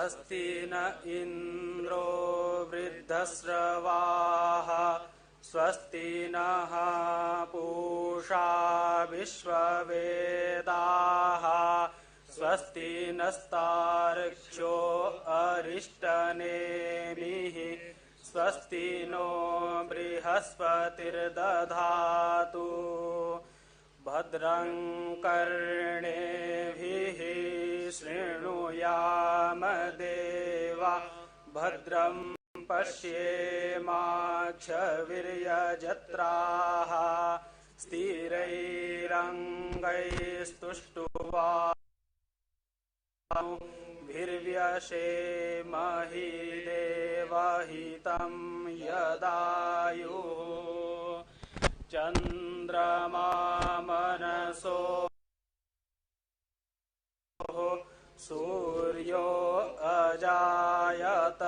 स्वस्ति न इन्द्रो वृद्धस्रवाः स्वस्ति नः पूषा विश्ववेदाः स्वस्ति नस्तार्क्ष्यो अरिष्टनेमिः स्वस्ति नो बृहस्पतिर्दधातु भद्रं कर्णेभिः शृणुयाम देवा भद्रं पश्येमाक्षवीर्यजत्राः स्थिरैरङ्गैस्तुष्टुवाभिर्व्यशेमहि देवहितं यदायुः चन्द्रमा मनसो सूर्यो अजायत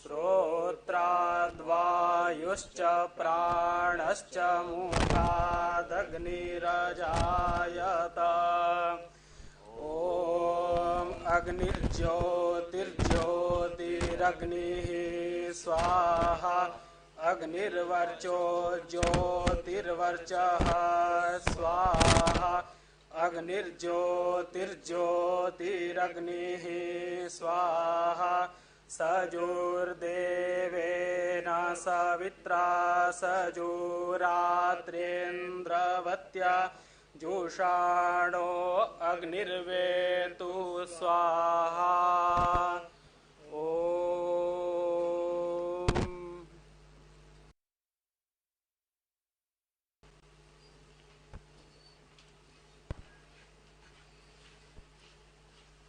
श्रोत्राद्वायुश्च प्राणश्च मुखादग्निरजायत ॐ अग्निर्ज्योतिर्ज्योतिरग्निः स्वाहा अग्निर्वर्चो ज्योतिर्वर्चः स्वाहा अग्निर्ज्योतिर्ज्योतिरग्निः स्वाहा सजुर्देवेन सवित्रा सजुरात्रेन्द्रवत्या जुषाणो अग्निर्वेतु स्वाहा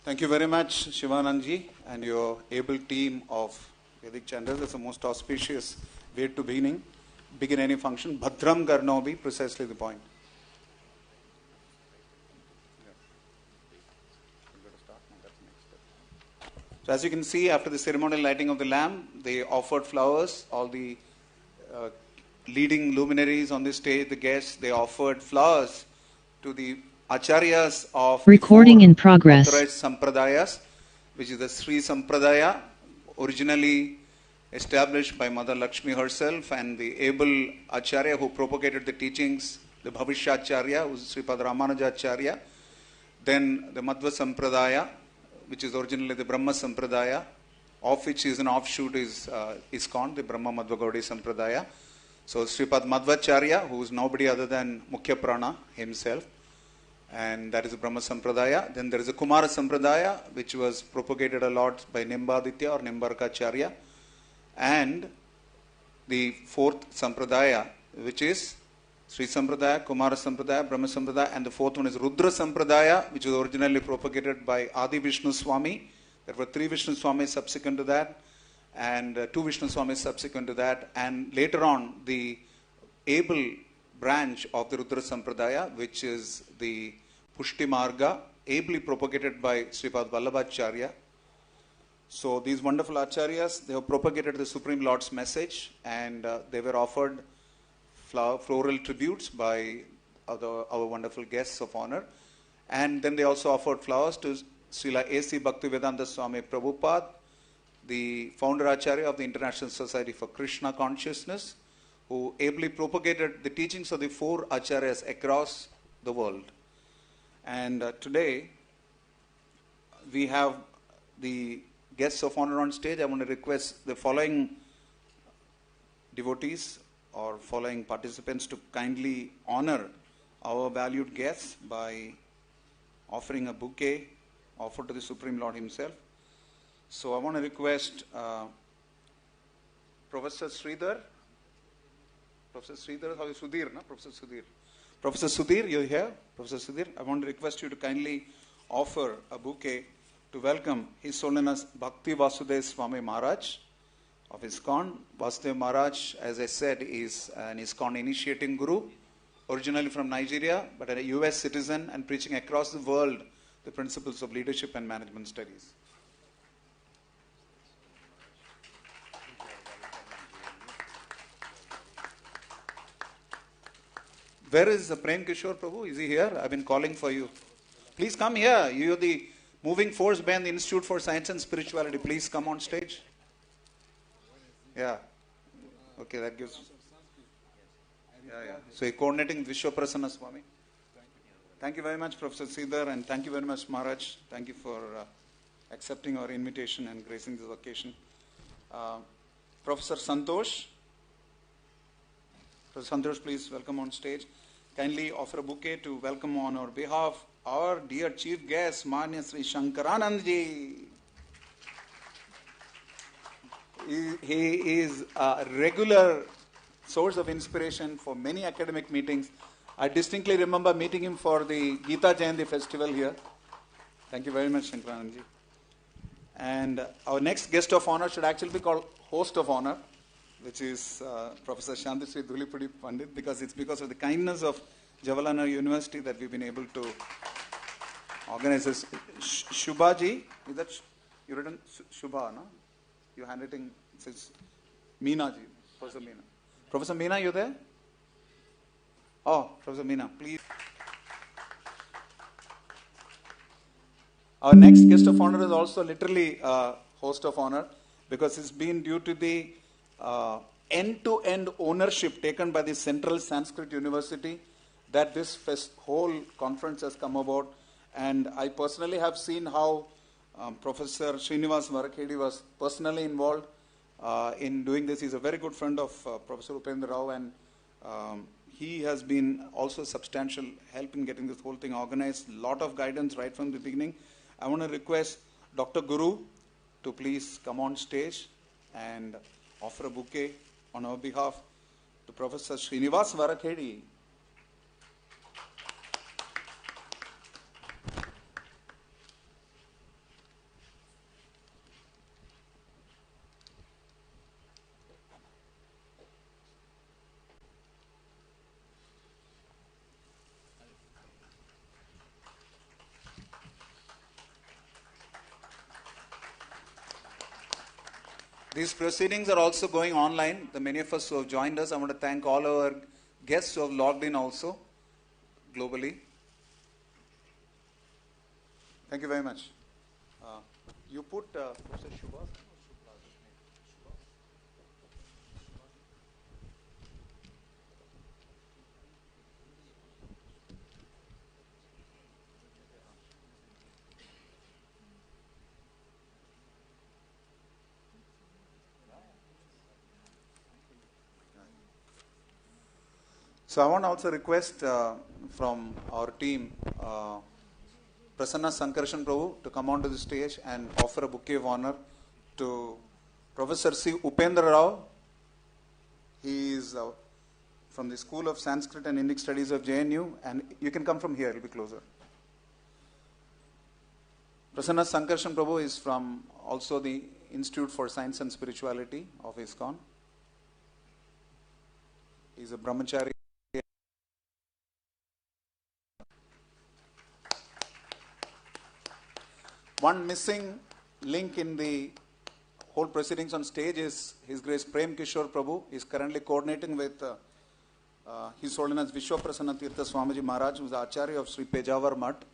Thank you very much, Shivanandji, and your able team of Vedic chanters. It's the most auspicious way to begin any function. Bhadram Karnobi, precisely the point. So as you can see, after the ceremonial lighting of the lamp, they offered flowers. All the leading luminaries on the stage, the guests, they offered flowers to the Acharyas of recording in progress authorized Sampradayas, which is the Sri Sampradaya, originally established by Mother Lakshmi herself, and the able Acharya who propagated the teachings, the Bhavishya who is Sripad Ramanuja Acharya. Then the Madhva Sampradaya, which is originally the Brahma Sampradaya, of which is an offshoot is ISKCON, the Brahma Madhva Gaudiya Sampradaya. So Sripad Madhvacharya, who is nobody other than Mukhya Prana himself, and that is the Brahma Sampradaya. Then there is a Kumara Sampradaya, which was propagated a lot by Nimbaditya or Nimbarkacharya. And the fourth Sampradaya, which is Sri Sampradaya, Kumara Sampradaya, Brahma Sampradaya, and the fourth one is Rudra Sampradaya, which was originally propagated by Adi Vishnu Swami. There were 3 Vishnu Swamis subsequent to that, and 2 Vishnu Swamis subsequent to that, and later on the able branch of the Rudra Sampradaya, which is the Pushti Marga, ably propagated by Sripad Vallabhacharya. So these wonderful Acharyas, they have propagated the Supreme Lord's message, and they were offered floral tributes by our wonderful guests of honor. And then they also offered flowers to Srila A.C. Bhakti Vedanta Swami Prabhupada, the founder Acharya of the International Society for Krishna Consciousness, who ably propagated the teachings of the 4 Acharyas across the world. And today, we have the guests of honor on stage. I want to request the following devotees or following participants to kindly honor our valued guests by offering a bouquet offered to the Supreme Lord himself. So I want to request Professor Sridhar. Professor Sridhar, how is Sudhir, no? Professor Sudhir. Professor Sudhir, you're here? Professor Sudhir, I want to request you to kindly offer a bouquet to welcome His Holiness Bhakti Vasudeva Swami Maharaj of ISKCON. Vasudeva Maharaj, as I said, is an ISKCON initiating guru, originally from Nigeria, but a US citizen and preaching across the world the principles of leadership and management studies. Where is Prem Kishore Prabhu? Is he here? I've been calling for you. Please come here. You're the Moving Force Band, the Institute for Science and Spirituality, please come on stage. Yeah. Okay, that gives. Yeah. So, you're coordinating Vaisṇava Swami. Thank you very much, Professor Sridhar, and thank you very much, Maharaj. Thank you for accepting our invitation and gracing this occasion. Professor Santosh. Professor Santosh, please welcome on stage. Kindly offer a bouquet to welcome on our behalf our dear chief guest, Manya Sri Shankaranandji. He is a regular source of inspiration for many academic meetings. I distinctly remember meeting him for the Gita Jayanti festival here. Thank you very much, Shankaranandji. And our next guest of honor should actually be called host of honor, which is Professor Shantishri Dhulipudi Pandit, because it's because of the kindness of Jawaharlal Nehru University that we've been able to organize this. Shubhaji, is that you written Shubha, no? Your handwriting says Meena ji, Professor Meena. Professor Meena, you there? Oh, Professor Meena, please. Our next guest of honor is also literally host of honor, because it's been due to the end-to-end ownership taken by the Central Sanskrit University that this whole conference has come about. And I personally have seen how Professor Srinivas Varakhedi was personally involved in doing this. He's a very good friend of Professor Upendra Rao, and he has been also substantial help in getting this whole thing organized. A lot of guidance right from the beginning. I want to request Dr. Guru to please come on stage and offer a bouquet on our behalf to Professor Srinivas Varakhedi. These proceedings are also going online. The many of us who have joined us, I want to thank all our guests who have logged in also globally. Thank you very much. You put Professor Shubha. So I want to also request from our team, Prasanna Sankarshan Prabhu, to come onto the stage and offer a bouquet of honor to Professor C. Upendra Rao. He is from the School of Sanskrit and Indic Studies of JNU, and you can come from here, it will be closer. Prasanna Sankarshan Prabhu is from also the Institute for Science and Spirituality of ISKCON. He is a brahmachari. One missing link in the whole proceedings on stage is His Grace Prem Kishore Prabhu. He is currently coordinating with His Holiness Vishwaprasanna Tirtha Swamiji Maharaj, who is the Acharya of Sri Pejawar Mutt.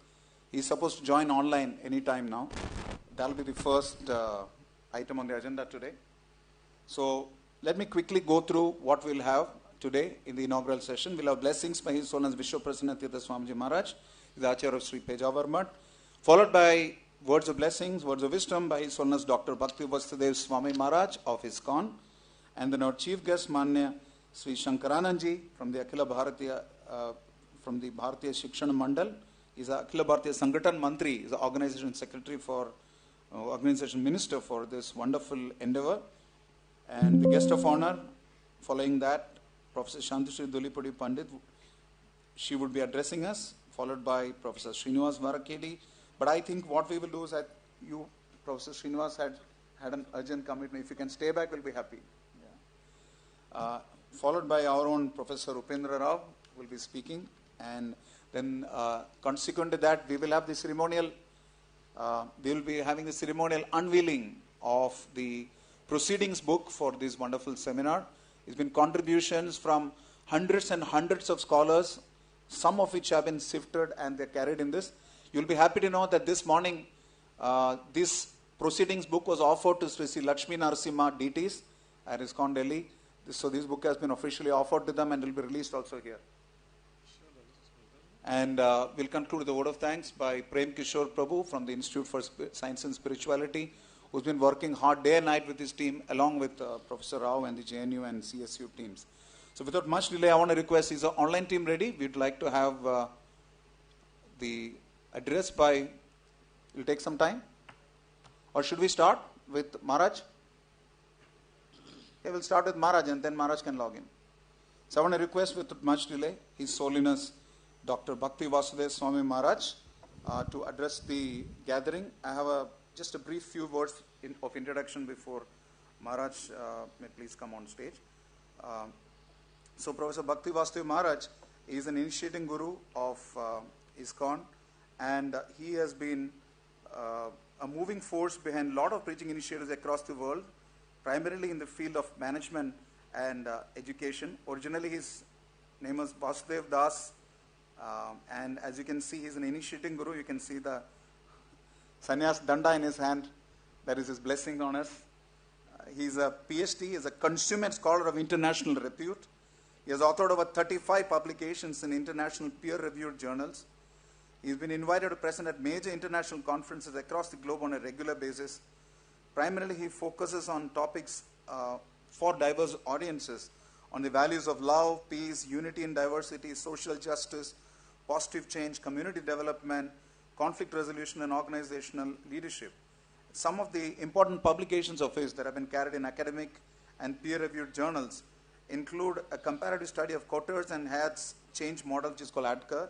He is supposed to join online any time now. That will be the first item on the agenda today. So let me quickly go through what we will have today in the inaugural session. We will have blessings by His Holiness Vishwaprasanna Tirtha Swamiji Maharaj, the Acharya of Sri Pejawar Mutt, followed by words of blessings, words of wisdom by His Holiness Dr. Bhakti Vasudeva Swami Maharaj of ISKCON, and then our chief guest, Manya Sri Shankaranandji from the Akhila Bharatiya, from the Bharatiya Shikshana Mandal. He is a Akhila Bharatiya Sanghatan Mantri, he is the organization secretary for, organization minister for this wonderful endeavor. And the guest of honor, following that, Professor Shantishri Dhulipudi Pandit, she would be addressing us, followed by Professor Srinivas Varakhedi. But I think what we will do is that you, Professor Srinivas, had an urgent commitment. If you can stay back, we'll be happy. Yeah. Followed by our own Professor Upendra Rao will be speaking. And then consequent to that, we will have the ceremonial, we will be having the ceremonial unveiling of the proceedings book for this wonderful seminar. It's been contributions from hundreds and hundreds of scholars, some of which have been sifted and they're carried in this. You'll be happy to know that this morning This proceedings book was offered to Sri Lakshmi Narasimha deities at ISKCON Delhi. So this book has been officially offered to them and will be released also here. And we'll conclude with a word of thanks by Prem Kishore Prabhu from the Institute for Science and Spirituality, who's been working hard day and night with his team, along with Professor Rao and the JNU and CSU teams. So without much delay, I want to request, is the online team ready? We'd like to have the address by, it'll take some time? Or should we start with Maharaj? Okay, we'll start with Maharaj and then Maharaj can log in. So I want to request without much delay, His Holiness Dr. Bhakti Vasudeva Swami Maharaj to address the gathering. I have just a brief few words of introduction before Maharaj may please come on stage. So Professor Bhakti Vasudeva Maharaj is an initiating guru of ISKCON, and he has been a moving force behind a lot of preaching initiatives across the world, primarily in the field of management and education. Originally his name was Vasudev Das, and as you can see, he's an initiating guru. You can see the sannyas danda in his hand. That is his blessing on us. He's a PhD, he's a consummate scholar of international repute. He has authored over 35 publications in international peer-reviewed journals. He's been invited to present at major international conferences across the globe on a regular basis. Primarily, he focuses on topics for diverse audiences on the values of love, peace, unity and diversity, social justice, positive change, community development, conflict resolution, and organizational leadership. Some of the important publications of his that have been carried in academic and peer-reviewed journals include a comparative study of Cotter's and Had's change model, which is called ADKAR,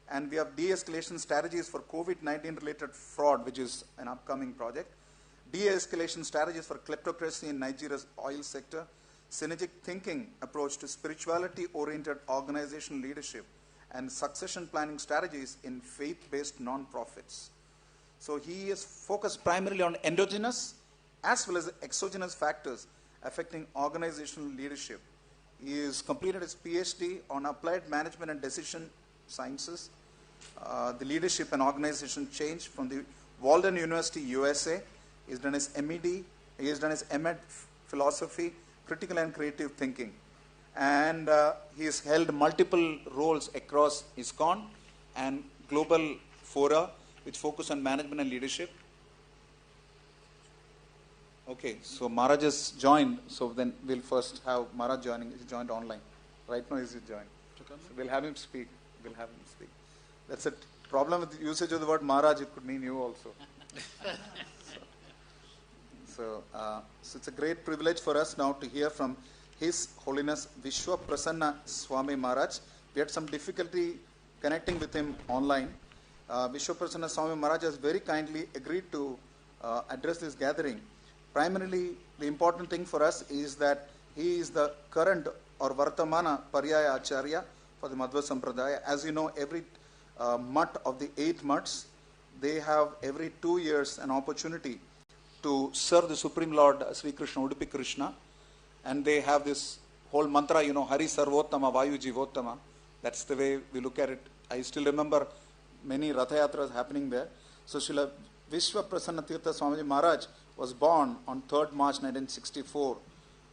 and we have de-escalation strategies for COVID-19 related fraud, which is an upcoming project, de-escalation strategies for kleptocracy in Nigeria's oil sector, synergic thinking approach to spirituality-oriented organizational leadership, and succession planning strategies in faith-based non-profits. So he is focused primarily on endogenous as well as exogenous factors affecting organizational leadership. He has completed his PhD on applied management and decision sciences, the leadership and organization change from the Walden University, USA. He's done his MED, he has done his MEd philosophy, critical and creative thinking. And he has held multiple roles across ISKCON and global fora which focus on management and leadership. Okay, so Maharaj has joined, so then we'll first have Maharaj joining. He's joined online. Right now he's joined. So we'll have him speak. That's a problem with the usage of the word Maharaj. It could mean you also. So it's a great privilege for us now to hear from His Holiness Vishwa Prasanna Swami Maharaj. We had some difficulty connecting with him online. Vishwa Prasanna Swami Maharaj has very kindly agreed to address this gathering. Primarily, the important thing for us is that he is the current or Vartamana Paryaya Acharya for the Madhva Sampradaya. As you know, every mutt of the 8 mutts, they have every 2 years an opportunity to serve the Supreme Lord Sri Krishna, Udupi Krishna, and they have this whole mantra, Hari Sarvottama, Vayu Jivottama. That's the way we look at it. I still remember many Ratha Yatras happening there. So Srila Vishwa Prasanna Tirtha Swamiji Maharaj was born on 3rd March 1964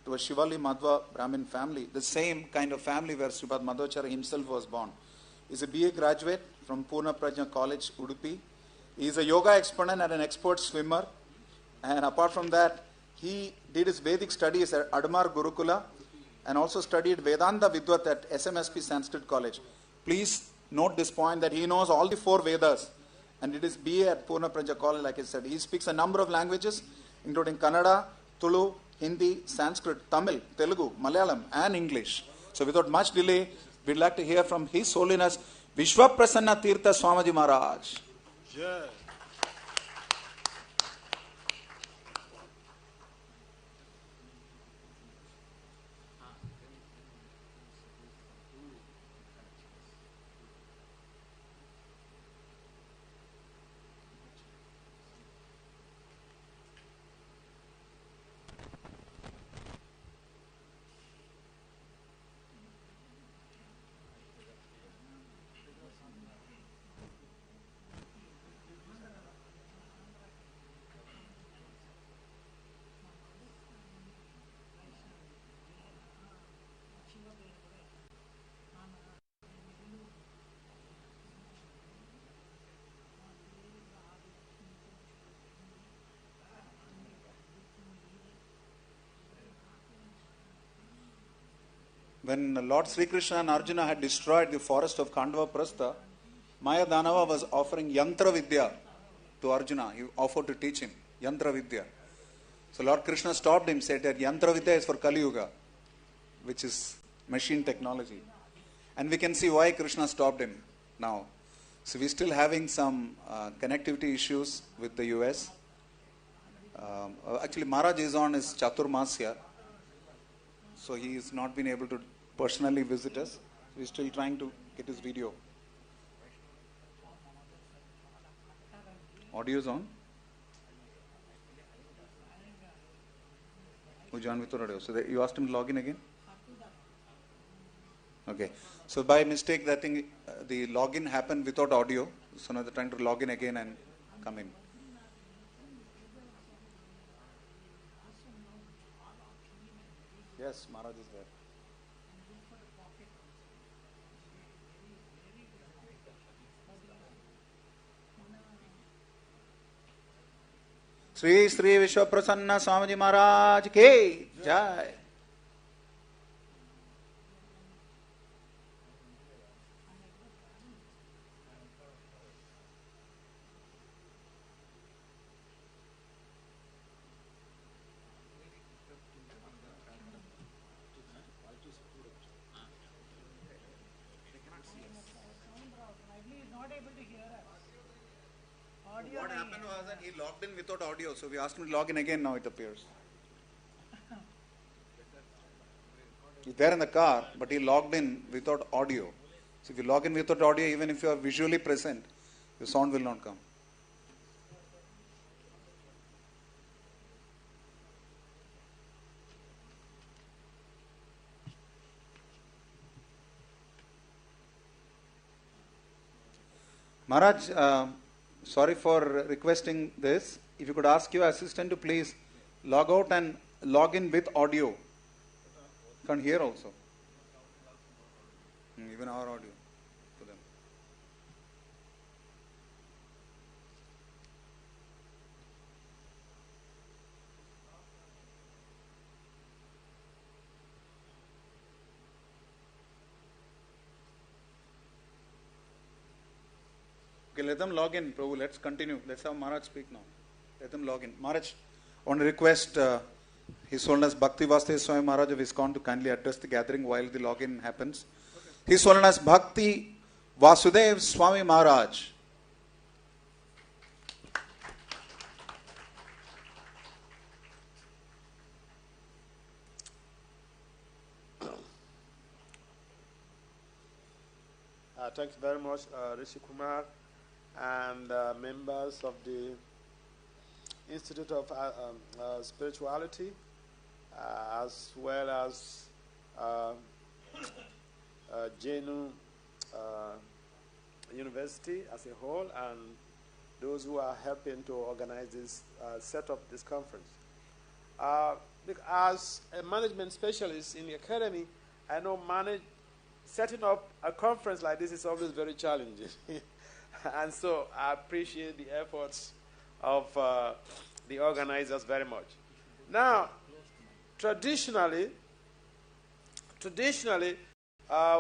to a Shivali Madhva Brahmin family, the same kind of family where Sripad Madhvacharya himself was born. He is a BA graduate from Purna Prajna College, Udupi. He is a yoga exponent and an expert swimmer. And apart from that, he did his Vedic studies at Adamar Gurukula and also studied Vedanta Vidvat at SMSP Sanskrit College. Please note this point that he knows all the 4 Vedas and did his BA at Purna Prajna College, like I said. He speaks a number of languages, including Kannada, Tulu, Hindi, Sanskrit, Tamil, Telugu, Malayalam, and English. So without much delay, we'd like to hear from His Holiness Vishwa Prasanna Tirtha Swamiji Maharaj. Jai. when Lord Sri Krishna and Arjuna had destroyed the forest of Khandava Prastha, Maya Danava was offering Yantra Vidya to Arjuna. He offered to teach him Yantra Vidya. So Lord Krishna stopped him, said that Yantra Vidya is for Kali Yuga, which is machine technology. And we can see why Krishna stopped him now. So we're still having some connectivity issues with the US. Actually, Maharaja is on his Chaturmasya, so he has not been able to personally visit us. We're still trying to get his video. Audio is on. We joined without audio. So you asked him to log in again? Okay. So by mistake, I think the login happened without audio. So now they're trying to log in again and come in. Yes, Maharaj is there. Sri Sri Vishwaprasanna Swamiji Maharaj Ki Jai. What happened was that he logged in without audio, so we asked him to log in again. Now it appears. He's there in the car, but he logged in without audio. So if you log in without audio, even if you are visually present, the sound will not come. Maharaj, sorry for requesting this. If you could ask your assistant to please log out and log in with audio. Can't hear also. Even our audio to them. Okay, let them log in, Prabhu. Let's continue. Let's have Maharaj speak now. Let them log in. Maharaj, I want to request His Holiness Bhakti Vasudeva Swami Maharaj of ISKCON to kindly address the gathering while the login happens. Okay. His Holiness Bhakti Vasudeva Swami Maharaj. Thank you very much, Rishi Kumar, and members of the Institute of Spirituality, as well as Jenu University as a whole, and those who are helping to organize this, set up this conference. As a management specialist in the academy, I know setting up a conference like this is always very challenging. And so I appreciate the efforts of the organizers very much. Now, traditionally,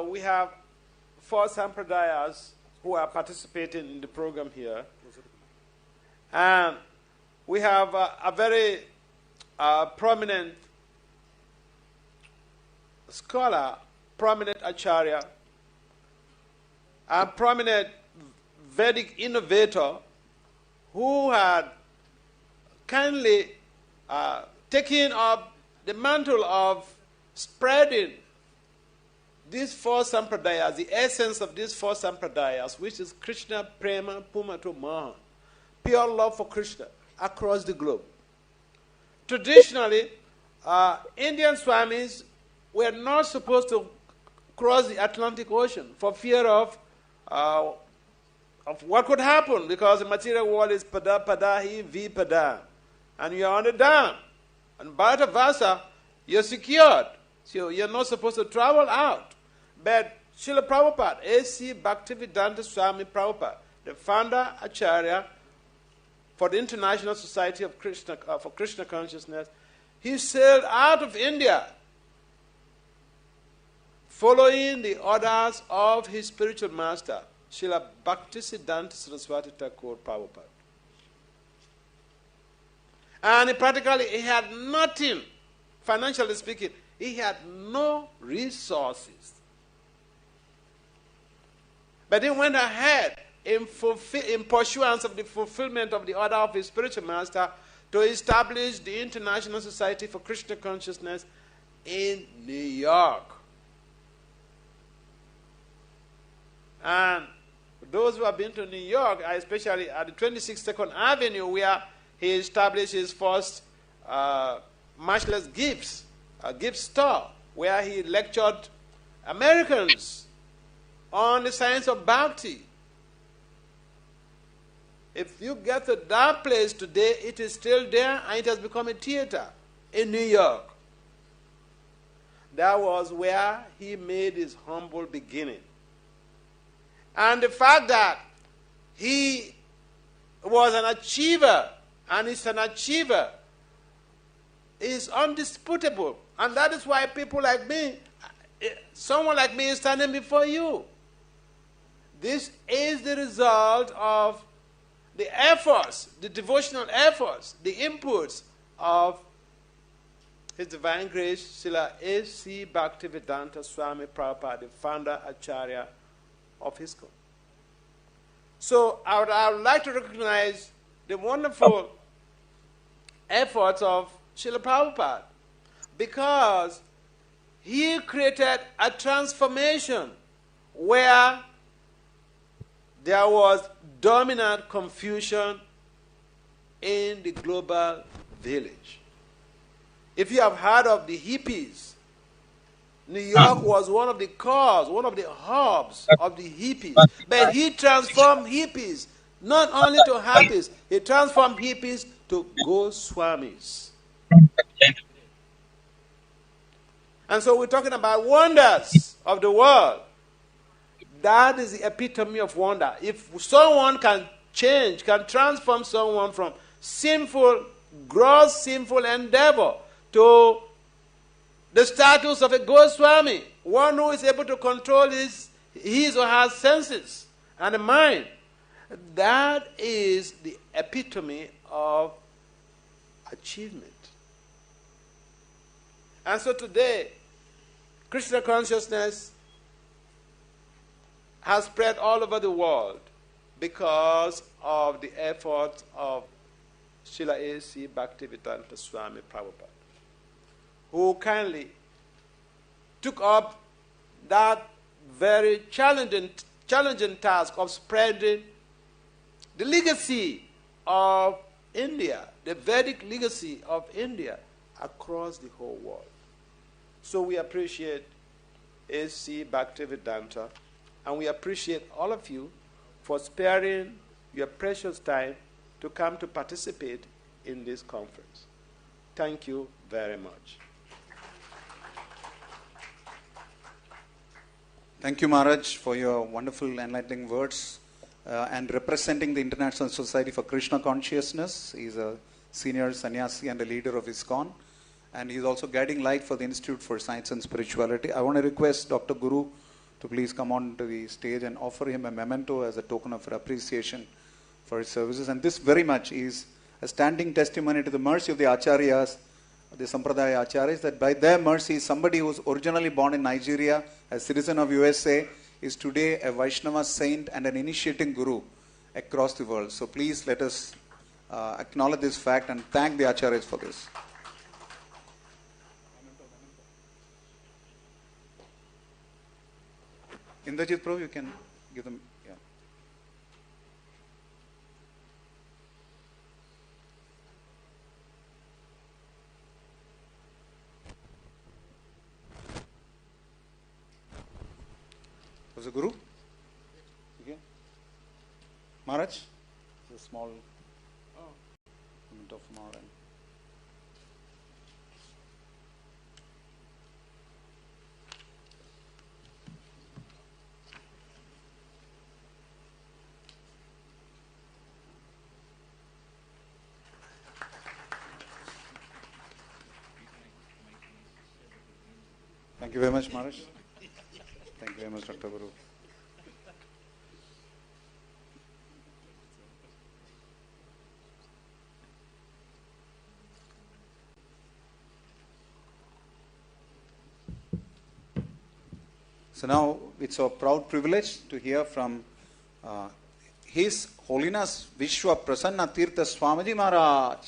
we have 4 sampradayas who are participating in the program here. And we have a very prominent scholar, prominent acharya, a prominent Vedic innovator who had kindly taken up the mantle of spreading these 4 sampradayas, the essence of these 4 sampradayas, which is Krishna, Prema, Pumato, Maha, pure love for Krishna across the globe. Traditionally, Indian Swamis were not supposed to cross the Atlantic Ocean for fear of what could happen, because the material world is pada padahi vi pada, and you are on a dam, and vice versa, you're secured, so you're not supposed to travel out. But Srila Prabhupada, A.C. Bhakti Vedanta Swami Prabhupada, the founder Acharya for the International Society of Krishna for Krishna Consciousness, he sailed out of India following the orders of his spiritual master, Srila Bhaktisiddhanta Saraswati Thakur Prabhupada. And practically he had nothing, financially speaking. He had no resources. But he went ahead in pursuance of the fulfillment of the order of his spiritual master to establish the International Society for Krishna Consciousness in New York. And those who have been to New York, especially at the 26th 2nd Avenue, where he established his first matchless gifts, a gift store, where he lectured Americans on the science of bhakti. If you get to that place today, it is still there and it has become a theater in New York. That was where he made his humble beginning. And the fact that he was an achiever and is an achiever is undisputable. And that is why people like me, someone like me is standing before you. This is the result of the efforts, the devotional efforts, the inputs of His Divine Grace, Srila A.C. Bhaktivedanta Swami Prabhupada, the founder Acharya of ISKCON. So I would like to recognize the wonderful efforts of Srila Prabhupada, because he created a transformation where there was dominant confusion in the global village. If you have heard of the hippies, New York was one of the cores, one of the hubs of the hippies. But he transformed hippies not only to hippies, he transformed hippies to Goswamis. And so we're talking about wonders of the world. That is the epitome of wonder. If someone can change, can transform someone from sinful, gross sinful endeavor to the status of a Goswami, one who is able to control his or her senses and the mind, that is the epitome of achievement. And so today, Krishna consciousness has spread all over the world because of the efforts of Srila A.C. Bhaktivedanta Swami Prabhupada, who kindly took up that very challenging task of spreading the legacy of India, the Vedic legacy of India, across the whole world. So we appreciate A.C. Bhaktivedanta, and we appreciate all of you for sparing your precious time to come to participate in this conference. Thank you very much. Thank you, Maharaj, for your wonderful enlightening words and representing the International Society for Krishna Consciousness. He's a senior sannyasi and a leader of ISKCON, and he's also guiding light for the Institute for Science and Spirituality. I want to request Dr. Guru to please come on to the stage and offer him a memento as a token of appreciation for his services. And this very much is a standing testimony to the mercy of the Acharyas, the Sampradaya Acharyas, that by their mercy, somebody who was originally born in Nigeria, a citizen of USA, is today a Vaishnava saint and an initiating guru across the world. So please let us acknowledge this fact and thank the Acharyas for this. Indrajit Prabhu, you can give them. Yeah. Was the Guru? Okay. Maharaj? A small moment of Maharaj. Thank you very much, Maharaj. Thank you very much, Dr. Guru. So now it's a proud privilege to hear from His Holiness Vishwa Prasanna Tirtha Swamiji Maharaj.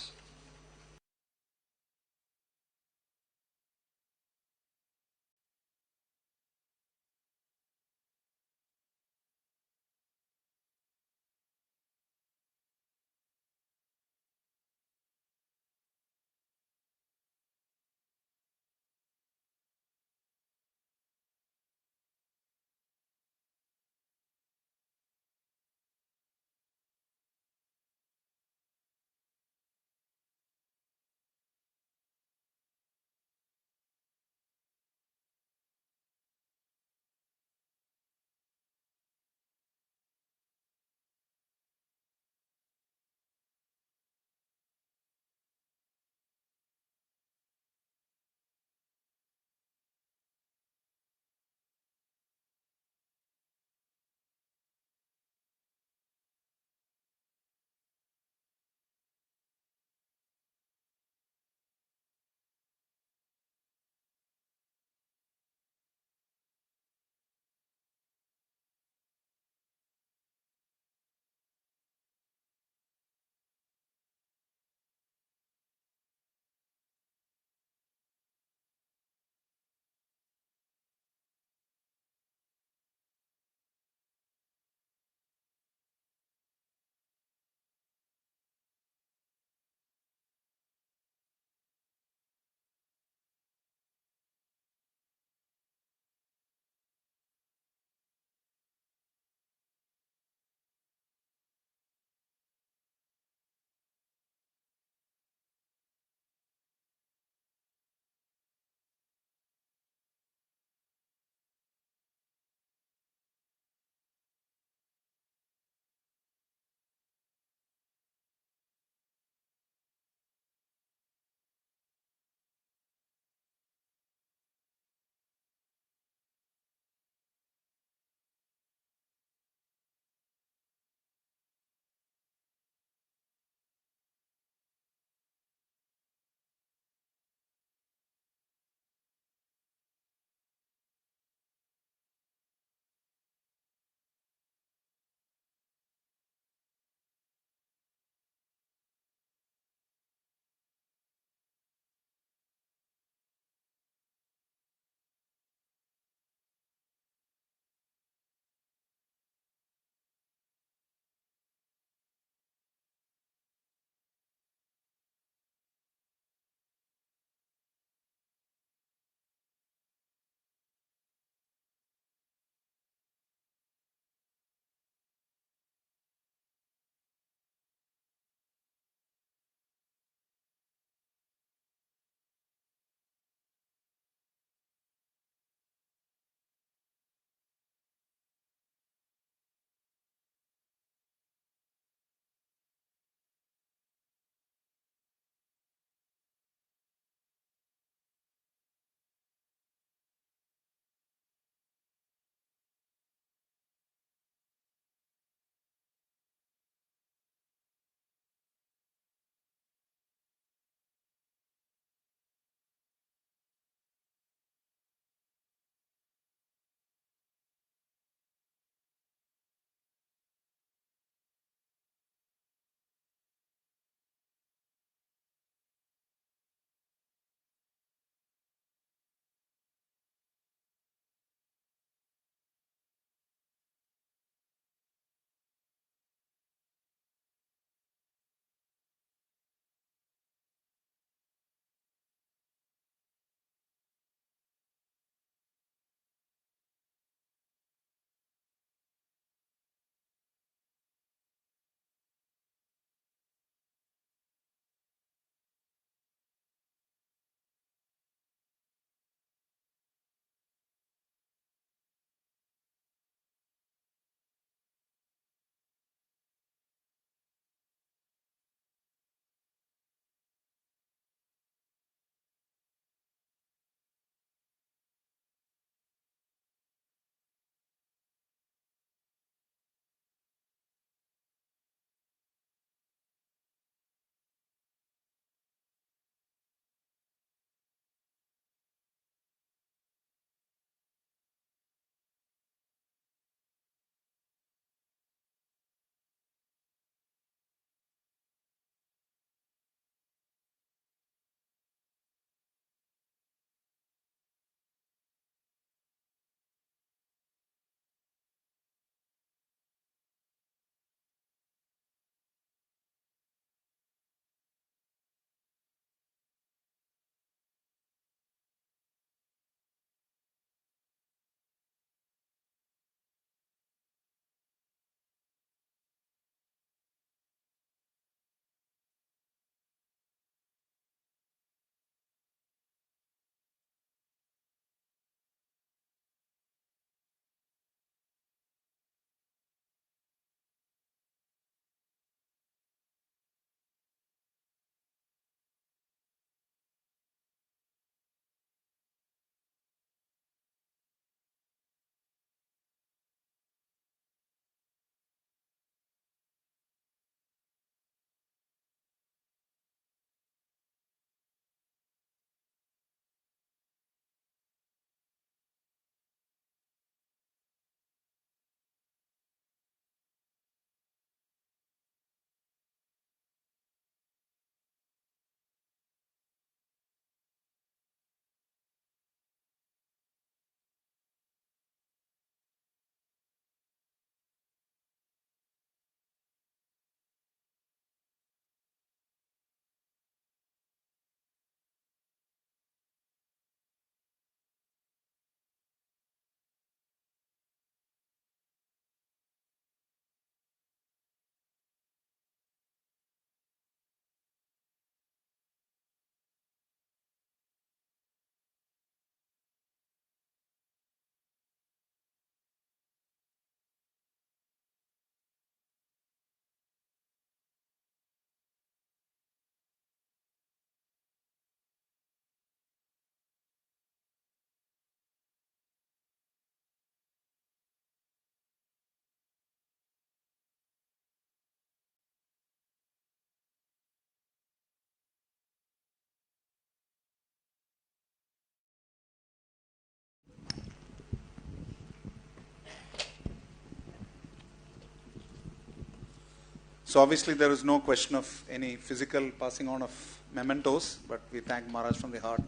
So obviously there is no question of any physical passing on of mementos, but we thank Maharaj from the heart.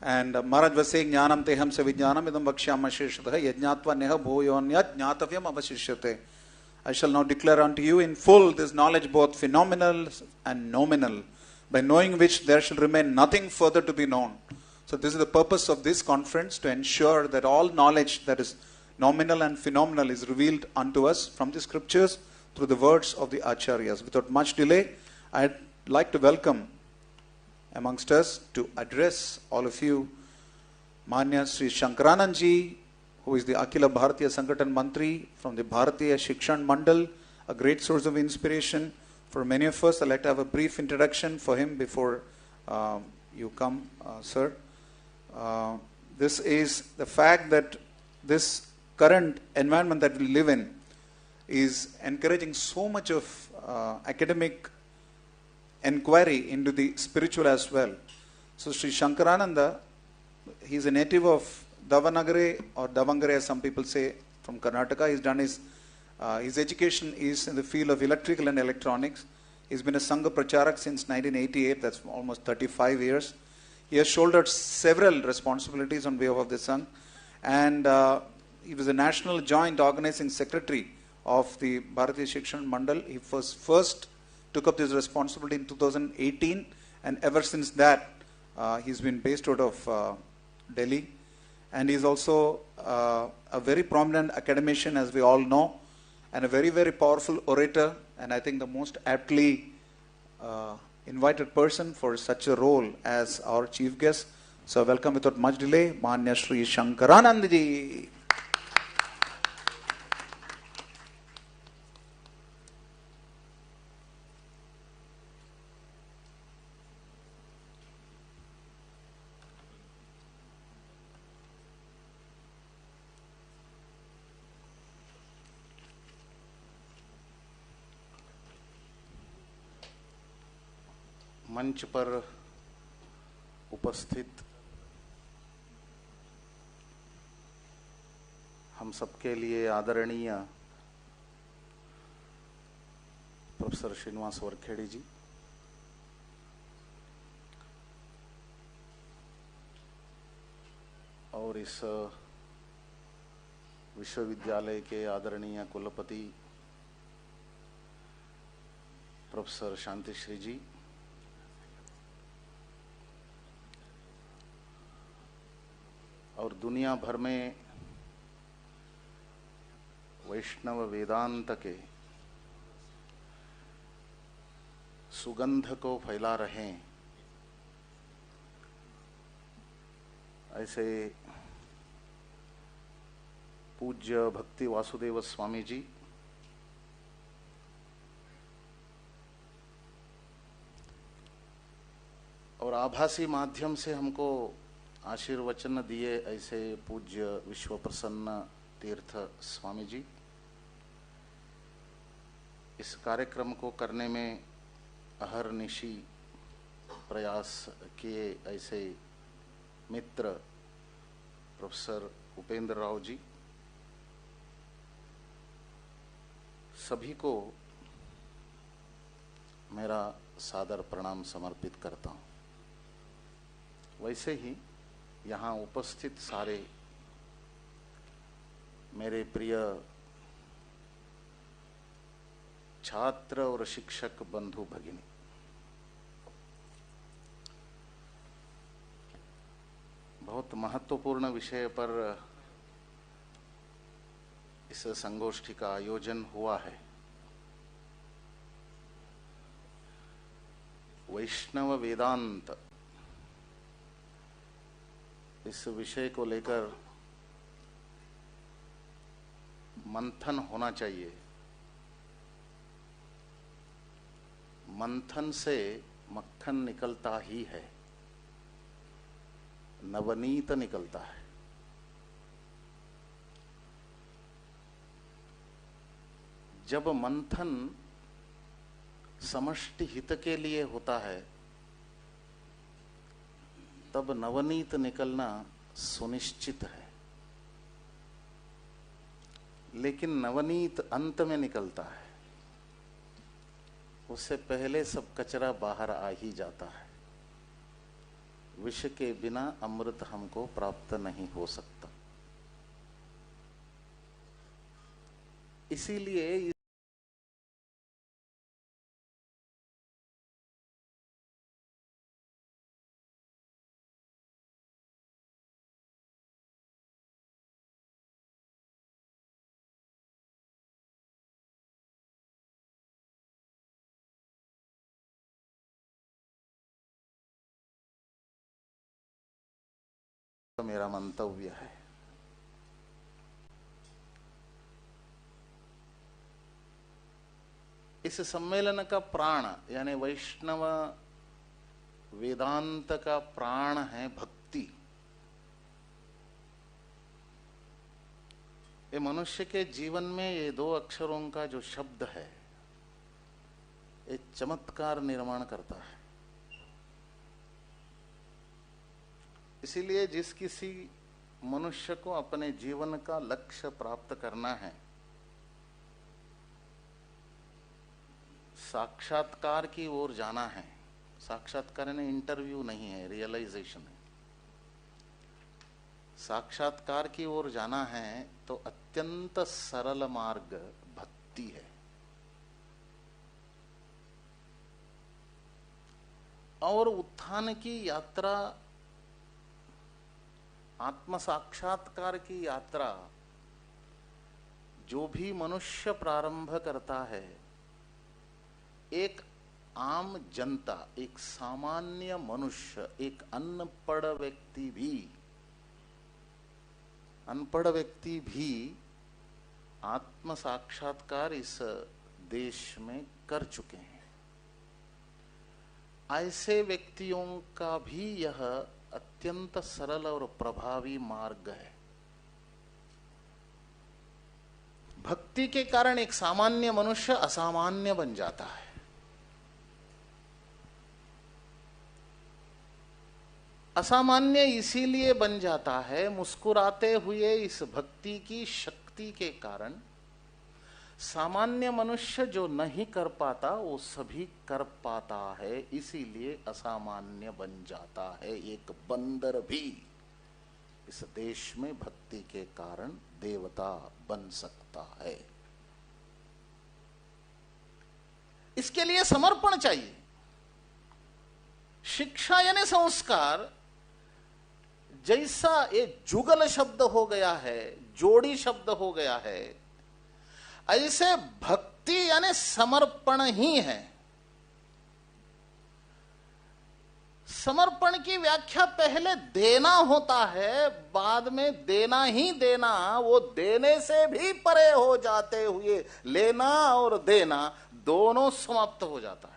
And Maharaj was saying, Jnanam teham se vijnanam idam vakshyama sheshatah yajnatva neha bhoyonyat jnatavyam avashishyate. I shall now declare unto you in full this knowledge both phenomenal and nominal, by knowing which there shall remain nothing further to be known. So this is the purpose of this conference, to ensure that all knowledge that is nominal and phenomenal is revealed unto us from the scriptures through the words of the Acharyas. Without much delay, I'd like to welcome amongst us to address all of you Manya Sri Shankaranandji, who is the Akhila Bharatiya Sanghatan Mantri from the Bharatiya Shikshan Mandal, a great source of inspiration for many of us. I'd like to have a brief introduction for him before you come, sir. This is the fact that this current environment that we live in is encouraging so much of academic inquiry into the spiritual as well. So Sri Shankarananda, he is a native of Davanagare or Davangare, as some people say, from Karnataka. He's done his education is in the field of electrical and electronics. He's been a Sangha Pracharak since 1988, that's almost 35 years. He has shouldered several responsibilities on behalf of the Sangha, and he was a National Joint Organizing Secretary of the Bharatiya Shikshan Mandal. He first took up this responsibility in 2018, and ever since that, he's been based out of Delhi. And he's also a very prominent academician, as we all know, and a very, very powerful orator, and I think the most aptly invited person for such a role as our chief guest. So welcome without much delay, Manya Sri Shankaranandji. मंच पर उपस्थित हम सबके लिए आदरणीय professor Srinivas Varkhedi जी, और इस विश्वविद्यालय के आदरणीय कुलपति प्रोफेसर शांतिश्री जी, और दुनिया भर में वैष्णव वेदांत के सुगंध को फैला रहे ऐसे पूज्य भक्ति वासुदेव स्वामी जी, और आभासी माध्यम से हमको आशीर्वचन दिए ऐसे पूज्य विश्व प्रसन्न तीर्थ स्वामी जी, इस कार्यक्रम को करने में अहर्निशि प्रयास किए ऐसे मित्र प्रोफेसर उपेंद्र राव जी, सभी को मेरा सादर प्रणाम समर्पित करता हूँ। वैसे ही यहाँ उपस्थित सारे मेरे प्रिय छात्र और शिक्षक बंधु भगिनी, बहुत महत्वपूर्ण विषय पर इस संगोष्ठी का आयोजन हुआ है। वैष्णव वेदांत, इस विषय को लेकर मंथन होना चाहिए। मंथन से मक्खन निकलता ही है, नवनीत निकलता है। जब मंथन समष्टि हित के लिए होता है, तब नवनीत निकलना सुनिश्चित है। लेकिन नवनीत अंत में निकलता है, उससे पहले सब कचरा बाहर आ ही जाता है। विष के बिना अमृत हमको प्राप्त नहीं हो सकता। इसीलिए तो मेरा मंतव्य है, इस सम्मेलन का प्राण यानी वैष्णव वेदांत का प्राण है भक्ति। ये मनुष्य के जीवन में ये दो अक्षरों का जो शब्द है, ये चमत्कार निर्माण करता है। इसीलिए जिस किसी मनुष्य को अपने जीवन का लक्ष्य प्राप्त करना है, साक्षात्कार की ओर जाना है, साक्षात्कार यानी इंटरव्यू नहीं है, रियलाइजेशन है। साक्षात्कार की ओर जाना है तो अत्यंत सरल मार्ग भक्ति है। और उत्थान की यात्रा, आत्म साक्षात्कार की यात्रा जो भी मनुष्य प्रारंभ करता है, एक आम जनता, एक सामान्य मनुष्य, एक अनपढ़ व्यक्ति भी आत्म साक्षात्कार इस देश में कर चुके हैं। ऐसे व्यक्तियों का भी यह अत्यंत सरल और प्रभावी मार्ग है। भक्ति के कारण एक सामान्य मनुष्य असामान्य बन जाता है। असामान्य इसीलिए बन जाता है, मुस्कुराते हुए इस भक्ति की शक्ति के कारण सामान्य मनुष्य जो नहीं कर पाता वो सभी कर पाता है, इसीलिए असामान्य बन जाता है। एक बंदर भी इस देश में भक्ति के कारण देवता बन सकता है। इसके लिए समर्पण चाहिए। शिक्षा यानी संस्कार जैसा ये जुगल शब्द हो गया है, जोड़ी शब्द हो गया है, ऐसे भक्ति यानी समर्पण ही है। समर्पण की व्याख्या पहले देना होता है, बाद में देना ही देना, वो देने से भी परे हो जाते हुए लेना और देना दोनों समाप्त हो जाता है।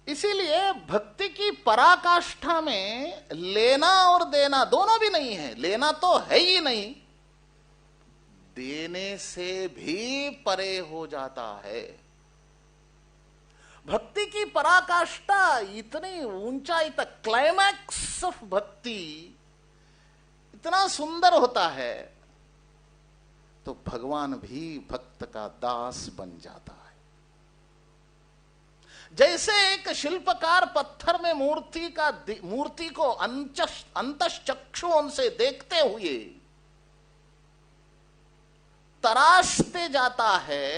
इसीलिए भक्ति की पराकाष्ठा में लेना और देना दोनों भी नहीं है। लेना तो है ही नहीं, देने से भी परे हो जाता है। भक्ति की पराकाष्ठा इतनी ऊंचाई तक, क्लाइमैक्स ऑफ भक्ति इतना सुंदर होता है तो भगवान भी भक्त का दास बन जाता है। जैसे एक शिल्पकार पत्थर में मूर्ति को अंतश्चक्षुओं से देखते हुए तराशते जाता है,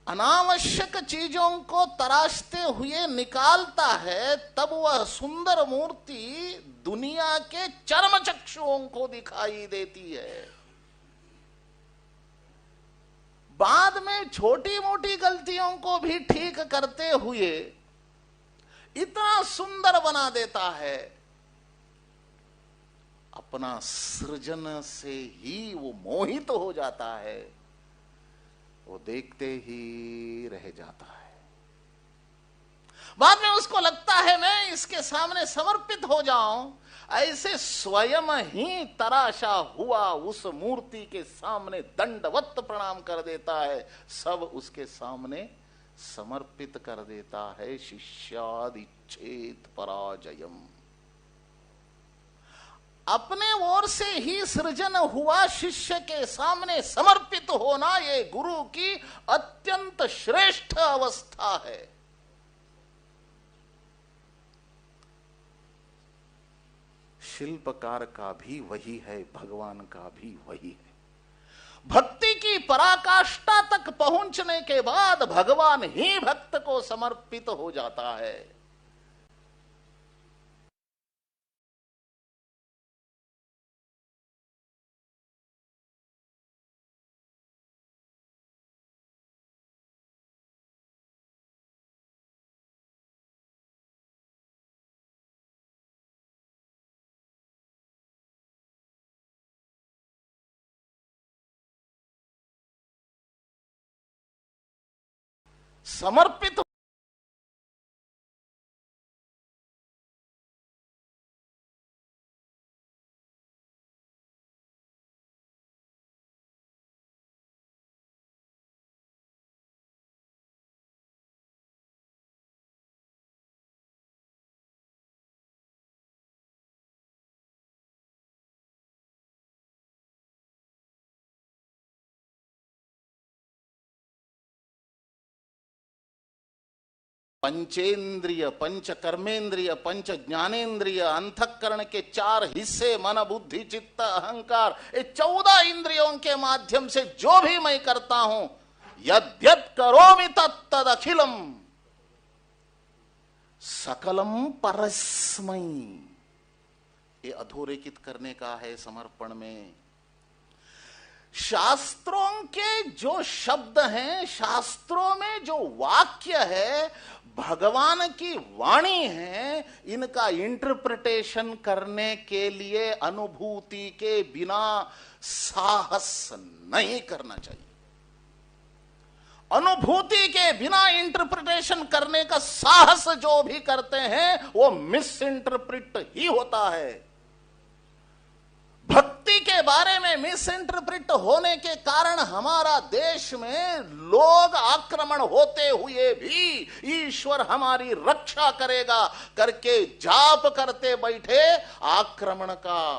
अनावश्यक चीजों को तराशते हुए निकालता है, तब वह सुंदर मूर्ति दुनिया के चर्म चक्षुओं को दिखाई देती है। बाद में छोटी मोटी गलतियों को भी ठीक करते हुए इतना सुंदर बना देता है, अपना सृजन से ही वो मोहित हो जाता है, वो देखते ही रह जाता है। बाद में उसको लगता है मैं इसके सामने समर्पित हो जाऊं, ऐसे स्वयं ही तराशा हुआ उस मूर्ति के सामने दंडवत प्रणाम कर देता है, सब उसके सामने समर्पित कर देता है। शिष्यादिच्छेद पराजयम। अपने ओर से ही सृजन हुआ शिष्य के सामने समर्पित होना ये गुरु की अत्यंत श्रेष्ठ अवस्था है। शिल्पकार का भी वही है, भगवान का भी वही है। भक्ति की पराकाष्ठा तक पहुंचने के बाद भगवान ही भक्त को समर्पित हो जाता है। समर्पित पंचेंद्रिय, पंच कर्मेंद्रिय, पंच ज्ञानेंद्रिय, अंतःकरण के 4 हिस्से मन बुद्धि चित्त अहंकार, ये 14 इंद्रियों के माध्यम से जो भी मैं करता हूं, यद्यत् करोमि तत्तद अखिलम सकलम परस्मै, ये अधोरेखित करने का है समर्पण में। शास्त्रों के जो शब्द हैं, शास्त्रों में जो वाक्य है, भगवान की वाणी है, इनका इंटरप्रिटेशन करने के लिए अनुभूति के बिना साहस नहीं करना चाहिए। अनुभूति के बिना इंटरप्रिटेशन करने का साहस जो भी करते हैं वो मिस इंटरप्रिट ही होता है। भक्ति के बारे में मिस इंटरप्रिट होने के कारण हमारा देश में लोग आक्रमण होते हुए भी ईश्वर हमारी रक्षा करेगा करके जाप करते बैठे, आक्रमण का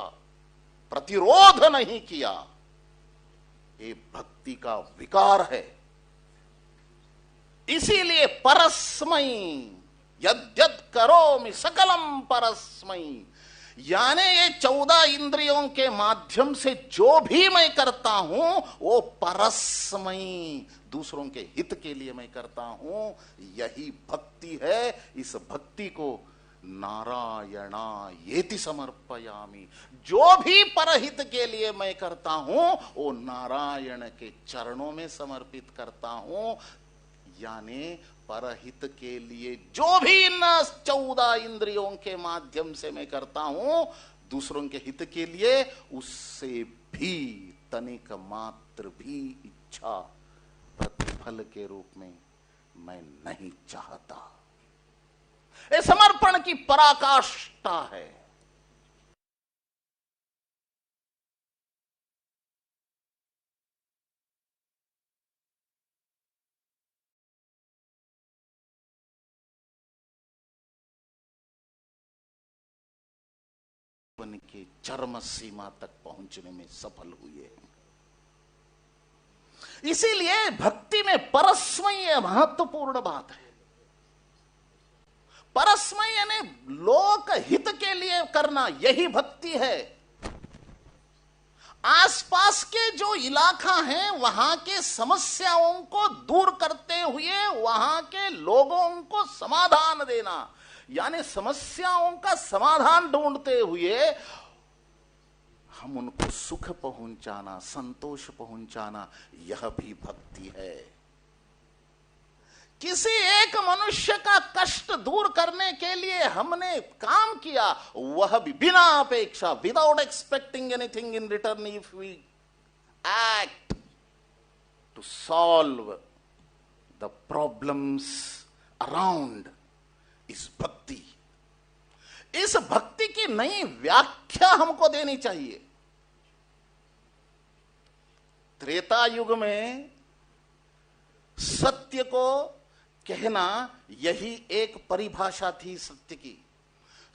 प्रतिरोध नहीं किया। ये भक्ति का विकार है। इसीलिए परस्मै, यद्यत् करोमि सकलम परस्मै, यानी ये 14 इंद्रियों के माध्यम से जो भी मैं करता हूं वो परस्मै, दूसरों के हित के लिए मैं करता हूं। यही भक्ति है। इस भक्ति को नारायणायेति समर्पयामि, जो भी परहित के लिए मैं करता हूं वो नारायण के चरणों में समर्पित करता हूं। यानी परहित के लिए जो भी इन 14 इंद्रियों के माध्यम से मैं करता हूं, दूसरों के हित के लिए, उससे भी तनिक मात्र भी इच्छा प्रतिफल के रूप में मैं नहीं चाहता। ये समर्पण की पराकाष्ठा है। के चरम सीमा तक पहुंचने में सफल हुए। इसीलिए भक्ति में परस्मै महत्वपूर्ण बात है। परस्मै यानी लोक हित के लिए करना, यही भक्ति है। आसपास के जो इलाका है वहां के समस्याओं को दूर करते हुए वहां के लोगों को समाधान देना, यानी समस्याओं का समाधान ढूंढते हुए हम उनको सुख पहुंचाना, संतोष पहुंचाना, यह भी भक्ति है। किसी एक मनुष्य का कष्ट दूर करने के लिए हमने काम किया, वह भी बिना अपेक्षा, without expecting anything in return, if we act to solve the problems around, इस भक्ति। इस भक्ति की नई व्याख्या हमको देनी चाहिए। त्रेता युग में सत्य को कहना, यही एक परिभाषा थी सत्य की।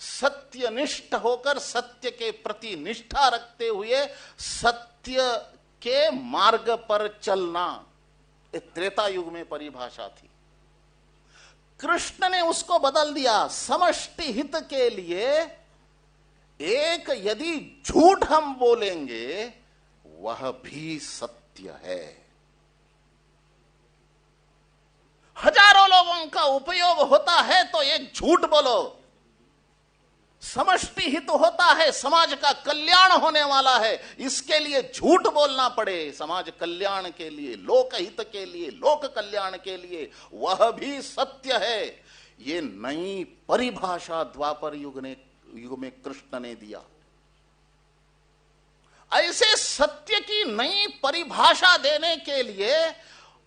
सत्यनिष्ठ होकर सत्य के प्रति निष्ठा रखते हुए सत्य के मार्ग पर चलना, ये त्रेता युग में परिभाषा थी। कृष्ण ने उसको बदल दिया। समष्टि हित के लिए एक यदि झूठ हम बोलेंगे वह भी सत्य है। हजारों लोगों का उपयोग होता है तो एक झूठ बोलो। समष्टि हित होता है, समाज का कल्याण होने वाला है, इसके लिए झूठ बोलना पड़े, समाज कल्याण के लिए, लोक हित के लिए, लोक कल्याण के लिए, वह भी सत्य है। ये नई परिभाषा द्वापर युग में कृष्ण ने दिया। ऐसे सत्य की नई परिभाषा देने के लिए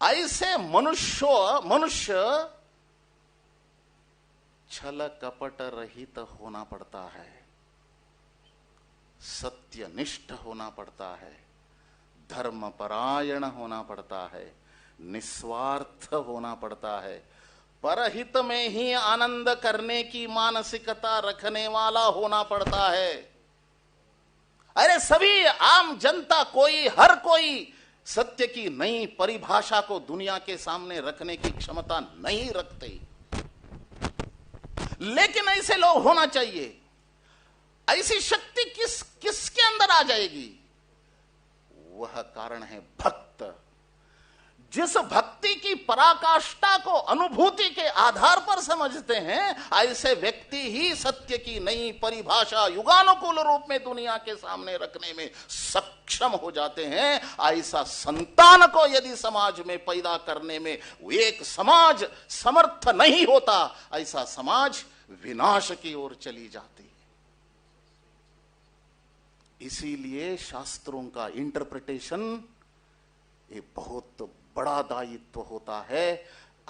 ऐसे मनुष्य छल कपट रहित होना पड़ता है, सत्यनिष्ठ होना पड़ता है, धर्मपरायण होना पड़ता है, निस्वार्थ होना पड़ता है, परहित में ही आनंद करने की मानसिकता रखने वाला होना पड़ता है। अरे सभी आम जनता, हर कोई सत्य की नई परिभाषा को दुनिया के सामने रखने की क्षमता नहीं रखते, लेकिन ऐसे लोग होना चाहिए। ऐसी शक्ति किसके अंदर आ जाएगी? वह कारण है भक्त। जिस भक्ति की पराकाष्ठा को अनुभूति के आधार पर समझते हैं, ऐसे व्यक्ति ही सत्य की नई परिभाषा युगानुकूल रूप में दुनिया के सामने रखने में सक्षम हो जाते हैं। ऐसा संतान को यदि समाज में पैदा करने में एक समाज समर्थ नहीं होता, ऐसा समाज विनाश की ओर चली जाती है। इसीलिए शास्त्रों का इंटरप्रिटेशन ये बहुत बड़ा दायित्व होता है।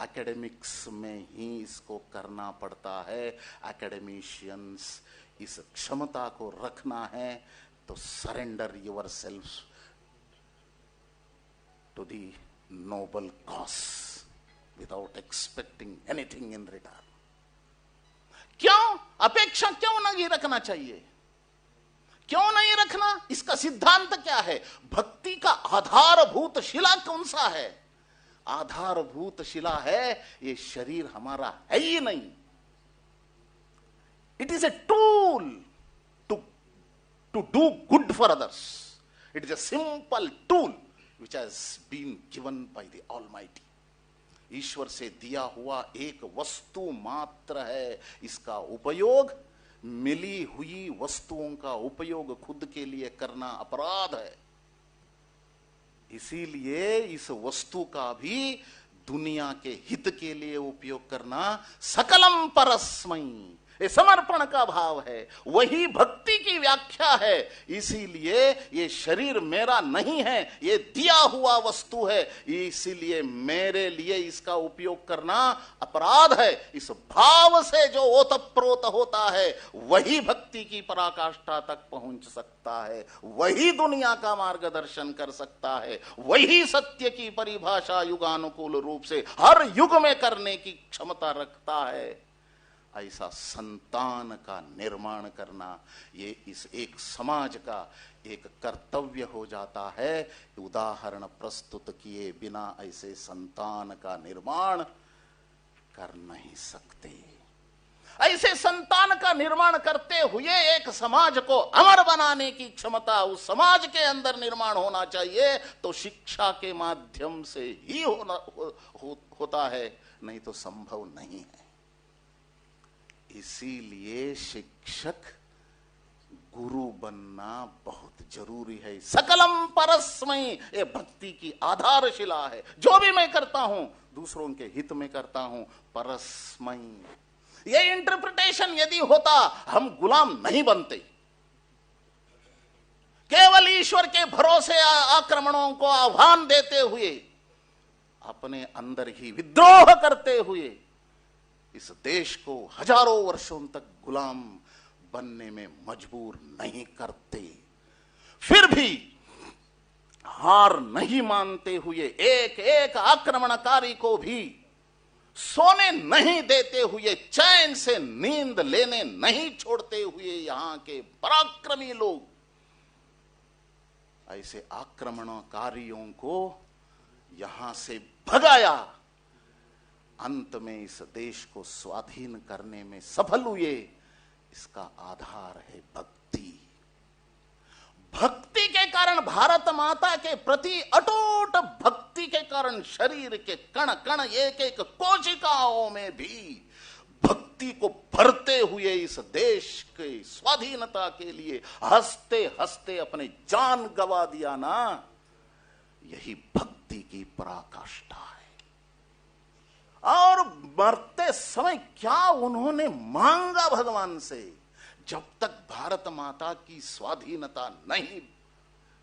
एकेडमिक्स में ही इसको करना पड़ता है। एकेडमिशियंस इस क्षमता को रखना है तो surrender yourself to the noble cause without expecting anything in return. क्यों? अपेक्षा क्यों नहीं रखना चाहिए? क्यों नहीं रखना? इसका सिद्धांत क्या है? भक्ति का आधारभूत शिला कौन सा है? आधारभूत शिला है ये शरीर हमारा है ही नहीं। It is a tool to do good for others. It is a simple tool which has been given by the almighty. ईश्वर से दिया हुआ एक वस्तु मात्र है। इसका उपयोग, मिली हुई वस्तुओं का उपयोग खुद के लिए करना अपराध है। इसीलिए इस वस्तु का भी दुनिया के हित के लिए उपयोग करना सकलम परस्मै, ये समर्पण का भाव है, वही भक्ति की व्याख्या है। इसीलिए ये शरीर मेरा नहीं है, ये दिया हुआ वस्तु है, इसीलिए मेरे लिए इसका उपयोग करना अपराध है। इस भाव से जो ओतप्रोत होता है वही भक्ति की पराकाष्ठा तक पहुंच सकता है, वही दुनिया का मार्गदर्शन कर सकता है, वही सत्य की परिभाषा युगानुकूल रूप से हर युग में करने की क्षमता रखता है। ऐसा संतान का निर्माण करना ये इस एक समाज का एक कर्तव्य हो जाता है। उदाहरण प्रस्तुत किए बिना ऐसे संतान का निर्माण कर नहीं सकते। ऐसे संतान का निर्माण करते हुए एक समाज को अमर बनाने की क्षमता उस समाज के अंदर निर्माण होना चाहिए। तो शिक्षा के माध्यम से ही होता है, नहीं तो संभव नहीं है। इसीलिए शिक्षक गुरु बनना बहुत जरूरी है। सकलम परस्मै, ये भक्ति की आधारशिला है। जो भी मैं करता हूं दूसरों के हित में करता हूं, परस्मै। ये इंटरप्रिटेशन यदि होता हम गुलाम नहीं बनते। केवल ईश्वर के भरोसे आक्रमणों को आह्वान देते हुए, अपने अंदर ही विद्रोह करते हुए इस देश को हजारों वर्षों तक गुलाम बनने में मजबूर नहीं करते। फिर भी हार नहीं मानते हुए एक एक आक्रमणकारी को भी सोने नहीं देते हुए, चैन से नींद लेने नहीं छोड़ते हुए यहां के पराक्रमी लोग ऐसे आक्रमणकारियों को यहां से भगाया, अंत में इस देश को स्वाधीन करने में सफल हुए। इसका आधार है भक्ति। भक्ति के कारण, भारत माता के प्रति अटूट भक्ति के कारण शरीर के कण कण, एक एक कोशिकाओं में भी भक्ति को भरते हुए इस देश के स्वाधीनता के लिए हंसते हंसते अपने जान गवा दिया ना, यही भक्ति की पराकाष्ठा है। और मरते समय क्या उन्होंने मांगा भगवान से? जब तक भारत माता की स्वाधीनता नहीं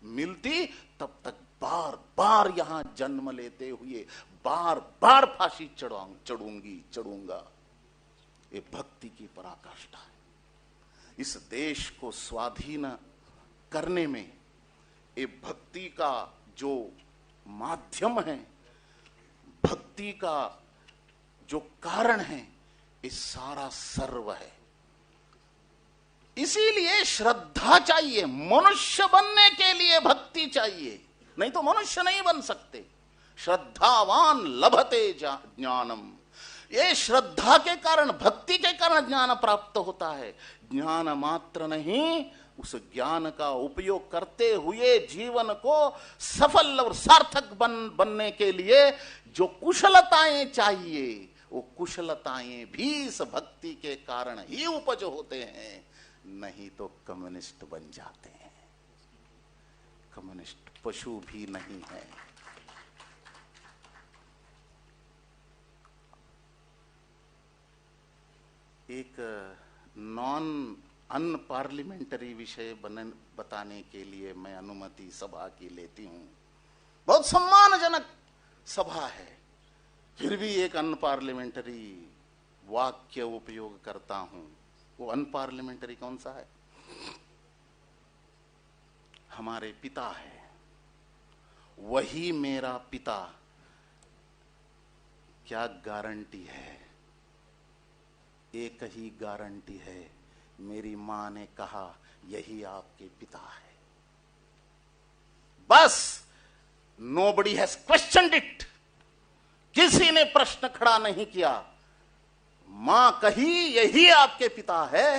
मिलती तब तक बार बार यहां जन्म लेते हुए बार बार फांसी चढ़ूंगा। ये भक्ति की पराकाष्ठा है। इस देश को स्वाधीन करने में ये भक्ति का जो माध्यम है, भक्ति का जो कारण है, ये सारा सर्व है। इसीलिए श्रद्धा चाहिए। मनुष्य बनने के लिए भक्ति चाहिए, नहीं तो मनुष्य नहीं बन सकते। श्रद्धावान लभते ज्ञानम। ये श्रद्धा के कारण, भक्ति के कारण ज्ञान प्राप्त होता है। ज्ञान मात्र नहीं, उस ज्ञान का उपयोग करते हुए जीवन को सफल और सार्थक बनने के लिए जो कुशलताएं चाहिए, वो कुशलताएं भी इस भक्ति के कारण ही उपज होते हैं। नहीं तो कम्युनिस्ट बन जाते हैं। कम्युनिस्ट पशु भी नहीं है। एक नॉन अनपार्लिमेंटरी विषय बताने के लिए मैं अनुमति सभा की लेती हूं। बहुत सम्मानजनक सभा है, फिर भी एक अनपार्लिमेंटरी वाक्य उपयोग करता हूं। वो अनपार्लिमेंटरी कौन सा है? हमारे पिता है, वही मेरा पिता। क्या गारंटी है? एक ही गारंटी है, मेरी मां ने कहा यही आपके पिता है। बस, नोबडी हैज क्वेश्चनड इट। किसी ने प्रश्न खड़ा नहीं किया। मां कही यही आपके पिता है,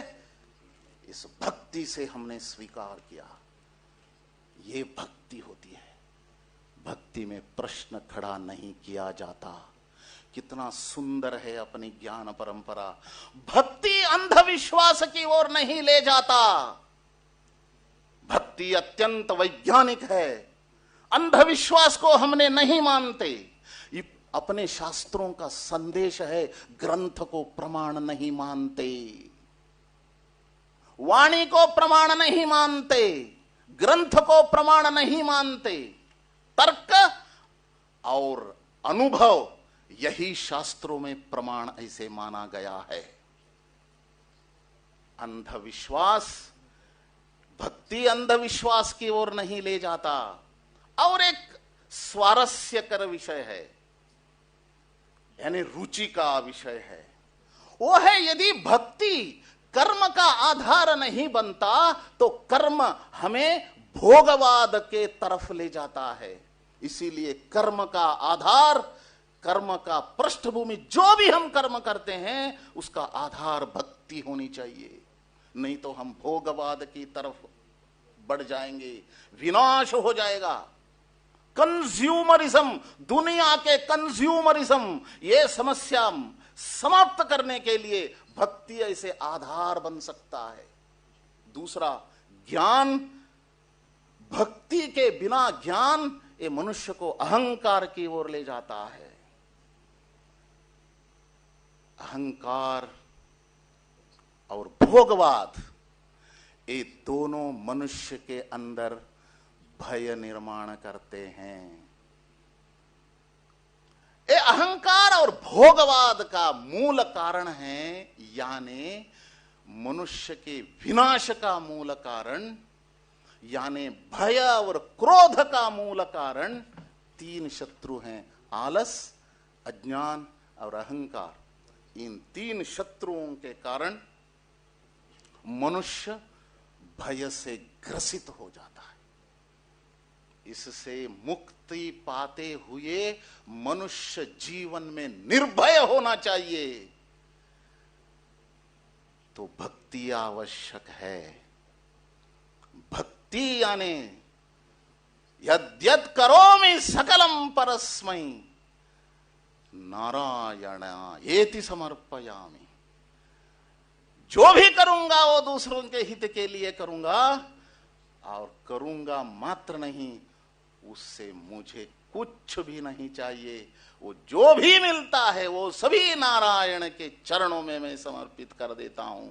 इस भक्ति से हमने स्वीकार किया। ये भक्ति होती है। भक्ति में प्रश्न खड़ा नहीं किया जाता। कितना सुंदर है अपनी ज्ञान परंपरा। भक्ति अंधविश्वास की ओर नहीं ले जाता। भक्ति अत्यंत वैज्ञानिक है। अंधविश्वास को हमने नहीं मानते। अपने शास्त्रों का संदेश है, ग्रंथ को प्रमाण नहीं मानते, वाणी को प्रमाण नहीं मानते, ग्रंथ को प्रमाण नहीं मानते। तर्क और अनुभव, यही शास्त्रों में प्रमाण ऐसे माना गया है। अंधविश्वास, भक्ति अंधविश्वास की ओर नहीं ले जाता। और एक स्वारस्यकर विषय है, यानी रुचि का विषय है, वो है यदि भक्ति कर्म का आधार नहीं बनता तो कर्म हमें भोगवाद के तरफ ले जाता है। इसीलिए कर्म का आधार, कर्म का पृष्ठभूमि, जो भी हम कर्म करते हैं उसका आधार भक्ति होनी चाहिए। नहीं तो हम भोगवाद की तरफ बढ़ जाएंगे, विनाश हो जाएगा। कंज्यूमरिज्म, दुनिया के कंज्यूमरिज्म, ये समस्या समाप्त करने के लिए भक्ति ऐसे आधार बन सकता है। दूसरा, ज्ञान। भक्ति के बिना ज्ञान ये मनुष्य को अहंकार की ओर ले जाता है। अहंकार और भोगवाद, ये दोनों मनुष्य के अंदर भय निर्माण करते हैं। ये अहंकार और भोगवाद का मूल कारण है, यानी मनुष्य के विनाश का मूल कारण, यानी भय और क्रोध का मूल कारण तीन शत्रु हैं: आलस, अज्ञान और अहंकार, इन तीन शत्रुओं के कारण मनुष्य भय से ग्रसित हो जाता है। इससे मुक्ति पाते हुए मनुष्य जीवन में निर्भय होना चाहिए। तो भक्ति आवश्यक है। भक्ति यानी यद्यत् करोमि सकलम परस्मै नारायण एति समर्पयामि। जो भी करूंगा वो दूसरों के हित के लिए करूंगा, और करूंगा मात्र नहीं, उससे मुझे कुछ भी नहीं चाहिए। वो जो भी मिलता है वो सभी नारायण के चरणों में मैं समर्पित कर देता हूं।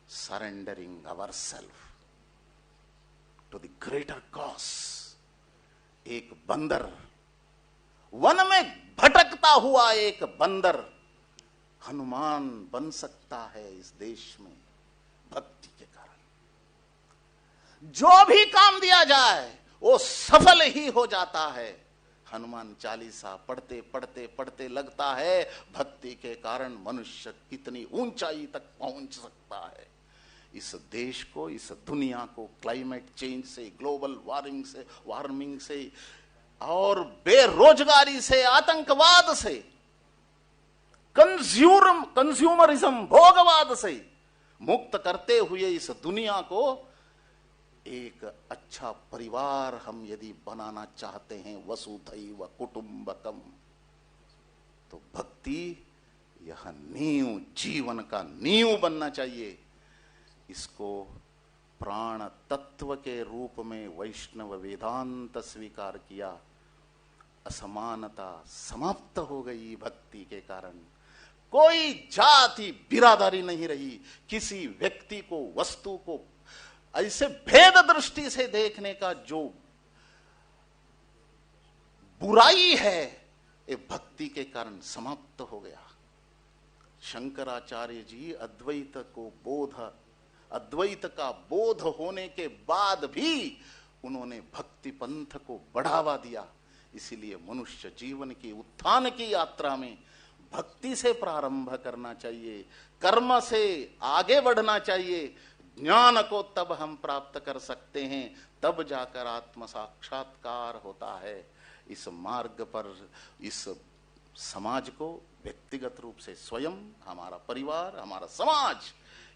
Surrendering our self to the greater cause. एक बंदर, वन में भटकता हुआ एक बंदर हनुमान बन सकता है इस देश में भक्ति के कारण। जो भी काम दिया जाए वो सफल ही हो जाता है। हनुमान चालीसा पढ़ते पढ़ते पढ़ते लगता है भक्ति के कारण मनुष्य कितनी ऊंचाई तक पहुंच सकता है। इस देश को, इस दुनिया को क्लाइमेट चेंज से, ग्लोबल वार्मिंग से और बेरोजगारी से, आतंकवाद से, कंज्यूमरिज्म, भोगवाद से मुक्त करते हुए इस दुनिया को एक अच्छा परिवार हम यदि बनाना चाहते हैं, वसुधैव कुटुंबकम, तो भक्ति यह नींव, जीवन का नींव बनना चाहिए। इसको प्राण तत्व के रूप में वैष्णव वेदांत स्वीकार किया। असमानता समाप्त हो गई भक्ति के कारण। कोई जाति बिरादरी नहीं रही। किसी व्यक्ति को, वस्तु को ऐसे भेद दृष्टि से देखने का जो बुराई है, ये भक्ति के कारण समाप्त हो गया। शंकराचार्य जी अद्वैत का बोध होने के बाद भी उन्होंने भक्ति पंथ को बढ़ावा दिया। इसीलिए मनुष्य जीवन की उत्थान की यात्रा में भक्ति से प्रारंभ करना चाहिए, कर्म से आगे बढ़ना चाहिए। ज्ञान को तब हम प्राप्त कर सकते हैं, तब जाकर आत्म साक्षात्कार होता है। इस मार्ग पर इस समाज को व्यक्तिगत रूप से स्वयं, हमारा परिवार, हमारा समाज,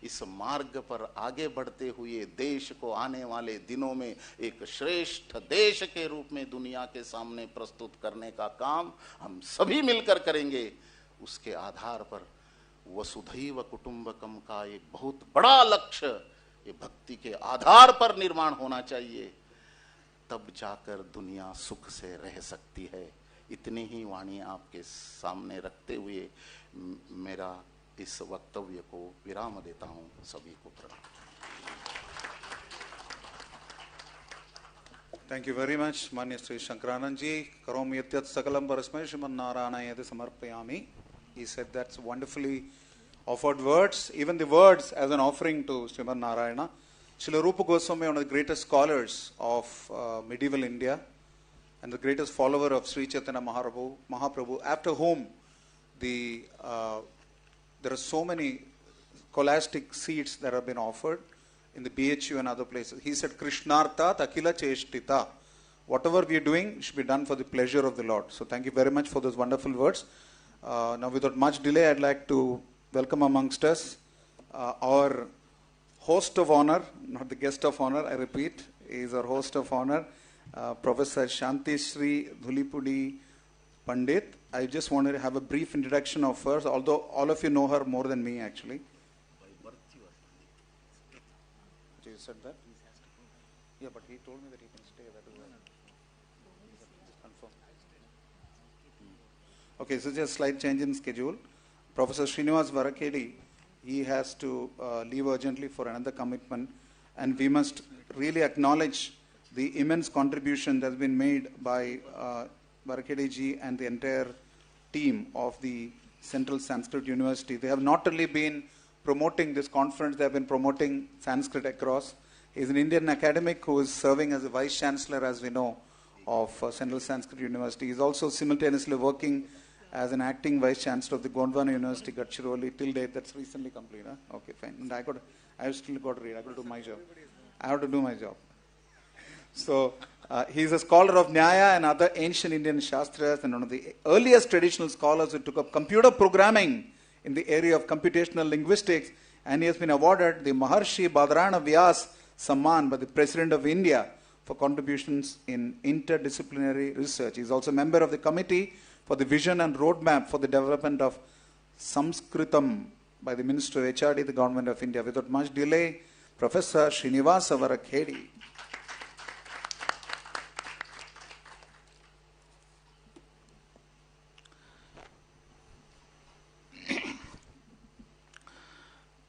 इस मार्ग पर आगे बढ़ते हुए देश को आने वाले दिनों में एक श्रेष्ठ देश के रूप में दुनिया के सामने प्रस्तुत करने का काम हम सभी मिलकर करेंगे। उसके आधार पर वसुधैव कुटुंबकम का एक बहुत बड़ा लक्ष्य ये भक्ति के आधार पर निर्माण होना चाहिए। तब जाकर दुनिया सुख से रह सकती है। इतनी ही वाणी आपके सामने रखते हुए मेरा इस वक्तव्य को विराम देता हूं। सभी को प्रणाम। Thank you very much, Manya Sri Shankaranand ji. Karomi yatyat sakalam parasmai Srimad Narayanayati samarpayami. He said that's wonderfully offered words, even the words as an offering to Srimad Narayana. Srila Rupa Goswami, one of the greatest scholars of medieval India and the greatest follower of Sri Chaitanya Mahaprabhu, after whom there are so many scholastic seats that have been offered in the BHU and other places. He said, Krishnartha Takila Cheshtita. Whatever we are doing should be done for the pleasure of the Lord. So thank you very much for those wonderful words. Now without much delay, I'd like to welcome amongst us our host of honor, not the guest of honor, I repeat, is our host of honor, Professor Shanti Sri Dhulipudi Pandit. I just wanted to have a brief introduction of her, although all of you know her more than me actually. You said that? Yeah, but he told me that he can stay. That is why. Just confirm. Okay, so just slight change in schedule. Professor Srinivas Varakedi, he has to leave urgently for another commitment, and we must really acknowledge the immense contribution that has been made by Varakedi ji and the entire team of the Central Sanskrit University. They have not only been promoting this conference, they have been promoting Sanskrit across. He is an Indian academic who is serving as a Vice Chancellor, as we know, of Central Sanskrit University. He is also simultaneously working as an acting Vice Chancellor of the Gondwana University, Gadchiroli, till date. That's recently complete. Huh? Okay, fine. And I've still got to read. I've got to do my job. I have to do my job. So, he's a scholar of Nyaya and other ancient Indian Shastras, and one of the earliest traditional scholars who took up computer programming in the area of computational linguistics, and he has been awarded the Maharshi Badarana Vyas Samman by the President of India for contributions in interdisciplinary research. He is also a member of the Committee for the Vision and Roadmap for the Development of Sanskritam by the Minister of HRD, the Government of India. Without much delay, Professor Srinivasa Varakhedi.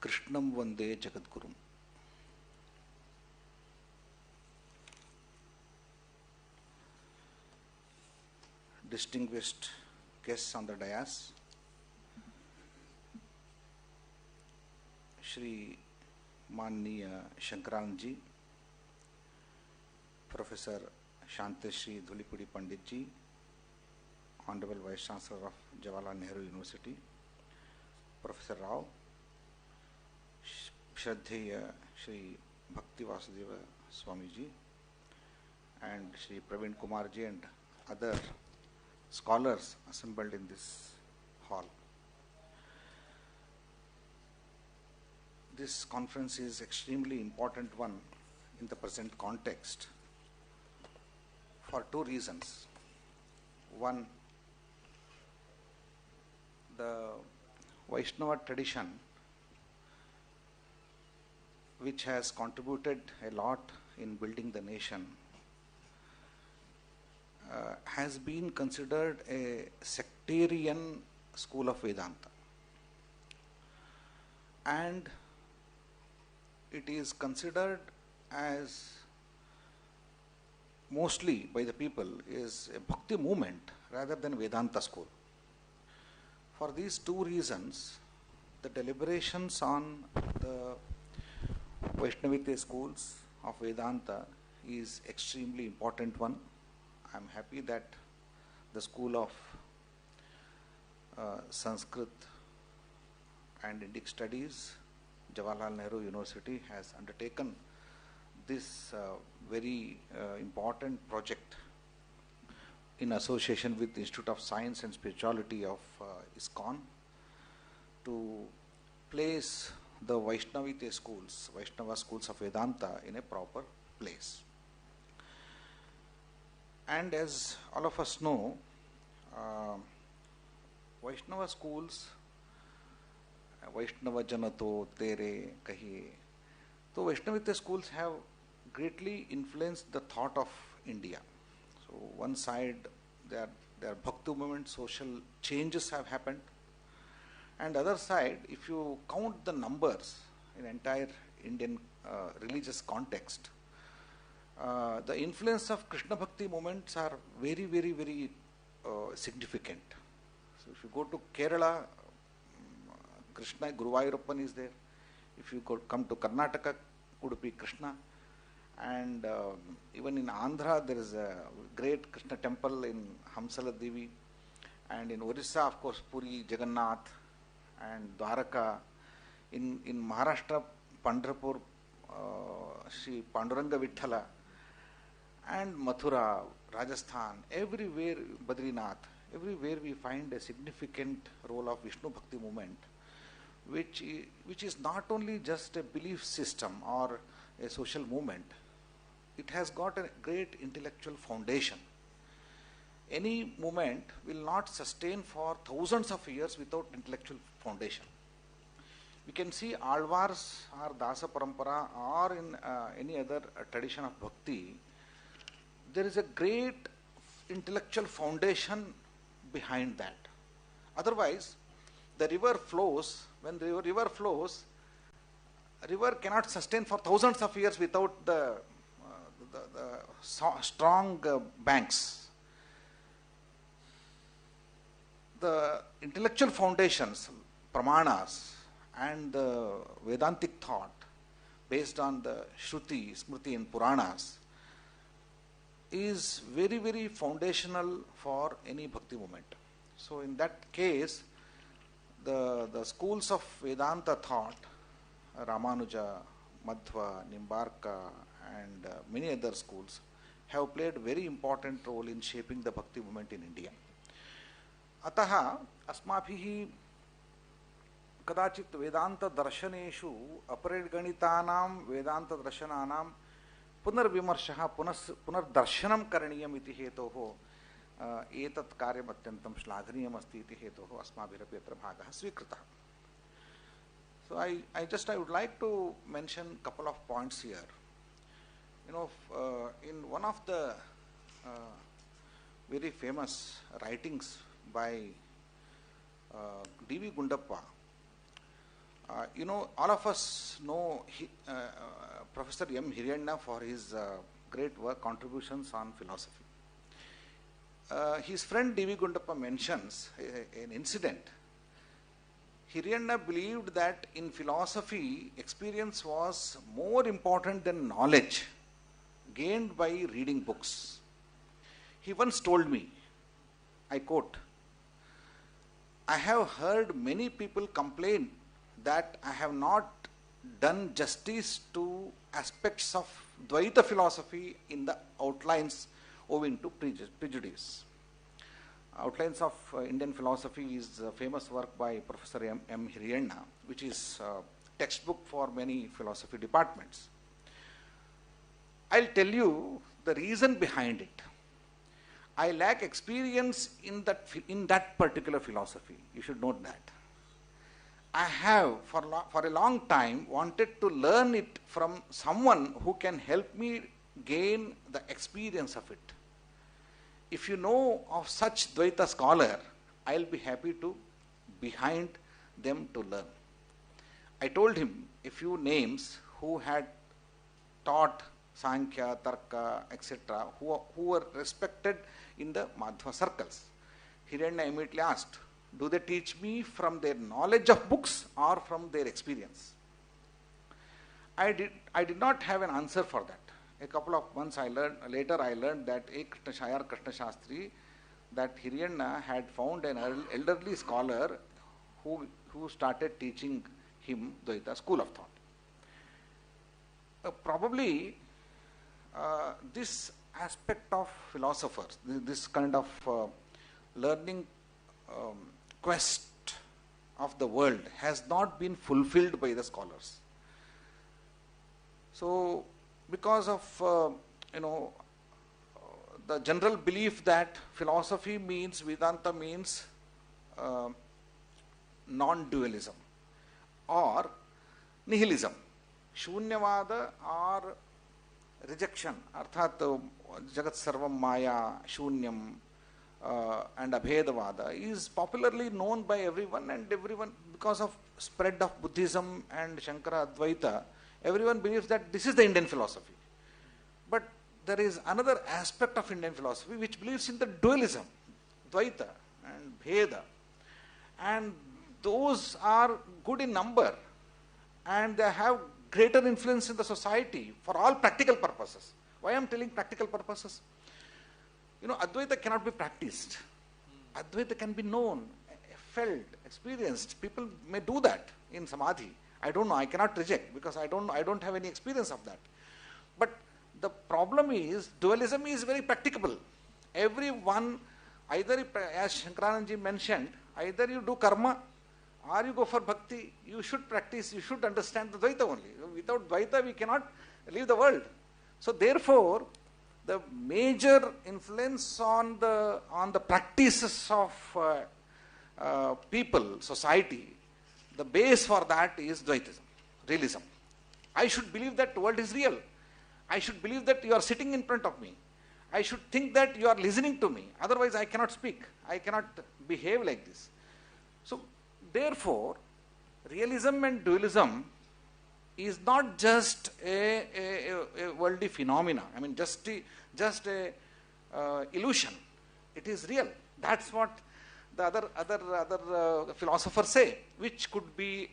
Krishnam Vande Jagadgurum. Distinguished guests on the dais, Shri Manniya Shankaranji, Professor Shantashri Dhulipudi Panditji, Honorable Vice Chancellor of Jawaharlal Nehru University, Professor Rao, Shraddheya Shri Bhakti Vasudeva Swami ji, and Shri Praveen Kumar ji, and other scholars assembled in this hall. This conference is extremely important one in the present context for two reasons. One, the Vaishnava tradition, which has contributed a lot in building the nation, has been considered a sectarian school of Vedanta. And it is considered as, mostly by the people, is a bhakti movement rather than Vedanta school. For these two reasons, the deliberations on the Vaishnava schools of Vedanta is extremely important one. I am happy that the School of Sanskrit and Indic Studies, Jawaharlal Nehru University, has undertaken this very important project in association with the Institute of Science and Spirituality of ISKCON to place the Vaishnava schools of Vedanta in a proper place. And as all of us know, Vaishnava schools, Vaishnava Janato, Tere, Kahiye, so Vaishnava schools have greatly influenced the thought of India. So one side, their bhakti movement, social changes have happened, and other side, if you count the numbers in entire Indian religious context, the influence of Krishna Bhakti movements are very, very, very significant. So if you go to Kerala, Krishna, Guruvayurappan is there. If you come to Karnataka, Udupi Krishna. And even in Andhra, there is a great Krishna temple in Hamsala Devi. And in Orissa, of course, Puri, Jagannath, and Dwaraka. In Maharashtra, Pandharpur, Sri Panduranga Vithala, and Mathura, Rajasthan, everywhere, Badrinath, everywhere we find a significant role of Vishnu Bhakti movement, which is not only just a belief system or a social movement, it has got a great intellectual foundation. Any movement will not sustain for thousands of years without intellectual foundation. We can see Alvars or Dasa Parampara or in any other tradition of Bhakti, there is a great intellectual foundation behind that. Otherwise, the river flows, when the river flows, a river cannot sustain for thousands of years without the strong banks. The intellectual foundations, pramanas, and the Vedantic thought based on the Shruti, Smriti and Puranas is very, very foundational for any bhakti movement. So in that case, the schools of Vedanta thought, Ramanuja, Madhva, Nimbarka, and many other schools have played very important role in shaping the bhakti movement in India. Ataha asmabhihi कदाचित् वेदांत दर्शनेषु अपरिगणितानां वेदांत दर्शनानां पुनर्विमर्शः पुनर्दर्शनं करणीयम् इति हेतोः एतत् कार्यम् अत्यन्तं श्लाघनीयम् अस्ति इति हेतोः अस्माभिरपि अत्र भागः स्वीकृतः. So I would like to mention couple of points here. You know, in one of the very famous writings by D.V. Gundappa, you know, all of us know Professor M. Hiryanya for his great work, contributions on philosophy. His friend D.V. Gundappa mentions an incident. Hiryanya believed that in philosophy, experience was more important than knowledge gained by reading books. He once told me, I quote, I have heard many people complain that I have not done justice to aspects of Dvaita philosophy in the outlines owing to prejudice. Outlines of Indian Philosophy is a famous work by Professor M. Hiryanya, which is a textbook for many philosophy departments. I'll tell you the reason behind it. I lack experience in that particular philosophy. You should note that. I have for a long time wanted to learn it from someone who can help me gain the experience of it. If you know of such Dvaita scholar, I'll be happy to behind them to learn. I told him a few names who had taught Sankhya, Tarka, etc., who were respected in the Madhva circles. Hiranya immediately asked, do they teach me from their knowledge of books or from their experience? I did not have an answer for that. A couple of months later I learned that A. Krishna Shastri, that Hiryanya had found an elderly scholar who started teaching him Dvaita school of thought. Probably this aspect of philosophers, this kind of learning quest of the world has not been fulfilled by the scholars. So, because of the general belief that philosophy means, Vedanta means non-dualism or nihilism, shunyavada or rejection, arthat jagat sarvam maya, shunyam, and abhedavada is popularly known by everyone, and everyone, because of spread of Buddhism and Shankara Advaita, everyone believes that this is the Indian philosophy. But there is another aspect of Indian philosophy which believes in the dualism, Dvaita and Bheda, and those are good in number and they have greater influence in the society for all practical purposes. Why I am telling practical purposes? You know, Advaita cannot be practiced. Advaita can be known, felt, experienced. People may do that in Samadhi. I don't know, I cannot reject because I don't have any experience of that. But the problem is, dualism is very practicable. Everyone, either as Shankaranandji mentioned, either you do karma or you go for bhakti, you should practice, you should understand the Dvaita only. Without Dvaita we cannot leave the world. So therefore, the major influence on the practices of people, society, the base for that is Dvaitism, realism. I should believe that the world is real. I should believe that you are sitting in front of me. I should think that you are listening to me. Otherwise I cannot speak. I cannot behave like this. So therefore, realism and dualism is not just a worldly phenomena. I mean, just a illusion. It is real. That's what the other philosophers say, which could be,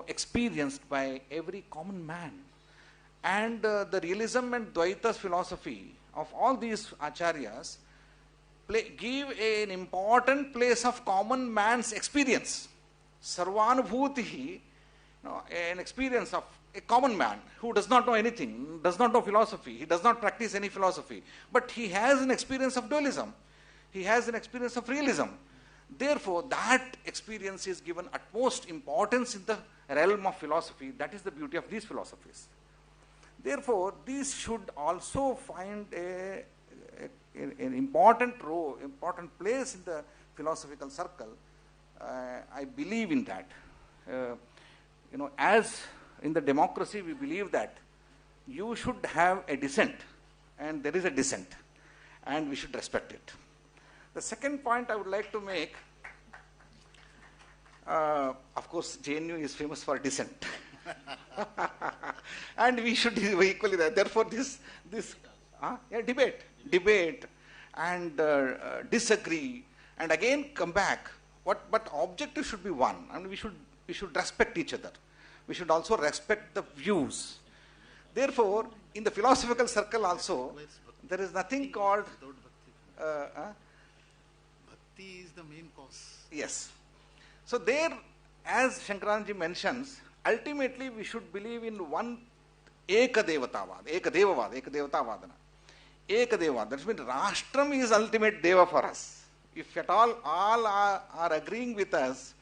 experienced by every common man. And the realism and Dvaita's philosophy of all these acharyas give an important place of common man's experience. Sarvanubhuti, an experience of a common man who does not know anything, does not know philosophy, he does not practice any philosophy, but he has an experience of dualism, he has an experience of realism. Therefore, that experience is given utmost importance in the realm of philosophy. That is the beauty of these philosophies. Therefore, these should also find an important role, important place in the philosophical circle. I believe in that. As in the democracy, we believe that you should have a dissent, and there is a dissent, and we should respect it. The second point I would like to make, of course, JNU is famous for dissent. And we should be equally that. Therefore, debate and disagree, and again come back. But objective should be one, and we should respect each other. We should also respect the views. Therefore, in the philosophical circle also, there is nothing called Bhakti is the main cause. Yes. So there, as Shankaranji mentions, ultimately we should believe in one Ekadevatavad, Ekadevavadana. Ekadeva, that means Rashtram is ultimate Deva for us. If at all are agreeing with us,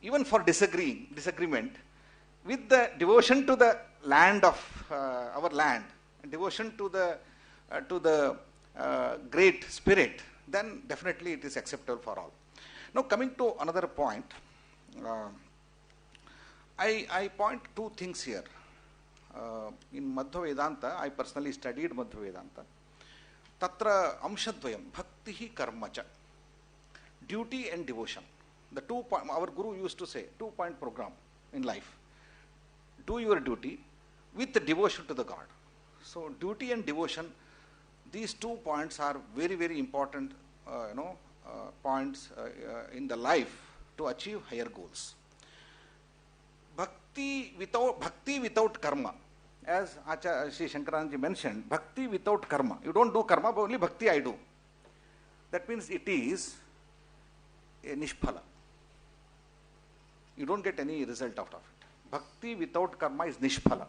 even for disagreement, with the devotion to the land of our land, and devotion to the great spirit, then definitely it is acceptable for all. Now coming to another point, I point two things here. In Madhva Vedanta, I personally studied Madhva Vedanta. Tatra amshadvayam, bhaktihi karmacha, duty and devotion. The our Guru used to say, 2-point program in life. Do your duty with the devotion to the God. So duty and devotion, these 2 points are very, very important points in the life to achieve higher goals. Bhakti without karma, as Sri Shankaranji mentioned, bhakti without karma. You don't do karma, but only bhakti I do. That means it is a nishphala. You don't get any result out of it. Bhakti without karma is nishphala.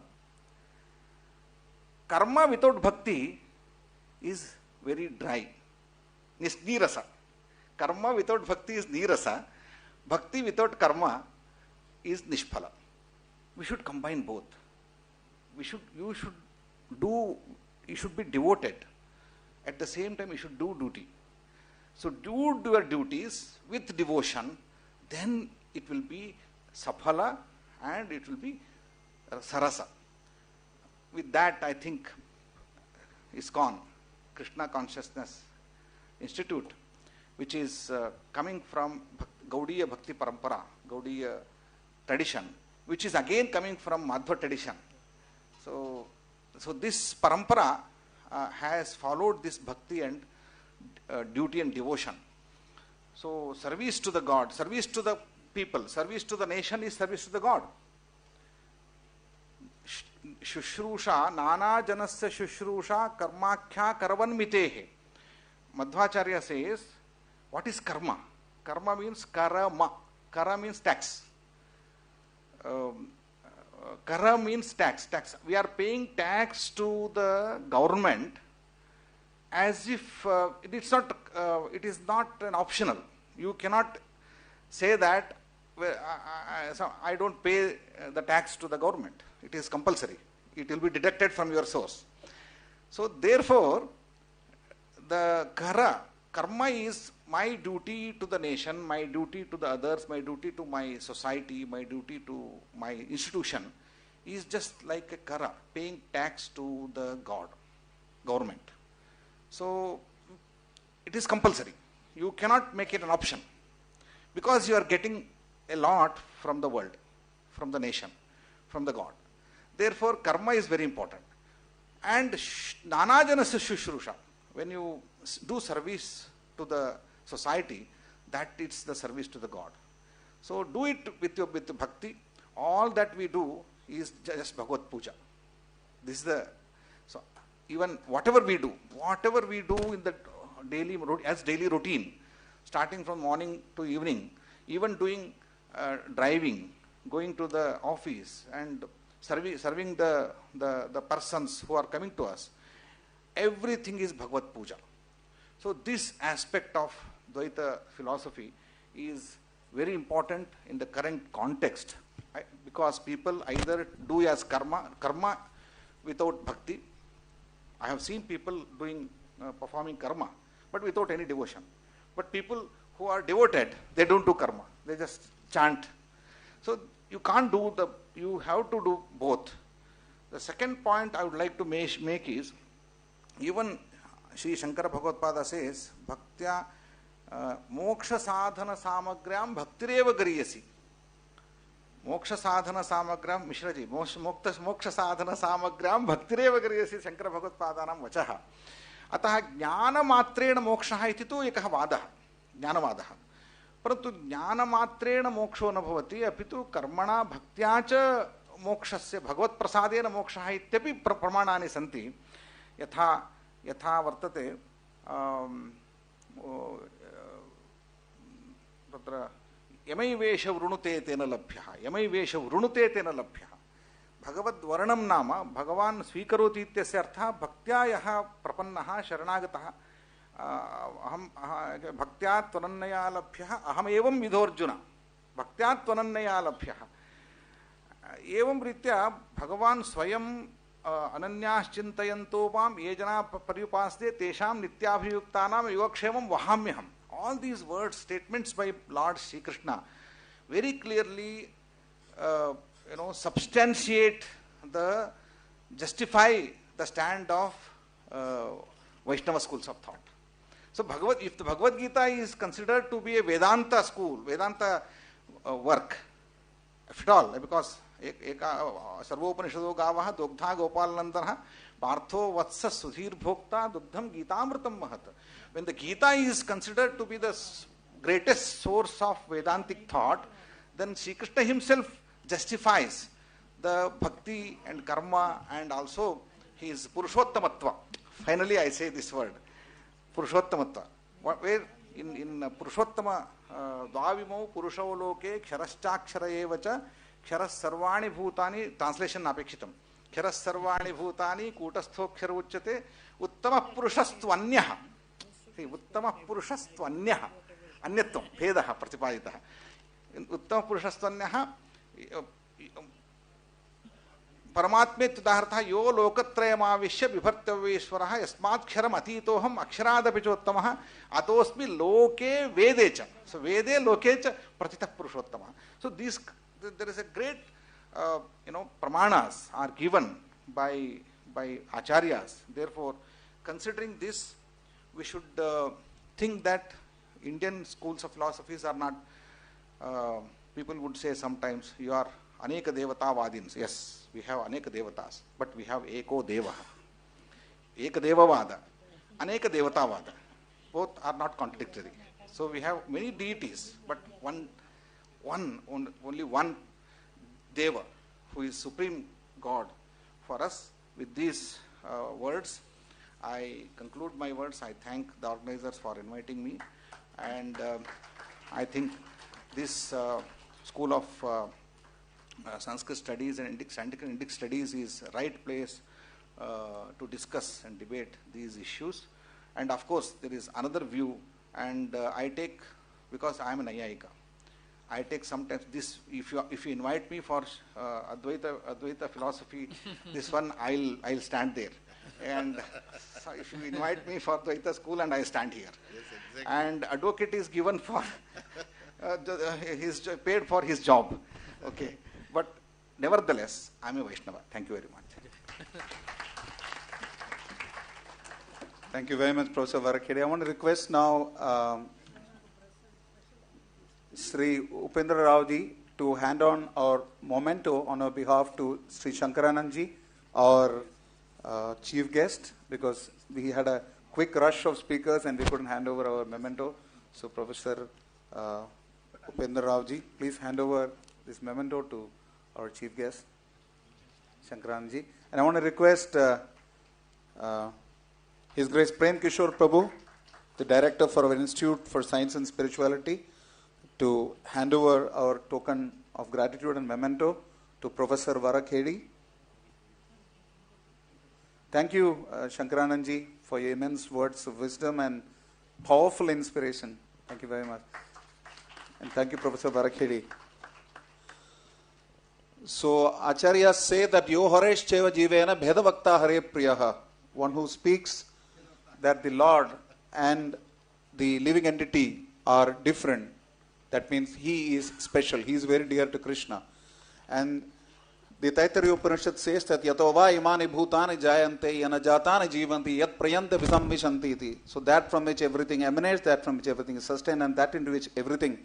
Karma without bhakti is very dry. Nirasa. Karma without bhakti is nirasa. Bhakti without karma is nishphala. We should combine both. You should be devoted. At the same time, you should do duty. So do your duties with devotion, then it will be saphala and it will be sarasa. With that, I think ISKCON, Krishna Consciousness Institute, which is coming from Gaudiya Bhakti Parampara, Gaudiya tradition, which is again coming from Madhva tradition. So this parampara has followed this bhakti and duty and devotion. So service to the God, service to the people, service to the nation is service to the God. Shushrusha, nana janasya shushrusha karmakhya karavanmitehe. Madhvacharya says, what is karma? Karma means karama. Kara means tax. Kara means tax. We are paying tax to the government as if it is not an optional. You cannot say that I don't pay the tax to the government. It is compulsory. It will be deducted from your source. So therefore, the karma is my duty to the nation, my duty to the others, my duty to my society, my duty to my institution is just like a kara, paying tax to the government. So it is compulsory. You cannot make it an option because you are getting a lot from the world, from the nation, from the God. Therefore, karma is very important. And nana janasya shushrusha, when you do service to the society, that is the service to the God. So do it with bhakti. All that we do is just Bhagavad Puja. This is so even whatever we do in the daily routine, starting from morning to evening, even doing driving, going to the office and serving the persons who are coming to us. Everything is Bhagavad Puja. So this aspect of Dvaita philosophy is very important in the current context, because people either do as karma without bhakti. I have seen people performing karma, but without any devotion. But people who are devoted, they don't do karma. They just chant. So you can't do you have to do both. The second point I would like to make is, even Sri Shankara Bhagavad says, Bhaktya moksha sadhana samagram bhaktireva gariyasi. Moksha sadhana samagram, Mishraji, moksha sadhana samagram bhaktireva gariyasi, Shankara Bhagavad Padanam vachaha. Ataha jnana matrena mokshaha iti tu ekah vadah, jnanavadaha. परंतु ज्ञान मात्रेण मोक्षो न भवति अपितु कर्मणा भक्त्या च मोक्षस्य भगवत् प्रसादेन मोक्षः इत्यपि प्रमाणानि सन्ति. यथा यथा वर्तते तत्र यमैवेष वृणुते तेन लभ्यः, यमैवेष वृणुते तेन लभ्यः. भगवद्वर्णं नाम भगवान् स्वीकरोति इत्यस्य अर्थः भक्त्या यः प्रपन्नः शरणागतः अहम भक्त्या त्वनन्यया लभ्यः अहमेवं विधोर्जुन, भक्त्या त्वनन्यया लभ्यः. एवं रीत्या भगवान् स्वयं अनन्याश्चिन्तयन्तो मां ये जना पर्युपासते तेषां नित्याभियुक्तानां योगक्षेमं वहाम्यहम्. All these words, statements by Lord Sri Krishna very clearly substantiate justify the stand of Vaishnava schools of thought. So if the Bhagavad Gita is considered to be a Vedanta school, Vedanta work, if at all, because Sarvopanishado Gavaha Dogdha Gopalanandana Partho Vatsa Sudhir Bhokta Dugdham Gitamritam Mahat. When the Gita is considered to be the greatest source of Vedantic thought, then Sri Krishna himself justifies the bhakti and karma and also his Purushottamatva. Finally, I say this word, Purushottamatva. Where in Purushottama Dvavimo Purusho Loke Ksharaschakshara Evacha Ksharas Sarvani Bhutani, translation Apekshitam. Ksharas Sarvani Bhutani Kutasthoksharu Uchate Uttama Purushastvanyaha. See, Uttama Purushastvanyaha. Anyatvam, Vedaha Pratipaditaha. Uttama Purushastvanyaha परमात्मेत उदाहरतः यो लोकत्रयमाविश्य विभर्तव्येश्वरः यस्मात्क्षरम अतीतोहम अक्षरादपि चोत्तमः अतोस्मि लोके वेदे च. So वेदे लोके च प्रतितः पुरुषोत्तमः. So there is a great pramanas are given by acharyas. Therefore, considering this, we should think that Indian schools of philosophies are not, people would say sometimes, you are Aneka Devata Vadins. Yes, we have Aneka Devatas, but we have Eko Deva. Eka Deva Vada, Aneka Devata Vada. Both are not contradictory. So we have many deities, but only one Deva, who is Supreme God for us. With these words, I conclude my words. I thank the organizers for inviting me, and I think this school of Sanskrit studies and Indic studies is right place to discuss and debate these issues. And of course, there is another view, and I take, because I am an Nayayika, I take sometimes this. If you invite me for Advaita philosophy, this one I'll stand there, and so if you invite me for Advaita school, and I stand here, yes, exactly. And advocate is given for he's paid for his job, okay. But nevertheless, I am a Vaishnava. Thank you very much. Thank you very much, Professor Varakede. I want to request now Sri Upendra Raoji to hand on our memento on our behalf to Sri Shankaranandji, our chief guest, because we had a quick rush of speakers and we couldn't hand over our memento. So Professor Upendra Raoji, please hand over this memento to our chief guest, Shankaranandji. And I want to request His Grace Prem Kishore Prabhu the director for our Institute for Science and Spirituality, to hand over our token of gratitude and memento to Professor Varakhedi. Thank you, Shankarananji, for your immense words of wisdom and powerful inspiration. Thank you very much. And thank you, Professor Varakhedi. So, Acharyas say that yo haresh cheva jivena bhedavakta hare priyaha. One who speaks that the Lord and the living entity are different. That means he is special. He is very dear to Krishna. And the Taittiriya Upanishad says that yato va imani bhutani jayante yana jatani jivanti yat prayante visamvishanti iti. So that from which everything emanates, that from which everything is sustained, and that into which everything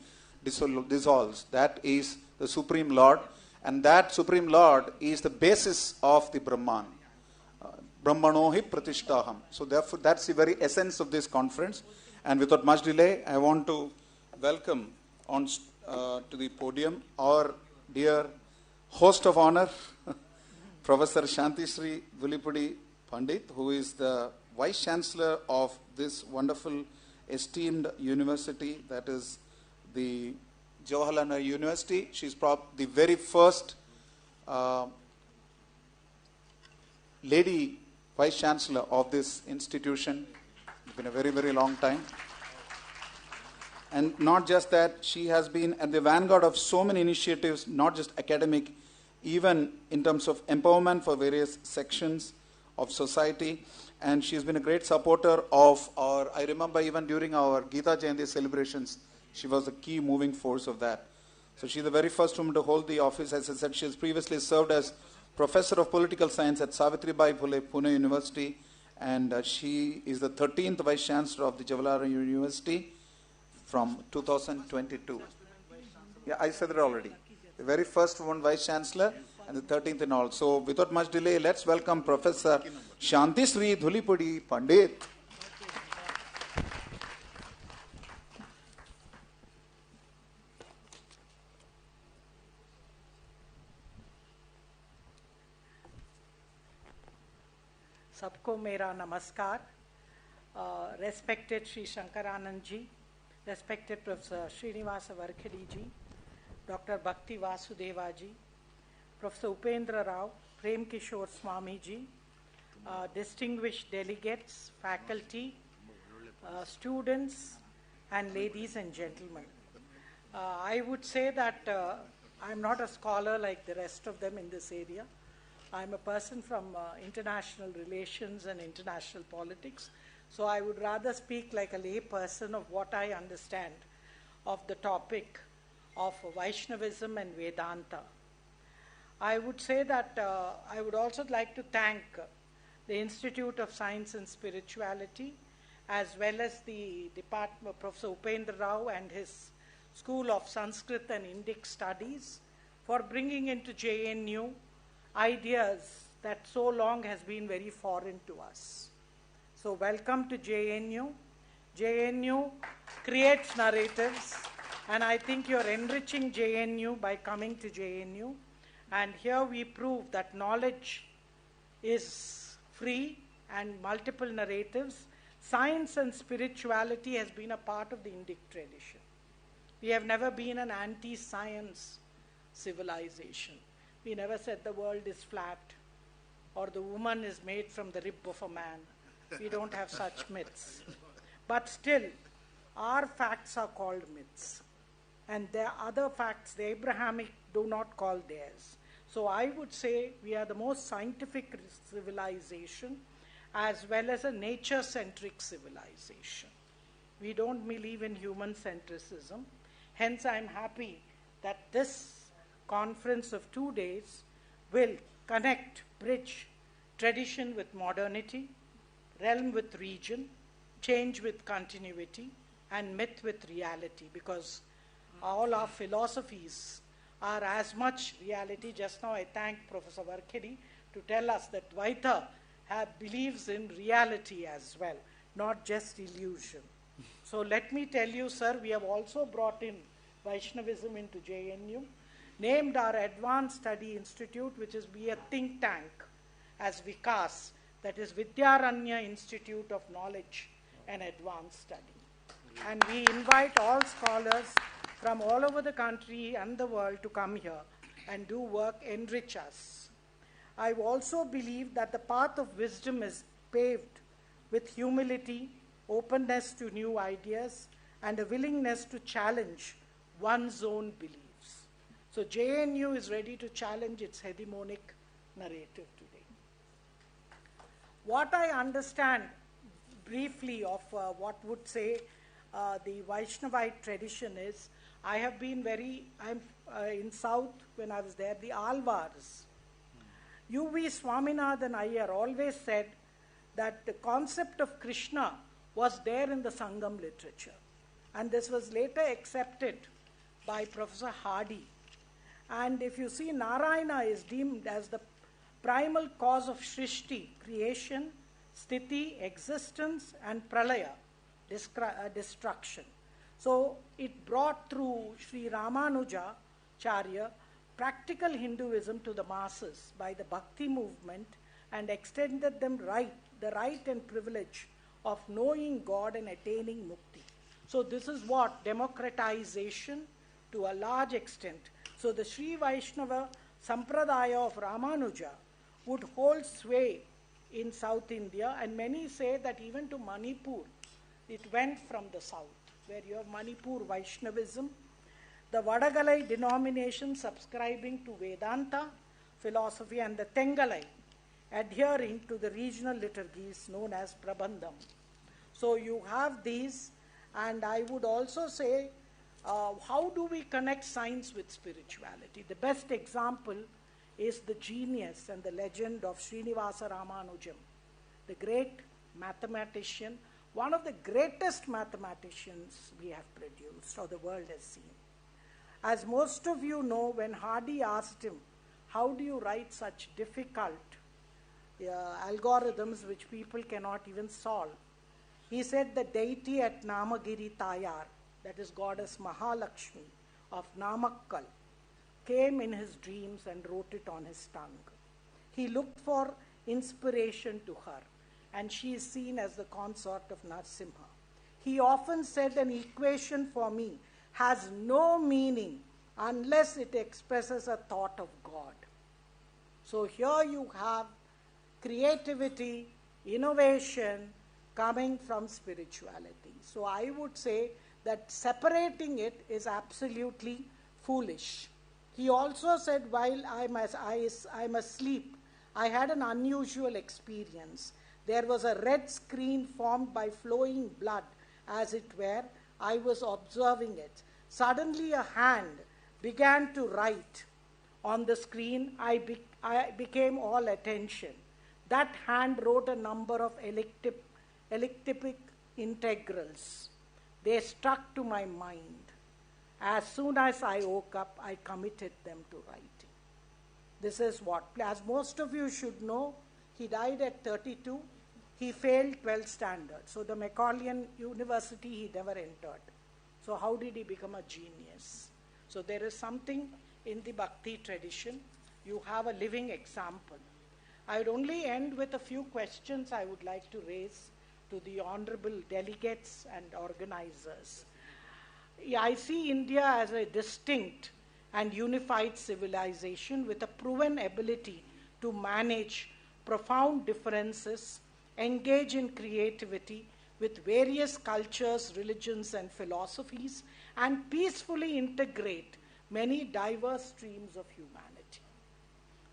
dissolves. That is the Supreme Lord. And that Supreme Lord is the basis of the Brahman. Brahmanohi pratishtaham. So therefore, that's the very essence of this conference. And without much delay, I want to welcome on to the podium our dear host of honor, Professor Shantisri Dhulipudi Pandit, who is the Vice Chancellor of this wonderful esteemed university, that is the Jawaharlal Nehru University. She's the very first lady Vice Chancellor of this institution. It's been a very, very long time. And not just that, she has been at the vanguard of so many initiatives, not just academic, even in terms of empowerment for various sections of society. And she's been a great supporter of our, I remember even during our Gita Jayanti celebrations, she was the key moving force of that. So she's the very first woman to hold the office. As I said, she has previously served as Professor of Political Science at Savitribai Phule Pune University, and she is the 13th Vice Chancellor of the Jawaharlal Nehru University from 2022. Yeah, I said it already. The very first one Vice Chancellor and the 13th in all. So without much delay, let's welcome Professor Shantisri Dhulipudi Pandit. सबको मेरा नमस्कार. Respected Sri Shankaranand ji, respected Professor Srinivasa Varkhedi ji, Dr. Bhakti Vasudeva ji, Professor Upendra Rao, Prem Kishore Swami ji, distinguished delegates, faculty, students, and ladies and gentlemen. I would say that I'm not a scholar like the rest of them in this area. I'm a person from international relations and international politics, so I would rather speak like a lay person of what I understand of the topic of Vaishnavism and Vedanta. I would say that I would also like to thank the Institute of Science and Spirituality, as well as the Department of Professor Upendra Rao and his School of Sanskrit and Indic Studies for bringing into JNU ideas that so long has been very foreign to us. So welcome to JNU. JNU creates narratives, and I think you're enriching JNU by coming to JNU. And here we prove that knowledge is free and multiple narratives. Science and spirituality has been a part of the Indic tradition. We have never been an anti-science civilization. We never said the world is flat or the woman is made from the rib of a man. We don't have such myths. But still, our facts are called myths. And there are other facts, the Abrahamic, do not call theirs. So I would say we are the most scientific civilization as well as a nature-centric civilization. We don't believe in human centricism. Hence, I'm happy that this conference of 2 days will connect, bridge tradition with modernity, realm with region, change with continuity, and myth with reality, because all our philosophies are as much reality. Just now I thank Professor Varkhedi to tell us that Dvaita believes in reality as well, not just illusion. So let me tell you, sir, we have also brought in Vaishnavism into JNU, named our Advanced Study Institute, which is be a think tank, as Vikas, that is Vidyaranya Institute of Knowledge and advanced study. And we invite all scholars from all over the country and the world to come here and do work, enrich us. I also believe that the path of wisdom is paved with humility, openness to new ideas, and a willingness to challenge one's own beliefs. So JNU is ready to challenge its hegemonic narrative today. What I understand briefly of what would say the Vaishnavite tradition is, I have been I'm in South when I was there, the Alvars. U.V. Swaminathan Iyer always said that the concept of Krishna was there in the Sangam literature. And this was later accepted by Professor Hardy. And if you see, Narayana is deemed as the primal cause of Shrishti, creation, Sthiti, existence, and Pralaya, destruction. So it brought through Sri Ramanujacharya practical Hinduism to the masses by the Bhakti movement and extended them the right and privilege of knowing God and attaining mukti. So this is what? Democratization to a large extent. So the Sri Vaishnava Sampradaya of Ramanuja would hold sway in South India, and many say that even to Manipur, it went from the south, where you have Manipur Vaishnavism, the Vadagalai denomination subscribing to Vedanta philosophy, and the Tengalai adhering to the regional liturgies known as Prabandham. So you have these, and I would also say, how do we connect science with spirituality? The best example is the genius and the legend of Srinivasa Ramanujam, the great mathematician, one of the greatest mathematicians we have produced or the world has seen. As most of you know, when Hardy asked him, how do you write such difficult algorithms which people cannot even solve? He said the deity at Namagiri Tayar, that is goddess Mahalakshmi of Namakkal, came in his dreams and wrote it on his tongue. He looked for inspiration to her, and she is seen as the consort of Narsimha. He often said, an equation for me has no meaning unless it expresses a thought of God. So here you have creativity, innovation coming from spirituality. So I would say that separating it is absolutely foolish. He also said, while I'm asleep, I had an unusual experience. There was a red screen formed by flowing blood, as it were. I was observing it. Suddenly a hand began to write on the screen. I became all attention. That hand wrote a number of elliptic integrals. They stuck to my mind. As soon as I woke up, I committed them to writing. This is what, as most of you should know, he died at 32. He failed 12th standard. So the Macaulay University he never entered. So how did he become a genius? So there is something in the Bhakti tradition. You have a living example. I would only end with a few questions I would like to raise to the honorable delegates and organizers. I see India as a distinct and unified civilization with a proven ability to manage profound differences, engage in creativity with various cultures, religions, and philosophies, and peacefully integrate many diverse streams of humanity.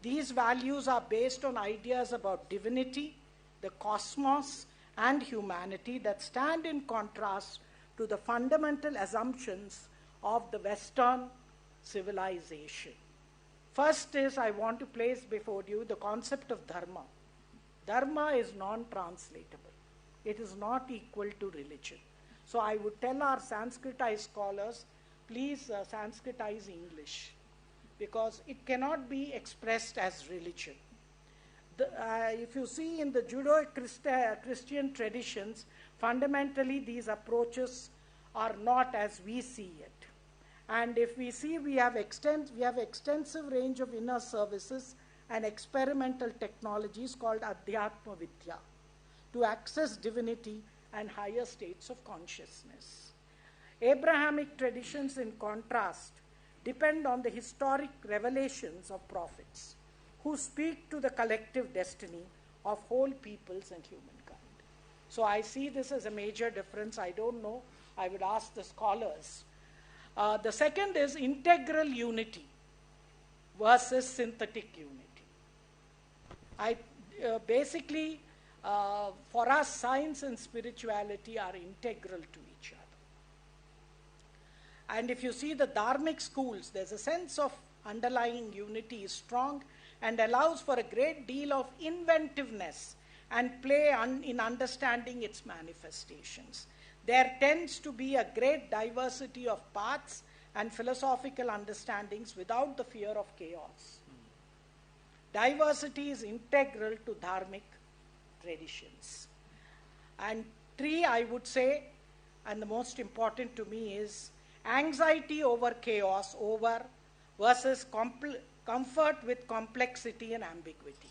These values are based on ideas about divinity, the cosmos, and humanity that stand in contrast to the fundamental assumptions of the Western civilization. First is, I want to place before you the concept of dharma. Dharma is non-translatable. It is not equal to religion. So I would tell our Sanskritized scholars, please Sanskritize English, because it cannot be expressed as religion. If you see in the Judeo-Christian traditions, fundamentally these approaches are not as we see it. And if we see, we have extensive range of inner services and experimental technologies called Adhyatma Vidya to access divinity and higher states of consciousness. Abrahamic traditions, in contrast, depend on the historic revelations of prophets who speak to the collective destiny of whole peoples and humankind. So I see this as a major difference. I don't know. I would ask the scholars. The second is integral unity versus synthetic unity. Basically, for us, science and spirituality are integral to each other. And if you see the dharmic schools, there's a sense of underlying unity is strong and allows for a great deal of inventiveness and play in understanding its manifestations. There tends to be a great diversity of paths and philosophical understandings without the fear of chaos. Diversity is integral to dharmic traditions. And three, I would say, and the most important to me is anxiety over chaos versus comfort with complexity and ambiguity.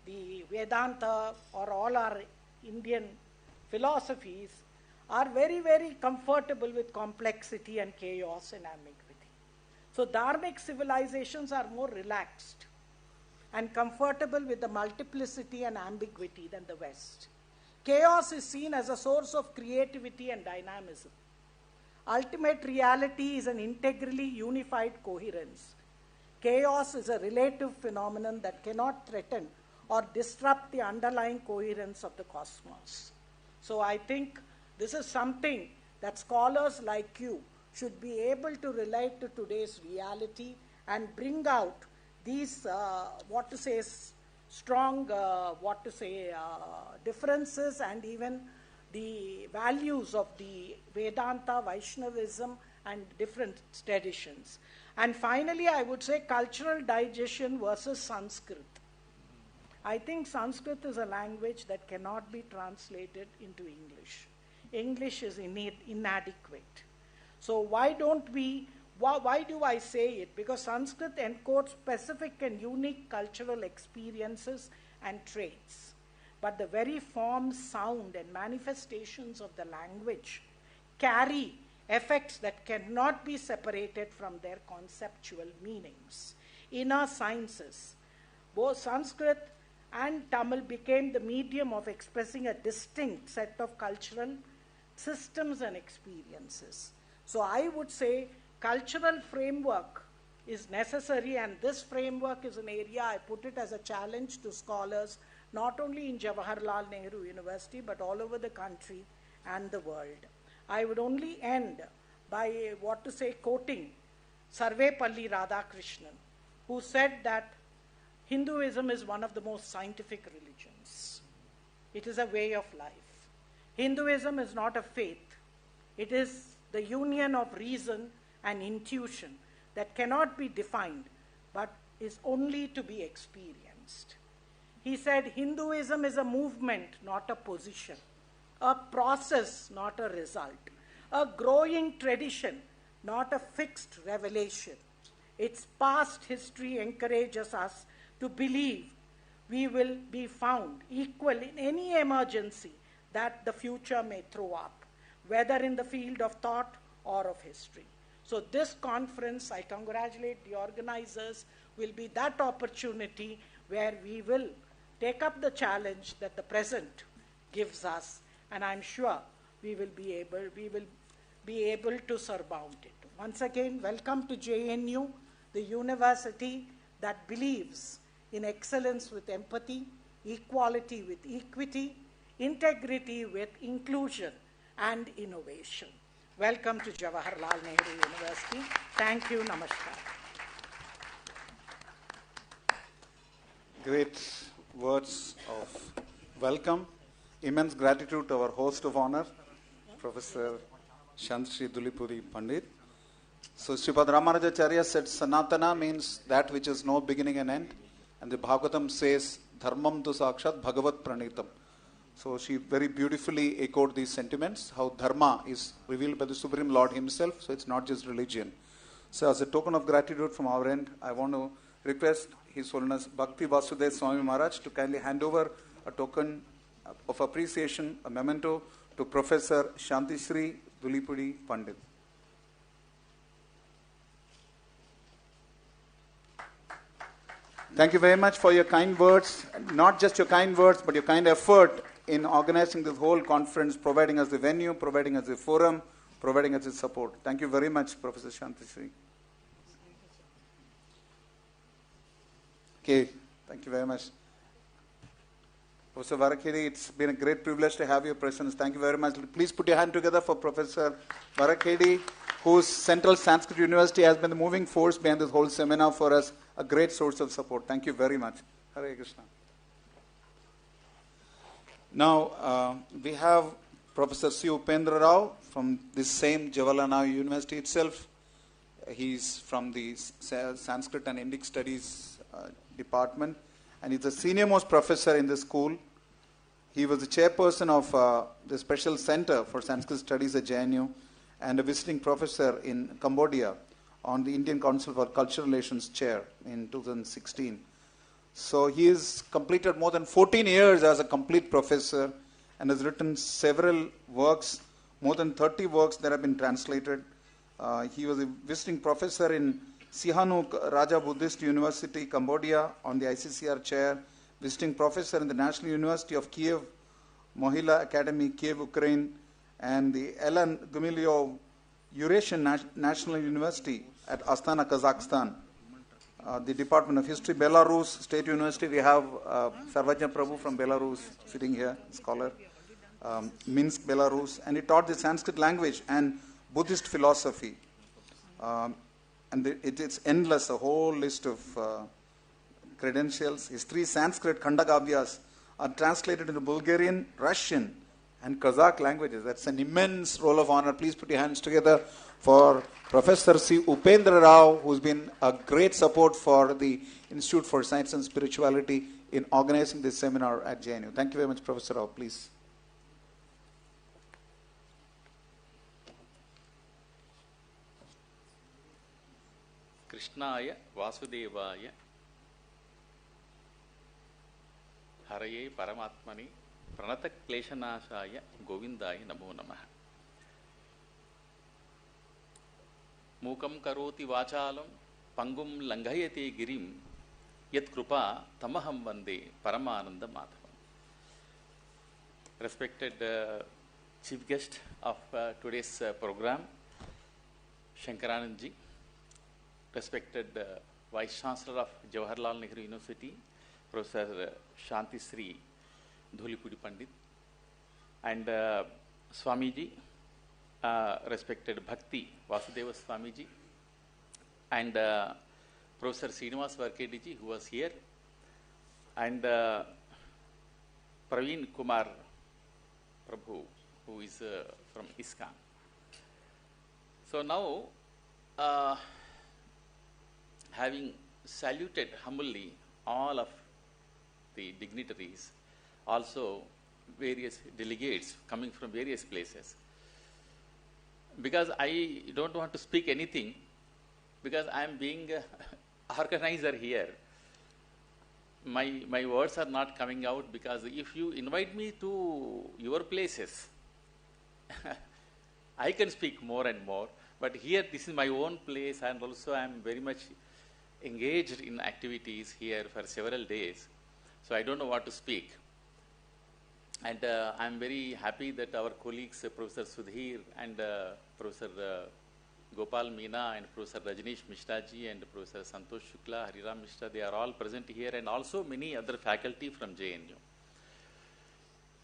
The Vedanta or all our Indian philosophies are very, very comfortable with complexity and chaos and ambiguity. So dharmic civilizations are more relaxed and comfortable with the multiplicity and ambiguity than the West. Chaos is seen as a source of creativity and dynamism. Ultimate reality is an integrally unified coherence. Chaos is a relative phenomenon that cannot threaten or disrupt the underlying coherence of the cosmos. So I think this is something that scholars like you should be able to relate to today's reality and bring out these, strong, differences and even the values of the Vedanta, Vaishnavism, and different traditions. And finally, I would say cultural digestion versus Sanskrit. I think Sanskrit is a language that cannot be translated into English. English is inadequate. So why do I say it? Because Sanskrit encodes specific and unique cultural experiences and traits. But the very form, sound, and manifestations of the language carry effects that cannot be separated from their conceptual meanings. Inner sciences, both Sanskrit and Tamil became the medium of expressing a distinct set of cultural systems and experiences. So I would say cultural framework is necessary, and this framework is an area I put it as a challenge to scholars, not only in Jawaharlal Nehru University, but all over the country and the world. I would only end by quoting Sarvepalli Radhakrishnan, who said that Hinduism is one of the most scientific religions. It is a way of life. Hinduism is not a faith. It is the union of reason and intuition that cannot be defined, but is only to be experienced. He said Hinduism is a movement, not a position, a process, not a result, a growing tradition, not a fixed revelation. Its past history encourages us to believe we will be found equal in any emergency that the future may throw up, whether in the field of thought or of history. So this conference, I congratulate the organizers, will be that opportunity where we will take up the challenge that the present gives us, and I'm sure we will be able to surmount it. Once again, welcome to JNU, the university that believes in excellence with empathy, equality with equity, integrity with inclusion, and innovation. Welcome to Jawaharlal Nehru University. Thank you. Namaskar. Great words of welcome. Immense gratitude to our host of honor, Professor Shantri Dulipuri Pandit. So Sripad Ramanujacharya said Sanatana means that which has no beginning and end. And the Bhagavatam says Dharmam tu sakshat bhagavat pranitam. So she very beautifully echoed these sentiments, how Dharma is revealed by the Supreme Lord Himself, so it's not just religion. So as a token of gratitude from our end, I want to request His Holiness Bhakti Vasudeva Swami Maharaj to kindly hand over a token of appreciation, a memento to Professor Shantishri Dhulipudi Pandit. Thank you very much for your kind words, not just your kind words, but your kind effort in organizing this whole conference, providing us the venue, providing us the forum, providing us the support. Thank you very much, Professor Shantishri. Okay, thank you very much. Professor Varakhedi, it's been a great privilege to have your presence. Thank you very much. Please put your hand together for Professor Varakhedi, whose Central Sanskrit University has been the moving force behind this whole seminar for us, a great source of support. Thank you very much. Hare Krishna. Now, we have Professor C. Upendra Rao from this same Jawaharlal Nehru University itself. He's from the Sanskrit and Indic Studies department, and he's the senior most professor in the school. He was the chairperson of the Special Center for Sanskrit Studies at JNU and a visiting professor in Cambodia on the Indian Council for Cultural Relations chair in 2016. So he has completed more than 14 years as a complete professor and has written several works, more than 30 works that have been translated. He was a visiting professor in Sihanouk Raja Buddhist University, Cambodia on the ICCR chair, visiting professor in the National University of Kiev, Mohila Academy, Kiev, Ukraine, and the Ellen Gumilyov Eurasian National University at Astana, Kazakhstan. The Department of History, Belarus State University, we have Sarvajna Prabhu from Belarus sitting here, scholar, Minsk, Belarus, and he taught the Sanskrit language and Buddhist philosophy. And it's endless, a whole list of credentials. His 3 Sanskrit Khandagavyas are translated into Bulgarian, Russian, and Kazakh languages. That's an immense role of honor. Please put your hands together for Professor C. Upendra Rao, who's been a great support for the Institute for Science and Spirituality in organizing this seminar at JNU. Thank you very much, Professor Rao. Please. Krishnaya Vasudevaya Haraye Paramatmani Pranata Kleshanashaya Govindaya Namo Namaha. Mukam karoti vachalam pangum langhayate girim yat krupa tamaham vande paramananda madhavam. Respected chief guest of today's program, Shankaranandji, respected Vice Chancellor of Jawaharlal Nehru University, Professor Shantishri Dhulipudi Pandit, and Swamiji, respected Bhakti Vasudeva Swamiji, and Professor Srinivas Varkediji, who was here, and Praveen Kumar Prabhu, who is from ISKCON. So now, having saluted humbly all of the dignitaries, also various delegates coming from various places, because I don't want to speak anything, because I am being organizer here. My words are not coming out, because if you invite me to your places, I can speak more and more, but here this is my own place, and also I am very much engaged in activities here for several days, so I don't know what to speak. And I am very happy that our colleagues, Professor Sudhir and Professor Gopal Meena and Professor Rajneesh Mishraji and Professor Santosh Shukla, Hariram Mishra, they are all present here, and also many other faculty from JNU.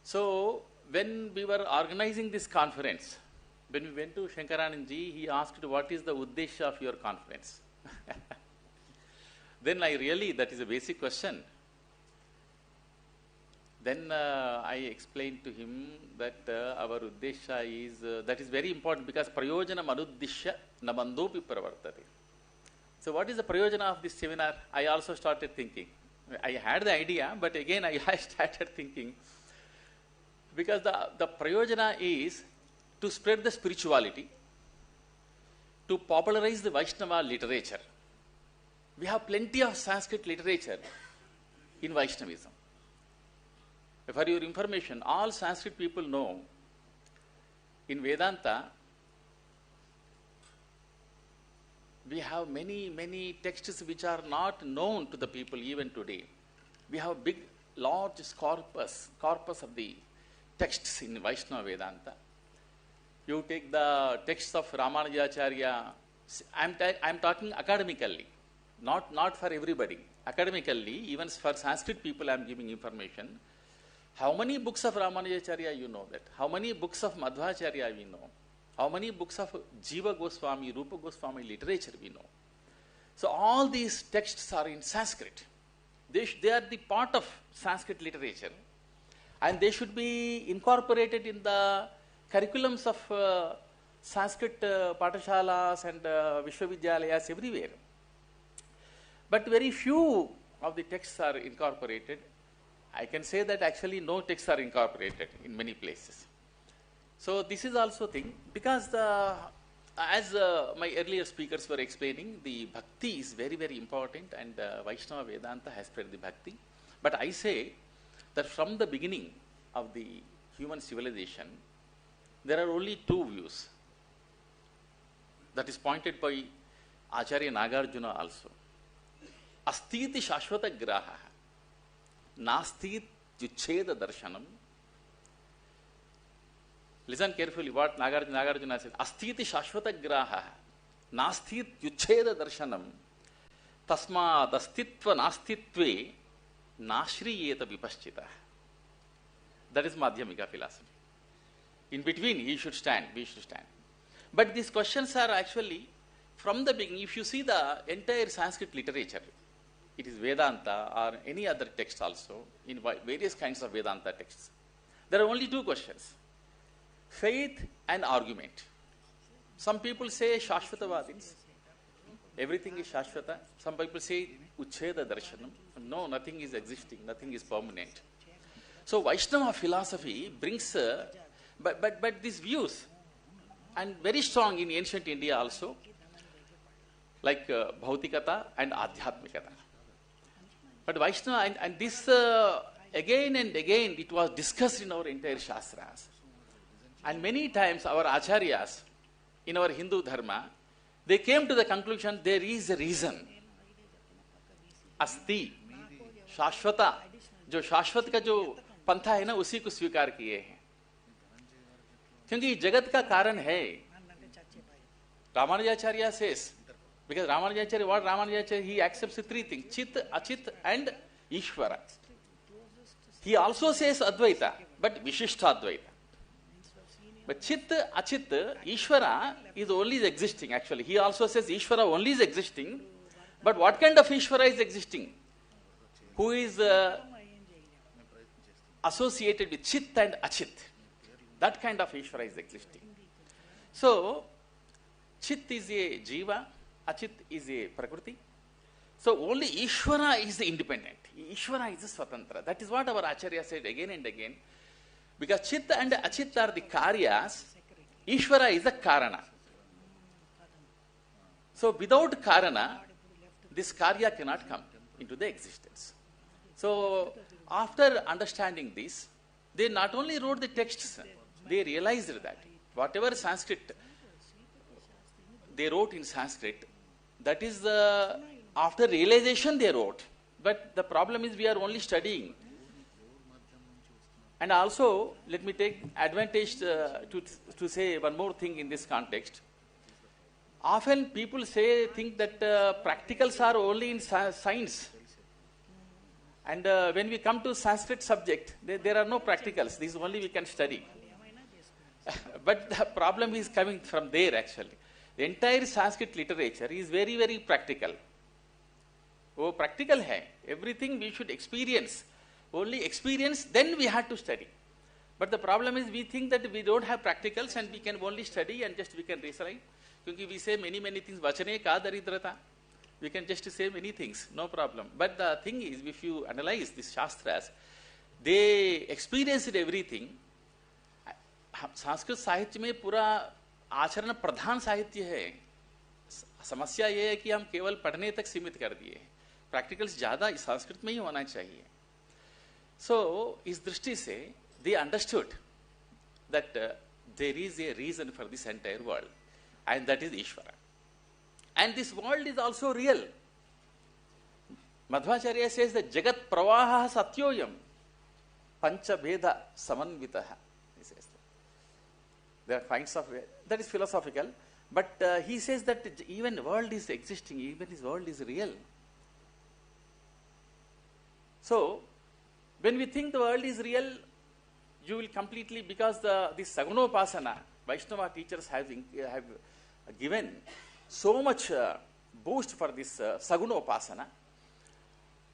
So when we were organizing this conference, when we went to Shankaranandji, he asked, what is the uddesha of your conference? Then that is a basic question. Then I explained to him that our uddesha is, that is very important, because prayojanam anuddishya nabandopi pravartate. So what is the prayojana of this seminar? I also started thinking. I had the idea, but again I started thinking, because the prayojana is to spread the spirituality, to popularize the Vaishnava literature. We have plenty of Sanskrit literature in Vaishnavism. For your information, all Sanskrit people know in Vedanta, we have many texts which are not known to the people even today. We have a large corpus of the texts in Vaishnava Vedanta. You take the texts of Ramanujacharya. I'm talking academically, not for everybody. Academically, even for Sanskrit people, I'm giving information. How many books of Ramanujacharya you know that? How many books of Madhvacharya we know? How many books of Jiva Goswami, Rupa Goswami literature we know? So all these texts are in Sanskrit. They are the part of Sanskrit literature, and they should be incorporated in the curriculums of Sanskrit patashalas and Vishwavidyalayas everywhere. But very few of the texts are incorporated. I can say that actually no texts are incorporated in many places. So this is also thing, because as my earlier speakers were explaining, the bhakti is very important, and Vaishnava Vedanta has spread the bhakti. But I say that from the beginning of the human civilization, there are only two views. That is pointed by Acharya Nagarjuna also. Astiti shashvata graha, nastit yuchcheda darshanam. Listen carefully what Nagarjuna said. Astiti shashvata graha, nastit yuchcheda darshanam, tasmad astitva nastitve nashriyeta vipaschita. That is Madhyamika philosophy. In between, we should stand. But these questions are actually, from the beginning, if you see the entire Sanskrit literature, it is Vedanta or any other text also, in various kinds of Vedanta texts, there are only two questions: faith and argument. Some people say Shashvatavadins, everything is Shashvata. Some people say Uchcheda Darshanam. No, nothing is existing, nothing is permanent. So Vaishnava philosophy brings, but these views, and very strong in ancient India also, like Bhautikata and Adhyatmikata. But Vaishnava, and this again and again it was discussed in our entire Shastras. And many times our Acharyas in our Hindu Dharma, they came to the conclusion there is a reason. Asti, Shashvata, जो शाश्वत का जो पंथा है ना, उसी को स्वीकार किए हैं, क्योंकि जगत का कारण है. Ramanujacharya says, because Ramanujacharya, he accepts three things: Chit, Achit and Ishvara. He also says Advaita, but Vishishta Advaita. But Chit, Achit, Ishvara is only existing actually. He also says Ishvara only is existing, but what kind of Ishvara is existing? Who is associated with Chit and Achit. That kind of Ishvara is existing. So, Chit is a Jiva, Achit is a Prakriti. So, only Ishvara is the independent. Ishvara is a Swatantra. That is what our Acharya said again and again. Because Chit and Achit are the Karyas, Ishvara is the Karana. So, without Karana, this Karya cannot come into the existence. So, after understanding this, they not only wrote the texts, they realized that whatever Sanskrit they wrote in Sanskrit, that is after realization they wrote. But the problem is we are only studying. And also, let me take advantage to say one more thing in this context. Often people think that practicals are only in science. And when we come to Sanskrit subject, there are no practicals. This only we can study. But the problem is coming from there actually. The entire Sanskrit literature is very, very practical. Oh, practical hai. Everything we should experience. Only experience, then we had to study. But the problem is we think that we don't have practicals and we can only study and just we can recite. Because we say many things. Vachane ka daridrata. We can just say many things, no problem. But the thing is, if you analyze these Shastras, they experienced everything. Sanskrit साहित्य में पूरा आचरण प्रधान साहित्य है. समस्या ये है कि हम केवल पढ़ने तक सीमित कर दिए. प्रैक्टिकल्स ज़्यादा संस्कृत में ही होना चाहिए. So, इस दृष्टि से they understood that there is a reason for this entire world, and that is Ishvara. And this world is also real. Madhvacharya says that Jagat Pravaha Satyoyam Pancha Veda Samanvitaha. He says that. There are kinds of, that is philosophical, but he says that even the world is existing, even this world is real. So, when we think the world is real, you will completely, because this Sagunopasana, Vaishnava teachers have given so much boost for this Sagunopasana.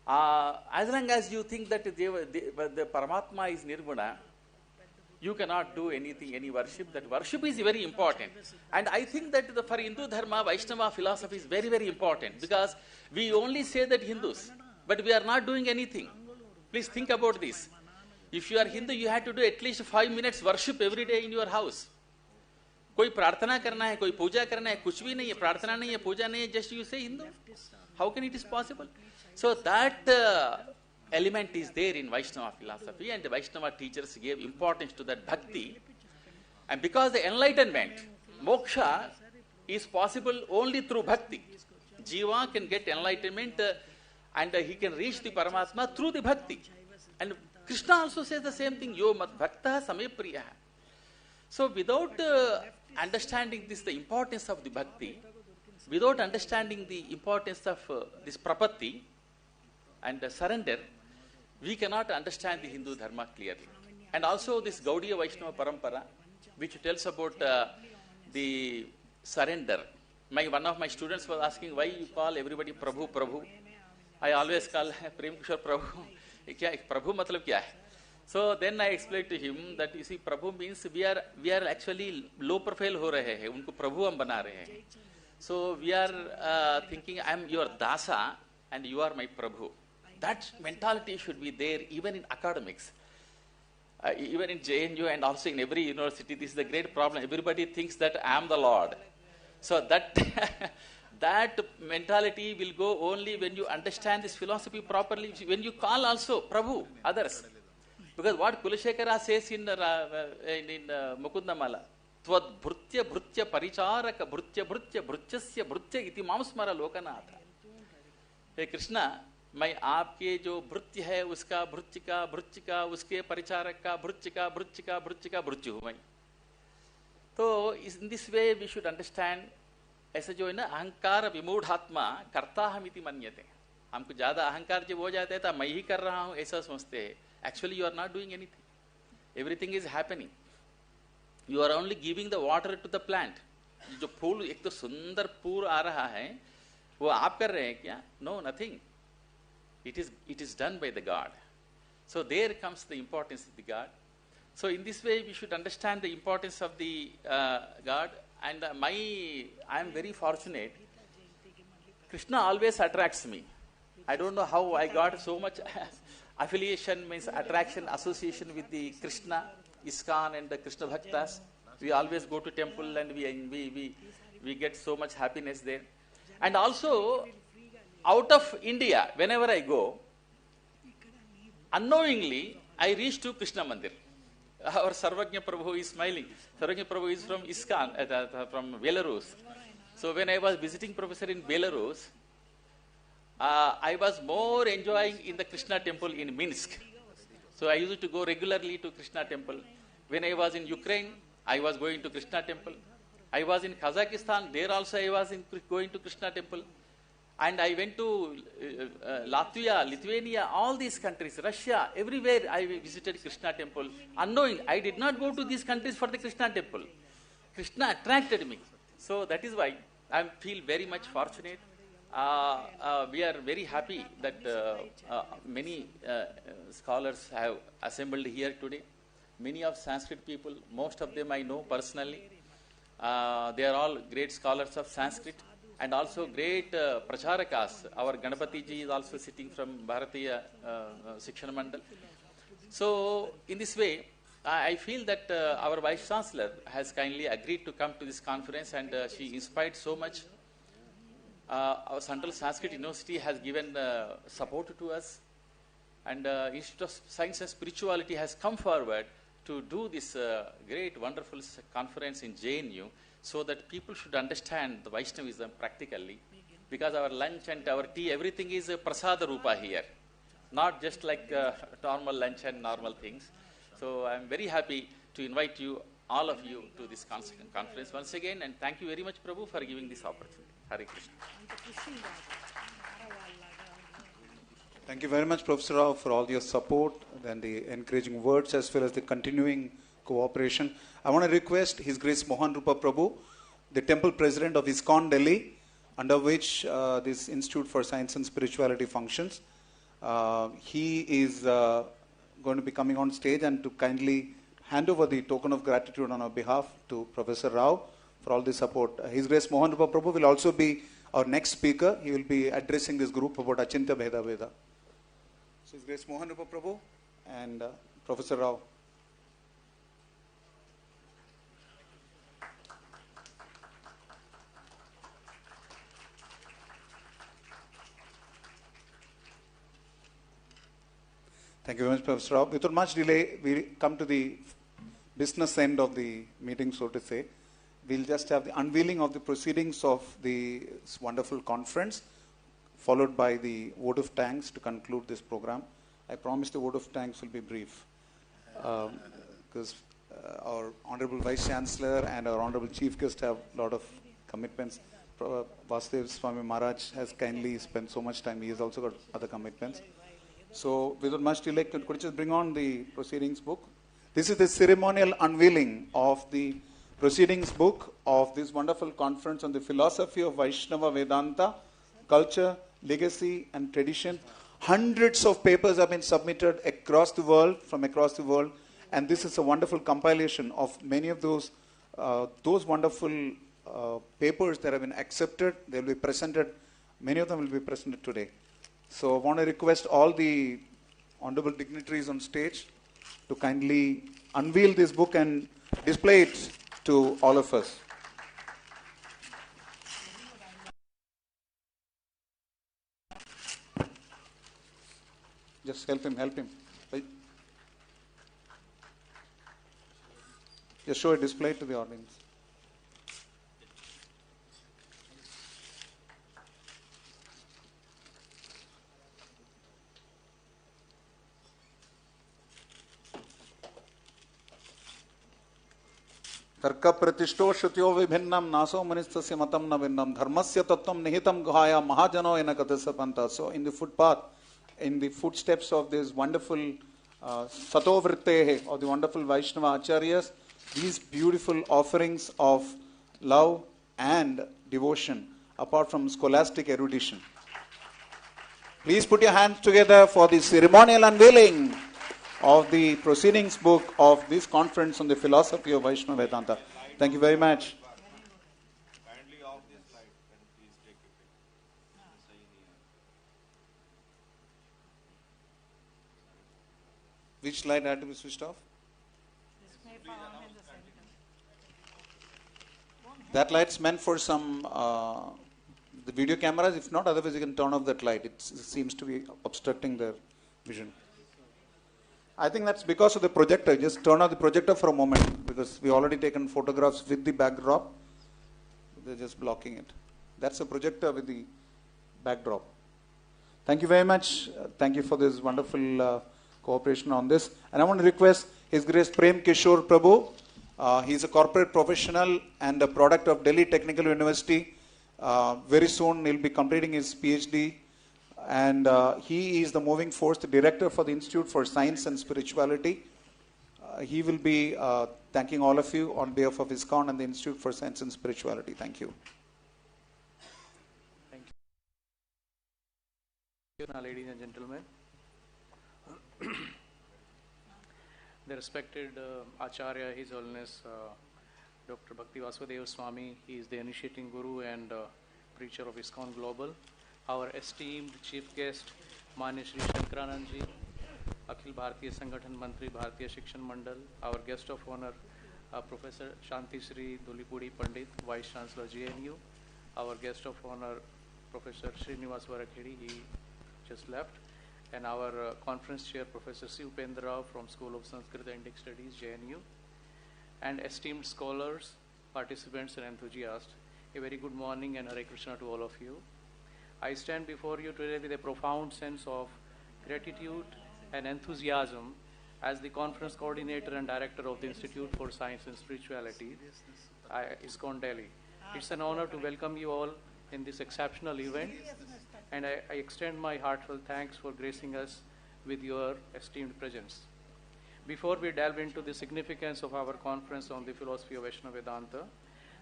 As long as you think that the Paramatma is Nirguna, you cannot do anything, any worship. That worship is very important. And I think that for Hindu Dharma, Vaishnava philosophy is very, very important, because we only say that Hindus, but we are not doing anything. Please think about this. If you are Hindu, you have to do at least 5 minutes worship every day in your house. कोई प्रार्थना करना है, कोई पूजा करना है, कुछ भी नहीं है, प्रार्थना नहीं है, पूजा नहीं है, just you say Hindu. How can it is possible? So that element is there in Vaishnava philosophy, and the Vaishnava teachers gave importance to that bhakti. And because the enlightenment, moksha, is possible only through bhakti. Jiva can get enlightenment and he can reach the Paramatma through the bhakti. And Krishna also says the same thing, Yo mat bhakta same priya. So without understanding this, the importance of the bhakti, without understanding the importance of this prapatti and surrender, we cannot understand the Hindu Dharma clearly. And also this Gaudiya Vaishnava Parampara, which tells about the surrender. One of my students was asking, why you call everybody Prabhu, Prabhu? I always call Prem Kishore Prabhu. Prabhu matlab kya hai? So then I explained to him that, you see, Prabhu means we are actually low profile ho rahe hai, unko Prabhu hum bana rahe hai. So we are thinking, I am your dasa and you are my Prabhu. That mentality should be there even in academics. Even in JNU and also in every university, this is the great problem. Everybody thinks that I am the Lord. So that that mentality will go only when you understand this philosophy properly. When you call also Prabhu, others. Because what Kulashekara says in Mukundamala, Tvad Bhrutya Bhrutya Paricharaka Bhrutya Bhrutya Bhrutchasya Bhrutya iti Mamsmara Lokanatha. Hey Krishna, मैं आपके जो भृत्य है उसका भृत्य उसके परिचारक का भृत्य हूँ मैं. तो in this way we should understand, ऐसा जो है ना अहंकार विमूढ़ात्मा कर्ता हम इति मन्यते. हमको ज्यादा अहंकार जब हो जाता है तो मैं ही कर रहा हूँ ऐसा समझते हैं. Actually you are not doing anything. Everything is happening. You are only giving the water to the plant. जो फूल एक तो सुंदर फूल आ रहा है वो आप कर रहे हैं क्या? No, nothing. It is done by the God. So there comes the importance of the God. So in this way we should understand the importance of the God. And I am very fortunate. Krishna always attracts me. I don't know how I got so much affiliation, means attraction, association with the Krishna, ISKCON and the Krishna Bhaktas. We always go to temple and we get so much happiness there. And also, out of India, whenever I go, unknowingly, I reach to Krishna Mandir. Our Sarvajna Prabhu is smiling. Sarvajna Prabhu is from ISKCON, from Belarus. So when I was visiting professor in Belarus, I was more enjoying in the Krishna temple in Minsk. So I used to go regularly to Krishna temple. When I was in Ukraine, I was going to Krishna temple. I was in Kazakhstan, there also I was going to Krishna temple. And I went to Latvia, Lithuania, all these countries, Russia, everywhere I visited Krishna temple. Unknowing, I did not go to these countries for the Krishna temple. Krishna attracted me. So that is why I feel very much fortunate. We are very happy that many scholars have assembled here today. Many of Sanskrit people, most of them I know personally. They are all great scholars of Sanskrit. And also great pracharakas. Our Ganapati ji is also sitting from Bharatiya Sikshana Mandal. So in this way, I feel that our Vice Chancellor has kindly agreed to come to this conference, and she inspired so much. Our Central Sanskrit University has given support to us, and Institute of Science and Spirituality has come forward to do this great, wonderful conference in JNU so that people should understand the Vaishnavism practically. Because our lunch and our tea, everything is prasada rupa here, not just like normal lunch and normal things. So I am very happy to invite you, all of you, to this conference once again, and thank you very much, Prabhu, for giving this opportunity. Hare Krishna. Thank you very much, Professor Rao, for all your support and the encouraging words as well as the continuing cooperation. I want to request His Grace Mohan Rupa Prabhu, the Temple President of ISKCON Delhi, under which this Institute for Science and Spirituality functions. He is going to be coming on stage and to kindly hand over the token of gratitude on our behalf to Professor Rao for all the support. His Grace Mohan Rupa Prabhu will also be our next speaker. He will be addressing this group about Achintya Bheda Veda. So His Grace Mohan Rupa Prabhu and Professor Rao. Thank you very much, Professor Rao. Without much delay, we come to the business end of the meeting, so to say. We'll just have the unveiling of the proceedings of this wonderful conference, followed by the vote of thanks to conclude this program. I promise the vote of thanks will be brief, because our Honorable Vice Chancellor and our Honorable Chief Guest have a lot of commitments. Bhakti Vasudeva Swami Maharaja has kindly spent so much time. He has also got other commitments. So without much delay, could you just bring on the proceedings book? This is the ceremonial unveiling of the proceedings book of this wonderful conference on the philosophy of Vaishnava Vedanta, culture, legacy and tradition. Hundreds of papers have been submitted across the world, from across the world, and this is a wonderful compilation of many of those wonderful papers that have been accepted. They will be presented, many of them will be presented today. So I want to request all the honorable dignitaries on stage to kindly unveil this book and display it to all of us. Just help him. Just show a display to the audience. तर्क प्रतिष्ठो श्रुतियो विभिन्नम नासो मनिस्तस्य मतं न भिन्नम धर्मस्य तत्त्वं निहितं गुहाया महाजनो येन कथस्य पन्था. So in the footpath, in the footsteps of this wonderful sato vrittehe, of the wonderful Vaishnava Acharyas, these beautiful offerings of love and devotion apart from scholastic erudition. Please put your hands together for the ceremonial unveiling of the proceedings book of this conference on the philosophy of Vaishnava Vedanta. Thank you very much. Kindly off this light and please take your pick. Which light had to be switched off? That light's meant for some the video cameras. If not, otherwise you can turn off that light. It seems to be obstructing their vision. I think that's because of the projector. Just turn off the projector for a moment, because we already taken photographs with the backdrop. They're just blocking it. That's a projector with the backdrop. Thank you very much. Thank you for this wonderful cooperation on this. And I want to request His Grace Prem Kishore Prabhu. He's a corporate professional and a product of Delhi Technical University. Very soon he'll be completing his PhD. And he is the moving force, the director for the Institute for Science and Spirituality. He will be thanking all of you on behalf of ISKCON and the Institute for Science and Spirituality. Thank you. Thank you. Now, ladies and gentlemen, the respected Acharya, His Holiness Dr. Bhakti Vasudeva Swami, he is the initiating guru and preacher of ISKCON Global. Our esteemed chief guest, Manya Shri Shankaranandji, Akhil Bharatiya Sangathan Mantri, Bharatiya Shikshan Mandal. Our guest of honor, Professor Shanti Shri Dulipudi Pandit, Vice Chancellor JNU. Our guest of honor, Professor Srinivas Varakhedi, he just left. and our conference chair, Professor Upendra Rao from School of Sanskrit and Indic Studies, JNU, and esteemed scholars, participants and enthusiasts. A very good morning and Hare Krishna to all of you. I stand before you today with a profound sense of gratitude and enthusiasm as the conference coordinator and director of the Institute for Science and Spirituality, ISKCON Delhi. It's an honor to welcome you all in this exceptional event, and I extend my heartfelt thanks for gracing us with your esteemed presence. Before we delve into the significance of our conference on the philosophy of Vaishnava Vedanta,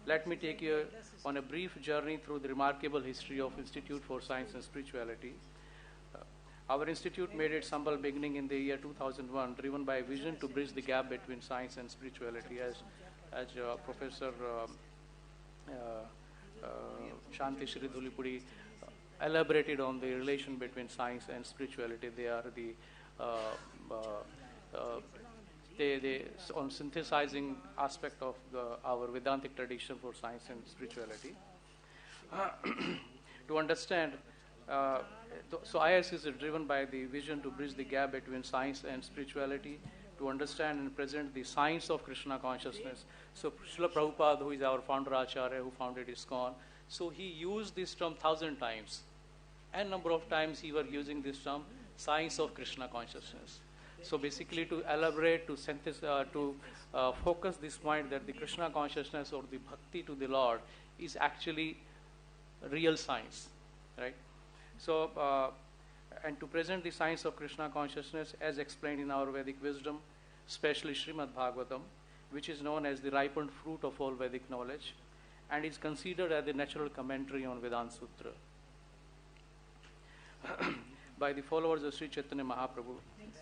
let me take you on a brief journey through the remarkable history of Institute for Science and Spirituality. Our institute made its humble beginning in the year 2001, driven by a vision to bridge the gap between science and spirituality, as Professor Shanti Shri Dhulipudi elaborated on the relation between science and spirituality. They are the on synthesizing aspect of our Vedantic tradition for science and spirituality. To understand, so IS is driven by the vision to bridge the gap between science and spirituality, to understand and present the science of Krishna consciousness. So Srila Prabhupada, who is our founder Acharya, who founded ISKCON, so he used this term 1,000 times. And number of times he was using this term, science of Krishna consciousness. So basically to elaborate, to synthesize, to focus this point that the Krishna consciousness or the bhakti to the Lord is actually real science, right? So, and to present the science of Krishna consciousness as explained in our Vedic wisdom, especially Srimad Bhagavatam, which is known as the ripened fruit of all Vedic knowledge, and is considered as the natural commentary on Vedanta Sutra by the followers of Sri Chaitanya Mahaprabhu.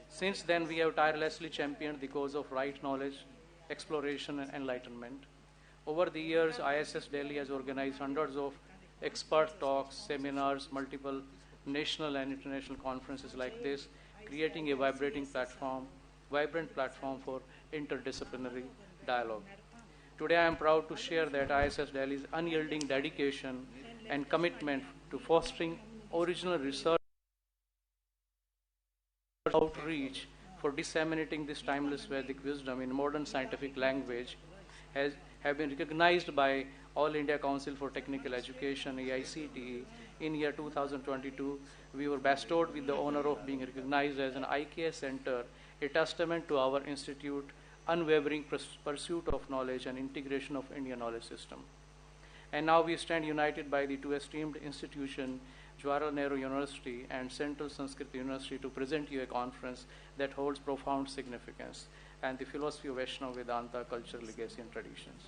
Since then, we have tirelessly championed the cause of right knowledge, exploration, and enlightenment. Over the years, ISS Delhi has organized hundreds of expert talks, seminars, multiple national and international conferences like this, creating a vibrant platform for interdisciplinary dialogue. Today, I am proud to share that ISS Delhi's unyielding dedication and commitment to fostering original research outreach for disseminating this timeless Vedic wisdom in modern scientific language have been recognized by All India Council for Technical Education, AICTE. In year 2022, we were bestowed with the honor of being recognized as an IKS center, a testament to our institute unwavering pursuit of knowledge and integration of Indian knowledge system. And now we stand united by the two esteemed institutions, Jawaharlal Nehru University and Central Sanskrit University, to present you a conference that holds profound significance and the philosophy of Vaishnava Vedanta, culture, legacy, and traditions.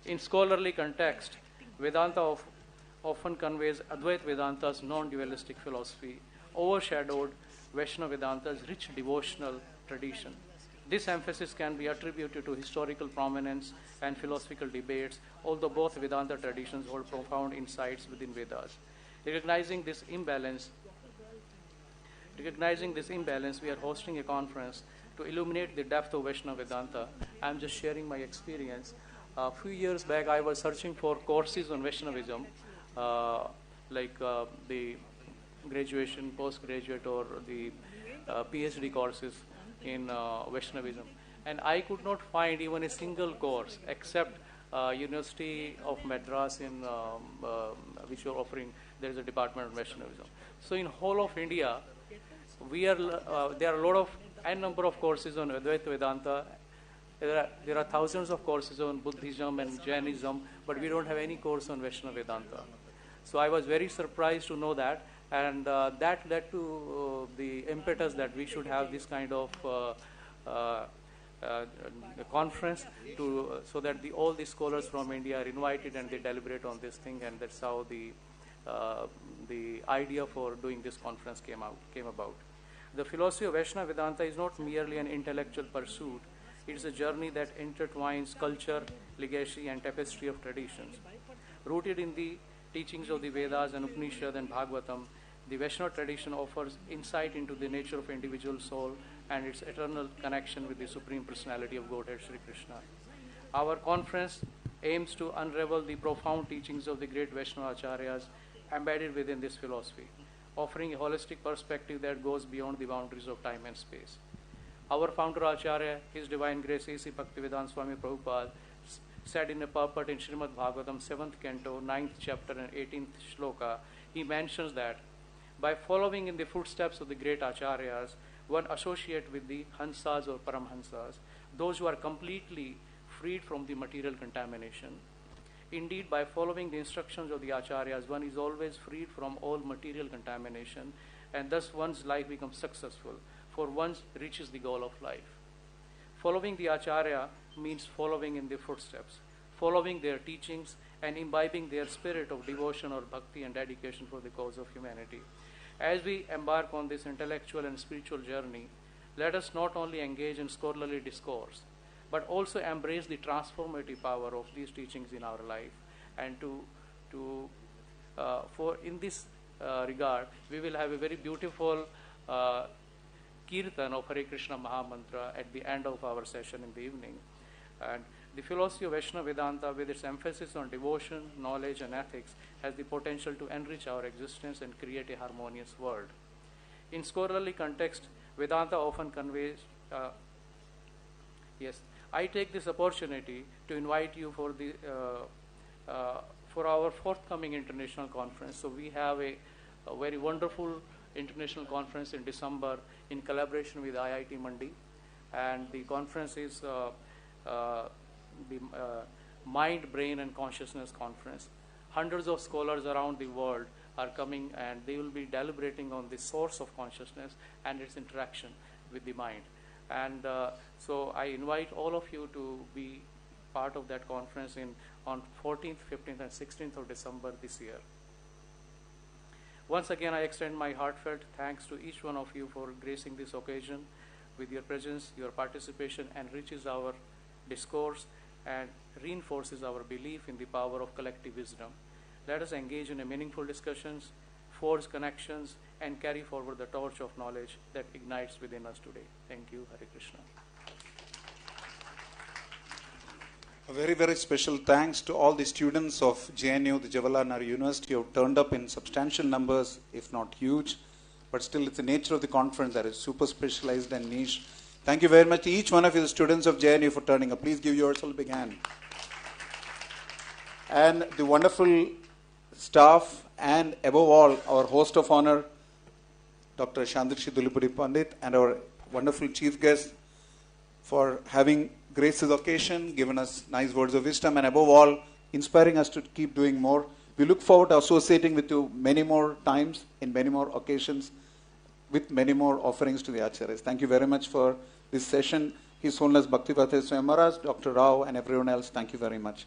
In scholarly context, Vedanta often conveys Advaita Vedanta's non-dualistic philosophy, overshadowed Vaishnava Vedanta's rich devotional tradition. This emphasis can be attributed to historical prominence and philosophical debates, although both Vedanta traditions hold profound insights within Vedas. Recognizing this imbalance, we are hosting a conference to illuminate the depth of Vaishnava Vedanta. I am just sharing my experience. A few years back, I was searching for courses on Vaishnavism, the graduation, postgraduate, or the PhD courses in Vaishnavism. And I could not find even a single course except University of Madras, in which are offering. There is a department of Vaishnavism. So in whole of India, there are a lot of number of courses on Advaita Vedanta. There are thousands of courses on Buddhism and Jainism, but we don't have any course on Vaishnava Vedanta. So I was very surprised to know that, and that led to the impetus that we should have this kind of conference so that all the scholars from India are invited and they deliberate on this thing, and that's how the idea for doing this conference came about. The philosophy of Vaishnava Vedanta is not merely an intellectual pursuit. It is a journey that intertwines culture, legacy, and tapestry of traditions. Rooted in the teachings of the Vedas and Upanishad and Bhagavatam, the Vaishnava tradition offers insight into the nature of individual soul and its eternal connection with the Supreme Personality of Godhead, Sri Krishna. Our conference aims to unravel the profound teachings of the great Vaishnava Acharyas embedded within this philosophy. offering a holistic perspective that goes beyond the boundaries of time and space. Our founder Acharya, His Divine Grace A.C. Bhakti Vedanta Swami Prabhupada, said in a purport in Srimad Bhagavatam, 7th canto, 9th chapter and 18th shloka, he mentions that by following in the footsteps of the great Acharyas, one associate with the Hansas or Paramhansas, those who are completely freed from the material contamination. Indeed, by following the instructions of the Acharyas, one is always freed from all material contamination, and thus one's life becomes successful, for one reaches the goal of life. Following the Acharya means following in their footsteps, following their teachings, and imbibing their spirit of devotion or bhakti and dedication for the cause of humanity. As we embark on this intellectual and spiritual journey, let us not only engage in scholarly discourse, but also embrace the transformative power of these teachings in our life. And for in this regard, we will have a very beautiful kirtan of Hare Krishna Mahamantra at the end of our session in the evening. And the philosophy of Vaishnava Vedanta, with its emphasis on devotion, knowledge, and ethics, has the potential to enrich our existence and create a harmonious world. In scholarly context, Vedanta often conveys. Yes, I take this opportunity to invite you for the for our forthcoming international conference. So we have a very wonderful international conference in December in collaboration with IIT Mandi, and the conference is the Mind, Brain and Consciousness Conference. Hundreds of scholars around the world are coming, and they will be deliberating on the source of consciousness and its interaction with the mind. And so I invite all of you to be part of that conference on 14th, 15th and 16th of December this year. Once again, I extend my heartfelt thanks to each one of you for gracing this occasion with your presence. Your participation enriches our discourse and reinforces our belief in the power of collective wisdom. Let us engage in a meaningful discussions, forge connections, and carry forward the torch of knowledge that ignites within us today. Thank you. Hare Krishna. A very, very special thanks to all the students of JNU, the Jawaharlal Nehru University, who have turned up in substantial numbers, if not huge. But still, it's the nature of the conference that is super specialized and niche. Thank you very much to each one of you, the students of JNU, for turning up. Please give yourself a big hand. And the wonderful staff, and above all, our host of honor, Dr. Shandrishi Dulipudi Pandit, and our wonderful chief guest for having graced this occasion, given us nice words of wisdom, and above all, inspiring us to keep doing more. We look forward to associating with you many more times, in many more occasions, with many more offerings to the Acharyas. Thank you very much for this session. His Holiness Bhakti Vasudeva Swami Maharaj, Dr. Rao, and everyone else, thank you very much.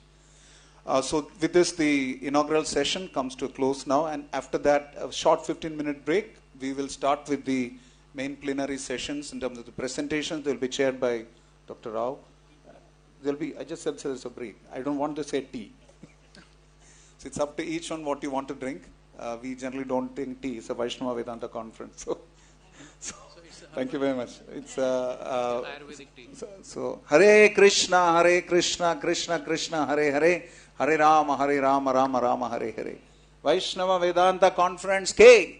So with this, the inaugural session comes to a close now, and after that, a short 15-minute break. We will start with the main plenary sessions in terms of the presentations. They will be chaired by Dr. Rao. There'll be, I just said there's a break. I don't want to say tea. So it's up to each one what you want to drink. We generally don't drink tea. It's a Vaishnava Vedanta Conference. So thank you very much. It's Ayurvedic tea. So Hare Krishna, Krishna Krishna, Hare Hare, Hare Rama, Rama Rama, Hare Hare. Vaishnava Vedanta Conference K.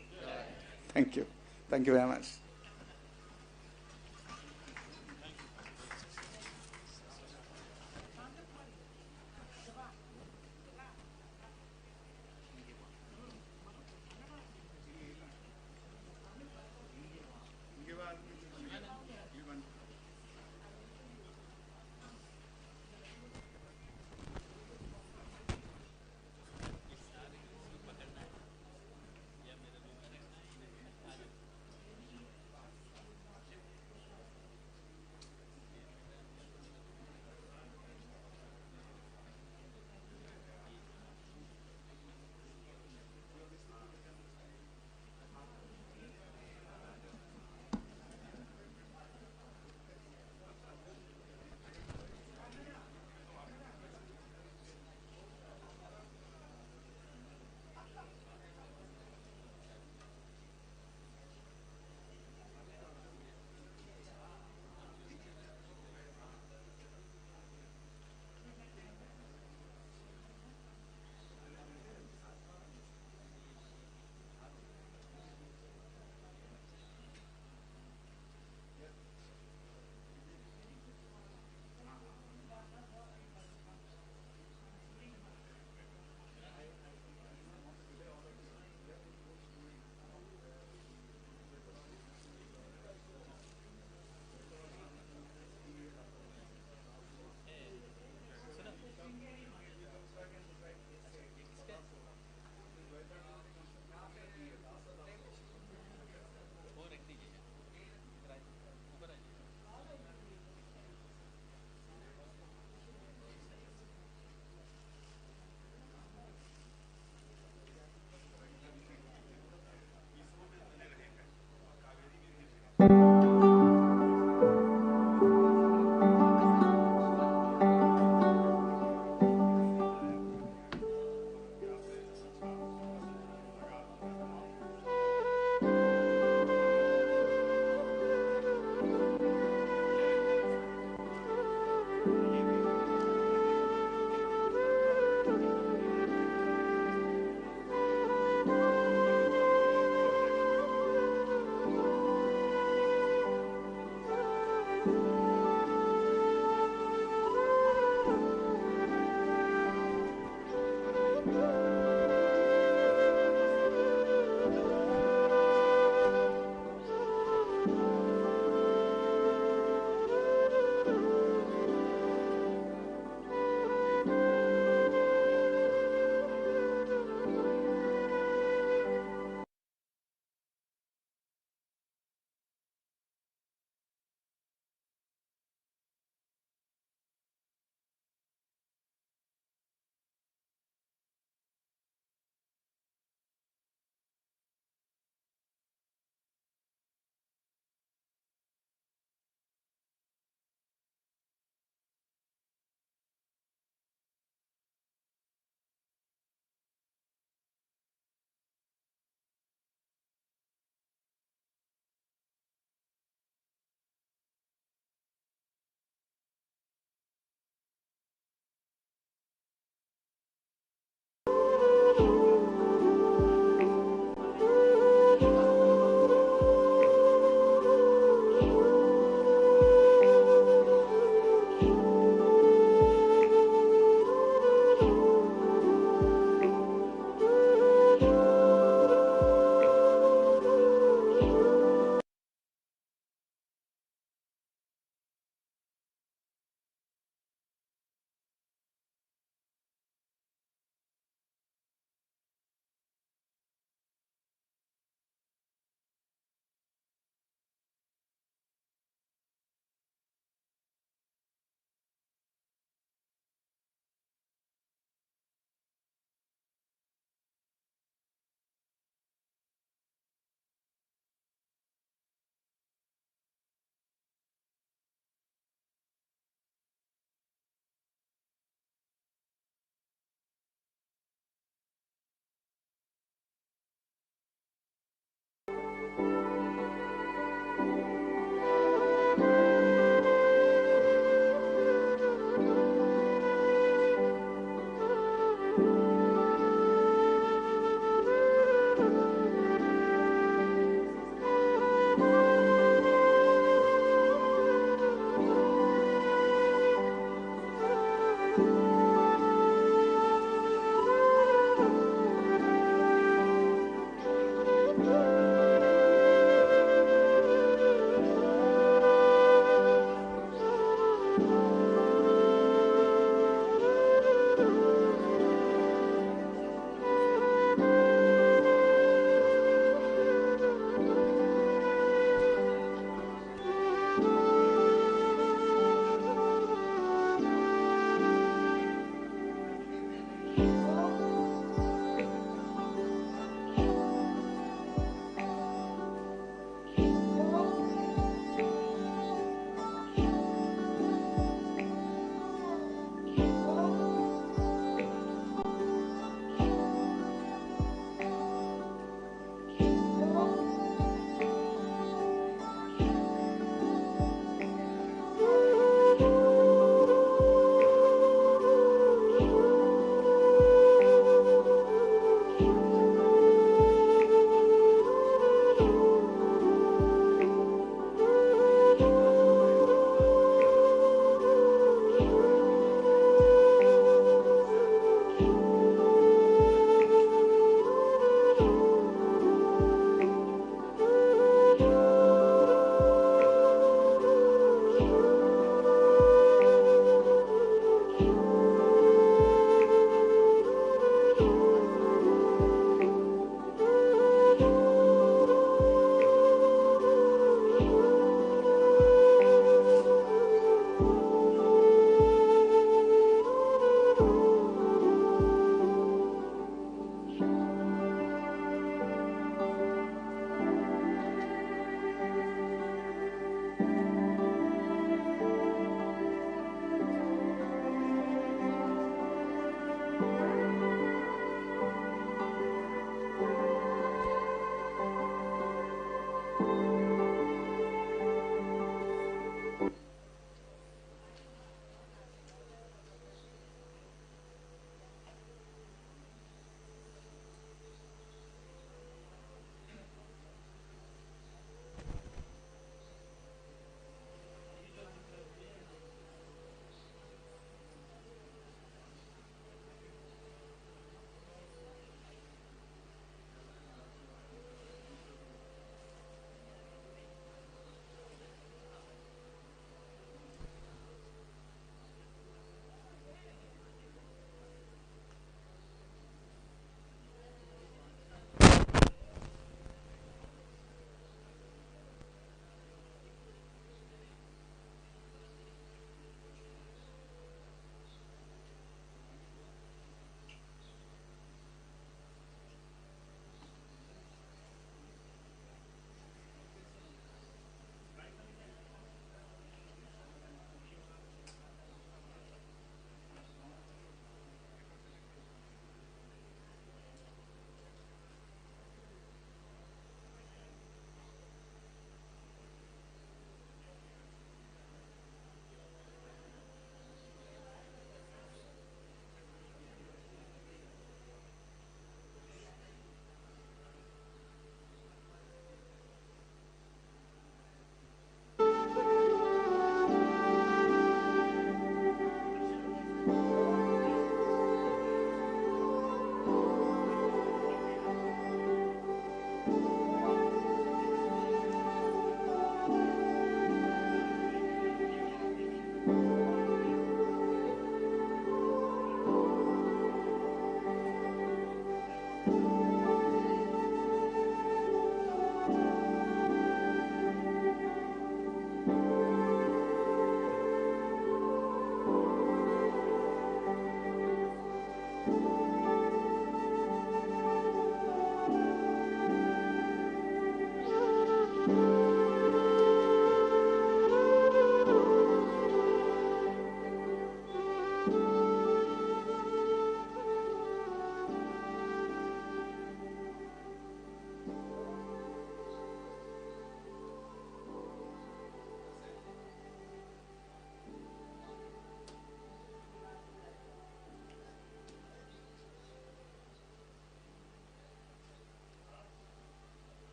Thank you. Thank you very much.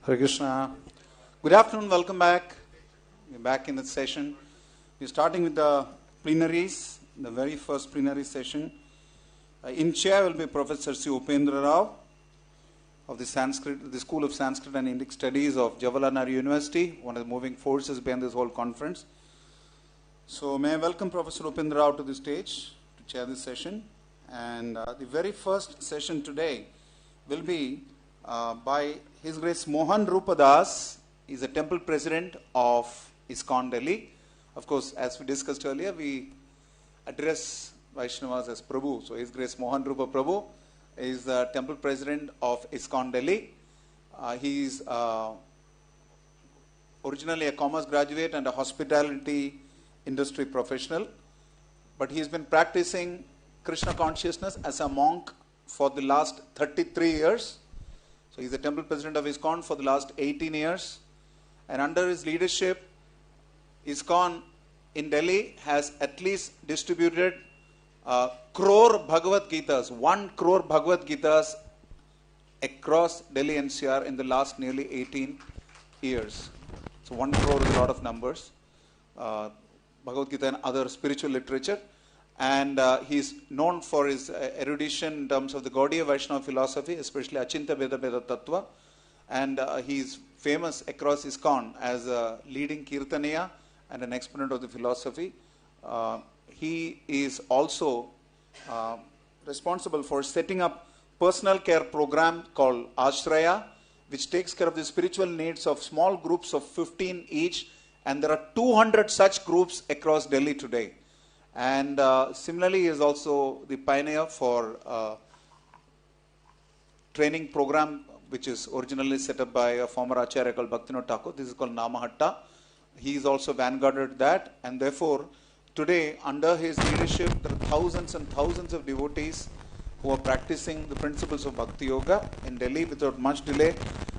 Hare Krishna. Good afternoon, welcome back. We're back in the session. We're starting with the plenaries, the very first plenary session. In chair will be Professor C. Upendra Rao of the School of Sanskrit and Indic Studies of Jawaharlal Nehru University, one of the moving forces behind this whole conference. So may I welcome Professor Upendra Rao to the stage to chair this session. And the very first session today will be by His Grace Mohan Rupadas. He is a temple president of ISKCON Delhi. Of course, as we discussed earlier, we address Vaishnavas as Prabhu. So His Grace Mohan Rupa Prabhu is the temple president of ISKCON Delhi. He is originally a commerce graduate and a hospitality industry professional, but he has been practicing Krishna consciousness as a monk for the last 33 years. So he is the temple president of ISKCON for the last 18 years. And under his leadership, ISKCON in Delhi has at least distributed crore Bhagavad Gitas, 1 crore Bhagavad Gitas across Delhi NCR in the last nearly 18 years. So 1 crore is a lot of numbers. Bhagavad Gita and other spiritual literature. And he is known for his erudition in terms of the Gaudiya Vaishnava philosophy, especially Achinta Veda Veda Tattva. And he is famous across ISKCON as a leading Kirtaniya and an exponent of the philosophy. He is also responsible for setting up personal care program called Ashraya, which takes care of the spiritual needs of small groups of 15 each. And there are 200 such groups across Delhi today. And similarly, he is also the pioneer for training program which is originally set up by a former Acharya called Bhaktivinoda Thakur. This is called Namahatta. He is also vanguarded that, and therefore today under his leadership there are thousands and thousands of devotees who are practicing the principles of Bhakti Yoga in Delhi. Without much delay,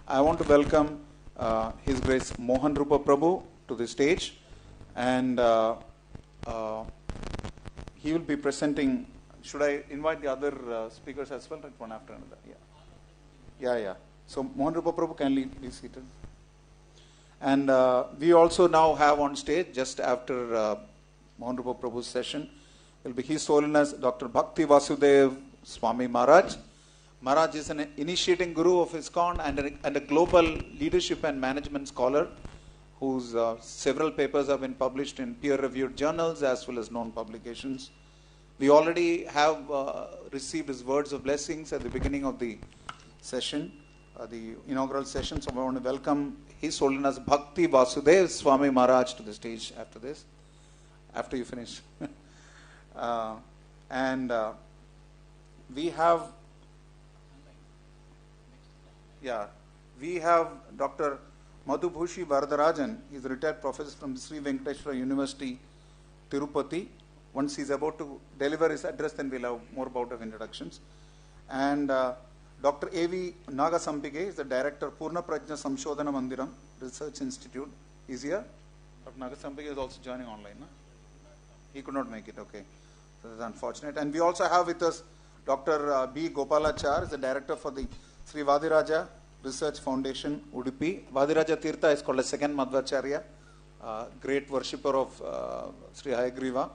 I want to welcome His Grace Mohan Rupa Prabhu to the stage, and he will be presenting. Should I invite the other speakers as well, right, one after another? Yeah. So Mohan Rupa Prabhu, kindly be seated. And we also now have on stage, just after Mohan Rupa Prabhu's session, will be His Holiness Dr. Bhakti Vasudeva Swami Maharaj. Maharaj is an initiating guru of ISKCON and a global leadership and management scholar whose several papers have been published in peer-reviewed journals as well as known publications. We already have received his words of blessings at the beginning of the session, the inaugural session. So I want to welcome His Holiness Bhakti Vasudeva Swami Maharaj to the stage after this, after you finish. We have Dr. Madhubhushi Varadarajan. He is a retired professor from Sri Venkateshwara University, Tirupati. Once he is about to deliver his address, then we'll have more bout of introductions. And Dr. A.V. Nagasampige is the director of Purna Prajna Samshodhana Mandiram Research Institute. Is here? Dr. Nagasampige is also joining online. No? He could not make it, okay. So that's unfortunate. And we also have with us Dr. B. Gopalachar, is the director for the Sri Vadiraja Research Foundation, Udupi. Vadiraja Tirtha is called a second Madhvacharya, great worshipper of Sri Hayagriva.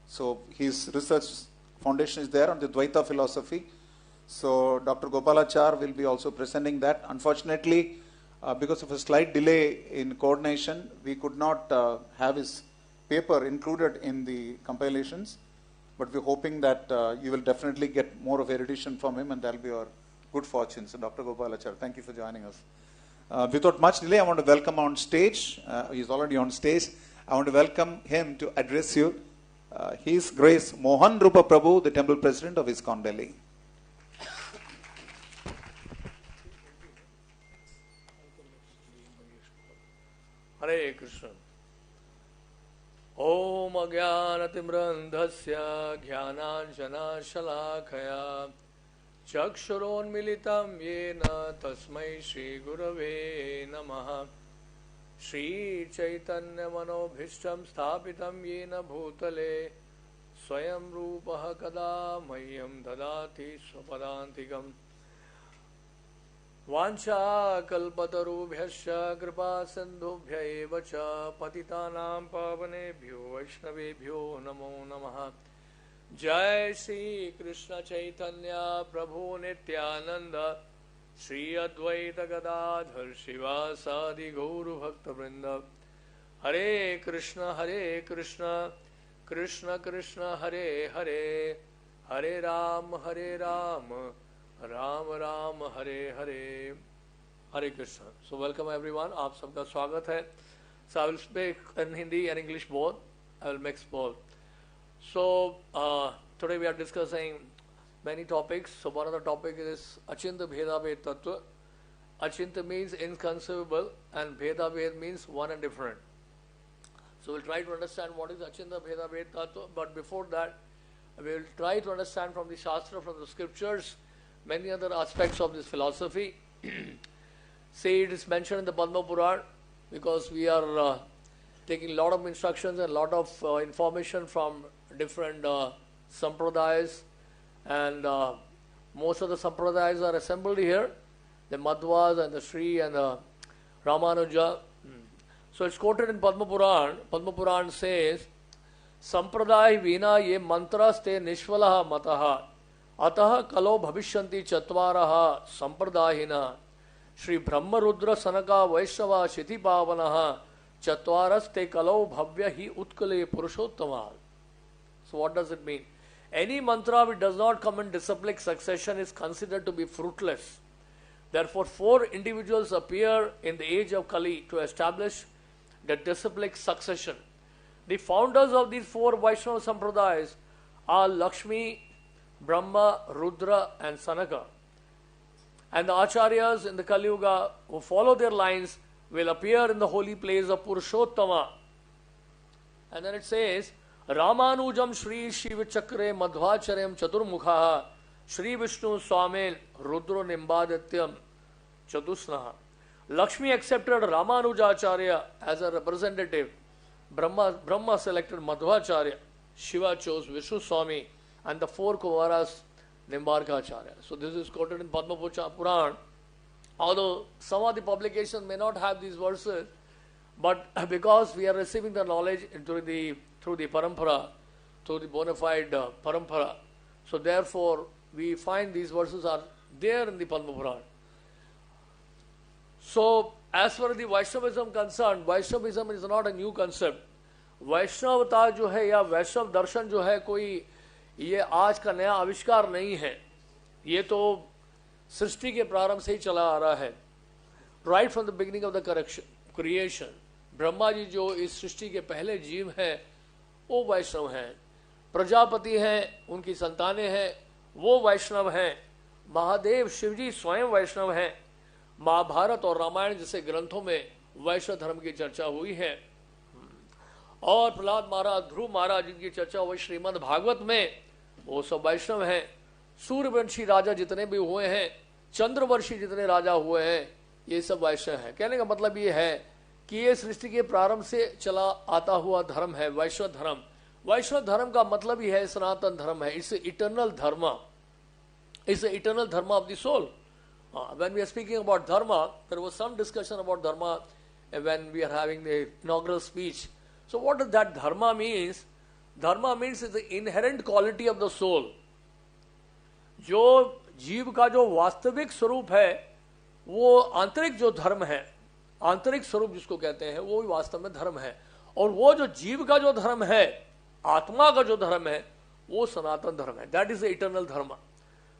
So his research foundation is there on the Dvaita philosophy. So Dr. Gopalachar will be also presenting that. Unfortunately, because of a slight delay in coordination, we could not have his paper included in the compilations. But we're hoping that you will definitely get more of erudition from him, and that will be our good fortune. So Dr. Gopalachar, thank you for joining us. Without much delay, I want to welcome on stage. He's already on stage. I want to welcome him to address you. His Grace Mohan Rupa Prabhu, the Temple President of ISKCON Delhi. Hare Krishna. Om Ajnanatimrandhasya Jnananjana Shalakaya Chakshuronmilitam Yena Tasmai Shri Gurave Namaha Shri Chaitanya Manobhishtam Sthapitam Yena Bhutale Swayam Rupaha Kada Mayam Dadati Swapadantikam वाञ्छा कल्पतरुभ्यश्च कृपा सिन्धुभ्य एव च पतितानां पावनेभ्यो वैष्णवेभ्यो नमो नमः। जय श्री कृष्ण चैतन्य प्रभु नित्यानंद श्री अद्वैत गदाधर शिवासादि गौर भक्त वृंद। Hare Krishna Krishna Krishna Hare Hare, Hare Ram Ram Ram Hare Hare. Hare Krishna. So welcome everyone, आप सबका स्वागत है। So I will speak in Hindi and English both, I will mix both. So today we are discussing many topics. So one of the topics is Achinta Bheda Ved Tattva. Achinta means inconceivable and Bheda Ved means one and different. So we'll try to understand what is Achinta Bheda Ved Tattva. But before that, we will try to understand from the Shastra, from the scriptures, many other aspects of this philosophy. See, it is mentioned in the Padma Puran because we are taking a lot of instructions and a lot of information from different sampradayas, and most of the sampradayas are assembled here, the Madhvas and the Sri and the Ramanuja. So it's quoted in Padma Puran. Padma Puran says, Sampradaya vina ye mantras te nishvalaha mataha ataha kalo bhavishyanti chatvaraha sampradayina Shri Brahma Rudra Sanaka Vaishnava Shiti Pavanaha Chatvaras te kalau bhavya hi utkale purushottama. So what does it mean? Any mantra which does not come in disciplic succession is considered to be fruitless. Therefore, 4 individuals appear in the age of Kali to establish the disciplic succession. The founders of these 4 Vaishnava Sampradayas are Lakshmi, Brahma, Rudra and Sanaka. And the Acharyas in the Kali Yuga who follow their lines will appear in the holy place of Purushottama. And then it says, Ramanujam Shri Shiva Chakre Madhvacharyam Chaturmukha Shri Vishnu Swamin Rudro Nimbadityam Chatusnaha. Lakshmi accepted Ramanujacharya as a representative. Brahma selected Madhvacharya. Shiva chose Vishnu Swami, and the 4 Kumaras Nimbarkacharya. So this is quoted in Padma Puran. Although some of the publications may not have these verses, but because we are receiving the knowledge through the parampara, through the bona fide parampara, so therefore we find these verses are there in the Padma Puran. So as far as the Vaishnavism concerned, Vaishnavism is not a new concept. वैष्णवता जो है या वैष्णव दर्शन जो है कोई ये आज का नया आविष्कार नहीं है, ये तो सृष्टि के प्रारंभ से ही चला आ रहा है. Right from the beginning of the creation, Brahma ji जो इस सृष्टि के पहले जीव हैं वो वैष्णव हैं, प्रजापति हैं, उनकी संतानें हैं, वो वैष्णव हैं, महादेव शिवजी स्वयं वैष्णव हैं. महाभारत और रामायण जैसे ग्रंथों में वैष्णव धर्म की चर्चा हुई है. और प्रहलाद महाराज, ध्रुव महाराज जिनकी चर्चा हुई श्रीमद् भागवत में, वो सब वैष्णव हैं. सूर्यवंशी राजा जितने भी हुए हैं, चंद्रवंशी जितने राजा हुए हैं, ये सब वैष्णव हैं. कहने का मतलब ये है कि ये सृष्टि के प्रारंभ से चला आता हुआ धर्म है वैष्णव धर्म. वैष्णव धर्म का मतलब ही है सनातन धर्म है. It's eternal dharma, it's eternal dharma of the soul. When we are speaking about dharma, there was some discussion about dharma when we are having the inaugural speech. So what does that dharma means? Dharma means is the inherent quality of the soul. जो जीव का जो वास्तविक स्वरूप है, वो आंतरिक जो धर्म है, आंतरिक स्वरूप जिसको कहते हैं, वो भी वास्तव में धर्म है. और वो जो जीव का जो धर्म है, आत्मा का जो धर्म है, वो सनातन धर्म है. That is the eternal dharma.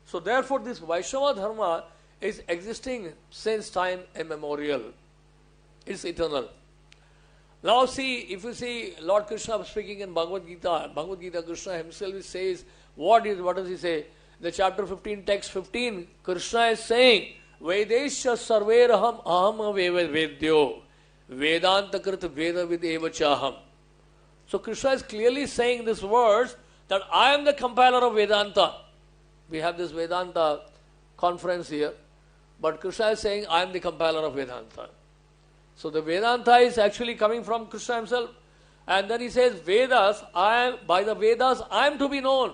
So therefore this Vaishnava dharma is existing since time immemorial. It's eternal. Now see, if you see Lord Krishna speaking in Bhagavad Gita, Krishna himself says, what does he say? The chapter 15, text 15, Krishna is saying, Vedesha sarveraham aham vedyo, vedānta krit veda videva chaham. So Krishna is clearly saying these words that I am the compiler of Vedanta. We have this Vedanta conference here, but Krishna is saying I am the compiler of Vedanta. So the Vedanta is actually coming from Krishna himself. And then he says, Vedas, by the Vedas I am to be known.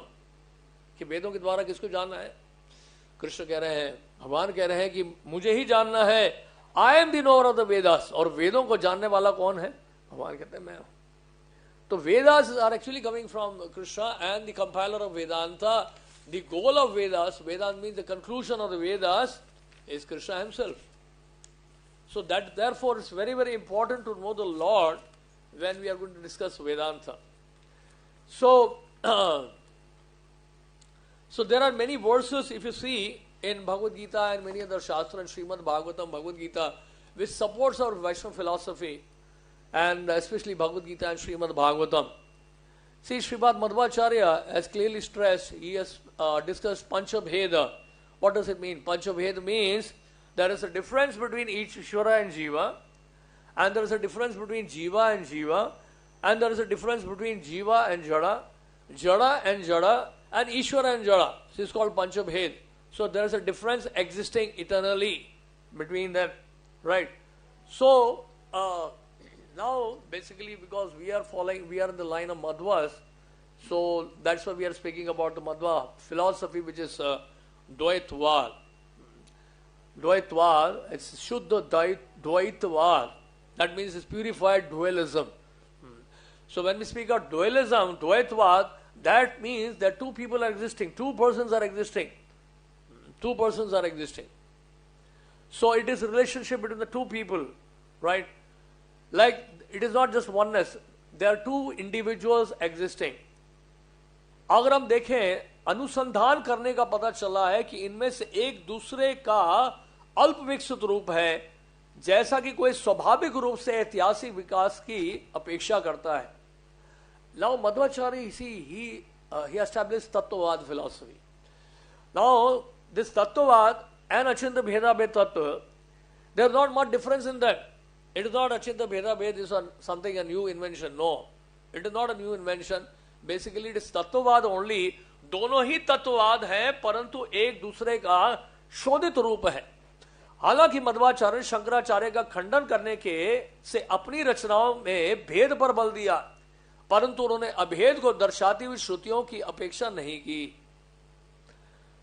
कि वेदों के द्वारा किसको जानना है? कृष्ण कह रहे हैं भगवान कह रहे हैं कि मुझे ही जानना है, I am the knower of the Vedas. और वेदों को जानने वाला कौन है? भगवान कहते हैं मैं हूं। तो Vedas are actually coming from Krishna and the compiler of Vedanta. The goal of Vedas, Vedanta means the conclusion of the Vedas, is Krishna himself. So that therefore it's very, very important to know the Lord when we are going to discuss Vedanta. So, so there are many verses, if you see, in Bhagavad Gita and many other Shastra and Srimad Bhagavatam, Bhagavad Gita, which supports our Vaishnava philosophy, and especially Bhagavad Gita and Srimad Bhagavatam. See, Srimad Madhvacharya has clearly stressed, he has discussed Panchabheda. What does it mean? Panchabheda means there is a difference between each Ishvara and Jiva, and there is a difference between Jiva and Jiva, and there is a difference between Jiva and Jada, Jada and Jada, and Ishvara and Jada. This is called Panchabhed. So there is a difference existing eternally between them, right? So now basically because we are in the line of Madhvas, so that's why we are speaking about the Madhva philosophy, which is Dvaitvad. Dvaitvad, it's Shuddha Dvaitvad. That means it's purified dualism. So when we speak of dualism, Dvaitvad, that means that two people are existing, two persons are existing. Two persons are existing. So it is a relationship between the two people, right? Like it is not just oneness. There are two individuals existing. अगर हम देखें, अनुसंधान करने का पता चला है कि इनमें से एक दूसरे का अल्प विकसित रूप है, जैसा कि कोई स्वाभाविक रूप से ऐतिहासिक विकास की अपेक्षा करता है. Now Madhvacharya, he established Tattvavad philosophy. Now this Tattvavad and Achinta Bheda Bhed Tattva, there is not much difference in that. It is not Achinta Bheda Bhed is something a new invention. No, it is not a new invention. Basically it is Tattvavad only. दोनों ही तत्ववाद हैं, परंतु एक दूसरे का शोधित रूप है. हालांकि मध्वाचार्य ने शंकराचार्य का खंडन करने के से अपनी रचनाओं में भेद पर बल दिया, परंतु उन्होंने अभेद को दर्शाती हुई श्रुतियों की अपेक्षा नहीं की.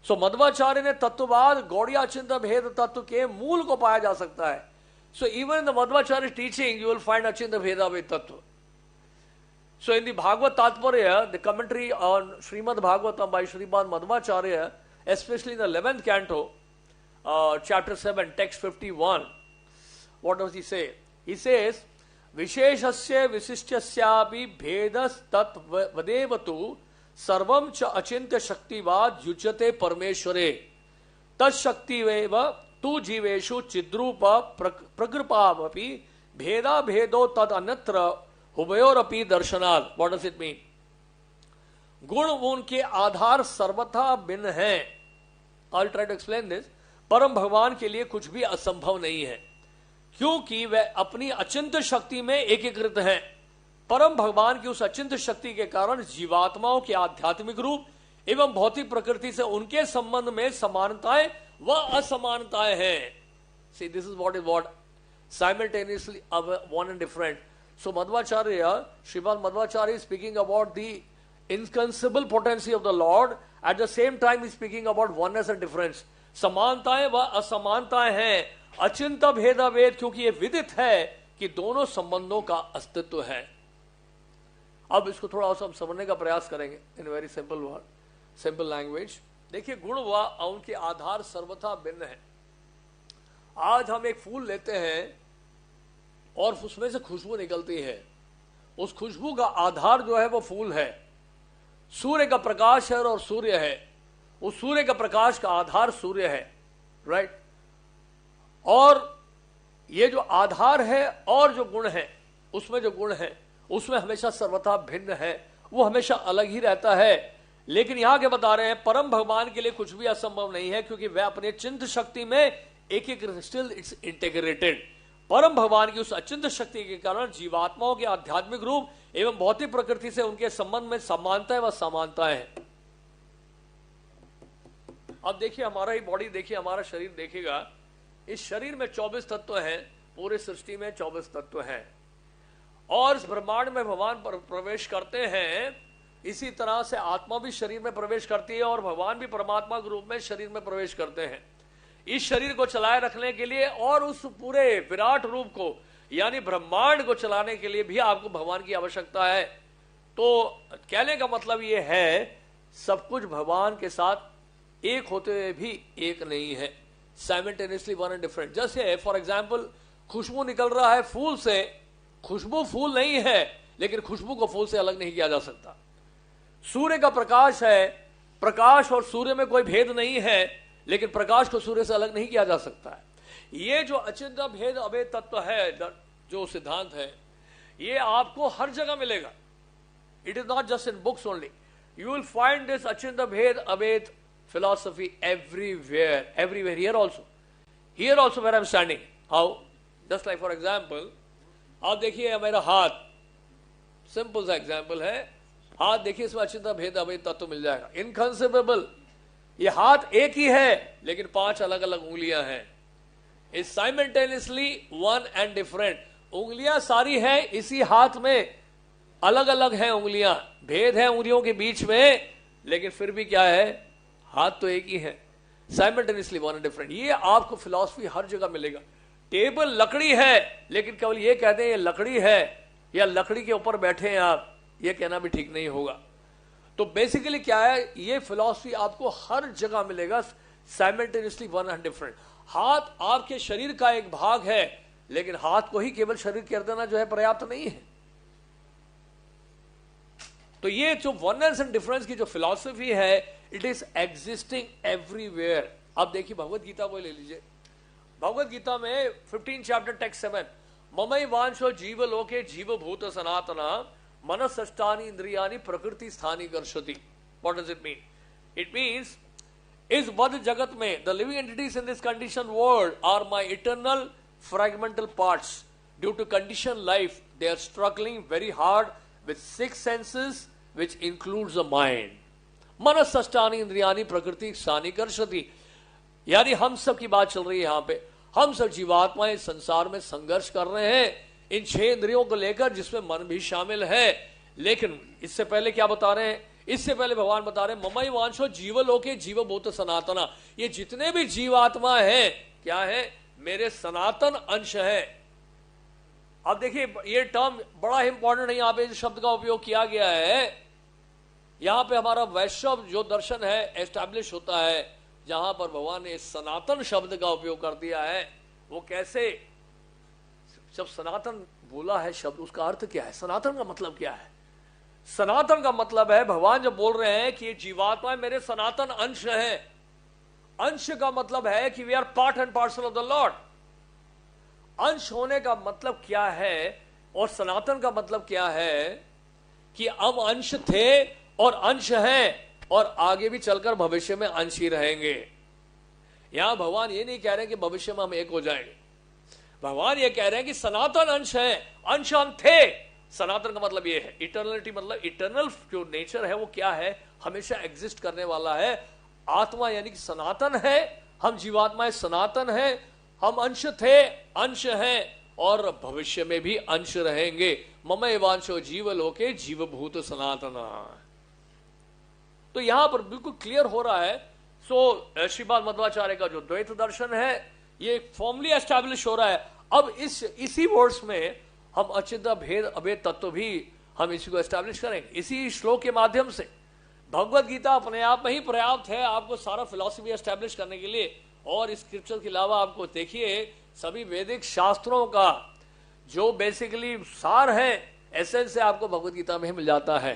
सो मध्वाचार्य ने तत्ववाद गौड़िया चिंता भेद तत्व के मूल को पाया जा सकता है. So even in the Madhvacharya teaching you will find अचिंत भेदाभेद तत्व. So in the Bhagavad Tatparya, the commentary on Srimad Bhagavatam by Srimad Madhvacharya, especially in the 11th canto, chapter 7, text 51, what does he say? He says, Visheshasya visishtyasyapi bhedas tat vadevatu sarvam cha achintya shaktivad yujyate parmeshware tat shaktiveva tu jiveshu chidrupa prakripavapi bheda bhedo tad anatra हुबयोरपि दर्शनात्. What does it mean? गुण उनके आधार सर्वथा भिन्न हैं. I will try to explain this. परम भगवान के लिए कुछ भी असंभव नहीं है, क्योंकि वे अपनी अचिंत शक्ति में एकीकृत हैं. परम भगवान की उस अचिंत शक्ति के कारण जीवात्माओं के आध्यात्मिक रूप एवं भौतिक प्रकृति से उनके संबंध में समानताएं व असमानताएं हैं. See, this is what is what simultaneously one and different. So Madhvacharya, Srimad Madhvacharya is speaking about the inconceivable potency of the Lord. At the same time, he is speaking about oneness and difference. समानताएं व असमानताएं हैं. अचिंता भेदा भेद, क्योंकि ये विदित है कि दोनों संबंधों का अस्तित्व है. अब इसको थोड़ा सा हम समझने का प्रयास करेंगे in very simple word, simple language. देखिए, गुण व उनके आधार सर्वथा भिन्न है. आज हम एक फूल लेते हैं और उसमें से खुशबू निकलती है. उस खुशबू का आधार जो है वो फूल है. सूर्य का प्रकाश है और सूर्य है. उस सूर्य का प्रकाश का आधार सूर्य है, राइट. और ये जो आधार है और जो गुण है, उसमें जो गुण है उसमें हमेशा सर्वथा भिन्न है, वो हमेशा अलग ही रहता है. लेकिन यहां के बता रहे हैं परम भगवान के लिए कुछ भी असंभव नहीं है, क्योंकि वह अपने चिंत शक्ति में एक स्टिल इट्स इंटीग्रेटेड. परम भगवान की उस अचिंत शक्ति के कारण जीवात्माओं के आध्यात्मिक रूप एवं भौतिक प्रकृति से उनके संबंध में समानताएं व समानताएं हैं. अब देखिए हमारा ही बॉडी, देखिए हमारा शरीर देखेगा. इस शरीर में 24 तत्व हैं, पूरे सृष्टि में 24 तत्व हैं, और इस ब्रह्मांड में भगवान प्रवेश करते हैं. इसी तरह से आत्मा भी शरीर में प्रवेश करती है और भगवान भी परमात्मा के रूप में शरीर में प्रवेश करते हैं. इस शरीर को चलाए रखने के लिए और उस पूरे विराट रूप को यानी ब्रह्मांड को चलाने के लिए भी आपको भगवान की आवश्यकता है। तो कहने का मतलब यह है सब कुछ भगवान के साथ एक होते हुए भी एक नहीं है, साइमल्टेनियसली वन एंड डिफरेंट। जैसे फॉर एग्जाम्पल खुशबू निकल रहा है फूल से, खुशबू फूल नहीं है लेकिन खुशबू को फूल से अलग नहीं किया जा सकता। सूर्य का प्रकाश है, प्रकाश और सूर्य में कोई भेद नहीं है लेकिन प्रकाश को सूर्य से अलग नहीं किया जा सकता है। ये जो अचिंत्य भेद अभेद तत्व है, जो सिद्धांत है, ये आपको हर जगह मिलेगा। It is not just in books only, you will find this Achintya Bheda अभेद philosophy everywhere here also where I'm standing. How? Just like for example, आप देखिए मेरा हाथ, सिंपल सा एग्जाम्पल है, हाथ देखिए इसमें अचिंत्य भेद अभेद तत्व मिल जाएगा, इनकंसेबल। ये हाथ एक ही है लेकिन 5 अलग अलग उंगलियां हैं, is simultaneously one and different. उंगलियां सारी हैं इसी हाथ में, अलग अलग हैं उंगलियां, भेद है उंगलियों के बीच में, लेकिन फिर भी क्या है, हाथ तो एक ही है, साइमल्टेनियसली वन एंड डिफरेंट। ये आपको फिलॉसफी हर जगह मिलेगा। टेबल लकड़ी है लेकिन केवल ये कहते हैं ये लकड़ी है या लकड़ी के ऊपर बैठे हैं आप, ये कहना भी ठीक नहीं होगा। तो बेसिकली क्या है, ये फिलॉसफी आपको हर जगह मिलेगा, साइमल्टेनियसली वन एंड डिफरेंट। हाथ आपके शरीर का एक भाग है लेकिन हाथ को ही केवल शरीर कर देना जो है पर्याप्त नहीं है। तो ये जो वननेस एंड डिफरेंस की जो फिलॉसफी है, इट इज एग्जिस्टिंग एवरीवेयर। अब देखिए भगवत गीता को ले लीजिए, भगवत गीता में 15 चैप्टर टेक्स्ट 7, ममई वांशो जीव लोके जीव भूत सनातना मनसष्टानि इंद्रियानि प्रकृति स्थानी कर्षति। What does it mean? It means इस बद्ध जगत में the living entities in this condition world are my eternal fragmental parts. Due to condition life they are struggling very hard with 6 senses which includes the mind. मनसष्टानि इंद्रियानि प्रकृति स्थानी कर्षति। यानी हम सब की बात चल रही है यहाँ पे, हम सब जीवात्माएं संसार में संघर्ष कर रहे हैं इन 6 इंद्रियों को लेकर जिसमें मन भी शामिल है। लेकिन इससे पहले क्या बता रहे हैं, इससे पहले भगवान बता रहे हैं ममई वांशो जीवलोके जीवभूत सनातना। ये जितने भी जीवात्मा है क्या है, मेरे सनातन अंश है। अब देखिए ये टर्म बड़ा इंपॉर्टेंट है, यहाँ पे इस शब्द का उपयोग किया गया है। यहाँ पे हमारा वैष्णव जो दर्शन है एस्टैब्लिश होता है, जहां पर भगवान ने सनातन शब्द का उपयोग कर दिया है। वो कैसे, जब सनातन बोला है शब्द, उसका अर्थ क्या है, सनातन का मतलब क्या है? सनातन का मतलब है, भगवान जब बोल रहे हैं कि ये जीवात्मा मेरे सनातन अंश है, अंश का मतलब है कि we are part and parcel of the lord. अंश होने का मतलब क्या है और सनातन का मतलब क्या है कि हम अंश थे और अंश हैं और आगे भी चलकर भविष्य में अंश ही रहेंगे। यहां भगवान ये नहीं कह रहे कि भविष्य में हम एक हो जाएंगे, भगवान ये कह रहे हैं कि सनातन अंश है, अंश हम थे। सनातन का मतलब ये है, इटर्नलिटी मतलब इटर्नल जो नेचर है वो क्या है, हमेशा एग्जिस्ट करने वाला है। आत्मा यानी कि सनातन है, हम जीवात्माएं सनातन है, हम अंश थे, अंश हैं और भविष्य में भी अंश रहेंगे। ममई वांशो जीव लोके जीवभूत सनातना। तो यहां पर बिल्कुल क्लियर हो रहा है। सो श्रीपाद मध्वाचार्य का जो द्वैत दर्शन है ये फॉर्मली एस्टैब्लिश हो रहा है। अब इसी वर्ड्स में हम अचिंत्य भेद अभेद तत्व भी हम इसी को एस्टैब्लिश करेंगे इसी श्लोक के माध्यम से। भगवत गीता अपने आप में ही पर्याप्त है आपको सारा फिलॉसफी एस्टैब्लिश करने के लिए। और इस स्क्रिप्चर के अलावा आपको देखिए सभी वैदिक शास्त्रों का जो बेसिकली सार है, एसेंस है, आपको भगवत गीता में ही मिल जाता है।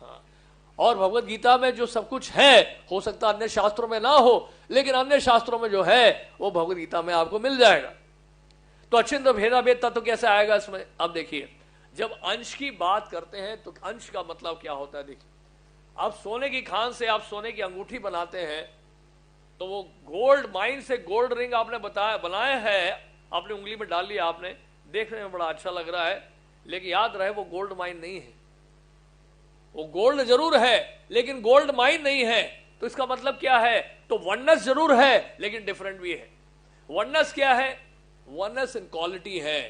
हाँ। और भगवत गीता में जो सब कुछ है, हो सकता है अन्य शास्त्रों में ना हो, लेकिन अन्य शास्त्रों में जो है वो भगवत गीता में आपको मिल जाएगा। तो अचिंत्य भेदाभेद तत्व कैसे आएगा इसमें? अब देखिए, जब अंश की बात करते हैं तो अंश का मतलब क्या होता है। देखिए, आप सोने की खान से आप सोने की अंगूठी बनाते हैं तो वो गोल्ड माइन से गोल्ड रिंग आपने बनाया है, आपने उंगली में डाल लिया, आपने देखने में बड़ा अच्छा लग रहा है, लेकिन याद रहे वो गोल्ड माइन नहीं है। वो गोल्ड जरूर है लेकिन गोल्ड माइन नहीं है। तो इसका मतलब क्या है? तो वननेस जरूर है लेकिन डिफरेंट भी है। वननेस क्या है? वननेस इन क्वालिटी है।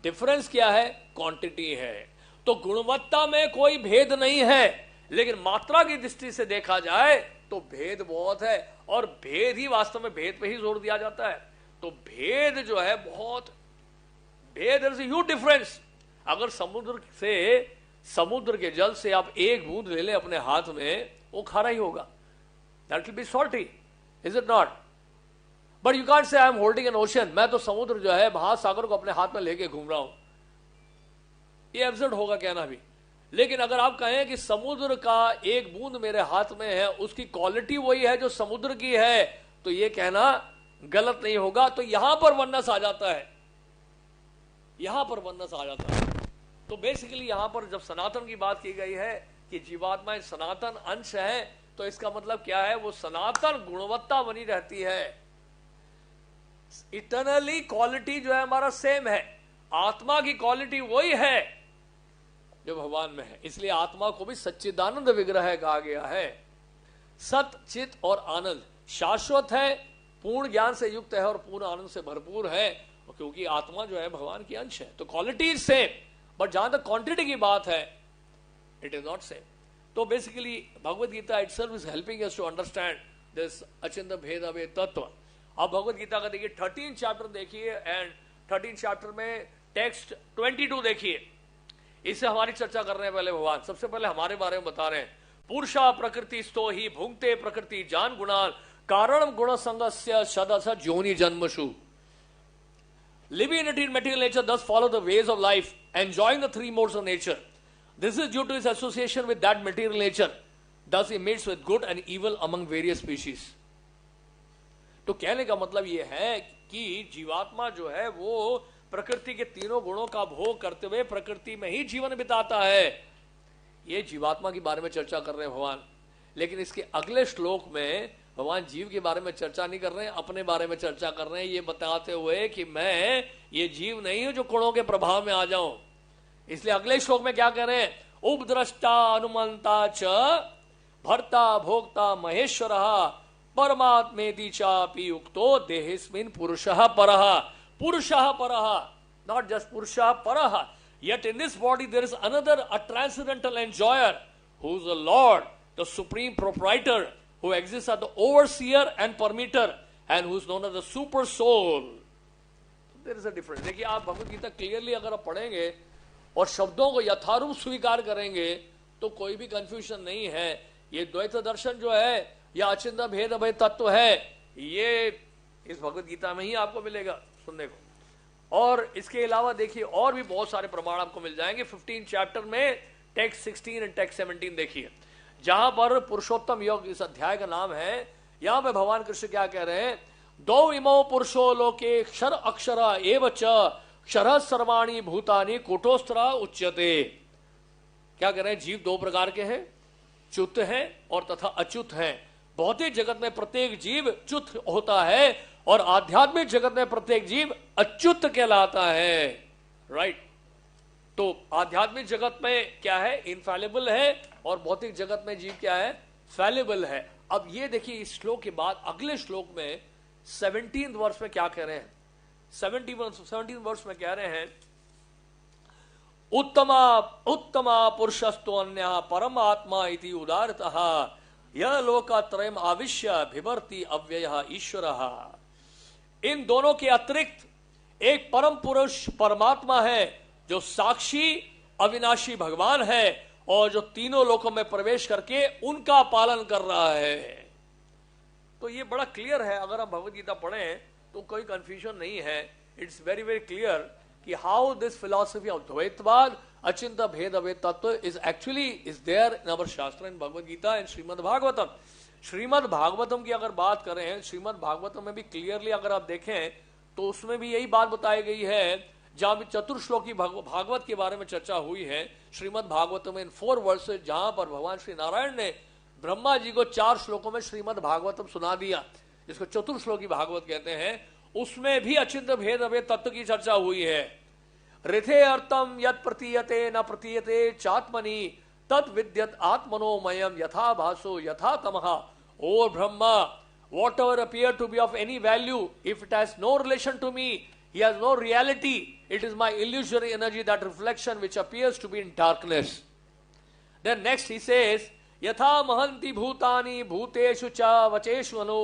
डिफरेंस क्या है? क्वांटिटी है। तो गुणवत्ता में कोई भेद नहीं है, लेकिन मात्रा की दृष्टि से देखा जाए तो भेद बहुत है। और भेद ही वास्तव में भेद पे ही जोर दिया जाता है। तो भेद जो है बहुत भेद, there is a huge difference. अगर समुद्र के जल से आप एक बूंद ले लें अपने हाथ में, वो खारा ही होगा, that will be salty, is it not? But you can't say I am holding N ocean, मैं तो समुद्र जो है महासागर को अपने हाथ में लेके घूम रहा हूं, ये एब्सर्ड होगा कहना भी। लेकिन अगर आप कहें कि समुद्र का एक बूंद मेरे हाथ में है, उसकी क्वालिटी वही है जो समुद्र की है, तो ये कहना गलत नहीं होगा। तो यहां पर वननेस आ जाता है, यहां पर वननेस आ जाता है। तो बेसिकली यहां पर जब सनातन की बात की गई है कि जीवात्मा सनातन अंश है, तो इसका मतलब क्या है? वो सनातन गुणवत्ता बनी रहती है, इटर्नली क्वालिटी जो है हमारा सेम है। आत्मा की क्वालिटी वही है जो भगवान में है, इसलिए आत्मा को भी सच्चिदानंद विग्रह कहा गया है। सत, चित और आनंद शाश्वत है, पूर्ण ज्ञान से युक्त है और पूर्ण आनंद से भरपूर है, क्योंकि आत्मा जो है भगवान की अंश है। तो क्वालिटी इज सेम, बट जहां तक क्वांटिटी की बात है, इट इज नॉट सेम। तो basically Bhagavad Gita itself is helping us to understand this Achintya Bheda Abheda तत्व। अब भगवद गीता का देखिए 13 चैप्टर देखिए, एंड 13 चैप्टर में टेक्स्ट 22 देखिए। इससे हमारी चर्चा कर रहे हैं। पहले भगवान सबसे पहले हमारे बारे में बता रहे हैं। पुरुषा प्रकृति स्तो ही भुंक्ते प्रकृति जान गुणान कारण गुण संगस्य सदस जोनि जन्मशु। Living in material nature thus follow the ways of life, enjoying the three modes of nature. This is due to his association with that material nature. Thus he mates with good and evil among various species. तो कहने का मतलब यह है कि जीवात्मा जो है वो प्रकृति के तीनों गुणों का भोग करते हुए प्रकृति में ही जीवन बिताता है। ये जीवात्मा के बारे में चर्चा कर रहे हैं भगवान। लेकिन इसके अगले श्लोक में भगवान जीव के बारे में चर्चा नहीं कर रहे हैं, अपने बारे में चर्चा कर रहे हैं, ये बताते हुए कि मैं ये जीव नहीं हूं जो गुणों के प्रभाव में आ जाऊं। इसलिए अगले श्लोक में क्या कह रहे हैं? उपद्रष्टा अनुमंता च भर्ता भोक्ता महेश्वर परमात्मेति चापि युक्तो देहेस्मिन् पुरुषः परः। पुरुषः परः, not just पुरुषः परः. Yet in this body there is another, a transcendental enjoyer, who is the Lord, the supreme proprietor, who exists as the overseer and permitter, and who is known as the super soul. There is a difference. देखिए आप Bhagavad Gita clearly अगर आप पढ़ेंगे और शब्दों को यथारूप स्वीकार करेंगे तो कोई भी कंफ्यूजन नहीं है। ये द्वैत दर्शन जो है या अचिंत्य भेद अभेद तत्व है, ये इस भगवद गीता में ही आपको मिलेगा सुनने को। और इसके अलावा देखिए और भी बहुत सारे प्रमाण आपको मिल जाएंगे। 15 चैप्टर में टेक्स्ट 16 एंड टेक्स्ट 17 देखिए, जहां पर पुरुषोत्तम योग इस अध्याय का नाम है। यहां पे भगवान कृष्ण क्या कह रहे हैं? दो इमो पुरुषो लोके क्षर अक्षर एव च क्षर सर्वाणी भूतानि कूटोस्त्रा उच्यते। क्या कह रहे हैं? जीव दो प्रकार के हैं, च्युत हैं और तथा अच्युत हैं। भौतिक जगत में प्रत्येक जीव च्युत होता है और आध्यात्मिक जगत में प्रत्येक जीव अच्युत कहलाता है। राइट? तो आध्यात्मिक जगत में क्या है? इनफैलिबल है, और भौतिक जगत में जीव क्या है? फैलिबल है। अब ये देखिए इस श्लोक के बाद अगले श्लोक में 17 वर्ष में क्या कह रहे हैं? 17 वर्ष में कह रहे हैं, उत्तमा उत्तमा पुरुषस्तो अन्यः परमात्मा इति उदारतः यह लोकत्रयम् आविश्य बिभर्ति अव्ययः ईश्वरः। इन दोनों के अतिरिक्त एक परम पुरुष परमात्मा है जो साक्षी अविनाशी भगवान है और जो तीनों लोकों में प्रवेश करके उनका पालन कर रहा है। तो ये बड़ा क्लियर है। अगर हम भगवद गीता पढ़ें तो कोई कंफ्यूजन नहीं है। इट्स वेरी वेरी क्लियर कि how this philosophy of Dvaitavad Achintya Bheda Abheda tattva is actually is there in our shastra, in Bhagavad Gita and Srimad Bhagavatam. Srimad Bhagavatam की अगर बात करें, श्रीमद् भागवतम में भी क्लियरली अगर आप देखें तो उसमें भी यही बात बताई गई है। जहां भी चतुर्श्लोकी भागवत के बारे में चर्चा हुई है श्रीमद् भागवतम इन 4 वर्सेस, जहां पर भगवान श्री नारायण ने ब्रह्मा जी को 4 श्लोकों में श्रीमद् भागवतम सुना दिया, जिसको चतुर्श्लोकी भागवत कहते हैं। उसमें भी अचिंत्य भेद अभेद तत्व की चर्चा हुई है। ऋथे अर्थम यत् प्रतीयते न प्रतीयते चात्मनि तत् विद्यत आत्मनोमयम यथा भासो यथा तमः। ओ Brahma, whatever appear to be of any value, if it has no relation to me, he has no reality, it is my illusory energy, that reflection which appears to be in darkness. Then next he says, यथा महंति भूतानि भूतेषु च वचेषु अनु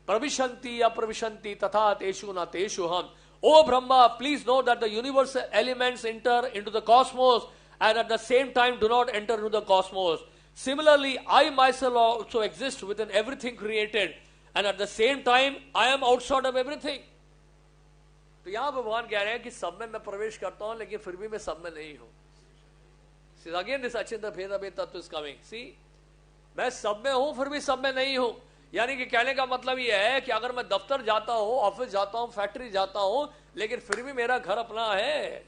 प्रविशन्ति अप्रविशन्ति तथा तेषु न तेषु हम. O Brahma, please know that the universal elements enter into the cosmos and at the same time do not enter into the cosmos. Similarly, I myself also exist within everything created and at the same time I am outside of everything. तो यहां भगवान कह रहे हैं कि सब में मैं प्रवेश करता हूं लेकिन फिर भी मैं सब में नहीं हूं. See, again this Achinta Bheda Tattva is coming. See, मैं सब में हूं फिर भी सब में नहीं हूं. यानी कि कहने का मतलब यह है कि अगर मैं दफ्तर जाता हूं, ऑफिस जाता हूं, फैक्ट्री जाता हूं, लेकिन फिर भी मेरा घर अपना है.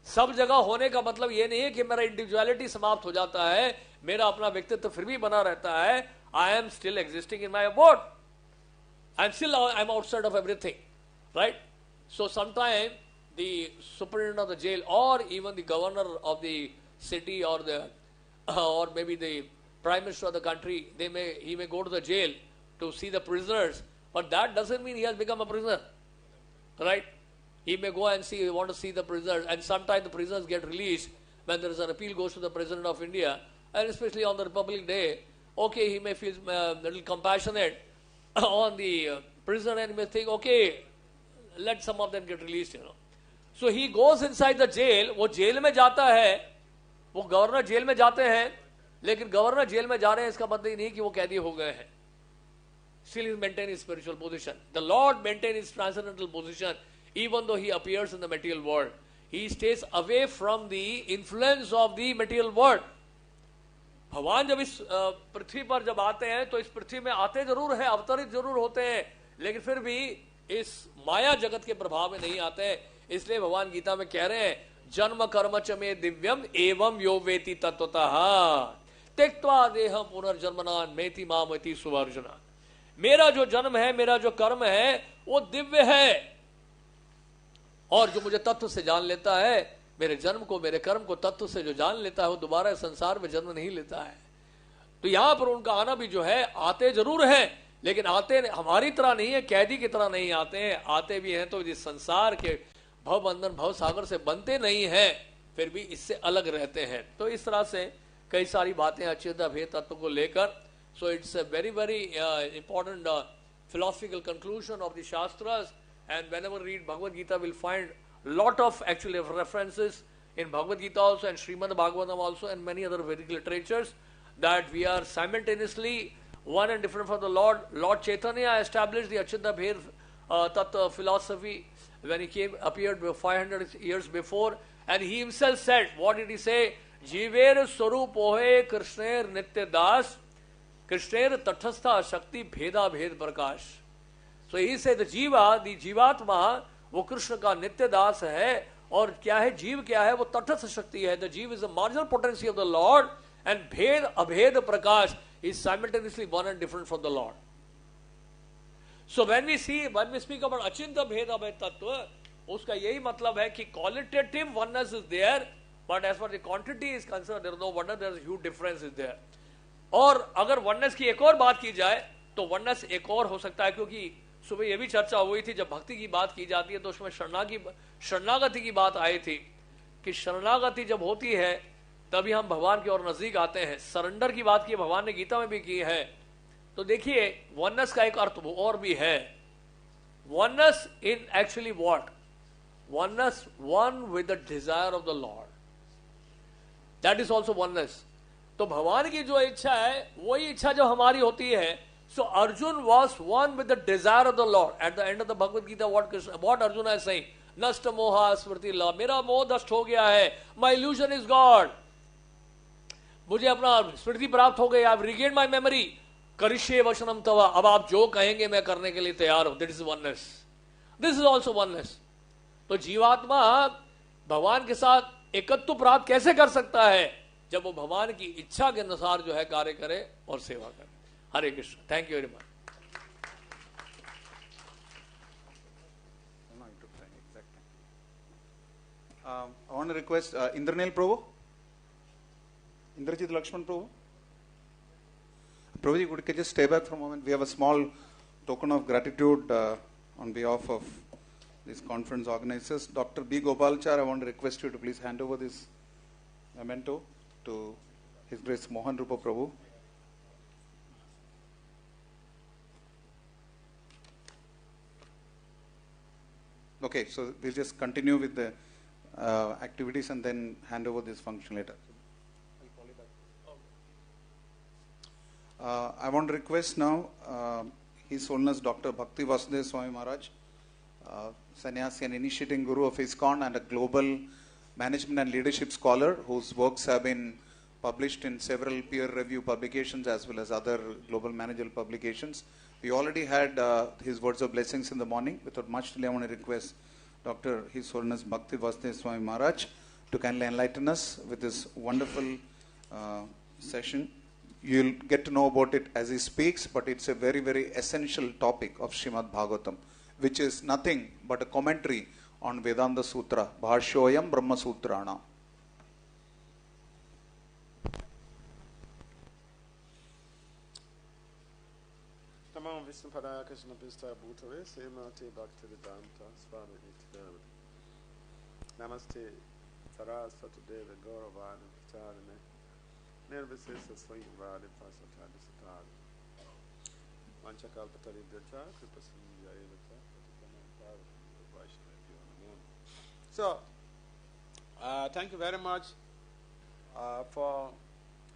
सब जगह होने का मतलब यह नहीं है कि मेरा इंडिविजुअलिटी समाप्त हो जाता है, मेरा अपना व्यक्तित्व फिर भी बना रहता है. I am still existing in my abode. I am outside of everything. Right? So sometime the superintendent of the jail or even the governor of the city or maybe the prime minister of the country, he may go to the jail to see the prisoners, but that doesn't mean he has become a prisoner. Right? He may go and want to see the prisoners, and sometimes the prisoners get released when there is an appeal goes to the President of India, and especially on the Republic Day. Okay, he may feel a little compassionate on the prisoner and he may think, okay, let some of them get released, you know. So he goes inside the jail. वो jail में जाता है, वो governor jail में जाते हैं, लेकिन governor jail में जा रहे हैं इसका मतलब ही नहीं कि वो कैदी हो गए हैं. Still he maintains his spiritual position. The Lord maintains his transcendental position even though he appears in the material world. He stays away from the influence of the material world. भगवान जब इस पृथ्वी पर जब आते हैं तो इस पृथ्वी में आते जरूर हैं, अवतरित जरूर होते हैं, लेकिन फिर भी इस माया जगत के प्रभाव में नहीं आते. इसलिए भगवान गीता में कह रहे हैं, जन्म कर्म च मे दिव्यम एवं यो वेति तत्वतः त्यक्त्वा देहं पुनर्जन्मनान मेति मामति सुवर्जुना. मेरा जो जन्म है, मेरा जो कर्म है, वो दिव्य है, और जो मुझे तत्व से जान लेता है, मेरे जन्म को, मेरे कर्म को तत्व से जो जान लेता है, वो दोबारा संसार में जन्म नहीं लेता है. तो यहां पर उनका आना भी जो है, आते जरूर है, लेकिन आते हमारी तरह नहीं है, कैदी की तरह नहीं आते हैं. आते भी हैं तो इस संसार के भव बंधन भव सागर से बनते नहीं हैं, फिर भी इससे अलग रहते हैं. तो इस तरह से कई सारी बातें अच्युता भेद तत्व को लेकर. So it's a very very important philosophical conclusion of the Shastras, and whenever read Bhagavad Gita we'll find lot of actually references in Bhagavad Gita also and Srimad Bhagavatam also and many other Vedic literatures that we are simultaneously one and different from the Lord. Lord Chaitanya established the Achinta Bhed Tattva philosophy when he appeared 500 years before, and he himself said, what did he say? Jiver Swarupohe Krishner Nitya Das Krishner Tathastha Shakti Bheda Bhed Prakash. So he said the Jivatma, वो कृष्ण का नित्य दास है. और क्या है जीव, क्या है? वो तटस्थ शक्ति है. The जीव is a marginal potency of the Lord, and भेद अभेद प्रकाश is simultaneously one and different from the Lord. So when we speak about Achinta Bheda Abhed Tattva, उसका यही मतलब है कि qualitative oneness is there, but as far as the quantity is concerned, there is no wonder, there is huge difference is there. और अगर oneness की एक और बात की जाए तो oneness एक और हो सकता है, क्योंकि सुबह ये भी चर्चा हुई थी, जब भक्ति की बात की जाती है तो उसमें शरणागति की बात आई थी कि शरणागति जब होती है तभी हम भगवान की ओर नजदीक आते हैं. सरेंडर की बात की भगवान ने गीता में भी की है. तो देखिए वननेस का एक अर्थ और भी है. Oneness in actually what? Oneness one with the desire of the Lord, that is also oneness. तो भगवान की जो इच्छा है वही इच्छा जो हमारी होती है. So Arjun was one with the desire of the Lord. At the end of the Bhagavad Gita, what Arjuna is saying? Nasta moha smriti la. मेरा मोह नष्ट हो गया है. My illusion is God. मुझे अपना स्मृति प्राप्त हो गई. I've regained my memory. करिष्ये वचनम तवा. अब आप जो कहेंगे मैं करने के लिए तैयार हूं. That is oneness. This is also oneness. तो जीवात्मा भगवान के साथ एकत्व प्राप्त कैसे कर सकता है? जब वो भगवान की इच्छा के अनुसार जो है कार्य करे और सेवा करे. Hare Krishna. Thank you very much. I want to request Indranil Prabhu, Indrajit Lakshman Prabhu. Prabhuji, could you just stay back for a moment? We have a small token of gratitude on behalf of these conference organizers. Dr. B. Gopalchar, I want to request you to please hand over this memento to His Grace Mohan Rupa Prabhu. Okay, so we'll just continue with the activities and then hand over this function later. I want to request now His Holiness Dr. Bhakti Vasudeva Swami Maharaj, sannyasi and initiating guru of ISKCON and a global management and leadership scholar whose works have been published in several peer review publications as well as other global managerial publications. We already had his words of blessings in the morning. Without much delay, I want to request Dr. His Holiness Bhakti Vasudeva Swami Maharaj to kindly enlighten us with this wonderful session. You'll get to know about it as he speaks, but it's a very, very essential topic of Srimad Bhagavatam, which is nothing but a commentary on Vedanta Sutra, Bhashyoyam Brahma Sutrana. Tamam Vishnu Padaya Krishna Pista Bhutave Srimati Bhakti Vedanta Swami Nityananda. Namaste Saraswati Deva Gauravani Pacharine Nirvisesa Swayamvadi Pasatadi Satari Manchakalpatari Dhacha Kripasinja Evata Vaishnava. So, thank you very much for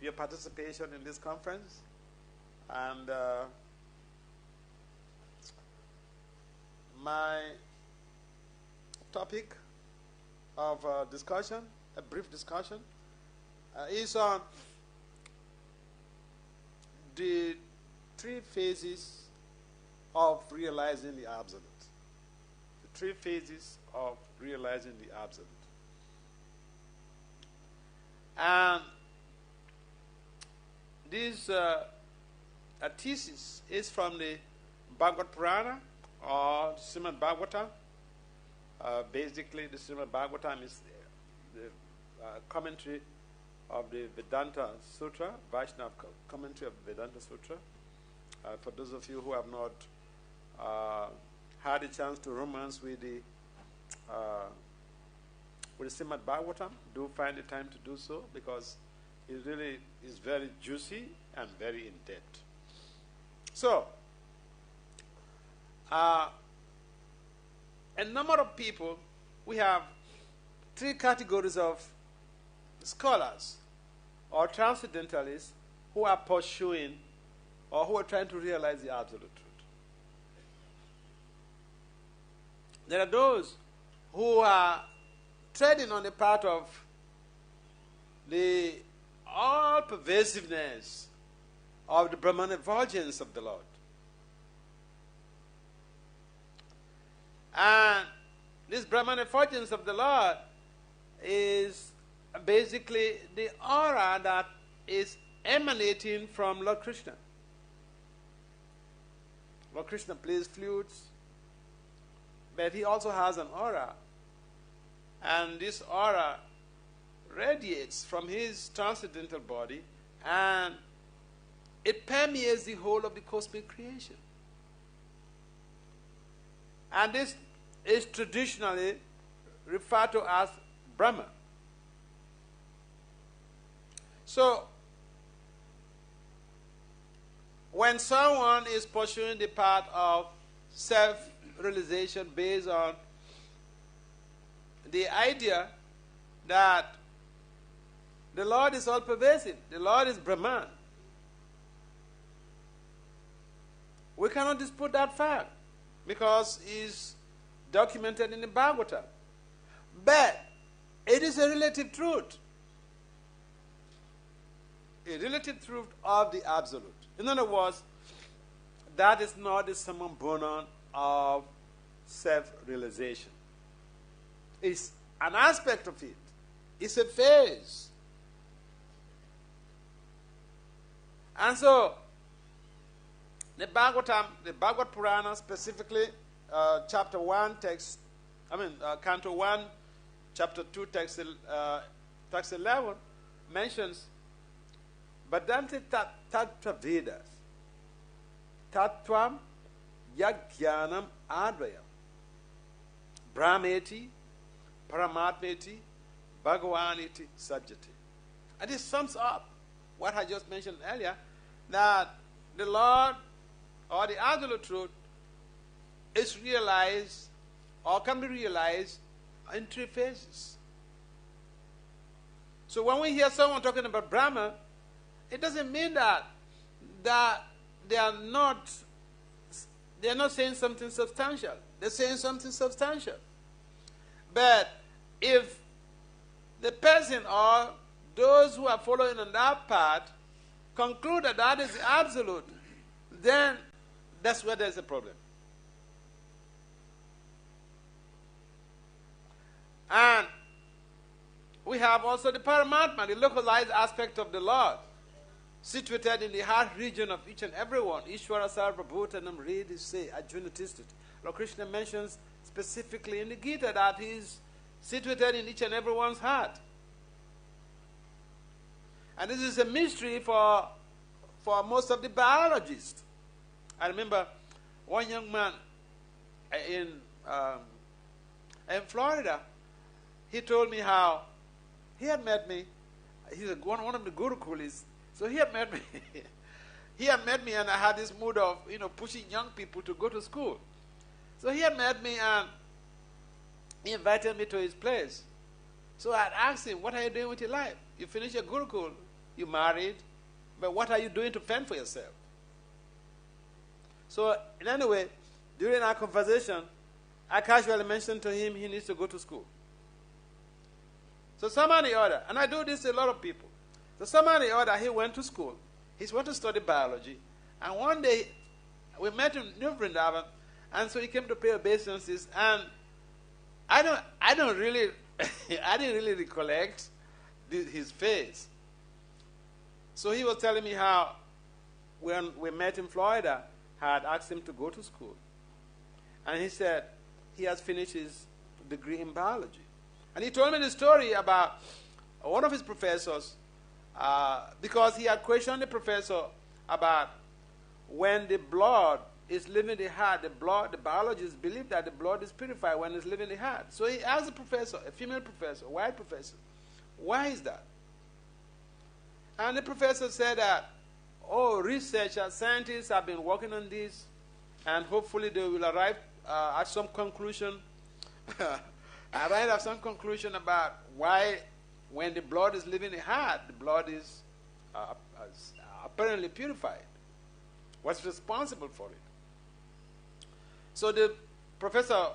your participation in this conference. And my topic of discussion, a brief discussion, is on the three phases of realizing the absolute. The three phases of realizing the absolute. And this thesis is from the Bhagavad Purana or Srimad Bhagavatam. Basically, the Srimad Bhagavatam is the commentary of the Vedanta Sutra, Vaishnava commentary of the Vedanta Sutra. For those of you who have not had a chance to romance with the Srimad Bhagavatam, do find the time to do so, because it really is very juicy and very in-depth. So, a number of people, we have three categories of scholars or transcendentalists who are pursuing or who are trying to realize the absolute truth. There are those who are treading on the path of the all-pervasiveness of the Brahman effulgence of the Lord. And this Brahman effulgence of the Lord is basically the aura that is emanating from Lord Krishna. Lord Krishna plays flutes, but he also has an aura. And this aura radiates from his transcendental body, and it permeates the whole of the cosmic creation. And this is traditionally referred to as Brahma. So, when someone is pursuing the path of self-realization based on the idea that the Lord is all-pervasive, the Lord is Brahman, we cannot dispute that fact, because it's documented in the Bhagavatam. But it is a relative truth. A relative truth of the absolute. In other words, that is not the summum bonum of self-realization. It's an aspect of it. It's a phase. And so, the Bhagavatam, the Bhagavad Purana specifically, chapter 1, Canto 1, chapter 2, text 11, mentions Vedanta Tattva Vedas, Tattvam Yajnanam Advayam, Brahmeti, Paramatmeti, Bhagavaniti Sajjati. And this sums up what I just mentioned earlier, that the Lord or the absolute truth is realized or can be realized in three phases. So when we hear someone talking about Brahma, it doesn't mean that they are not saying something substantial. They're saying something substantial. But if the person or those who are following on that path conclude that that is the absolute, then that's where there's a problem. And we have also the Paramatma, the localized aspect of the Lord, situated in the heart region of each and every one. Ishvara Sarvabhutanam Ridi say, Arjuna Tistit. Lord Krishna mentions specifically in the Gita that he is situated in each and every one's heart. And this is a mystery for most of the biologists. I remember one young man in Florida, he told me how he had met me. He's one of the Gurukulis. So he had met me. He had met me, and I had this mood of, pushing young people to go to school. So he had met me, and he invited me to his place. So I had asked him, what are you doing with your life? You finished your Gurukul, you married, but what are you doing to fend for yourself? So, in any way, during our conversation, I casually mentioned to him he needs to go to school. So somehow or the other, and I do this to a lot of people. So somehow or the other, he went to school. He went to study biology. And one day, we met in New Vrindavan, and so he came to pay obeisances. And I didn't really recollect his face. So he was telling me how, when we met in Florida, I had asked him to go to school. And he said he has finished his degree in biology. And he told me the story about one of his professors, because he had questioned the professor about when the blood is leaving the heart, the biologists believe that the blood is purified when it's leaving the heart. So he asked the professor, a female professor, a white professor, why is that? And the professor said that, researchers, scientists have been working on this, and hopefully they will arrive at some conclusion. Arrive at some conclusion about why, when the blood is leaving the heart, the blood is apparently purified. What's responsible for it? So the professor,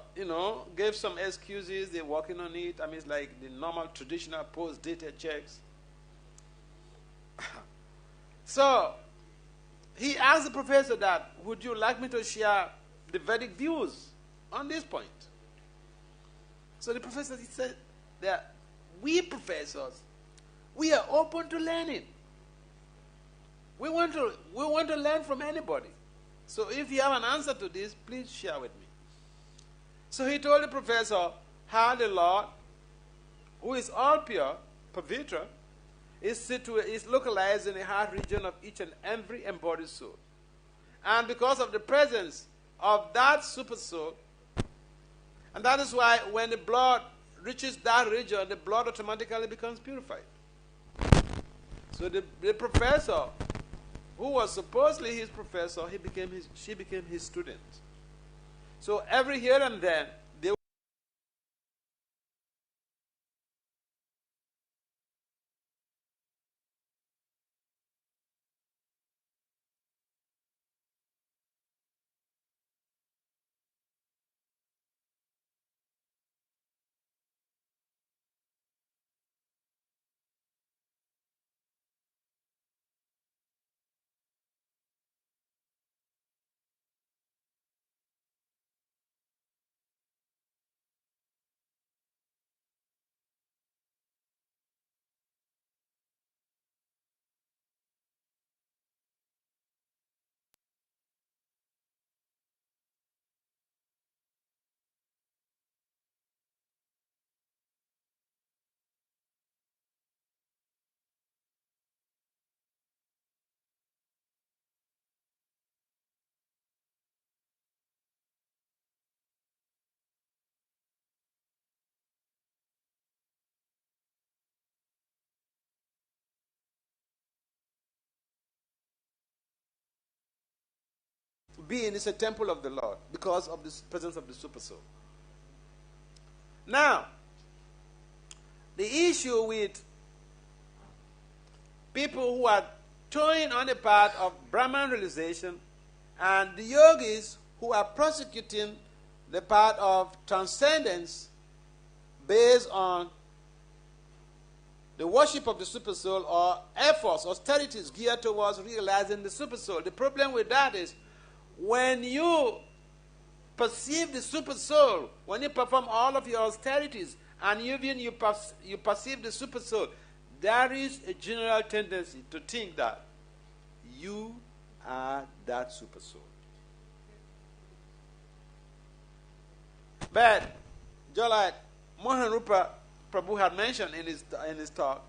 gave some excuses. They're working on it. I mean, it's like the normal traditional post-dated checks. So he asked the professor that, would you like me to share the Vedic views on this point? So the professor, he said that we professors, we are open to learning. We want to learn from anybody. So if you have an answer to this, please share with me. So he told the professor how the Lord, who is all pure, Pavitra, is localized in the heart region of each and every embodied soul. And because of the presence of that super soul, and that is why when the blood reaches that region, the blood automatically becomes purified. So the professor, who was supposedly his professor, she became his student. So every here and then, being is a temple of the Lord because of the presence of the super soul. Now, the issue with people who are toying on the path of Brahman realization and the yogis who are prosecuting the path of transcendence based on the worship of the super soul or efforts, austerities geared towards realizing the super soul. The problem with that is when you perceive the super soul, when you perform all of your austerities and even you perceive the super soul, there is a general tendency to think that you are that super soul. But just like Mohan Rupa Prabhu had mentioned in his talk,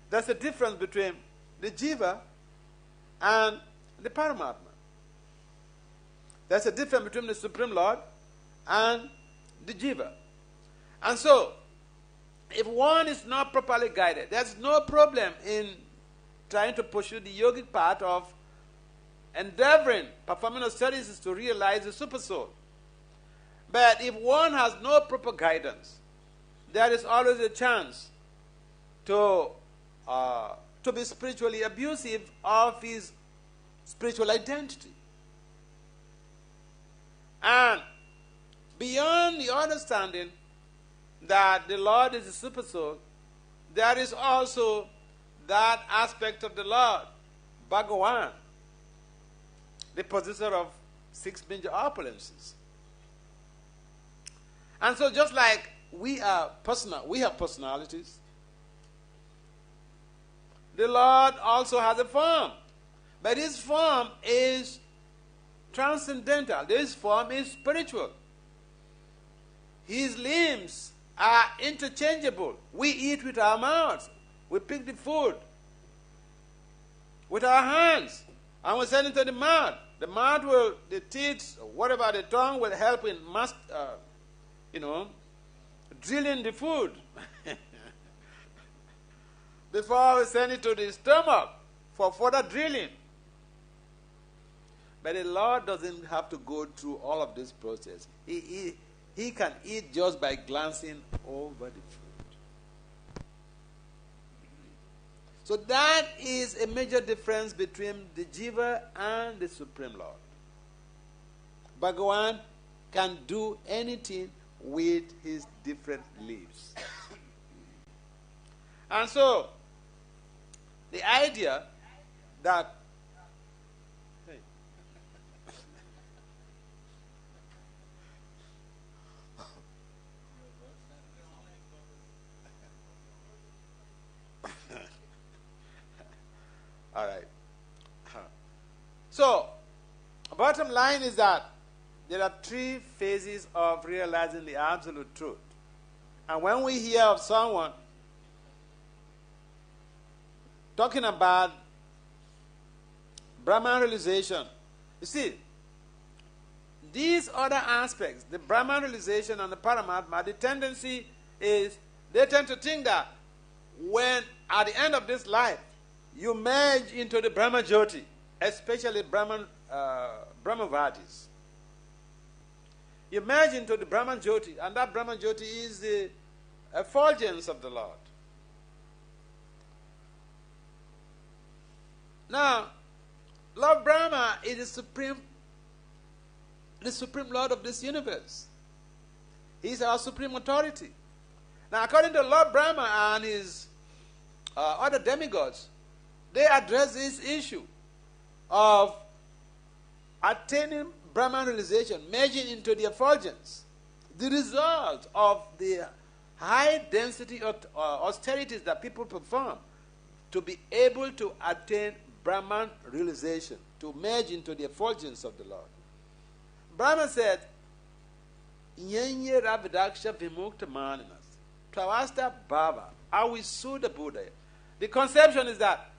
there's a difference between the Jiva and the Paramatma. There's a difference between the Supreme Lord and the Jiva. And so, if one is not properly guided, there's no problem in trying to pursue the yogic path of endeavoring, performing austerities to realize the super soul. But if one has no proper guidance, there is always a chance to be spiritually abusive of his spiritual identity. And beyond the understanding that the Lord is the super soul, there is also that aspect of the Lord, Bhagavan, the possessor of 6 major opulences. And so just like we have personalities, the Lord also has a form. But his form is transcendental. This form is spiritual. His limbs are interchangeable. We eat with our mouths. We pick the food with our hands. And we send it to the mouth. The mouth will, the teeth, whatever, the tongue will help in drilling the food before we send it to the stomach for further drilling. But the Lord doesn't have to go through all of this process. He can eat just by glancing over the food. So that is a major difference between the Jiva and the Supreme Lord. Bhagavan can do anything with his different leaves. And so, the idea that all right. So, bottom line is that there are 3 phases of realizing the absolute truth. And when we hear of someone talking about Brahman realization, you see, these other aspects, the Brahman realization and the Paramatma, the tendency is they tend to think that when at the end of this life you merge into the Brahma Jyoti, especially Brahmavadis. You merge into the Brahman Jyoti, and that Brahman Jyoti is the effulgence of the Lord. Now, Lord Brahma is the supreme Lord of this universe. He is our supreme authority. Now, according to Lord Brahma and his other demigods, they address this issue of attaining Brahman realization, merging into the effulgence. The result of the high density of austerities that people perform to be able to attain Brahman realization, to merge into the effulgence of the Lord. Brahma said, Yenye Ravidaksha Vimukta Maninas, Travasta Baba, Avisuddha Buddha. The conception is that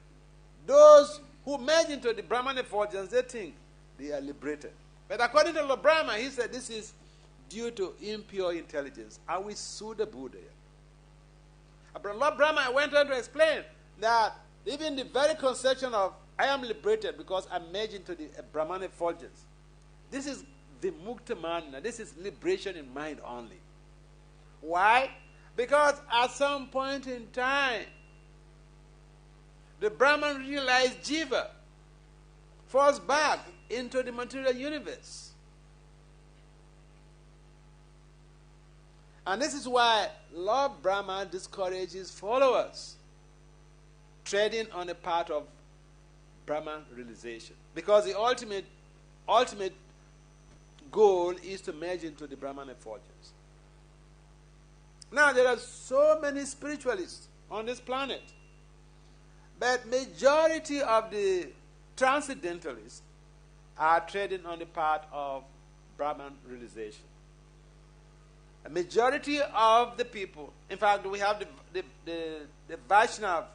those who merge into the Brahman effulgence, they think they are liberated. But according to Lord Brahma, he said this is due to impure intelligence. Avisuddha Buddha. Lord Brahma went on to explain that even the very conception of I am liberated because I merge into the Brahman effulgence. This is Vimukta Manana. This is liberation in mind only. Why? Because at some point in time, the Brahman realized Jiva falls back into the material universe. And this is why Lord Brahma discourages followers treading on the path of Brahman realization. Because the ultimate goal is to merge into the Brahman effulgence. Now, there are so many spiritualists on this planet, but majority of the transcendentalists are treading on the path of Brahman realization. A majority of the people, in fact, we have the Vaishnava.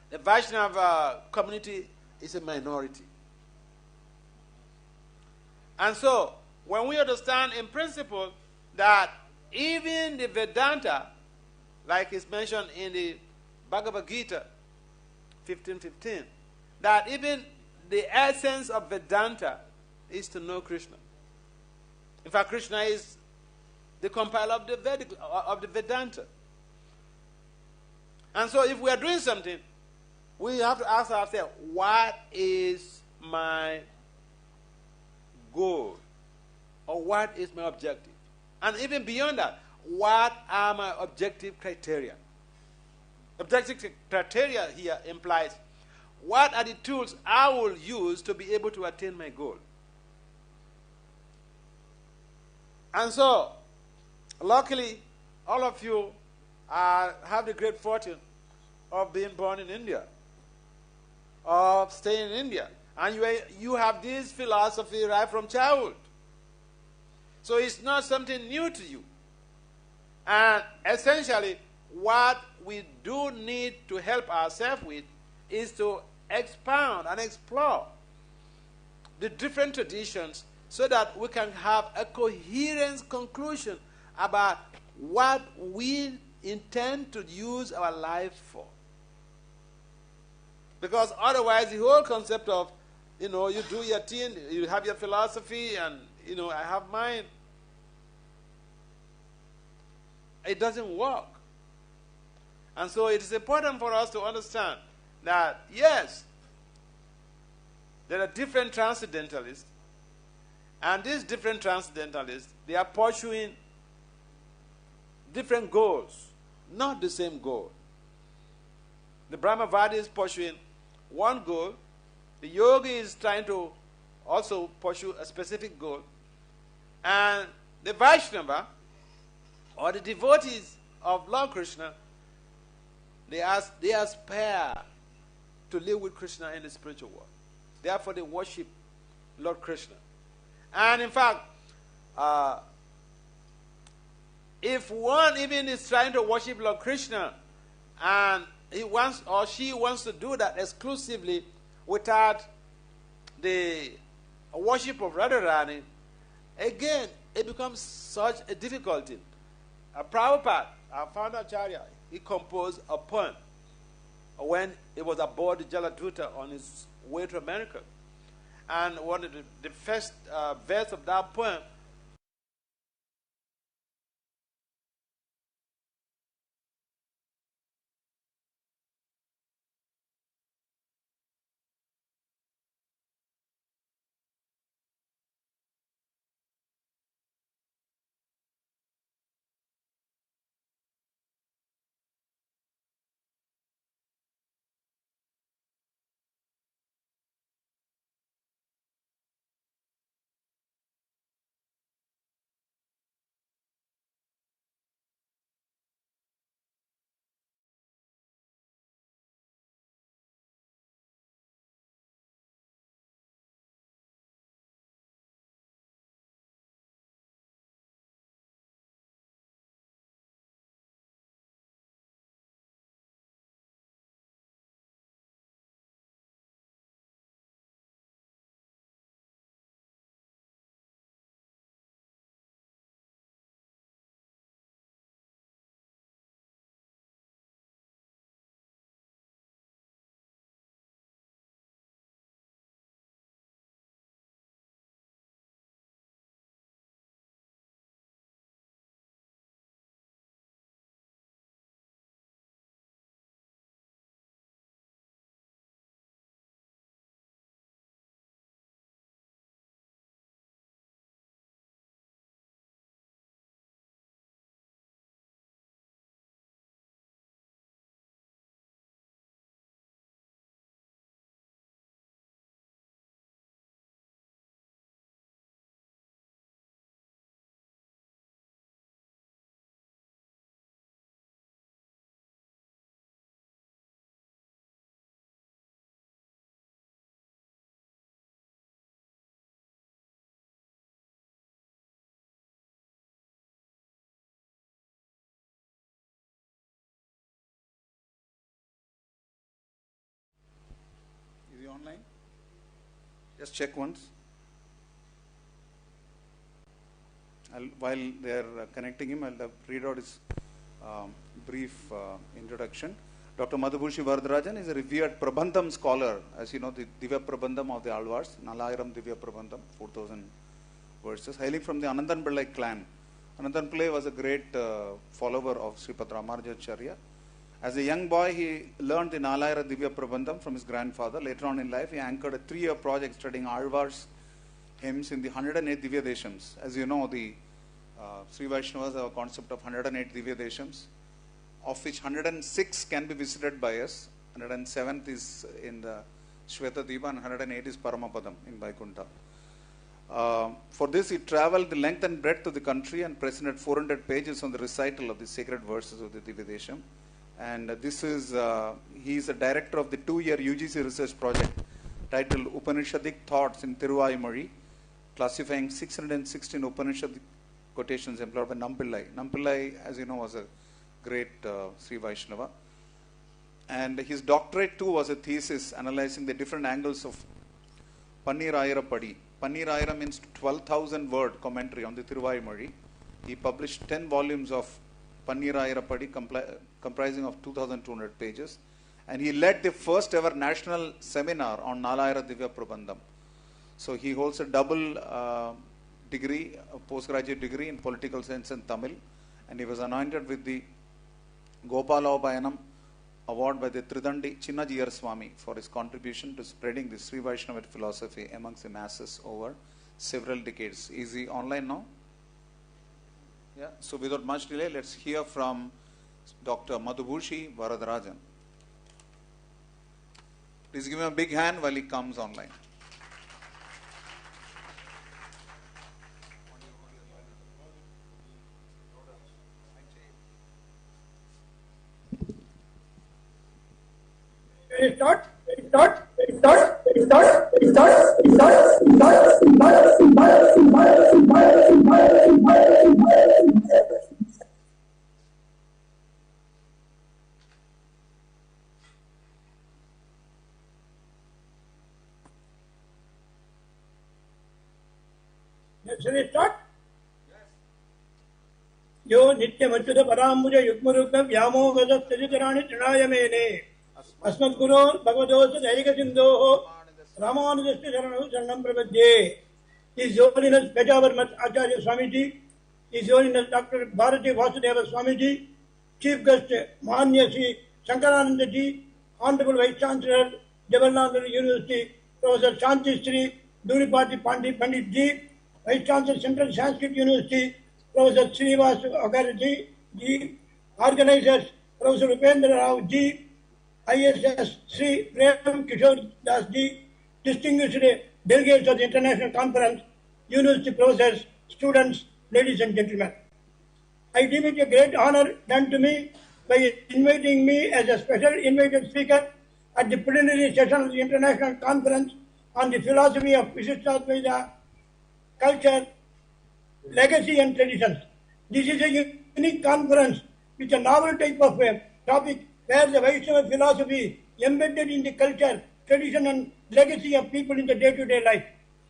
The Vaishnava community is a minority. And so, when we understand in principle that even the Vedanta, like is mentioned in the Bhagavad Gita 15:15, that even the essence of Vedanta is to know Krishna. In fact, Krishna is the compiler of the Vedanta. And so if we are doing something, we have to ask ourselves, what is my goal? Or what is my objective? And even beyond that, what are my objective criteria? Objective criteria here implies, what are the tools I will use to be able to attain my goal? And so, luckily, all of you have the great fortune of being born in India, of staying in India. And you have this philosophy right from childhood. So it's not something new to you. And essentially, what we do need to help ourselves with is to expound and explore the different traditions so that we can have a coherent conclusion about what we intend to use our life for. Because otherwise, the whole concept of, you do your thing, you have your philosophy, and, I have mine, it doesn't work. And so it is important for us to understand that, yes, there are different transcendentalists, and these different transcendentalists, they are pursuing different goals, not the same goal. The Brahmavadi is pursuing one goal. The yogi is trying to also pursue a specific goal. And the Vaishnava, or the devotees of Lord Krishna, they aspire to live with Krishna in the spiritual world. Therefore, they worship Lord Krishna. And in fact, if one even is trying to worship Lord Krishna, and he wants or she wants to do that exclusively without the worship of Radharani, again, it becomes such a difficulty. Prabhupada, our founder Acharya, he composed a poem when he was aboard the Jaladuta on his way to America. And one of the first verse of that poem online? Just check once. While they are connecting him, I'll read out his brief introduction. Dr. Madhubhushi Varadarajan is a revered Prabandham scholar. As you know, the Divya Prabandham of the Alvars, Nalayiram Divya Prabandham, 4,000 verses, hailing from the Anandan Pillai clan. Anandan Pillai was a great follower of Sripad Ramarajacharya. As a young boy, he learned the Nalayara Divya Prabandham from his grandfather. Later on in life, he anchored a 3-year project studying Alvars hymns in the 108 Divya Deshams. As you know, the Sri Vaishnavas have a concept of 108 Divya Deshams, of which 106 can be visited by us. 107th is in the Shweta Diva and 108 is Paramapadam in Vaikuntha. For this, he traveled the length and breadth of the country and presented 400 pages on the recital of the sacred verses of the Divya Desham. And this is, he is a director of the 2-year UGC research project titled Upanishadic Thoughts in Tiruvayumozhi, classifying 616 Upanishadic quotations employed by Nampillai. Nampillai, as you know, was a great Sri Vaishnava. And his doctorate too was a thesis analyzing the different angles of Pannirayira Padi. Pannirayira means 12,000 word commentary on the Tiruvayumozhi. He published 10 volumes of Pannirayira Padi comprising of 2,200 pages. And he led the first ever national seminar on Nalayara Divya Prabandham. So he holds a double degree, a postgraduate degree in political science and Tamil. And he was anointed with the Gopalopayanam award by the Tridandi Chinnajiyar Swami for his contribution to spreading the Sri Vaishnava philosophy amongst the masses over several decades. Is he online now? Yeah. So without much delay, let's hear from Dr. Madhubhushi Varadarajan. Please give him a big hand while he comes online. Start. Shall we start? Yo Nityamachyuta Parambuja Yukmarukam Yamo Vada Siddharani Trinayamene Asmat Guru Bhagavadosa Daika Sindho Ramanujasti Saranu Sarnam Prabhadye. His Holiness Pejavar Acharya Swamiji, His Holiness Dr. Bhakti Vasudeva Swamiji, Chief Guest Mahanya Sri Shankarananda Ji, Honorable Vice Chancellor, Jawaharlal Nehru University, Professor Shanti Sri Duripati Pandit Ji, Vice Chancellor Central Sanskrit University, Professor Srinivas Agarji Ji, Organizers Professor Upendra Rao Ji, ISS Sri Prem Kishore Das Ji, distinguished delegates of the International Conference, university professors, students, ladies and gentlemen. I deem it a great honor done to me by inviting me as a special invited speaker at the preliminary session of the International Conference on the philosophy of Vishishtadvaita, culture, legacy and traditions. This is a unique conference with a novel type of topic where the Vaishnava philosophy embedded in the culture, tradition and legacy of people in the day-to-day life.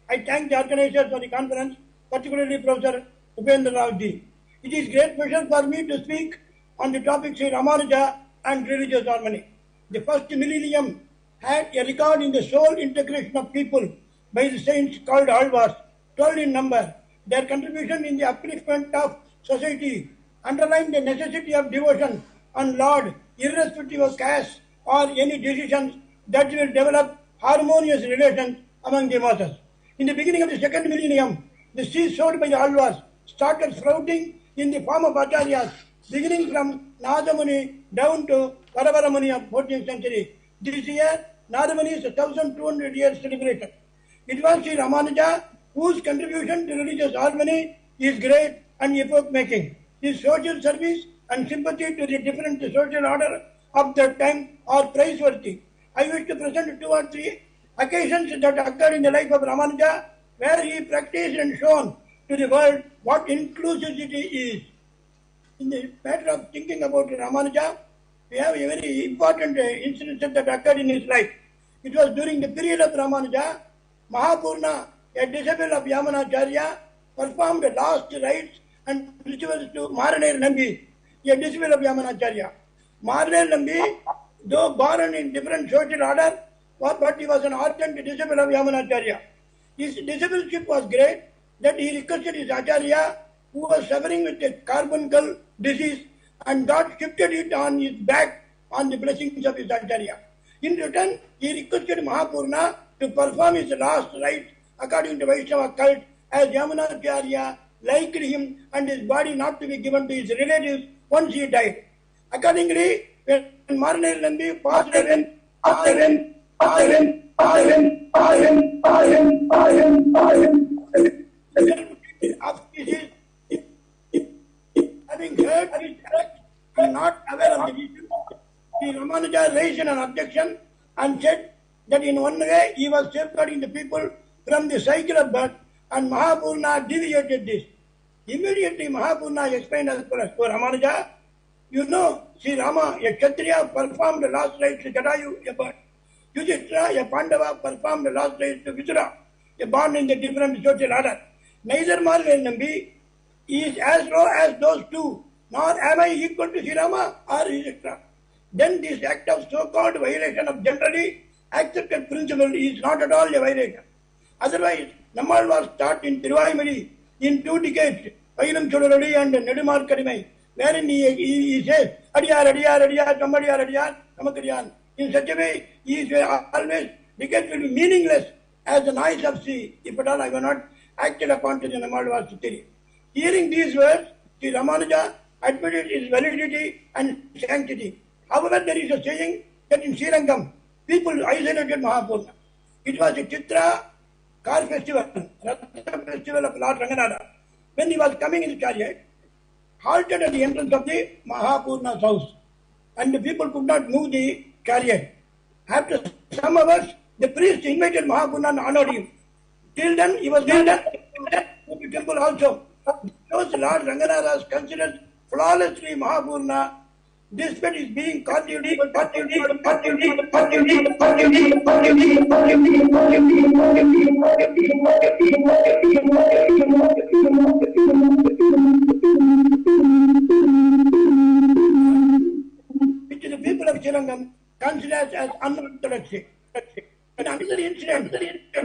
I thank the organizers for the conference, particularly Professor Upendra Rao Ji. It is great pleasure for me to speak on the topic Sri Ramanuja and religious harmony. The first millennium had a record in the soul integration of people by the saints called Alvars, 12 in number. Their contribution in the upliftment of society underlined the necessity of devotion on Lord, irrespective of caste or any decisions that will develop harmonious relations among the masses. In the beginning of the second millennium, the seeds sowed by the Alvars started sprouting in the form of acharyas, beginning from Nadamuni down to Varavaramuni of 14th century. This year, Nadamuni is a 1200 years celebration. It was Sri Ramanuja whose contribution to religious harmony is great and epoch-making. His social service and sympathy to the different social order of that time are praiseworthy. I wish to present 2 or 3 occasions that occurred in the life of Ramanuja where he practiced and shown to the world what inclusivity is. In the matter of thinking about Ramanuja, we have a very important incident that occurred in his life. It was during the period of Ramanuja, Mahapurna, a disciple of Yamunacharya, performed the last rites and rituals to Maharanir Nambi, a disciple of Yamunacharya. Maharanir Nambi, though born in different social order, but he was an ardent disciple of Yamunacharya. His discipleship was great that he requested his Acharya, who was suffering with a carbuncle disease, and God shifted it on his back on the blessings of his Acharya. In return, he requested Mahapurna to perform his last rites according to Vaishnava cult, as Yamunacharya liked him and his body not to be given to his relatives once he died. Accordingly, when Maharanir Nambi passed away, having heard his act and not aware of the issue, the Ramanuja raised an objection and said that in one way he was safeguarding the people from the cycle of birth, and Mahapurna deviated this. Immediately Mahapurna explained as follows: "So Ramanuja, you know, Sri Rama, a Kshatriya, performed the last rites to Jatayu, a bird. Yudhishthira, a Pandava, performed the last rites to Vidura, a born in the different social order. Neither Maharanir Nambi is as low as those two, nor am I equal to Sri Rama or Yudhishthira. Then this act of so-called violation of generally accepted principle is not at all a violation. Otherwise, Nammal was taught in Tiruvaimari in 2 decades, Pailam Chodoradi and Nedumarkadimai, wherein he says, Adiyar, Adiyar, Adiyar, Kamadiyar, Adiyar, Kamakadiyan. In such a way, he is always decades will be meaningless as the noise of sea, if at all I were not acted upon to the Nammal theory. Hearing these words, Sri Ramanuja admitted its validity and sanctity. However, there is a saying that in Srirangam, people isolated Mahapurna. It was a Chitra car festival, festival of Lord Ranganatha. When he was coming in the chariot, halted at the entrance of the Mahapurna's house, and the people could not move the chariot. After some hours, the priest invited Mahapurna and honored him. Till then, he was not to the temple also. Those Lord Ranganatha considered flawlessly Mahapurna, despite his being which the people of Srirangam considered as unorthodoxy. And another incident,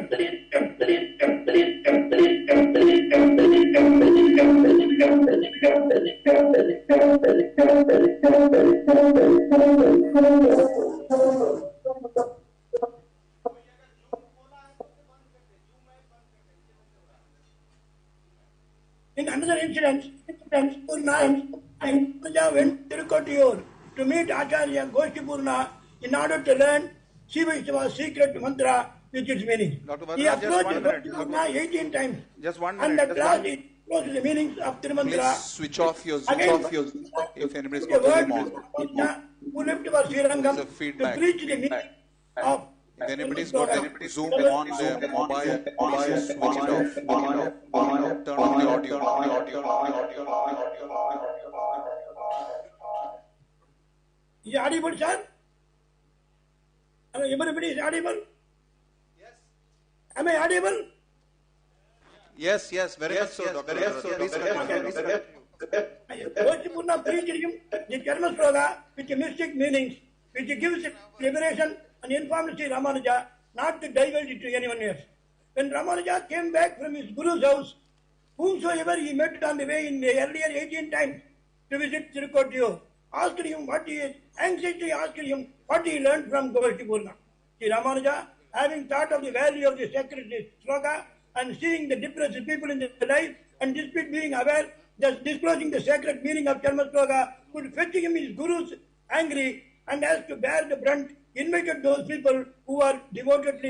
Purna went to Tirukotiyur to meet Acharya Goshipurna in order to learn Shiva Vaishnava's secret mantra with its meaning. He approached Purna 18 times. Just 1 and minute. at last he exposed the meanings of Tirumantra. Please switch off your if anybody's got the Zoom word on. who left for Srirangam It's a to feedback. preach the meaning of If anybody's got Zoom on their mobile, please switch it off. Turn on the audio. Is it audible, sir? Everybody is audible? Yes. Am I audible? Yes, very much so, Dr. Please continue. Goshipurna preached him the Karma Sloga with mystic meanings, which gives liberation and informed Sri Ramanuja not to divulge it to anyone else. When Ramanuja came back from his Guru's house, whomsoever he met on the way in the earlier 18 times to visit Tirukotiyur, asked him anxiously asked him what he learned from Goshipurna. Sri Ramanuja, having thought of the value of the sacred sloka and seeing the depressed people in their life, and despite being aware that disclosing the sacred meaning of Karma sloka would fetch him his Guru's angry, and as to bear the brunt, invited those people who are devotees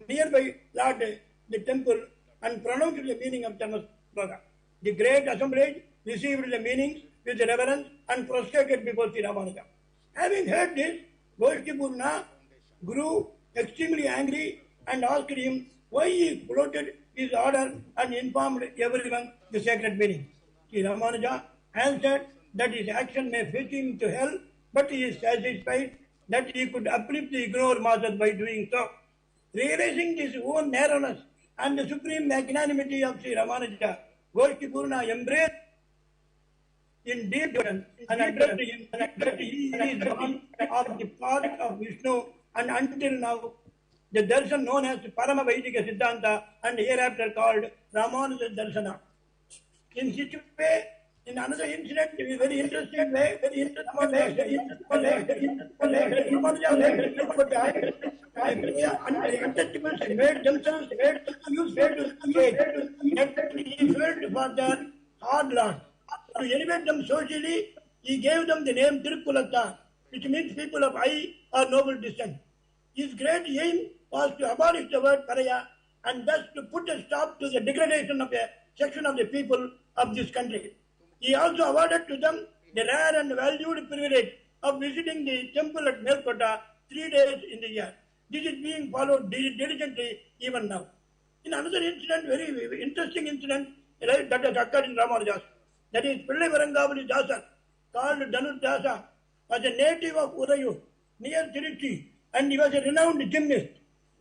nearby Lord the temple, and pronounced the meaning of Karma sloka. The great assemblage received the meanings with reverence and prostrated before Sri Ramanuja. Having heard this, Goshipurna grew extremely angry and asked him why he floated his order and informed everyone the sacred meaning. Sri Ramanuja answered that his action may fetch him to hell, but he is satisfied that he could uplift the ignored masses by doing so. Realizing his own narrowness and the supreme magnanimity of Sri Ramanuja, Goshti embraced in deep devotion and addressed him that he is one of the path of Vishnu, and until now the darshan known as Parama Vaidika Siddhanta and hereafter called Ramanuja Darshana. In such a way, in another incident, in a very interesting way, untouchables made themselves use to he felt for their hard lot. To elevate them socially, he gave them the name Tirkulata, which means people of high or noble descent. His great aim was to abolish the word Paraya and thus to put a stop to the degradation of a section of the people of this country. He also awarded to them the rare and valued privilege of visiting the temple at Melkota 3 days in the year. This is being followed diligently even now. In another incident, very interesting incident that has occurred in Ramanujas, that is Pillai Varangavali Dasa, called Dhanur Dasa, was a native of Urayu, near Tiruchi, and he was a renowned gymnast.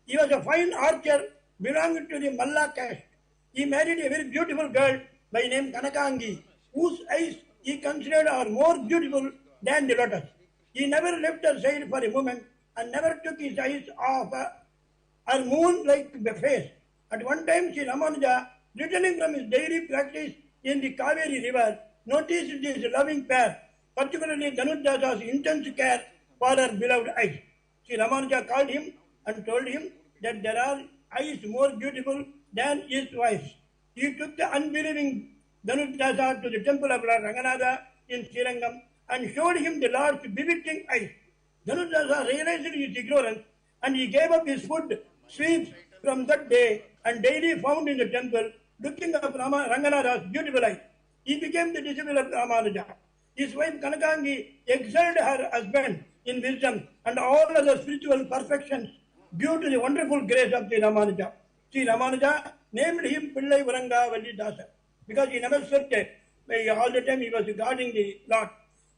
He was a fine archer belonging to the Malla caste. He married a very beautiful girl by name Kanakangi, whose eyes he considered are more beautiful than the lotus. He never left her side for a moment and never took his eyes off her moon-like face. At one time, Sri Ramanuja, returning from his daily practice in the Kaveri river, noticed this loving pair, particularly Dhanudasa's intense care for her beloved eyes. Sri Ramanuja called him and told him that there are eyes more beautiful than his wife. He took the unbelieving Dhanudasa to the temple of Lord Ranganatha in Srirangam and showed him the Lord's bewitching eyes. Dhanudasa realized his ignorance and he gave up his food, sweets from that day and daily found in the temple looking up Ranganatha's beautiful eyes. He became the disciple of Ramanuja. His wife Kanakangi excelled her husband in wisdom and all other spiritual perfections due to the wonderful grace of Sri Ramanuja. Sri Ramanuja named him Pillai Varangavali Dasa because he never slept. All the time he was guarding the Lord.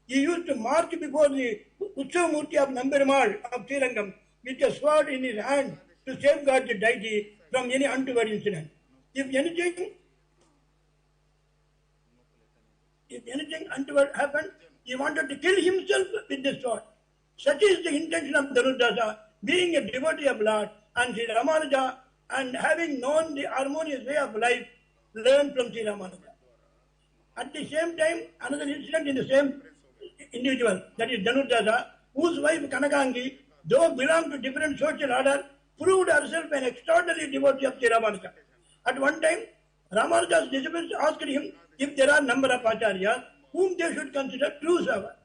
He used to march before the Utsavamurti of Namberumal of Srirangam with a sword in his hand to safeguard the deity from any untoward incident. If anything untoward happened, he wanted to kill himself with the sword. Such is the intention of Dhanudasa, being a devotee of Lord, and Sri Ramanuja, and having known the harmonious way of life, learned from Sri Ramanuja. At the same time, another incident in the same individual, that is Dhanudasa, whose wife Kanakangi, though belonged to different social order, proved herself an extraordinary devotee of Sri Ramanuja. At one time, Ramanuja's disciples asked him if there are number of acharyas whom they should consider true servants.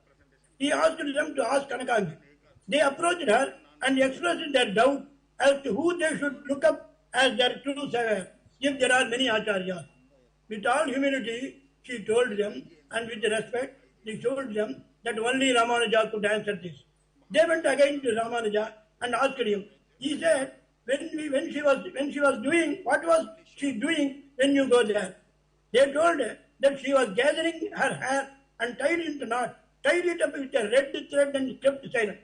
He asked them to ask Kanakangi. They approached her and expressed their doubt as to who they should look up as their true servant if there are many acharyas. With all humility, she told them, and with respect, she told them that only Ramanuja could answer this. They went again to Ramanuja and asked him. He said, when she was doing, what was she doing when you go there? They told her that she was gathering her hair and tied it into knot, tied it up with a red thread and kept silent.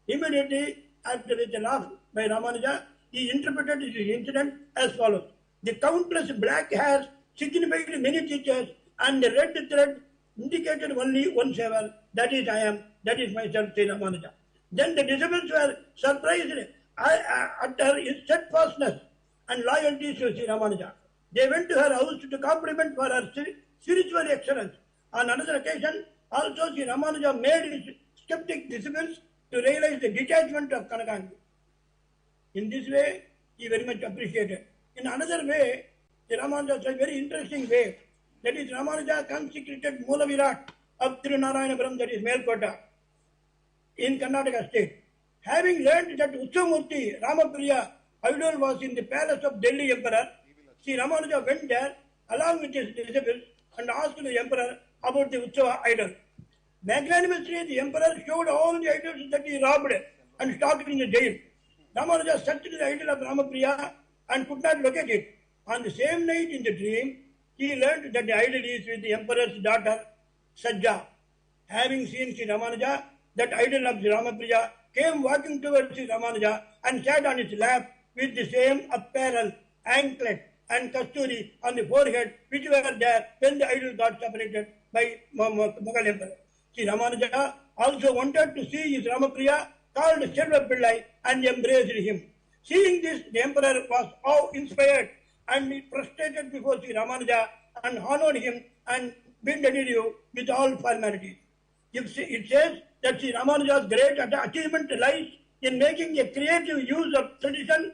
Immediately, after with a laugh by Ramanuja, he interpreted this incident as follows. The countless black hairs signified many teachers and the red thread indicated only one saver, that is I am, that is myself, Sri Ramanuja. Then the disciples were surprised at her steadfastness and loyalty to Sri Ramanuja. They went to her house to compliment for her spiritual excellence. On another occasion, also Sri Ramanuja made his skeptic disciples to realize the detachment of Kanakangi. In this way, he very much appreciated. In another way, Sri Ramanuja said a very interesting way. That is, Ramanuja consecrated Mula Virat of Tirunarayanapuram, that is Melkota, in Karnataka state. Having learned that Utsavamurti Ramapriya idol was in the palace of Delhi Emperor, Sri Ramanuja went there along with his disciples and asked the emperor about the Utsava idol. Magnanimously, the emperor showed all the idols that he robbed and stocked in the jail. Ramanuja searched the idol of Ramapriya and could not locate it. On the same night in the dream, he learned that the idol is with the emperor's daughter, Sajja. Having seen Sri Ramanuja, that idol of Ramapriya came walking towards Sri Ramanuja and sat on his lap with the same apparel, anklet and kasturi on the forehead which were there when the idol got separated by Mughal Emperor. Sri Ramanuja also wanted to see his Ramapriya called Selva Pillai and embraced him. Seeing this, the emperor was awe-inspired and he prostrated before Sri Ramanuja and honored him and bended you with all formalities. It says that Sri Ramanuja's great achievement lies in making a creative use of tradition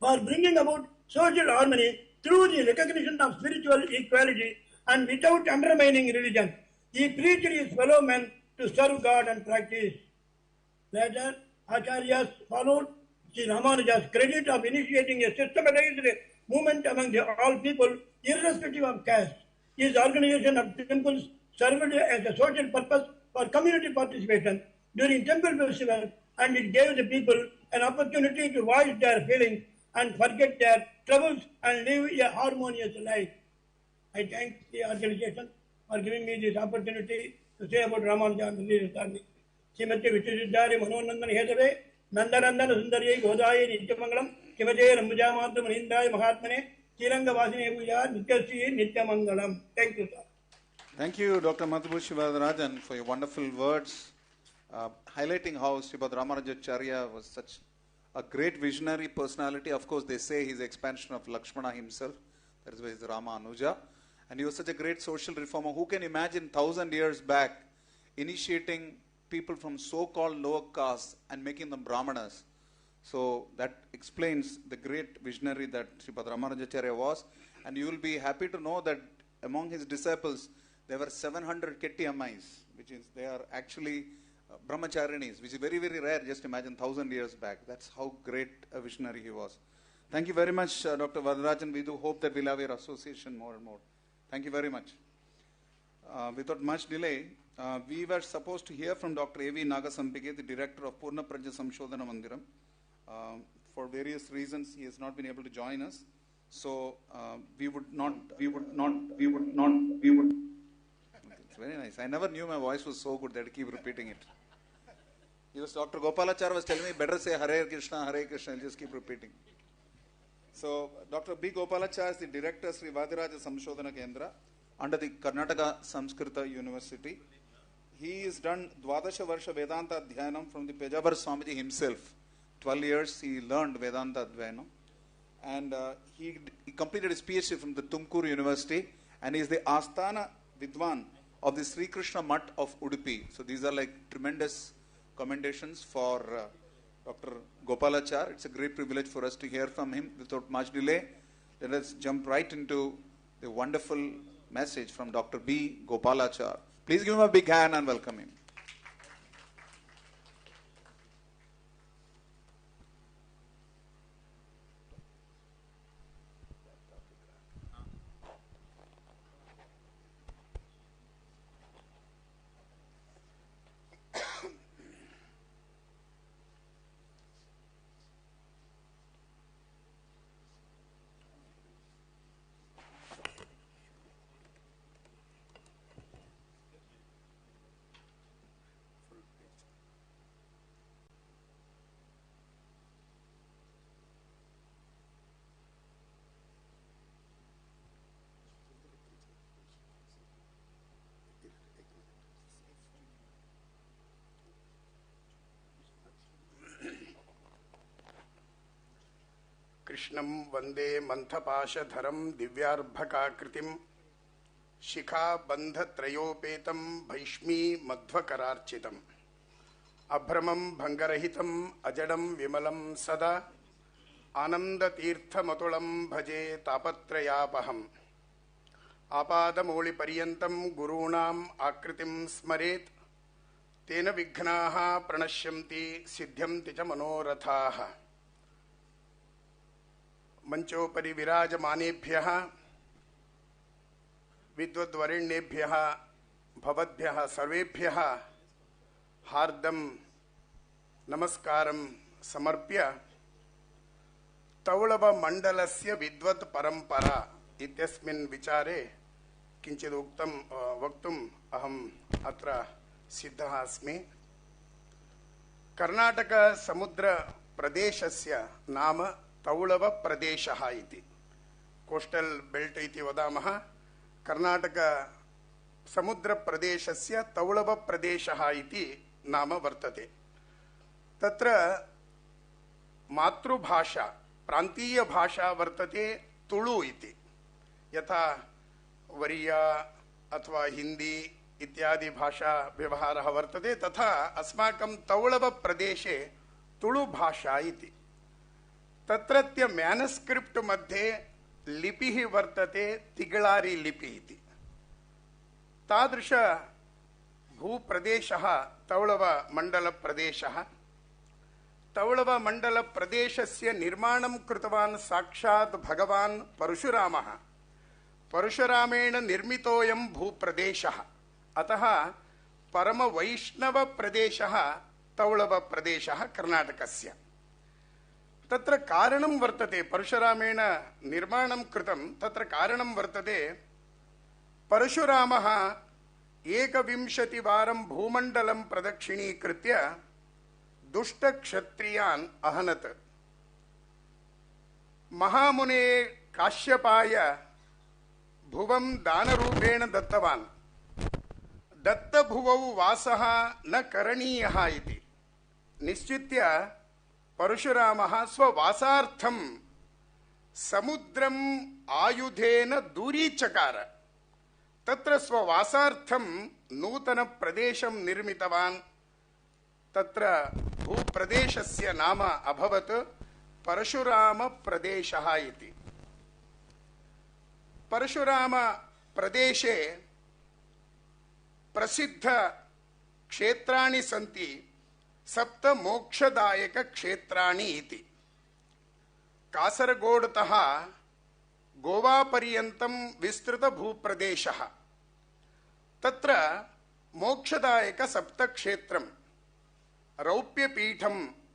for bringing about social harmony through the recognition of spiritual equality and without undermining religion. He preached his fellow men to serve God and practice. Later, Acharyas followed Sri Ramanuja's credit of initiating a systematized movement among all people, irrespective of caste. His organization of temples served as a social purpose for community participation during temple festival, and it gave the people an opportunity to voice their feelings and forget their troubles and live a harmonious life. I thank the organization for giving me this opportunity to say about Ramanuja and the Swami. Srimati Vichisiddhari Manonandan Hedave, Nandanandana Sundariye Godaye Nityamangalam, Srimati Rambujamata Manindaya Mahatmane, Chiranga Vasine Puja, Nityasri Nityamangalam. Thank you, sir. Thank you, Dr. Madhabu Shivadarajan, for your wonderful words, highlighting how Sripad Ramanujacharya was such a great visionary personality. Of course, they say he's the expansion of Lakshmana himself. That is why he's Ramanuja. And he was such a great social reformer. Who can imagine 1,000 years back initiating people from so-called lower castes and making them Brahmanas? So that explains the great visionary that Sripad Ramanujacharya was. And you will be happy to know that among his disciples, there were 700 Kettiammais, which is they are actually Brahmacharinis, which is very, very rare. Just imagine 1,000 years back. That's how great a visionary he was. Thank you very much, Dr. Varadarajan. We do hope that we'll have your association more and more. Thank you very much. Without much delay, we were supposed to hear from Dr. A.V. Nagasambike, the director of Purna Prajna Samshodhana Mandiram. For various reasons, he has not been able to join us. So we would. It's very nice. I never knew my voice was so good that I keep repeating it. Dr. Gopalachar was telling me, better say Hare Krishna, I'll just keep repeating. So, Dr. B. Gopalachar is the director, Sri Vadiraja Samshodhana Kendra, under the Karnataka Samskrita University. He has done Dwadasha Varsha Vedanta Dhyanam from the Pejavar Swamiji himself. 12 years he learned Vedanta Dhyanam. And he completed his PhD from the Tumkur University, and he is the Asthana Vidwan of the Sri Krishna Mutt of Udupi. So these are like tremendous commendations for Dr. Gopalachar. It's a great privilege for us to hear from him. Without much delay, let us jump right into the wonderful message from Dr. B. Gopalachar. Please give him a big hand and welcome him. कृष्णं वंदे मंथपाशधरं दिव्यार्भकाकृतिं शिखाबन्धत्रयोपेतं भैष्मी मध्वकरार्चितम् अभ्रमं भङ्गरहितं अजडं विमलं सदा आनन्दतीर्थमतुलं भजे तापत्रयापहम् आपादमौलिपर्यन्तं गुरूणाम् आकृतिं स्मरेत् तेन विघ्नाः प्रणश्यन्ति सिद्ध्यन्ति च मनोरथाः मंचोपरि विराजमानेभ्यः विद्वद्वरेण्येभ्यः भवद्भ्यः सर्वेभ्यः हार्दं नमस्कारं समर्प्य तौलभमण्डलस्य विद्वत् परम्परा इत्यस्मिन् विचारे किञ्चित् वक्तुम् अहम् अत्र सिद्धः अस्मि। कर्नाटक समुद्र प्रदेशस्य नाम तौळव प्रदेशः इति, कोस्टल बेल्ट इति वदामः। कर्नाटक समुद्र प्रदेशस्य तौळव प्रदेशः इति नाम वर्तते। तत्र मातृभाषा प्रांतीय भाषा वर्तते तुळु इति। यथा वरिया अथवा हिंदी इत्यादि भाषा व्यवहारः वर्तते, तथा अस्माकं तौळव प्रदेशे तुळु भाषा इति। तत्रत्य मैनस्क्रिप्ट मध्ये लिपिः वर्तते तिगळारी लिपि इति। तादृश भूप्रदेशः तौळव मंडल प्रदेशः। तौळव मंडल प्रदेशस्य निर्माणं कृतवान् साक्षात् भगवान् परशुरामः। परशुरामेण निर्मितोऽयं भूप्रदेशः, अतः परम वैष्णव प्रदेशः तौळव प्रदेशः कर्नाटकस्य। तत्र कारणं वर्तते, परशुरामेण निर्माणं कृतं, तत्र कारणं वर्तते, परशुरामः 21 वारं भूमण्डलं प्रदक्षिणीकृत्य दुष्टक्षत्रियान् अहनत्। महामुने काश्यपाय भुवं दानरूपेण दत्तवान्। दत्तभुवौ वासः न करणीयः इति निश्चित्य परशुरामः स्ववासार्थं समुद्रम् आयुधेन दूरीचकार। तत्र स्ववासार्थं नूतन प्रदेशं निर्मितवान्। तत्र भूप्रदेशस्य नाम अभवत् परशुराम प्रदेशः इति। परशुराम प्रदेशे प्रसिद्ध क्षेत्राणि सन्ति, 7 मोक्षदायक क्षेत्राणि इति। कासरगोडतः गोवा पर्यन्तं विस्तृत भूप्रदेशः। तत्र मोक्षदायक 7 क्षेत्रं।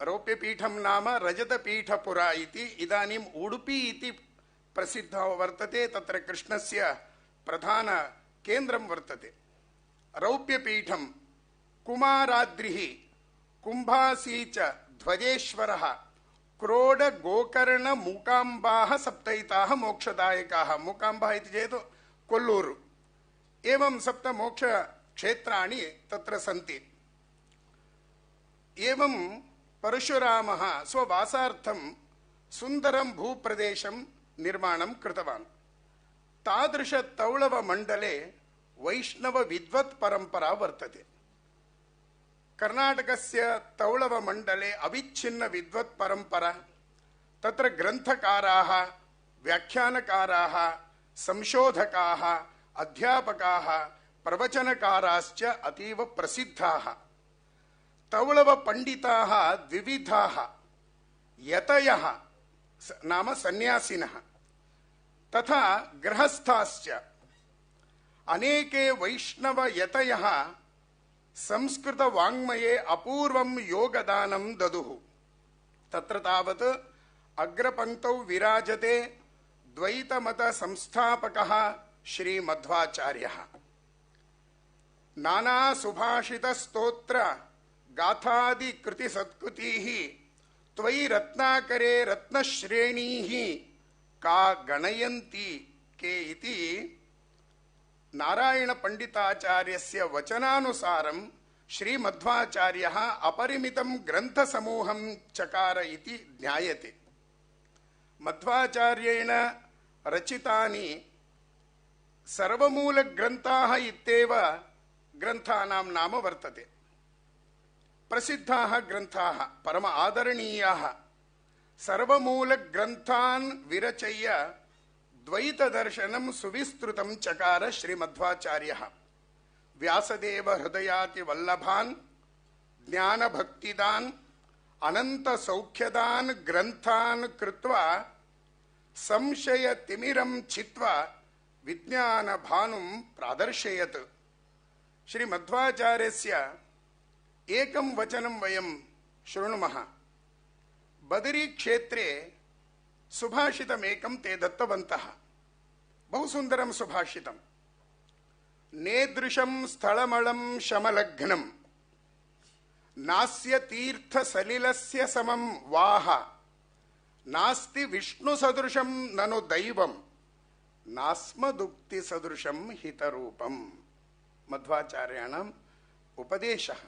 रौप्यपीठं नाम रजतपीठपुरा इति। इदानीम् उडुपी इति प्रसिद्धः वर्तते, तत्र कृष्णस्य प्रधान केन्द्रं वर्तते। रौप्यपीठं, कुमाराद्रिः, कुंभासी च ध्वजेश्वरः, क्रोड गोकर्ण मूकाम्बाः सप्तैताः मोक्षदायकाः। मूकाम्बः इति चेत् कोल्लूरु। एवं 7 मोक्ष क्षेत्राणि तत्र सन्ति। एवं परशुरामः स्ववासार्थं सुन्दरं भूप्रदेशं निर्माणं कृतवान्। तादृश तौळव मंडले वैष्णव विद्वत् परंपरा वर्तते। कर्नाटकस्य तौळव मंडले अविच्छिन्न विद्वत् परंपरा। तत्र ग्रंथकाराः, व्याख्यानकाराः, संशोधकाः, अध्यापकाः, प्रवचनकाराश्च अतीव प्रसिद्धाः। तौळव पंडिताः द्विविधाः, यतयः नाम सन्यासिनः, तथा गृहस्थाश्च। अनेके वैष्णव यतयः संस्कृत वाङ्मये अपूर्वं योगदानं ददुः। तत्र तावत् अग्रपङ्क्तौ विराजते द्वैतमत संस्थापकः श्री मध्वाचार्यः। नाना सुभाषित स्तोत्र गाथादि कृति सत्कृतिः त्वयि रत्नाकरे रत्नश्रेणीः का गणयन्ति के इति नारायण पंडिताचार्यस्य वचनानुसारं श्री मध्वाचार्यः अपरिमितं ग्रंथ समूहं चकार इति ज्ञायते। मध्वाचार्येण रचितानि सर्वमूल ग्रंथाः इत्येव ग्रंथानां नाम वर्तते। प्रसिद्धाः ग्रंथाः, परम आदरणीयाः। सर्वमूल ग्रंथान् विरचय्य द्वैत दर्शनं सुविस्तृतं चकार श्रीमध्वाचार्यः। व्यासदेव हृदयाति वल्लभान् ज्ञान भक्तिदान् अनंत सौख्यदान् ग्रंथान् कृत्वा संशय तिमिरं छित्त्वा विज्ञान भानुं प्रादर्शयत्। श्रीमध्वाचार्यस्य एकं वचनं वयं शृणुमः। बदरी क्षेत्रे सुभाषितमेकं ते दत्तवन्तः। बहु सुन्दरं सुभाषितं। नेदृशं स्थलमलं शमलग्नं नास्य तीर्थ सलिलस्य समं वाह नास्ति विष्णु सदृशं ननु दैवं नास्मदुक्ति सदृशं हितरूपम मध्वाचार्याणाम् उपदेशः।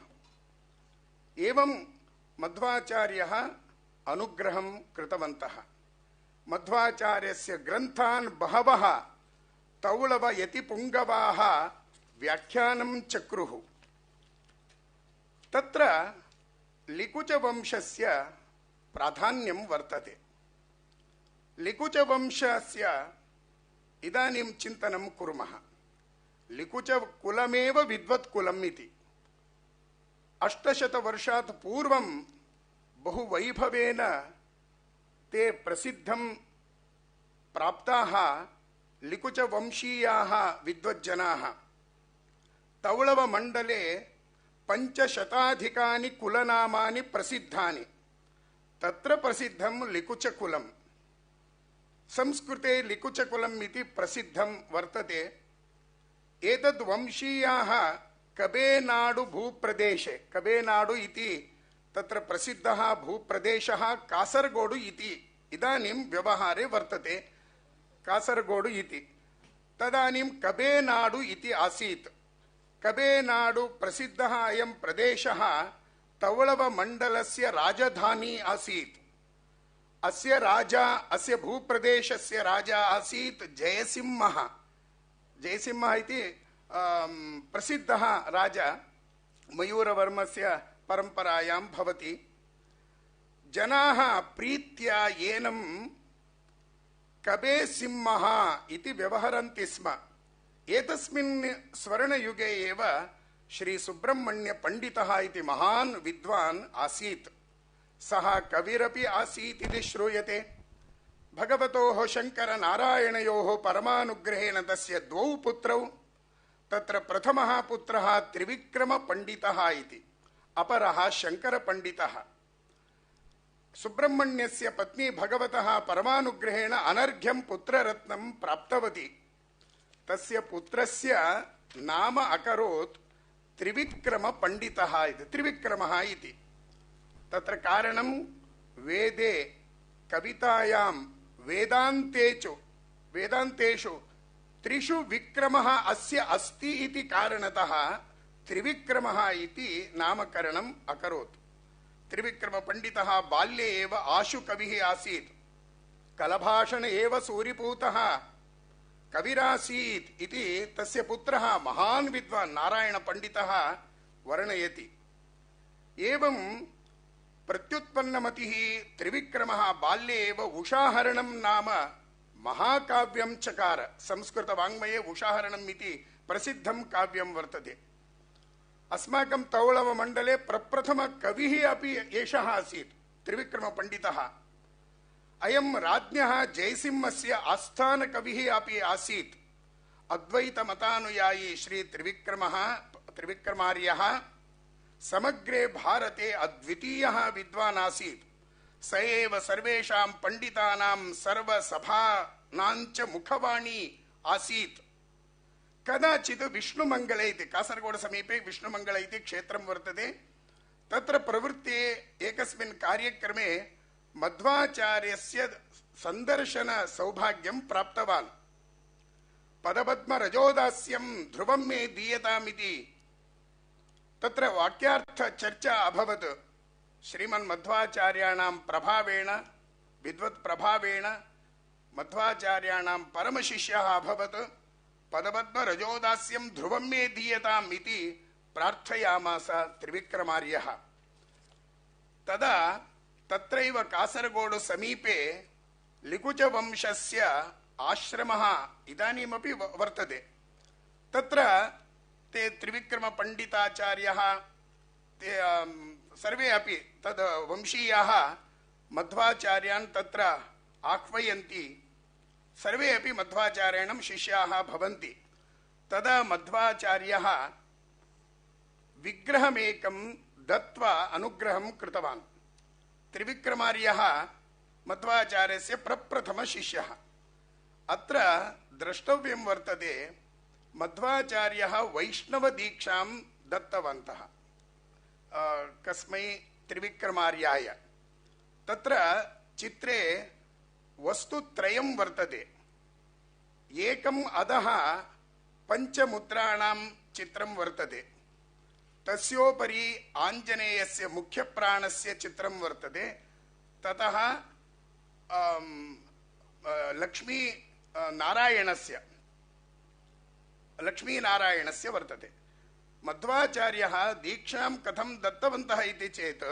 एवं मध्वाचार्यः अनुग्रहं कृतवन्तः। मध्वाचार्यस्य ग्रन्थान् बहवः तौलव यतिपुङ्गवाः व्याख्यानं चक्रुः। तत्र लिकुचवंशस्य प्राधान्यं वर्तते। लिकुचवंशस्य इदानीं चिन्तनं कुर्मः। लिकुचकुलमेव विद्वत्कुलम् इति। 800 वर्षात् पूर्वं बहुवैभवेन ते प्रसिद्धं प्राप्ताः लिकुचवंशीयाः विद्वज्जनाः। तौळवमण्डले 500 कुलनामानि प्रसिद्धानि। तत्र प्रसिद्धं लिकुचकुलम्। संस्कृते लिकुचकुलम् इति प्रसिद्धं वर्तते। एतद् वंशीयाः कबेनाडु भूप्रदेशे, कबेनाडु इति तत्र प्रसिद्धः भूप्रदेशः कासरगोडु इति इदानीं व्यवहारे वर्तते। कासरगोडु इति तदानीं कबेनाडु इति आसीत्। कबेनाडु प्रसिद्धः अयं प्रदेशः तवळवमण्डलस्य राजधानी आसीत्। अस्य राजा, अस्य भूप्रदेशस्य राजा आसीत् जयसिंहः। जयसिंहः इति प्रसिद्धः राजा, मयूरवर्मस्य परम्परायां भवति। जनाः प्रीत्या एनं कबेसिंहः इति व्यवहरन्ति स्म। एतस्मिन् स्वर्णयुगे एव श्री सुब्रह्मण्य पंडितः इति महान् विद्वान् आसीत्। सः कविरपि आसीत् इति श्रूयते। भगवतोः शङ्करनारायणयोः परमानुग्रहेण तस्य 2 पुत्रौ। तत्र प्रथमः पुत्रः त्रिविक्रमपण्डितः इति, अपरः शङ्करपण्डितः। सुब्रह्मण्यस्य पत्नी भगवतः परमानुग्रहेण अनर्घ्यं पुत्ररत्नं प्राप्तवती। तस्य पुत्रस्य नाम अकरोत् त्रिविक्रमपण्डितः इति, त्रिविक्रमः इति। तत्र कारणं वेदे, कवितायां, वेदान्तेषु 3 विक्रमः अस्य अस्ति इति कारणतः त्रिविक्रमः इति नामकरणम् अकरोत्। त्रिविक्रमपण्डितः बाल्ये एव आशुकविः आसीत्। कलभाषण एव सूरिपूतः कविरासीत् इति तस्य पुत्रः महान् विद्वान् नारायणपण्डितः वर्णयति। एवं प्रत्युत्पन्नमतिः त्रिविक्रमः बाल्ये एव उषाहरणं नाम महाकाव्यं चकार। संस्कृतवाङ्मये उषाहरणम् इति प्रसिद्धं काव्यं वर्तते। अस्माकं तौळवमण्डले प्रप्रथमकविः अपि एषः आसीत्, त्रिविक्रमपण्डितः। अयं राज्ञः जयसिंहस्य आस्थानकविः अपि आसीत्। अद्वैतमतानुयायी श्री त्रिविक्रमार्यः समग्रे भारते अद्वितीयः विद्वान् आसीत्। स एव सर्वेषां पण्डितानां सर्वसभानाञ्च मुखवाणी आसीत्। कदाचित् विष्णुमङ्गले इति, कासरगोड समीपे विष्णुमङ्गल इति क्षेत्रं वर्तते। तत्र प्रवृत्ते एकस्मिन् कार्यक्रमे मध्वाचार्यस्य सन्दर्शन सौभाग्यं प्राप्तवान्। पदपद्मरजोदास्यं ध्रुवं मे दीयतामिति तत्र वाक्यार्थ चर्चा अभवत्। श्रीमन् मध्वाचार्याणां प्रभावेण, विद्वत् प्रभावेण मध्वाचार्याणां परमशिष्यः अभवत्। पदपद्मरजोदास्यं ध्रुवं मे दीयताम् इति प्रार्थयामास त्रिविक्रमार्यः। तदा तत्रैव कासरगोडु समीपे लिकुचवंशस्य आश्रमः इदानीमपि वर्तते। तत्र ते त्रिविक्रमपण्डिताचार्यः ते सर्वे अपि तद् वंशीयाः मध्वाचार्यान् तत्र आह्वयन्ति। सर्वे अपि मध्वाचार्याणां शिष्याः भवन्ति। तदा मध्वाचार्यः विग्रहमेकं दत्त्वा अनुग्रहं कृतवान्। त्रिविक्रमार्यः मध्वाचार्यस्य प्रप्रथमशिष्यः। अत्र द्रष्टव्यं वर्तते, मध्वाचार्यः वैष्णवदीक्षां दत्तवन्तः। कस्मै त्रिविक्रमार्याय। तत्र चित्रे वस्तुत्रयं वर्तते। एकम् अधः पञ्चमुद्राणां चित्रं वर्तते, तस्योपरि आञ्जनेयस्य मुख्यप्राणस्य चित्रं वर्तते, ततः लक्ष्मीनारायणस्य वर्तते। मध्वाचार्यः दीक्षां कथं दत्तवन्तः इति चेत्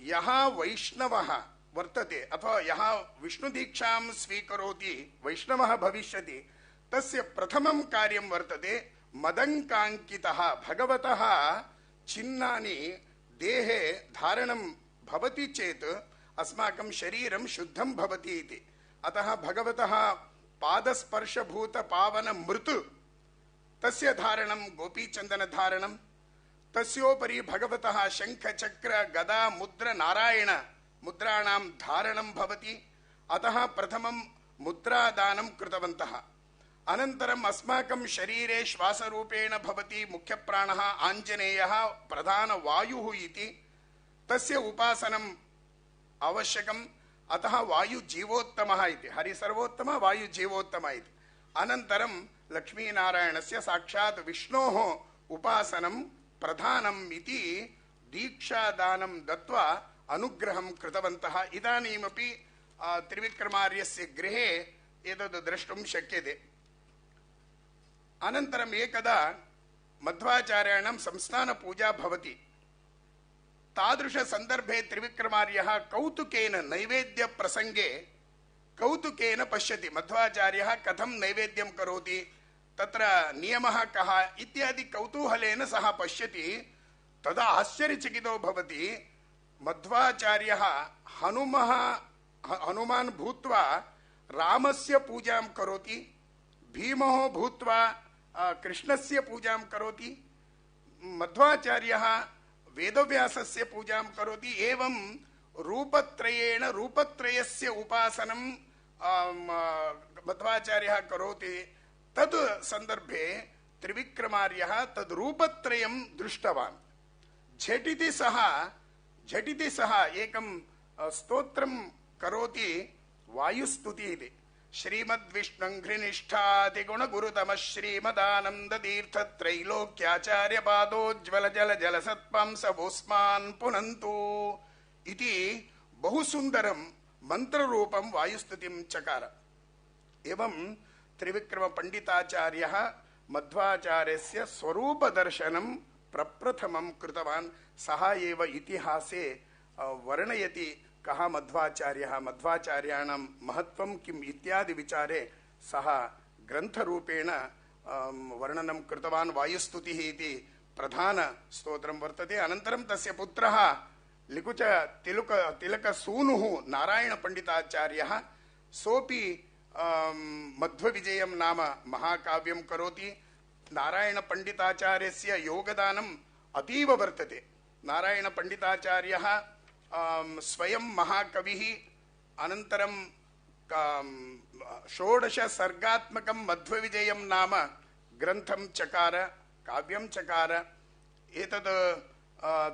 यः वैष्णवः वर्तते अथवा यः विष्णुदीक्षां स्वीकरोति वैष्णवः भविष्यति, तस्य प्रथमं कार्यं वर्तते मदङ्काङ्कितः भगवतः चिह्नानि देहे धारणं भवति चेत् अस्माकं शरीरं शुद्धं भवति इति। अतः भगवतः पादस्पर्शभूत पावन मृत् तस्य धारणं गोपीचन्दनधारणं, तस्योपरि भगवतः शङ्ख चक्र गदा मुद्र नारायण मुद्राणां धारणं भवति। अतः प्रथमं मुद्रादानं कृतवन्तः। अनन्तरम् अस्माकं शरीरे श्वासरूपेण भवति मुख्यप्राणः आञ्जनेयः प्रधानवायुः इति, तस्य उपासनम् आवश्यकम्। अतः वायुजीवोत्तमः इति, हरिसर्वोत्तम वायुजीवोत्तम इति। अनन्तरं लक्ष्मीनारायणस्य साक्षात् विष्णोः उपासनं प्रधानम् इति दीक्षादानं दत्वा अनुग्रहं कृतवन्तः। इदानीमपि त्रिविक्रमार्यस्य गृहे एतद् द्रष्टुं शक्यते। अनन्तरम् एकदा मध्वाचार्याणां संस्थानपूजा भवति। तादृशसन्दर्भे त्रिविक्रमार्यः कौतुकेन नैवेद्यप्रसङ्गे कौतुकेन पश्यति मध्वाचार्यः कथं नैवेद्यं करोति, तत्र नियमः कः इत्यादि कौतूहलेन सः पश्यति। तदा आश्चर्यचकितो भवति। मध्वाचार्यः हनुमान् भूत्वा रामस्य पूजां करोति, भीमः भूत्वा कृष्णस्य पूजां करोति, मध्वाचार्यः वेदव्यासस्य पूजां करोति। एवं रूपत्रयेण रूपत्रयस्य उपासनं मध्वाचार्यः करोति। तद् सन्दर्भे त्रिविक्रमार्यः तद् रूपत्रयं दृष्टवान्। झटिति सः एकं स्तोत्रं करोति, वायुस्तुति इति। श्रीमद्विष्णुघ्रिनिष्ठातिगुणगुरुतमः श्रीमदानन्दतीर्थत्रैलोक्याचार्यपादोज्ज्वलजलजलसत्पांसवोऽस्मान् पुनन्तु इति बहु सुन्दरं मन्त्ररूपं वायुस्तुतिं चकार। एवं त्रिविक्रमपण्डिताचार्यः मध्वाचार्यस्य स्वरूपदर्शनं प्रप्रथमं कृतवान्। सः एव इतिहासे वर्णयति कः मध्वाचार्यः, मध्वाचार्याणां महत्त्वं किम् इत्यादि विचारे सः ग्रन्थरूपेण वर्णनं कृतवान्। वायुस्तुतिः इति प्रधान स्तोत्रं वर्तते। अनन्तरं तस्य पुत्रः लिकुच तिलकसूनुः नारायणपण्डिताचार्यः, सोऽपि मध्वविजयं नाम महाकाव्यं करोति। नारायणपण्डिताचार्यस्य योगदानम् अतीव वर्तते। नारायणपण्डिताचार्यः स्वयं महाकविः, अनन्तरं 16 सर्गात्मकं मध्वविजयं नाम ग्रन्थं चकार, काव्यं चकार। एतद्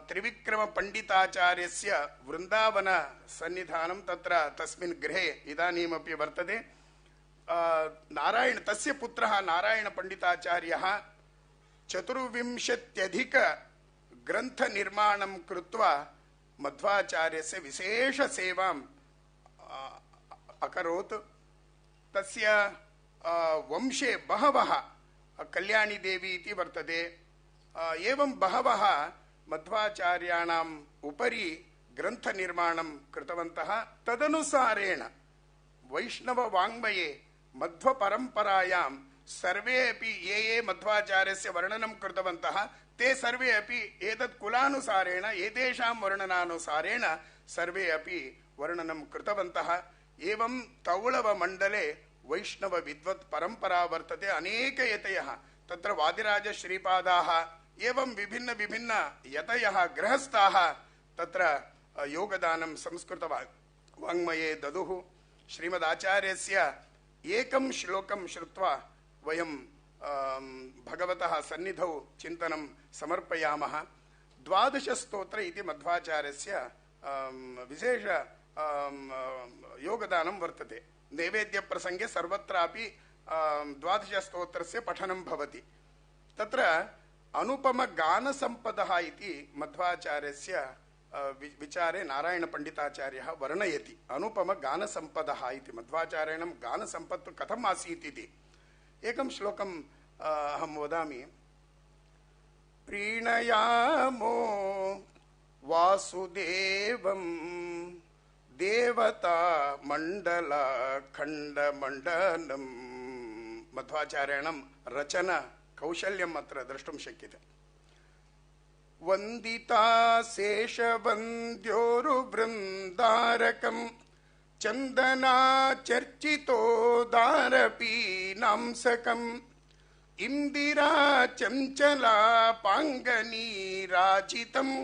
त्रिविक्रमपण्डिताचार्यस्य वृन्दावन सन्निधानं तत्र तस्मिन् गृहे इदानीमपि वर्तते। तस्य पुत्रः नारायणपण्डिताचार्यः 24 ग्रन्थनिर्माणं कृत्वा मध्वाचार्यस्य विशेषसेवाम् अकरोत्। तस्य वंशे बहवः, कल्याणी देवी इति वर्तते, एवं बहवः मध्वाचार्याणाम् उपरि ग्रन्थनिर्माणं कृतवन्तः। तदनुसारेण वैष्णववाङ्मये मध्वपरम्परायां सर्वे अपि ये मध्वाचार्यस्य वर्णनं कृतवन्तः ते सर्वे अपि एतत् कुलानुसारेण एतेषां वर्णनानुसारेण सर्वे अपि वर्णनं कृतवन्तः। एवं तौळवमण्डले वैष्णवविद्वत् परम्परा वर्तते। अनेकयतयः तत्र वादिराजश्रीपादाः एवं विभिन्न विभिन्न यतयः गृहस्थाः तत्र योगदानं संस्कृतवाङ्मये ददुः। श्रीमदाचार्यस्य एकं श्लोकं श्रुत्वा वयं भगवतः सन्निधौ चिन्तनं समर्पयामः। द्वादशस्तोत्र इति मध्वाचार्यस्य विशेष योगदानं वर्तते। नैवेद्यप्रसङ्गे सर्वत्रापि द्वादशस्तोत्रस्य पठनं भवति। तत्र अनुपमगानसम्पदः इति मध्वाचार्यस्य विचारे नारायणपण्डिताचार्यः वर्णयति। अनुपमगानसम्पदः इति मध्वाचार्याणां गानसम्पत् कथम् आसीत् इति एकं श्लोकम् अहं वदामि। प्रीणयामो वासुदेवं देवता मण्डलखण्डमण्डनं। मध्वाचार्याणां रचना कौशल्यम् अत्र द्रष्टुं शक्यते। वन्दिता शेषवन्द्योरुवृन्दारकम् चन्दनाचर्चितोदारपीनांसकम् इन्दिरा चञ्चलापाङ्गनीराजितम्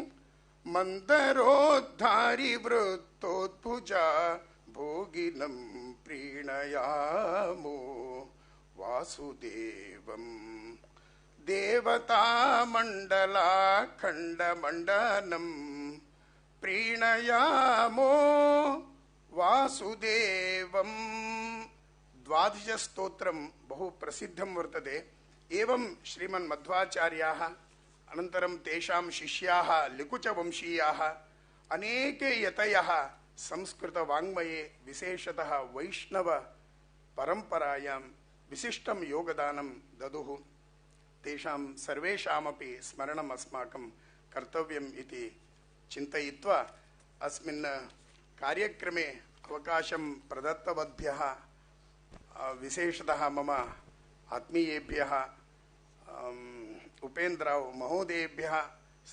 मन्दरोद्धारिवृत्तोद्भुजा भोगिनं प्रीणयामो वासुदेवम् देवतामण्डलाखण्डमण्डनं प्रीणयामो वासुदेवम्। द्वादशस्तोत्रं बहु प्रसिद्धं वर्तते। एवं श्रीमन्मध्वाचार्याः अनन्तरं तेषां शिष्याः लिकुचवंशीयाः अनेके यतयः संस्कृतवाङ्मये विशेषतः वैष्णवपरम्परायां विशिष्टं योगदानं ददुः। तेषां सर्वेषामपि स्मरणम् अस्माकं कर्तव्यम् इति चिन्तयित्वा अस्मिन् कार्यक्रमे अवकाशं प्रदत्तवद्भ्यः विशेषतः मम आत्मीयेभ्यः उपेन्द्रराव महोदयेभ्यः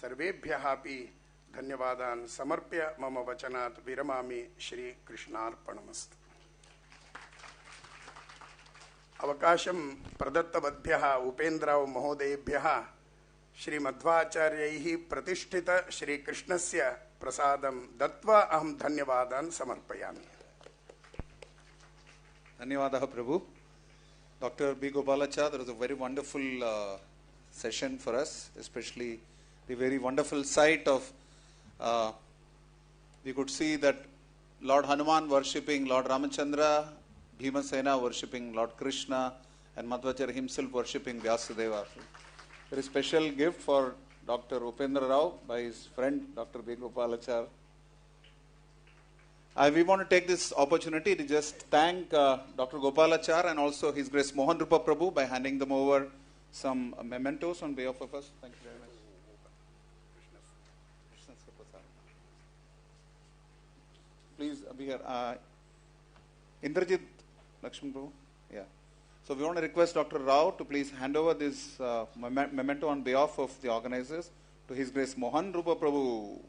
सर्वेभ्यः अपि धन्यवादान् समर्प्य मम वचनात् विरमामि। श्रीकृष्णार्पणमस्तु। अवकाशं प्रदत्तवद्भ्यः उपेन्द्रराव महोदयेभ्यः श्रीमध्वाचार्यैः प्रतिष्ठित श्रीकृष्णस्य प्रसादं दत्त्वा अहं धन्यवादान् समर्पयामि। धन्यवादः प्रभु। Dr. B. Gopalachar, that was a very wonderful session for us, especially the very wonderful sight of, we could see that Lord Hanuman worshipping Lord Ramachandra, Bhimasena worshipping Lord Krishna, and Madhvacharya himself worshipping Vyasudeva. Very special gift for Dr. Upendra Rao by his friend Dr. B. Gopalachar. We want to take this opportunity to just thank Dr. Gopalachar and also His Grace Mohan Rupa Prabhu by handing them over some mementos on behalf of us. Thank you very much. Please be here. Indrajit Lakshman Prabhu. Yeah. So we want to request Dr. Rao to please hand over this memento on behalf of the organizers to His Grace Mohan Rupa Prabhu.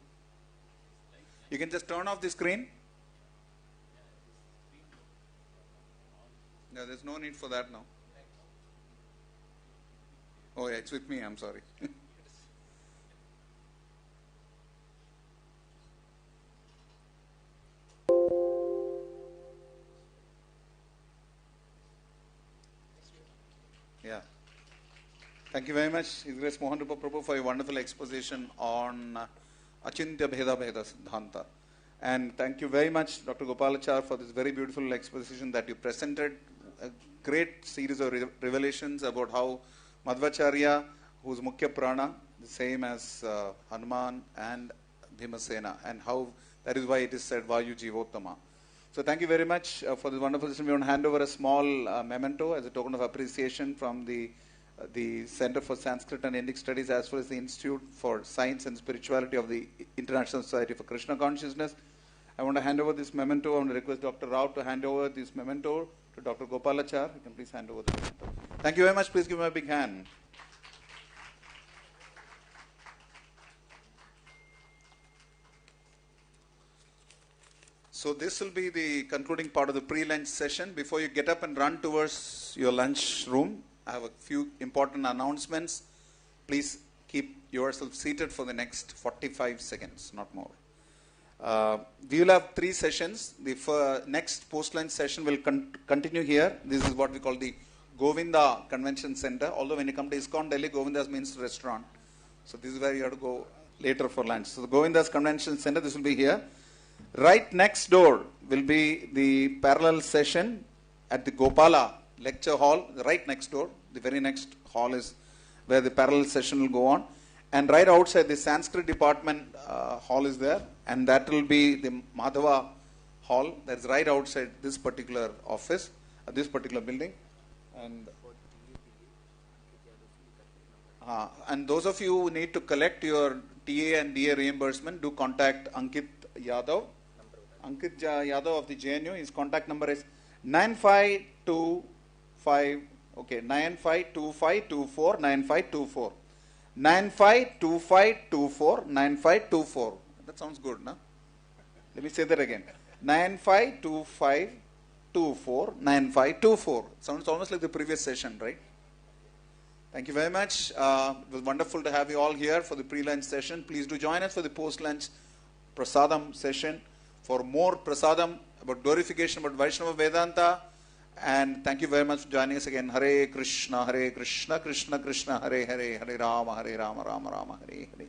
You can just turn off the screen. Yeah, there's no need for that now. Oh yeah, it's with me, I'm sorry. Yeah. Thank you very much, His Grace Mohan Rupa Prabhu, for your wonderful exposition on Achintya Bheda Bheda Siddhanta. And thank you very much, Dr. Gopalachar, for this very beautiful exposition that you presented. A great series of revelations about how Madhvacharya, who's Mukhya Prana, the same as Hanuman and Bhimasena, and how that is why it is said Vayu Jivottama. So thank you very much for this wonderful session. We want to hand over a small memento as a token of appreciation from the Center for Sanskrit and Indic Studies, as well as the Institute for Science and Spirituality of the International Society for Krishna Consciousness. I want to hand over this memento. I want to request Dr. Rao to hand over this memento to Dr. Gopalachar. You can please hand over the memento. Thank you very much. Please give him a big hand. So this will be the concluding part of the pre-lunch session. Before you get up and run towards your lunch room, I have a few important announcements. Please keep yourself seated for the next 45 seconds, not more. We will have 3 sessions. The next post-lunch session will continue here. This is what we call the Govinda Convention Center. Although when you come to ISKCON Delhi, Govindas means restaurant. So this is where you have to go later for lunch. So the Govinda's Convention Center, this will be here. Right next door will be the parallel session at the Gopala lecture hall, right next door. The very next hall is where the parallel session will go on. And right outside the Sanskrit department hall is there, and that will be the Madhava hall. That's right outside this particular office, this particular building. And those of you who need to collect your TA and DA reimbursement, do contact Ankit Yadav. Ankit Yadav of the JNU. His contact number is 9525. Okay, 952524 9524. 952524 9524. That sounds good, no? Let me say that again. 952524 9524. Sounds almost like the previous session, right? Thank you very much. It was wonderful to have you all here for the pre-lunch session. Please do join us for the post-lunch prasadam session for more prasadam about glorification, about Vaishnava Vedanta. And thank you very much for joining us again. Hare Krishna, Krishna Krishna, Hare Hare, Hare Rama, Rama Rama, Hare Hare.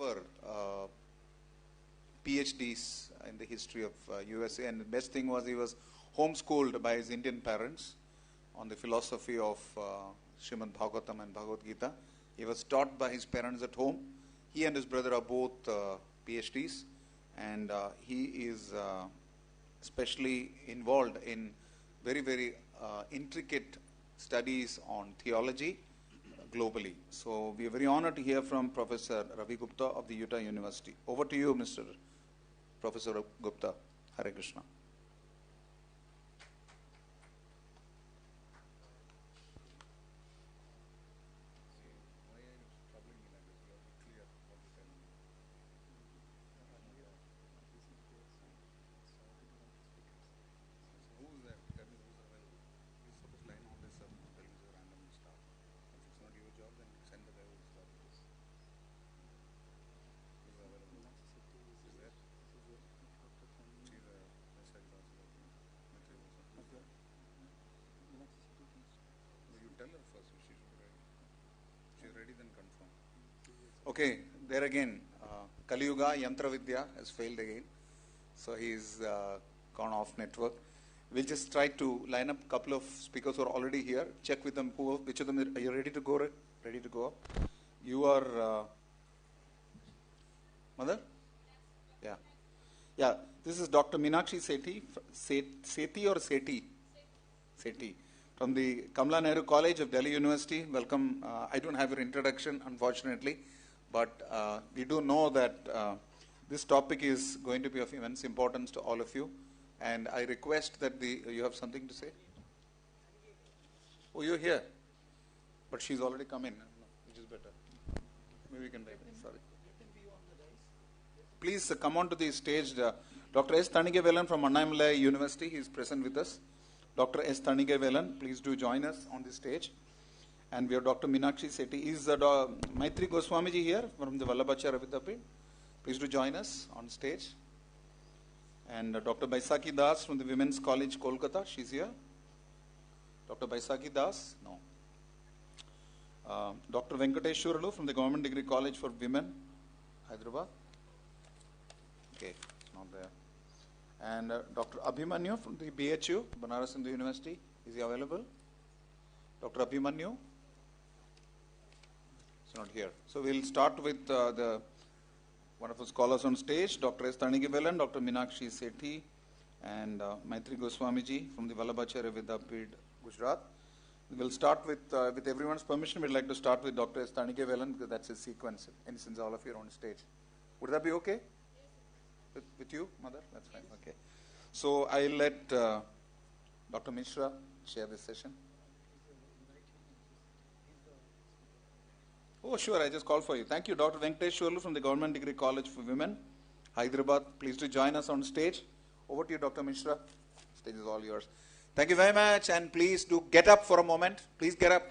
Ever PhDs in the history of USA, and the best thing was he was homeschooled by his Indian parents on the philosophy of Srimad Bhagavatam and Bhagavad Gita. He was taught by his parents at home. He and his brother are both PhDs, and he is especially involved in very, very intricate studies on theology globally. So we are very honored to hear from Professor Ravi Gupta of the Utah University. Over to you, Mr. Professor Gupta. Hare Krishna. Okay, there again, Kali Yuga, Yantra Vidya has failed again. So he's gone off network. We'll just try to line up a couple of speakers who are already here. Check with them, which of them are you ready to go? Ready to go up? You are, Mother? Yeah. Yeah, this is Dr. Meenakshi Sethi, Sethi or Seti? Seti. From the Kamala Nehru College of Delhi University. Welcome. I don't have your introduction, unfortunately. But we do know that this topic is going to be of immense importance to all of you. And I request that you have something to say? Oh, you're here. But she's already come in, which is better. Maybe we can wait. Sorry. Please come on to the stage. Dr. S. Thanigevelan from Annamalai University, he is present with us. Dr. S. Thanigevelan, please do join us on the stage. And we have Dr. Meenakshi Sethi. Is Maitri Goswamiji here from the Vallabhacharya Vidyapeeth? Please do join us on stage. And Dr. Baisakhi Das from the Women's College, Kolkata. She's here. Dr. Baisakhi Das? No. Dr. Venkateshwaralu from the Government Degree College for Women, Hyderabad. Okay, it's not there. And Dr. Abhimanyu from the BHU, Banaras Hindu University. Is he available? Dr. Abhimanyu? Not here. So we'll start with the wonderful scholars on stage, Dr. S. Thanigevelan, Dr. Meenakshi Sethi, and Maitri Goswamiji from the Vallabhacharya Vidyapeeth, Gujarat. We'll start with everyone's permission, we'd like to start with Dr. S. Thanigevelan because that's his sequence, and since all of you are on stage. Would that be okay? With you, Mother? That's fine, okay. So I'll let Dr. Mishra share this session. Oh, sure, I just called for you. Thank you, Dr. Venkateshwaralu from the Government Degree College for Women, Hyderabad. Please do join us on stage. Over to you, Dr. Mishra. Stage is all yours. Thank you very much, and please do get up for a moment. Please get up.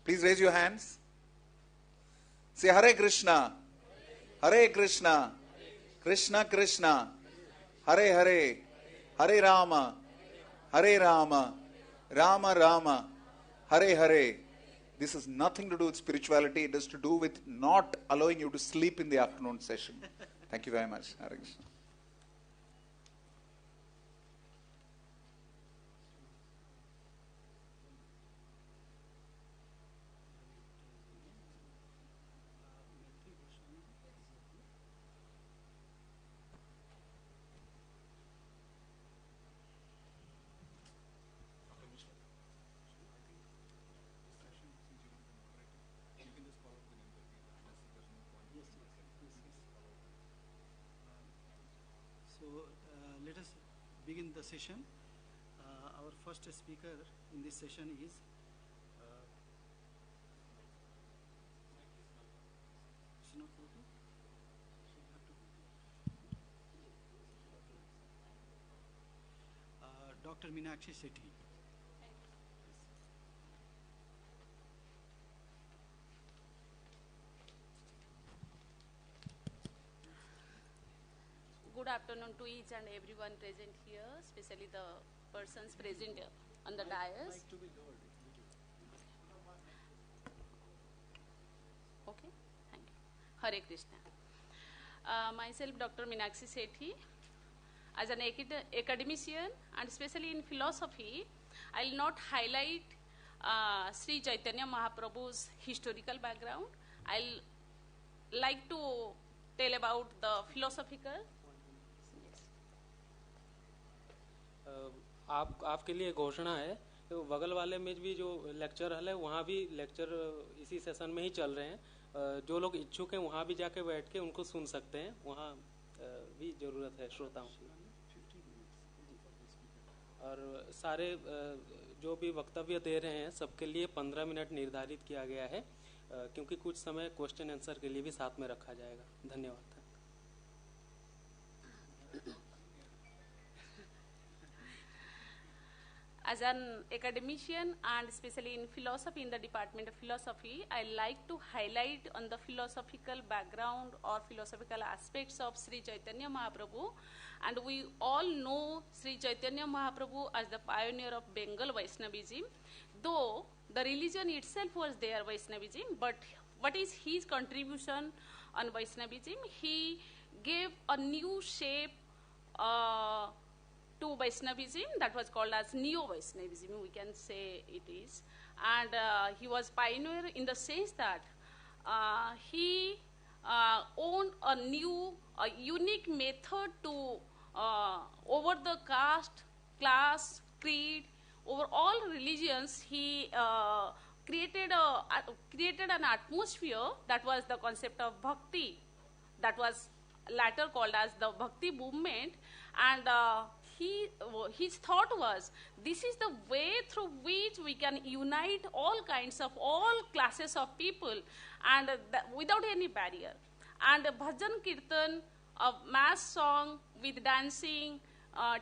Please raise your hands. Say Hare Krishna, Hare Krishna, Krishna Krishna, Hare Hare, Hare Rama, Hare Rama, Rama Rama, Hare Hare. This has nothing to do with spirituality. It has to do with not allowing you to sleep in the afternoon session. Thank you very much. Hare Krishna. Let us begin the session. Our first speaker in this session is Dr. Meenakshi Sethi. Good afternoon to each and everyone present here, especially the persons present on the dais. Okay, thank you. Hare Krishna. Myself, Dr. Meenakshi Sethi. As an academician and especially in philosophy, I will not highlight Sri Chaitanya Mahaprabhu's historical background. I will like to tell about the philosophical. आपके लिए घोषणा है तो बगल वाले में भी जो लेक्चर हॉल है वहाँ भी लेक्चर इसी सेशन में ही चल रहे हैं। जो लोग इच्छुक हैं वहाँ भी जाके बैठ के उनको सुन सकते हैं। वहाँ भी जरूरत है श्रोताओं की। और सारे जो भी वक्तव्य दे रहे हैं सबके लिए 15 मिनट निर्धारित किया गया है, क्योंकि कुछ समय क्वेश्चन आंसर के लिए भी साथ में रखा जाएगा। धन्यवाद। As an academician and especially in philosophy, in the Department of Philosophy, I like to highlight on the philosophical background or philosophical aspects of Sri Chaitanya Mahaprabhu. And we all know Sri Chaitanya Mahaprabhu as the pioneer of Bengal Vaishnavism. Though the religion itself was there, Vaishnavism, but what is his contribution on Vaishnavism? He gave a new shape to Vaishnavism that was called as Neo-Vaishnavism, we can say it is. And he was pioneer in the sense that he owned a new, unique method to over the caste, class, creed, over all religions. He created an atmosphere that was the concept of bhakti, that was later called as the bhakti movement. And his thought was, this is the way through which we can unite all kinds of, all classes of people, and without any barrier. And bhajan kirtan, a mass song with dancing,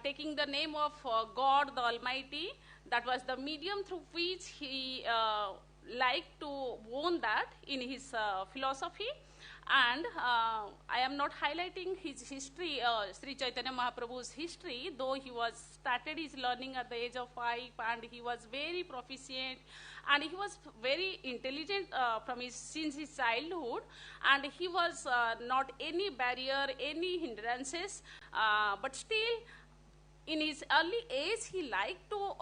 taking the name of God the Almighty, that was the medium through which he liked to own that in his philosophy. And I am not highlighting his history, Sri Chaitanya Mahaprabhu's history, though he was started his learning at the age of 5, and he was very proficient, and he was very intelligent since his childhood, and he was not any barrier, any hindrances, but still in his early age he liked to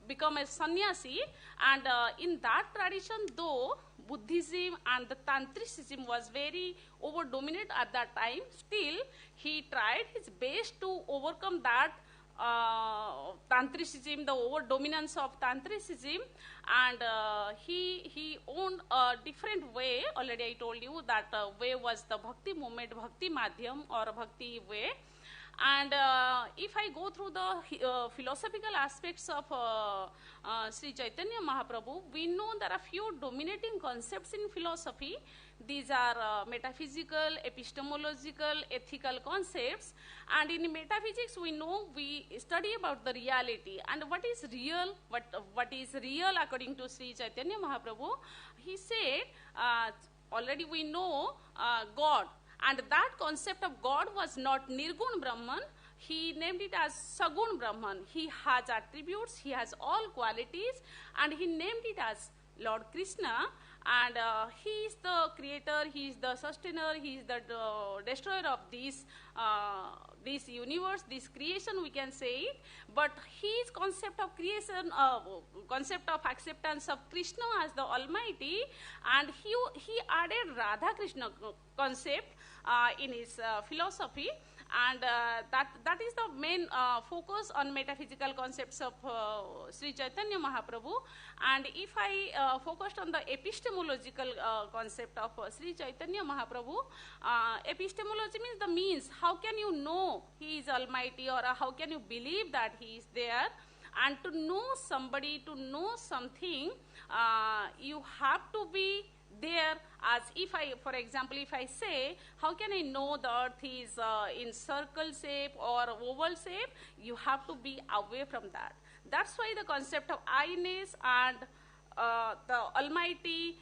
become a sannyasi, and in that tradition, though Buddhism and the Tantricism was very over-dominant at that time, still he tried his best to overcome that Tantricism, the over-dominance of Tantricism, and he owned a different way. Already I told you that way was the Bhakti movement, Bhakti Madhyam or Bhakti way. And if I go through the philosophical aspects of Sri Chaitanya Mahaprabhu, we know there are few dominating concepts in philosophy. These are metaphysical, epistemological, ethical concepts. And in metaphysics, we know we study about the reality. And what is real, what is real according to Sri Chaitanya Mahaprabhu? He said, already we know God. And that concept of God was not Nirgun Brahman. He named it as Sagun Brahman. He has attributes, he has all qualities, and he named it as Lord Krishna. And he is the creator, he is the sustainer, he is the destroyer of this universe, this creation, we can say it. But his concept of creation, concept of acceptance of Krishna as the Almighty, and he added Radha Krishna concept in his philosophy, and that is the main focus on metaphysical concepts of Sri Chaitanya Mahaprabhu. And if I focused on the epistemological concept of Sri Chaitanya Mahaprabhu, epistemology means the means. How can you know he is Almighty, or how can you believe that he is there? And to know somebody, to know something, you have to be there. As if I, for example, if I say, how can I know the earth is in circle shape or oval shape? You have to be away from that. That's why the concept of I-ness and the Almighty,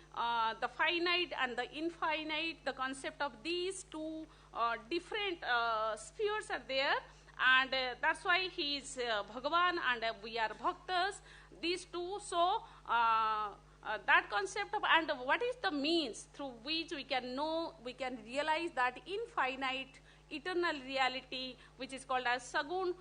the finite and the infinite, the concept of these two different spheres are there. And that's why he is Bhagavan and we are Bhaktas, these two. So that concept of, and what is the means through which we can know, we can realize that infinite eternal reality, which is called as sagun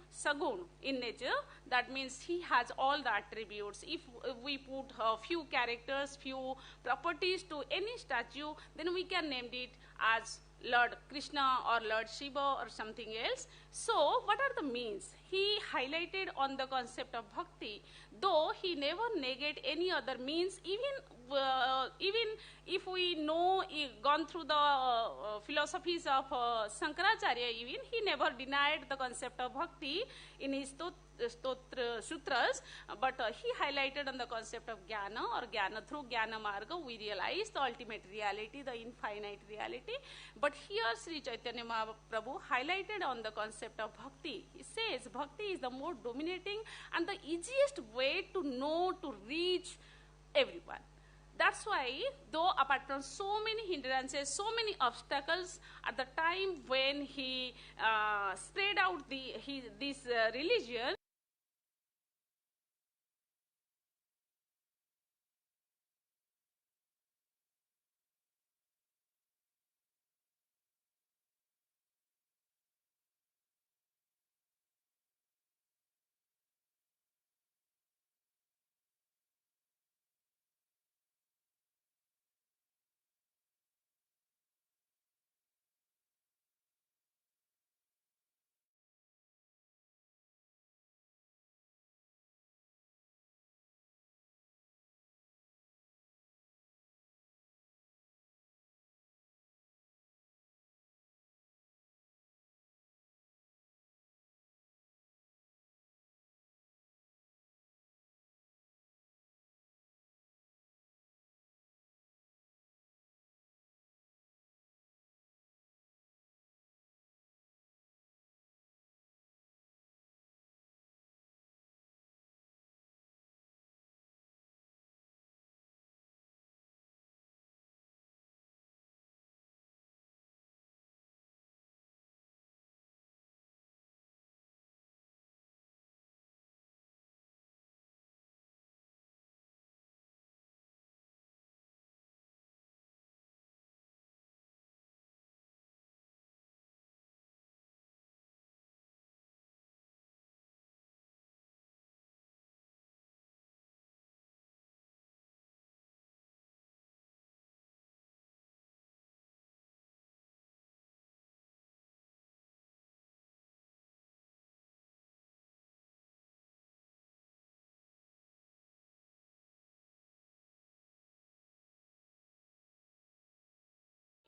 in nature. That means he has all the attributes. If we put a few characters, few properties to any statue, then we can name it as Lord Krishna or Lord Shiva or something else. So what are the means? He highlighted on the concept of bhakti, though he never negate any other means. Even if we know, gone through the philosophies of Shankaracharya, even he never denied the concept of bhakti in his Stotra Sutras, but he highlighted on the concept of jnana, or jnana, through jnana marga we realize the ultimate reality, the infinite reality. But here Sri Chaitanya Mahaprabhu highlighted on the concept of bhakti. He says bhakti is the more dominating and the easiest way to know, to reach everyone. That's why, though apart from so many hindrances, so many obstacles, at the time when he spread out this religion,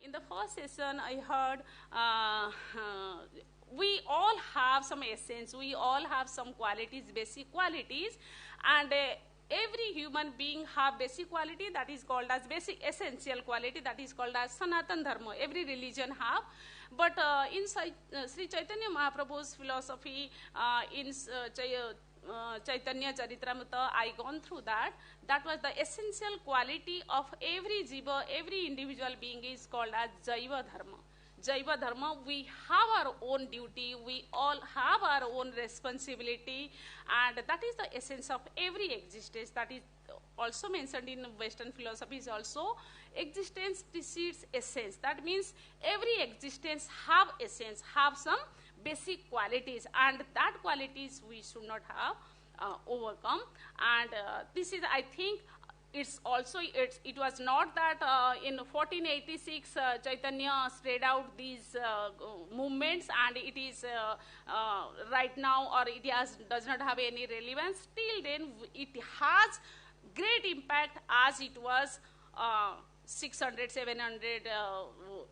in the first session, I heard we all have some essence, we all have some qualities, basic qualities, and every human being have basic quality that is called as basic essential quality, that is called as Sanatan Dharma. Every religion have. But in Sri Chaitanya Mahaprabhu's philosophy, in Chaitanya Charitamrita, I gone through that. That was the essential quality of every jiva, every individual being is called as Jaiva Dharma. Jaiva Dharma, we have our own duty, we all have our own responsibility, and that is the essence of every existence. That is also mentioned in Western philosophies also. Existence precedes essence. That means every existence have essence, have some basic qualities, and that qualities we should not have overcome. And this is, I think, it's also, it was not that in 1486 Chaitanya spread out these movements and it is right now, or it does not have any relevance. Till then it has great impact as it was 600, 700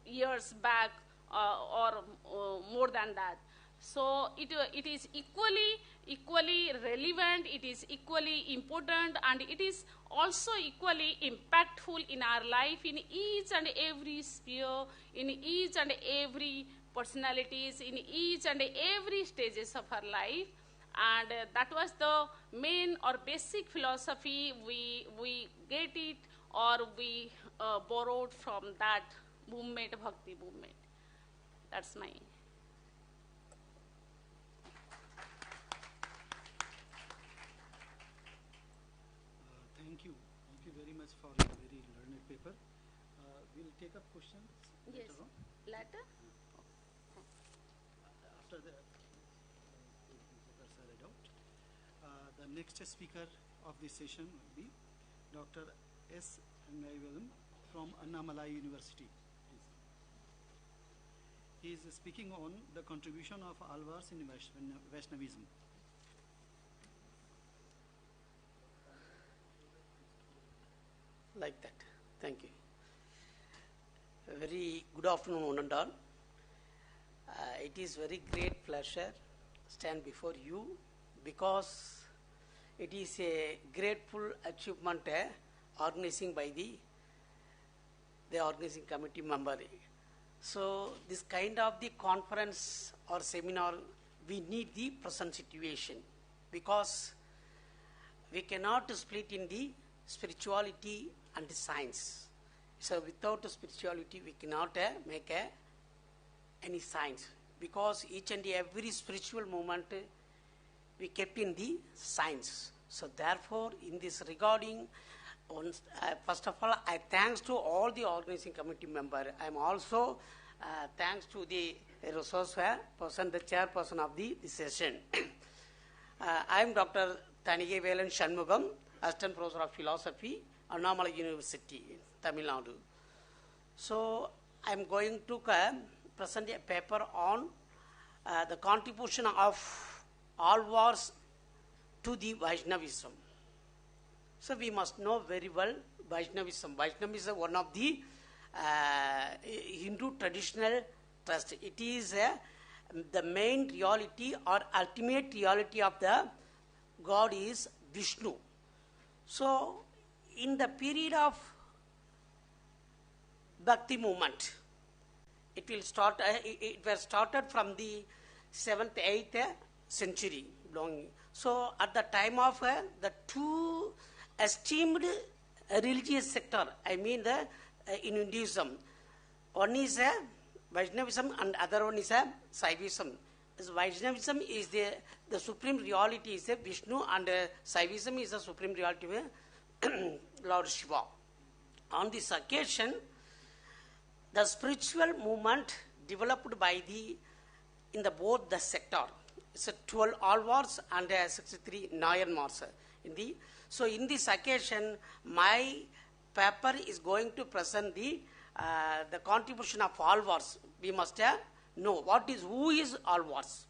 years back or more than that. So it is equally relevant, it is equally important, and it is also equally impactful in our life, in each and every sphere, in each and every personalities, in each and every stages of our life. And that was the main or basic philosophy we get it, or we borrowed from that movement, Bhakti movement. That's my... Thank you you very much for your very learned paper. We'll take up questions Yes. later on. Later? After the papers are read out. The next speaker of this session will be Dr. S. Angaivalam from Annamalai University. Please. He is speaking on the contribution of Alvars in Vaishnavism. Like that. Thank you. A very good afternoon, one and all. It is very great pleasure stand before you because it is a grateful achievement organizing by the organizing committee member. So this kind of the conference or seminar, we need the present situation because we cannot split in the spirituality and the science. So without spirituality, we cannot make any science because each and every spiritual movement we kept in the science. So therefore, in this regarding, first of all, I thanks to all the organizing committee member. I am also thanks to the resource person, the chairperson of the session. I am Dr. Tanigevelan Shanmugam, Assistant Professor of Philosophy, Annamalai University, Tamil Nadu. So I am going to present a paper on the contribution of Alvars to the Vaishnavism. So we must know very well Vaishnavism. Vaishnavism is one of the Hindu traditional trust. It is the main reality or ultimate reality of the God is Vishnu. So in the period of Bhakti movement, it will start. It was started from the 7th, 8th century. So at the time of the two esteemed religious sector, I mean in Hinduism, one is Vaishnavism and other one is Saivism. Vaishnavism is the supreme reality is Vishnu and Saivism is the supreme reality Lord Shiva. On this occasion, the spiritual movement developed by in both the sector. It's 12 Alvars and 63 Nayanmars. So in this occasion, my paper is going to present the contribution of Alvars. We must know who is Alvars.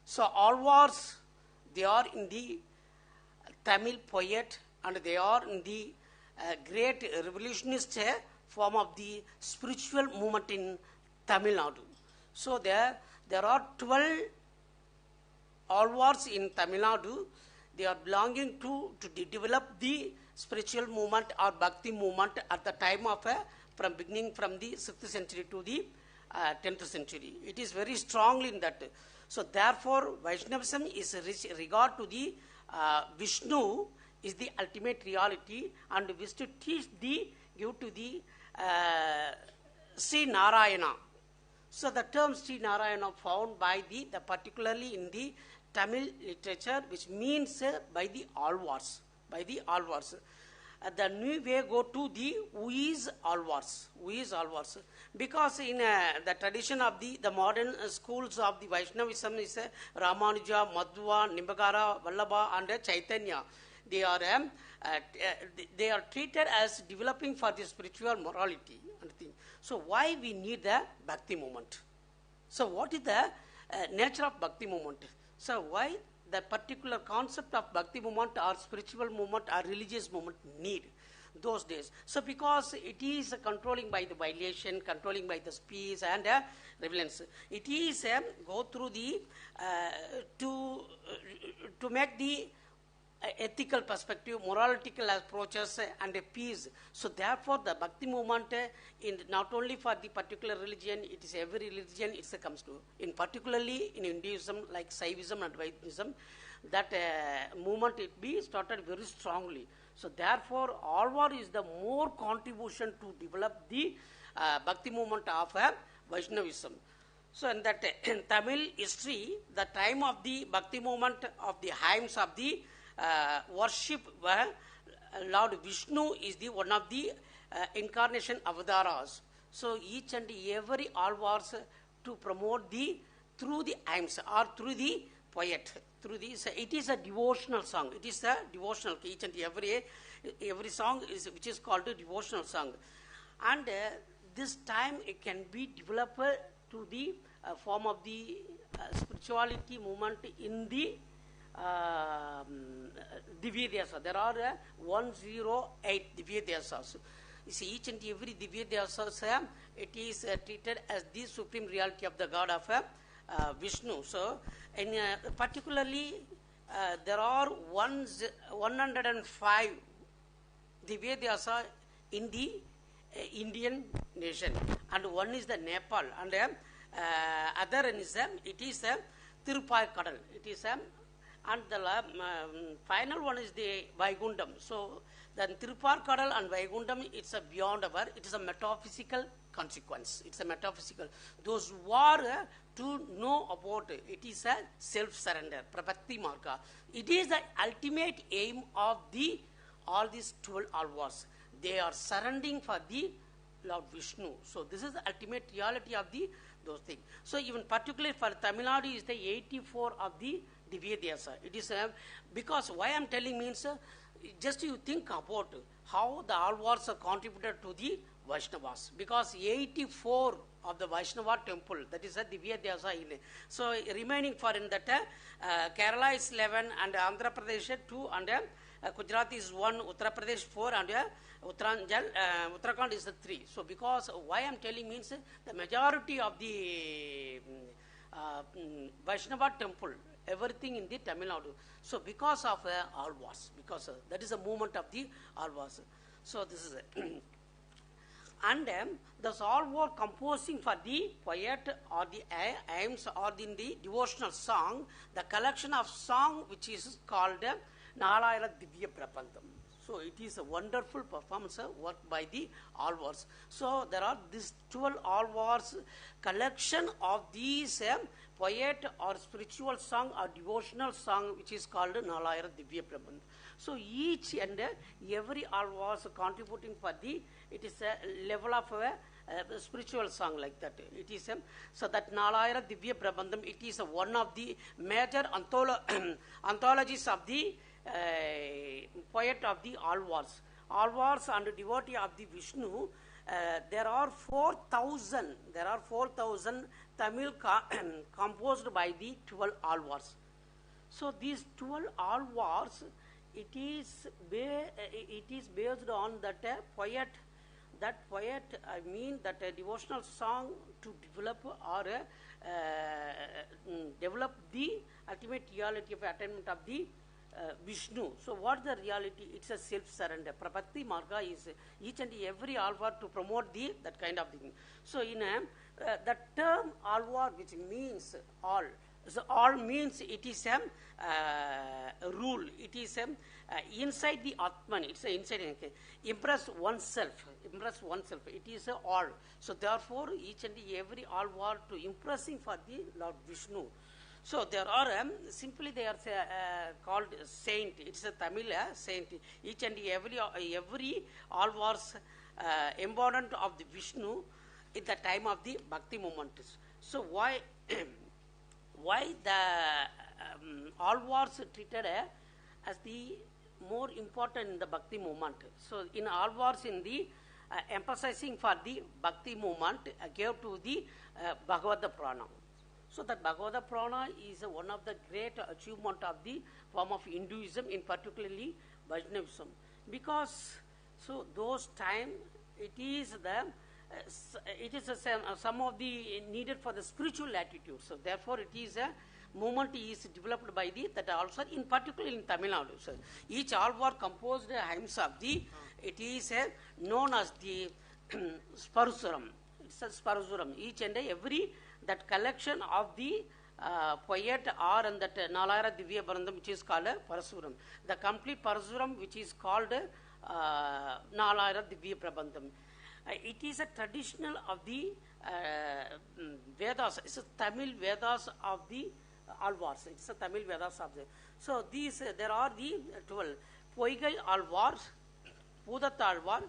So Alvars, they are in the Tamil poet and they are in the great revolutionist form of the spiritual movement in Tamil Nadu. So there are 12 Alvars in Tamil Nadu. They are belonging to develop the spiritual movement or Bhakti movement at the time of from beginning from the 6th century to the 10th century. It is very strongly in that. So therefore, Vaishnavism is regard to the Vishnu is the ultimate reality and wish to teach give to the Sri Narayana. So the term Sri Narayana found by the particularly in the Tamil literature, which means by the Alvars. The new way go to the who is Alvars. Because in the tradition of the modern schools of the Vaishnavism is Ramanuja, Madhva, Nimbagara, Vallabha and Chaitanya. They are treated as developing for the spiritual morality. So why we need the Bhakti movement? So what is the nature of Bhakti movement? So why the particular concept of Bhakti movement or spiritual movement or religious movement need those days? So because it is controlling by the violation, controlling by the speech and relevance. It is go through the to make the ethical perspective, moralical approaches and peace. So therefore the Bhakti movement in not only for the particular religion, it is every religion it comes to. In particularly in Hinduism like Saivism and Vaishnavism, that movement it be started very strongly. So therefore Alvar is the more contribution to develop the Bhakti movement of Vaishnavism. So in that in Tamil history, the time of the Bhakti movement of the hymns of the worship were Lord Vishnu is the one of the incarnation avataras. So each and every alvars to promote the through the hymns or through the poet. Through this, it is a devotional song. It is a devotional. Each and every song is which is called a devotional song, and this time it can be developed to the form of the spirituality movement in the Divya Dhyasa. There are 108 Divya Dhyasas. You see, each and every Divya Dhyasas, it is treated as the supreme reality of the God of Vishnu. So, in, particularly, there are 105 Divya Dhyasa in the Indian nation, and one is the Nepal, and other is it is Tirupayakadal. It is and the final one is the Vaigundam. So then Tirupayakadal and Vaigundam, it's a beyond our. It is a metaphysical consequence. It's a metaphysical. Those who are to know about it, it is a self-surrender, prabhakti marga. It is the ultimate aim of the all these 12 alvars. They are surrendering for the Lord Vishnu. So this is the ultimate reality of the those things. So even particularly for Tamil Nadu is the 84 of the Divya Dhyasa. It is because why I am telling means just you think about how the alvars are contributed to the Vaishnavas, because 84 of the Vaishnava temple, that is a Divya Dhyasa. So remaining for in that Kerala is 11 and Andhra Pradesh 2 and Gujarat is 1, Uttar Pradesh 4 and Uttarakhand is 3. So because why I am telling means the majority of the Vaishnava temple, everything in the Tamil Nadu. So because of alvars, because that is a movement of the alvars. So this is it. And thus all were composing for the poet or the hymns or in the devotional song, the collection of song which is called Nalayana Divya Prabandham. So it is a wonderful performance work by the alvars. So there are these 12 alvars collection of these poet or spiritual song or devotional song which is called Nalayana Divya Prabandham. So each and every alvars contributing for the, it is a level of a spiritual song like that. It is so that Nalayana Divya Prabandham, it is one of the major anthologies of the poet of the alvars. Alvars and devotee of the Vishnu. There are 4,000. There are 4,000 Tamil composed by the 12 alvars. So these 12 alvars, it is based on that poet. That poet, I mean that a devotional song to develop or develop the ultimate reality of attainment of the Vishnu. So what is the reality? It's a self-surrender. Prabhakti marga is each and every alvar to promote the that kind of thing. So in the term alvar, which means all. So all means it is a rule. It is inside the Atman. It's inside. Impress oneself. Impress oneself. It is all. So therefore, each and every alvar to impressing for the Lord Vishnu. So there are simply they are called saint. It's a Tamil saint. Each and every alvars embodiment of the Vishnu at the time of the Bhakti movement. So why the alvars treated as the more important in the Bhakti movement. So in alvars in the emphasizing for the Bhakti movement gave to the Bhagavata Purana. So that Bhagavata Purana is one of the great achievement of the form of Hinduism, in particularly Vaishnavism, because so those time it is some of the needed for the spiritual attitude. So therefore it is a movement is developed by the that also in particular in Tamil Nadu. So each alvar composed hymns of the it is known as the Sparusuram. It's a Sparusuram. Each and every that collection of the poet or and that Nalayana Divya Prabandham which is called Parasuram. The complete Parasuram which is called Nalayana Divya Prabandham. It is a traditional of the Vedas. It's a Tamil Vedas of the alvars. It's a Tamil Vedas of the. So these there are the 12 Poigai alvars Bhoothathalvar,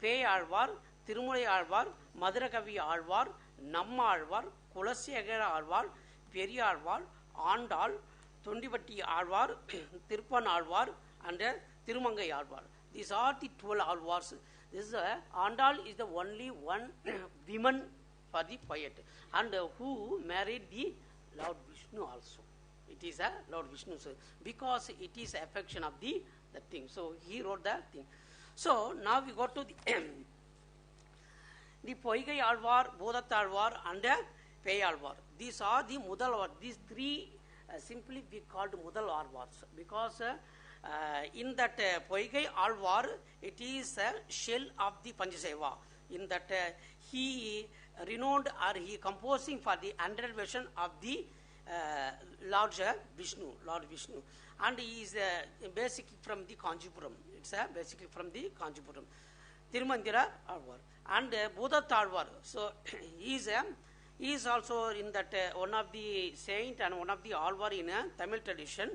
Peyalvar, திருமுறை Alvar, Madhurakavi Alvar, Nammalvar, Kulasekara Alvar, Periyazhwar, Andal, தொண்டிபட்டி Alvar, திருப்பன் Alvar, and Tirumangay Alvar. These are the 12 Alvars. This is Andal is the only one woman for the poet, and who married the Lord Vishnu also. It is a Lord Vishnu, because it is affection of the thing. So he wrote the thing. So now we go to the Poigai Alvar, Bodhatalvar, and Peyalvar. These are the Mudal. These three simply we called Mudal Alvars, because in that Poigai Alvar, it is a shell of the Panchaseva. In that he renowned, or he composing for the 100 version of the Lord Vishnu, and he is basically from the Kanchipuram. It's basically from the Kanchipuram. Tirumandira Alvar and Buddha Talvar. So he is also in that one of the saint and one of the Alvar in a Tamil tradition.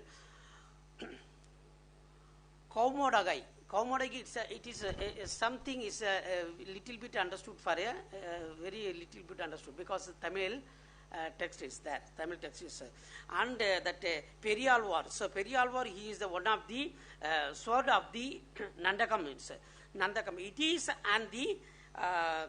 Kaumodagai, it is something is a little bit understood for a very little bit understood, because Tamil text is there. Tamil text is and that Periyalvar. So Periyalvar, he is the one of the sword of the Nandakam means Nandakam. It is and the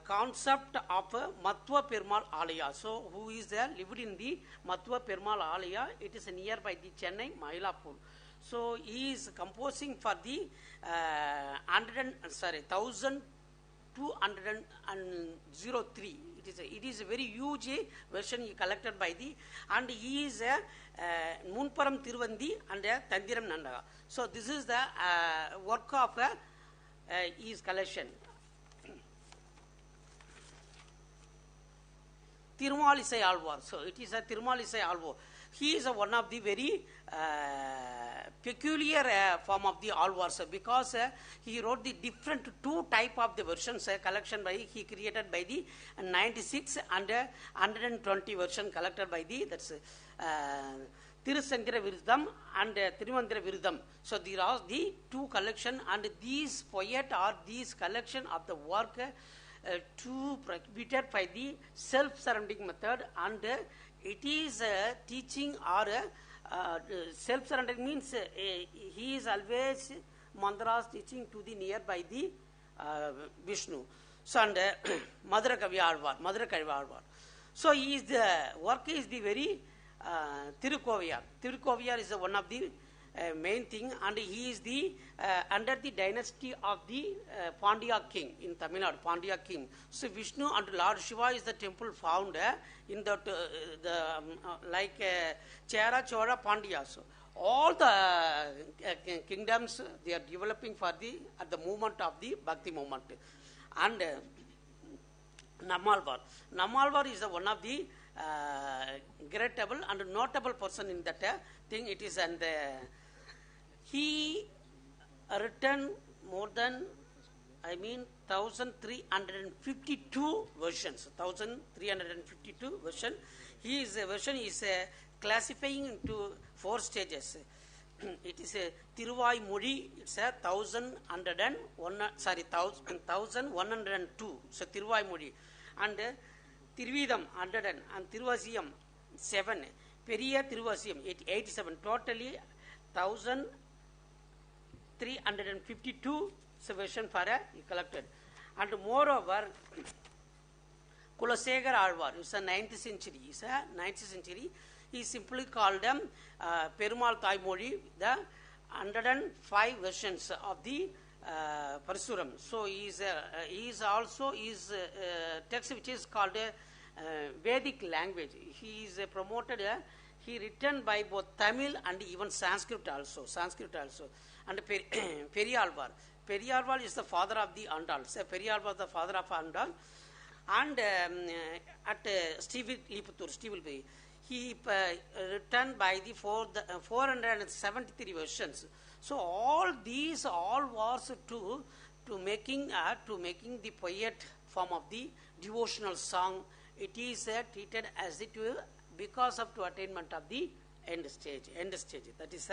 concept of Matwa Perumal Alaya. So who is there lived in the Matwa Perumal Alaya? It is nearby the Chennai Mailapur. So he is composing for the 1203. It is a very huge version he collected by the, and he is a Munparam Tiruvandi and Tandiram Nandaga. So this is the work of his collection. Tirumalisai Alvar. So it is a Tirumalisai Alvar. He is one of the very peculiar form of the Alvars, because he wrote the different two type of the versions collection by he created by the 96 and 120 version collected by the that's Tirusandira Viruddham and Tirumandira Viruddham. So there are the two collection, and these poet or these collection of the work to prohibited by the self-surrendering method, and it is teaching or self-surrendering means he is always mantras teaching to the nearby the Vishnu. So and Madhurakavi Alvar. So he is the work is the very Tirukoviyar. Tirukoviyar is one of the main thing, and he is the under the dynasty of the Pandya king in Tamil Nadu, Pandya king. So Vishnu and Lord Shiva is the temple found in the like Chera, Chola, Pandya. So all the kingdoms they are developing for the at the movement of the Bhakti movement. And Namalvar is one of the greatable and notable person in that thing. It is, and he written more than 1352 versions. 1352 version. His version is classifying into 4 stages. It is a Tiruvai Mudi. It's a 1102. So Tiruvai Mudi, and Tirvidam 100 and Tiruvasiyam 7. Periya Tiruvasiyam 87. Totally 1352 version for he collected. And moreover, Kulasegar Alvar is a 9th century. He simply called them Perumal Taimori, the 105 versions of the Parasuram. So he is also his text which is called Vedic language. He is promoted. He written by both Tamil and even Sanskrit also. And Periyalvar. Periyalvar is the father of the Andal. So Periyalvar is the father of Andal. And at Stevilby, he written by the 473 versions. So all these was to making the poet form of the devotional song. It is treated as it will because of to attainment of the end stage. That is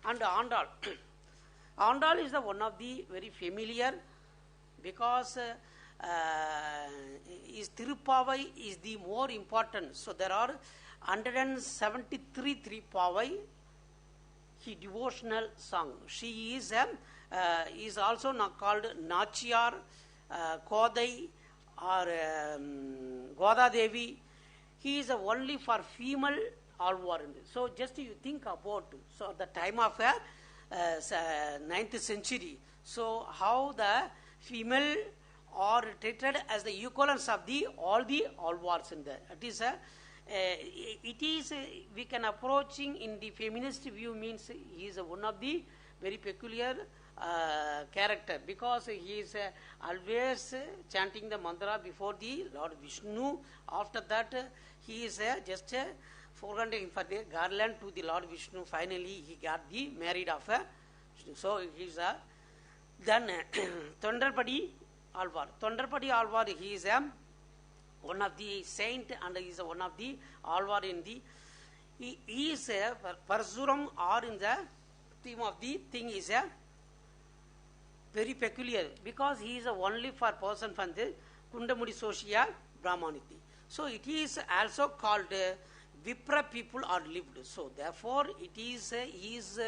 and Andal. Andal is the one of the very familiar, because is Tirupavai is the more important. So there are 173 Tirupavai, he devotional song. She is also not called Nachiyar, Kodai, or Goda Devi. He is only for female Alvar. So just you think about, so at the time of 9th century, so how the female are treated as the equivalents of the all the Alvars in there. It is we can approaching in the feminist view means he is one of the very peculiar character, because he is always chanting the mantra before the Lord Vishnu. After that he is just foregrounding for the garland to the Lord Vishnu. Finally he got the married of Vishnu. So he is then Tondarpadi Alvar. Tondarpadi Alvar, he is one of the saint, and he is one of the Alvar in the, he is Parsuram, or in the theme of the thing is very peculiar, because he is only for person from the Kundamudi Soshia Brahmaniti. So it is also called Vipra people are lived. So therefore it is his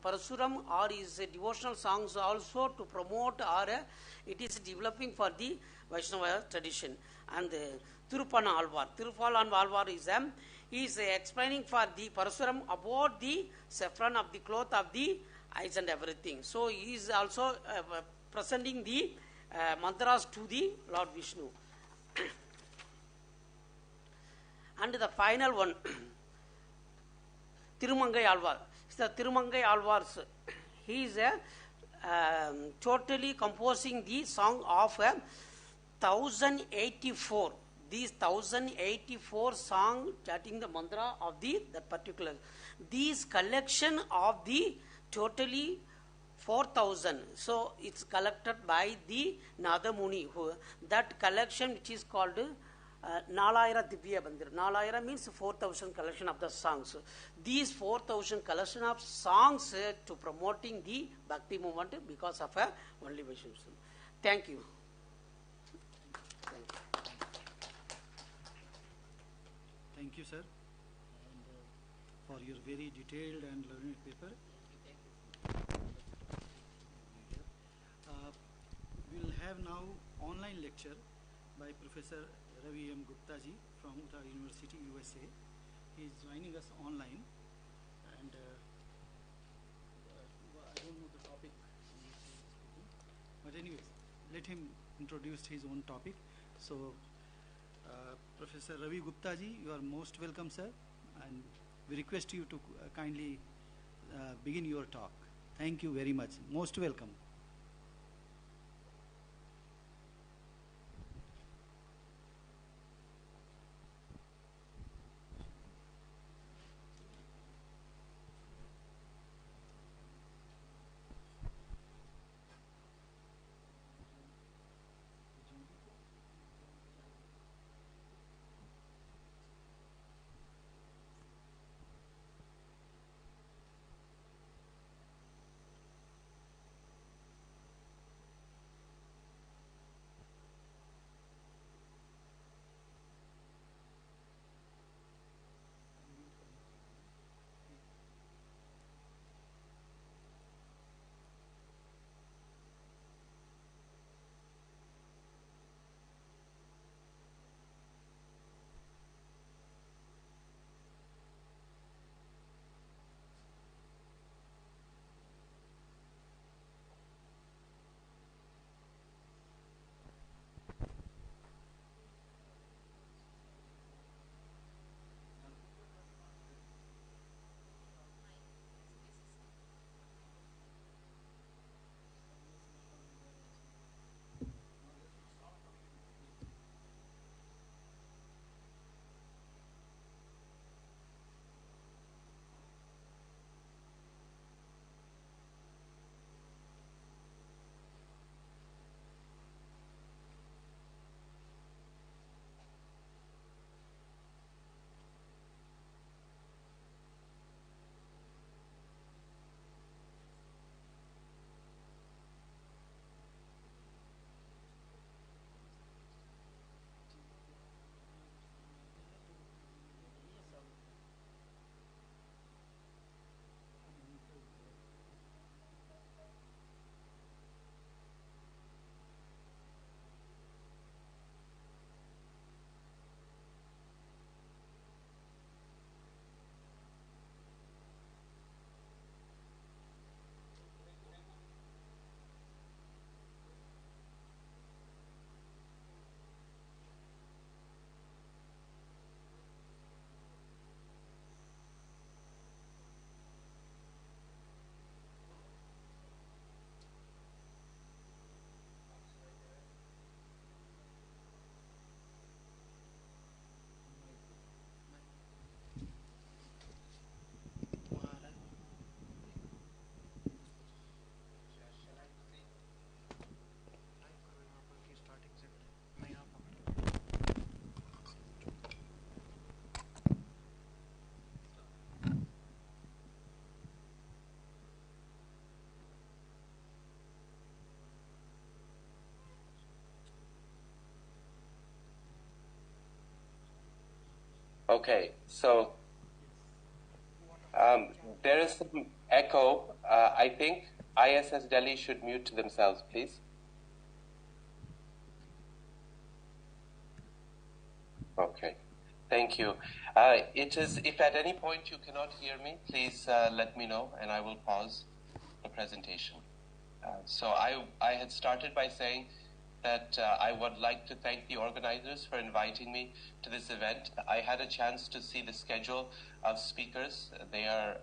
Parasuram or his devotional songs also to promote, or it is developing for the Vaishnava tradition. And Tirupana Alvar. Tirupana Alvar is explaining for the Parasuram about the saffron of the cloth of the eyes and everything. So he is also presenting the mantras to the Lord Vishnu. And the final one, Tirumangai Alvar. The Tirumangai Alvars, he is totally composing the song of 1084. These 1084 song chanting the mantra of the particular. These collection of the totally 4000. So it's collected by the Nadamuni. That collection which is called Nalayara Divya Bandir. Nalayara means 4000 collection of the songs. These 4000 collection of songs to promoting the Bhakti movement because of only Vaishnava. Thank you. Thank you, sir, and, for your very detailed and learned paper. We'll have now online lecture by Professor Ravi M. Gupta ji from Uttar University, USA. He is joining us online, and I don't know the topic, but anyways, let him introduce his own topic. So, Professor Ravi Gupta ji, you are most welcome, sir, and we request you to kindly begin your talk. Thank you very much. Most welcome. Okay, so there is some echo. I think ISS Delhi should mute themselves, please. Okay, thank you. If at any point you cannot hear me, please let me know and I will pause the presentation. So I had started by saying that I would like to thank the organizers for inviting me to this event. I had a chance to see the schedule of speakers. They are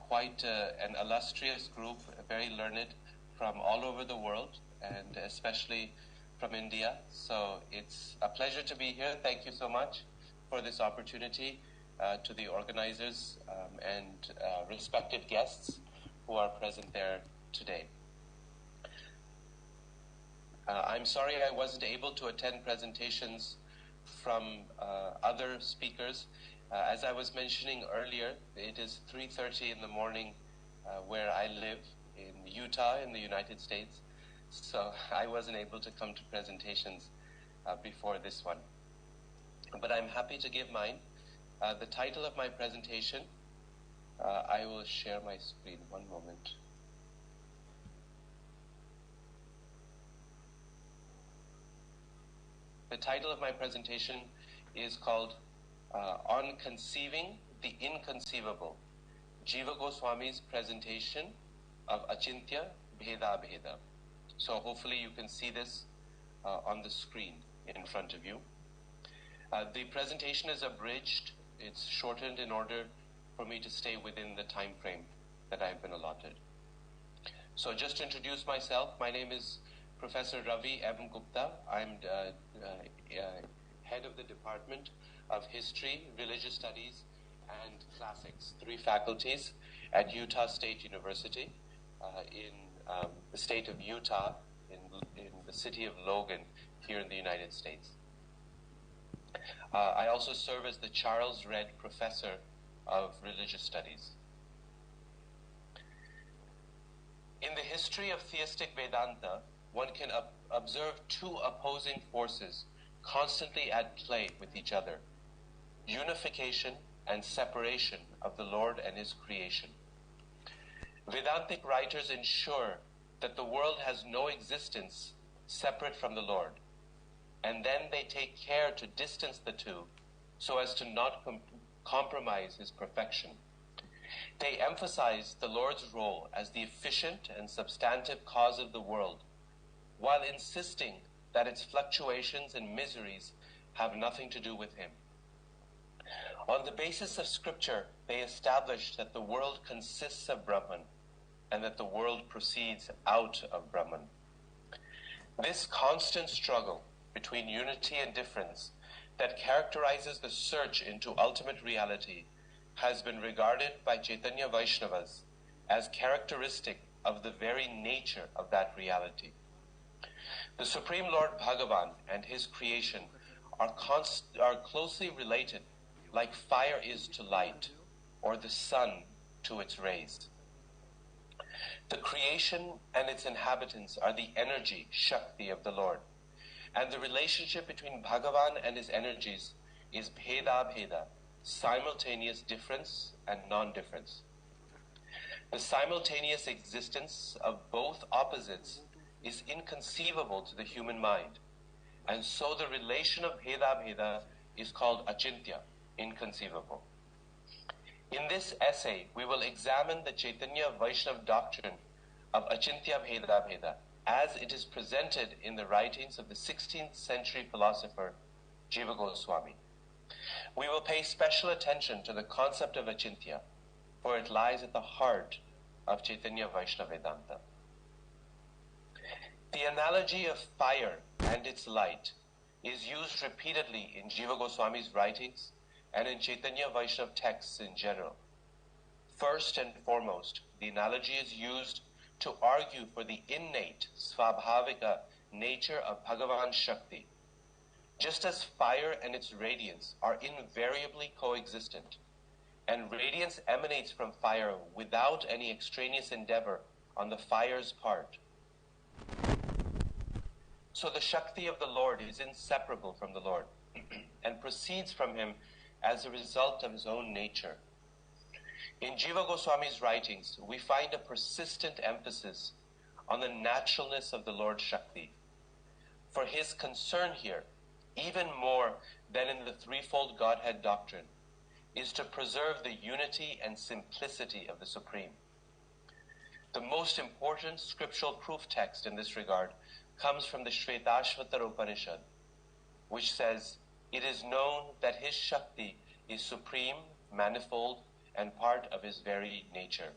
quite an illustrious group, very learned from all over the world, and especially from India. So it's a pleasure to be here. Thank you so much for this opportunity to the organizers and respected guests who are present there today. I'm sorry I wasn't able to attend presentations from other speakers. As I was mentioning earlier, it is 3:30 in the morning where I live in Utah in the United States. So I wasn't able to come to presentations before this one. But I'm happy to give mine. The title of my presentation, I will share my screen. One moment. The title of my presentation is called On Conceiving the Inconceivable, Jiva Goswami's presentation of Achintya Bheda Bheda. So hopefully you can see this on the screen in front of you. The presentation is abridged. It's shortened in order for me to stay within the time frame that I've been allotted. So just to introduce myself, my name is Professor Ravi M. Gupta. I'm head of the Department of History, Religious Studies, and Classics, 3 faculties at Utah State University in the state of Utah, in the city of Logan, here in the United States. I also serve as the Charles Redd Professor of Religious Studies. In the history of theistic Vedanta, one can observe 2 opposing forces constantly at play with each other: unification and separation of the Lord and His creation. Vedantic writers ensure that the world has no existence separate from the Lord, and then they take care to distance the two so as to not compromise His perfection. They emphasize the Lord's role as the efficient and substantive cause of the world, while insisting that its fluctuations and miseries have nothing to do with Him. On the basis of scripture, they establish that the world consists of Brahman and that the world proceeds out of Brahman. This constant struggle between unity and difference that characterizes the search into ultimate reality has been regarded by Chaitanya Vaishnavas as characteristic of the very nature of that reality. The Supreme Lord Bhagavan and His creation are closely related, like fire is to light, or the sun to its rays. The creation and its inhabitants are the energy, Shakti, of the Lord, and the relationship between Bhagavan and his energies is Bheda Bheda, simultaneous difference and non-difference. The simultaneous existence of both opposites is inconceivable to the human mind, and so the relation of Bheda Bheda is called Achintya, inconceivable. In this essay, we will examine the Chaitanya Vaishnava doctrine of Achintya Bheda Bheda as it is presented in the writings of the 16th century philosopher Jiva Goswami. We will pay special attention to the concept of Achintya, for it lies at the heart of Chaitanya Vaishnava Vedanta. The analogy of fire and its light is used repeatedly in Jiva Goswami's writings and in Chaitanya Vaishnava texts in general. First and foremost, the analogy is used to argue for the innate, svabhavika nature of Bhagavan Shakti. Just as fire and its radiance are invariably coexistent, and radiance emanates from fire without any extraneous endeavor on the fire's part, so the Shakti of the Lord is inseparable from the Lord, and proceeds from him as a result of his own nature. In Jiva Goswami's writings, we find a persistent emphasis on the naturalness of the Lord Shakti. For his concern here, even more than in the threefold Godhead doctrine, is to preserve the unity and simplicity of the Supreme. The most important scriptural proof text in this regard comes from the Shvetashvatara Upanishad, which says, "It is known that his Shakti is supreme, manifold, and part of his very nature."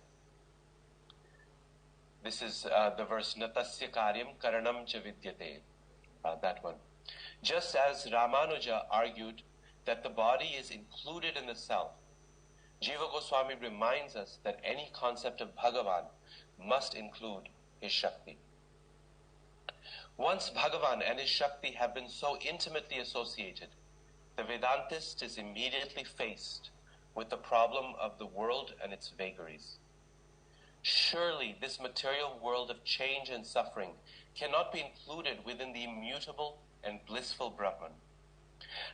This is the verse, "Natasya karyam karanam cha vidyate," that one. Just as Ramanuja argued that the body is included in the self, Jiva Goswami reminds us that any concept of Bhagavan must include his Shakti. Once Bhagavan and his Shakti have been so intimately associated, the Vedantist is immediately faced with the problem of the world and its vagaries. Surely this material world of change and suffering cannot be included within the immutable and blissful Brahman.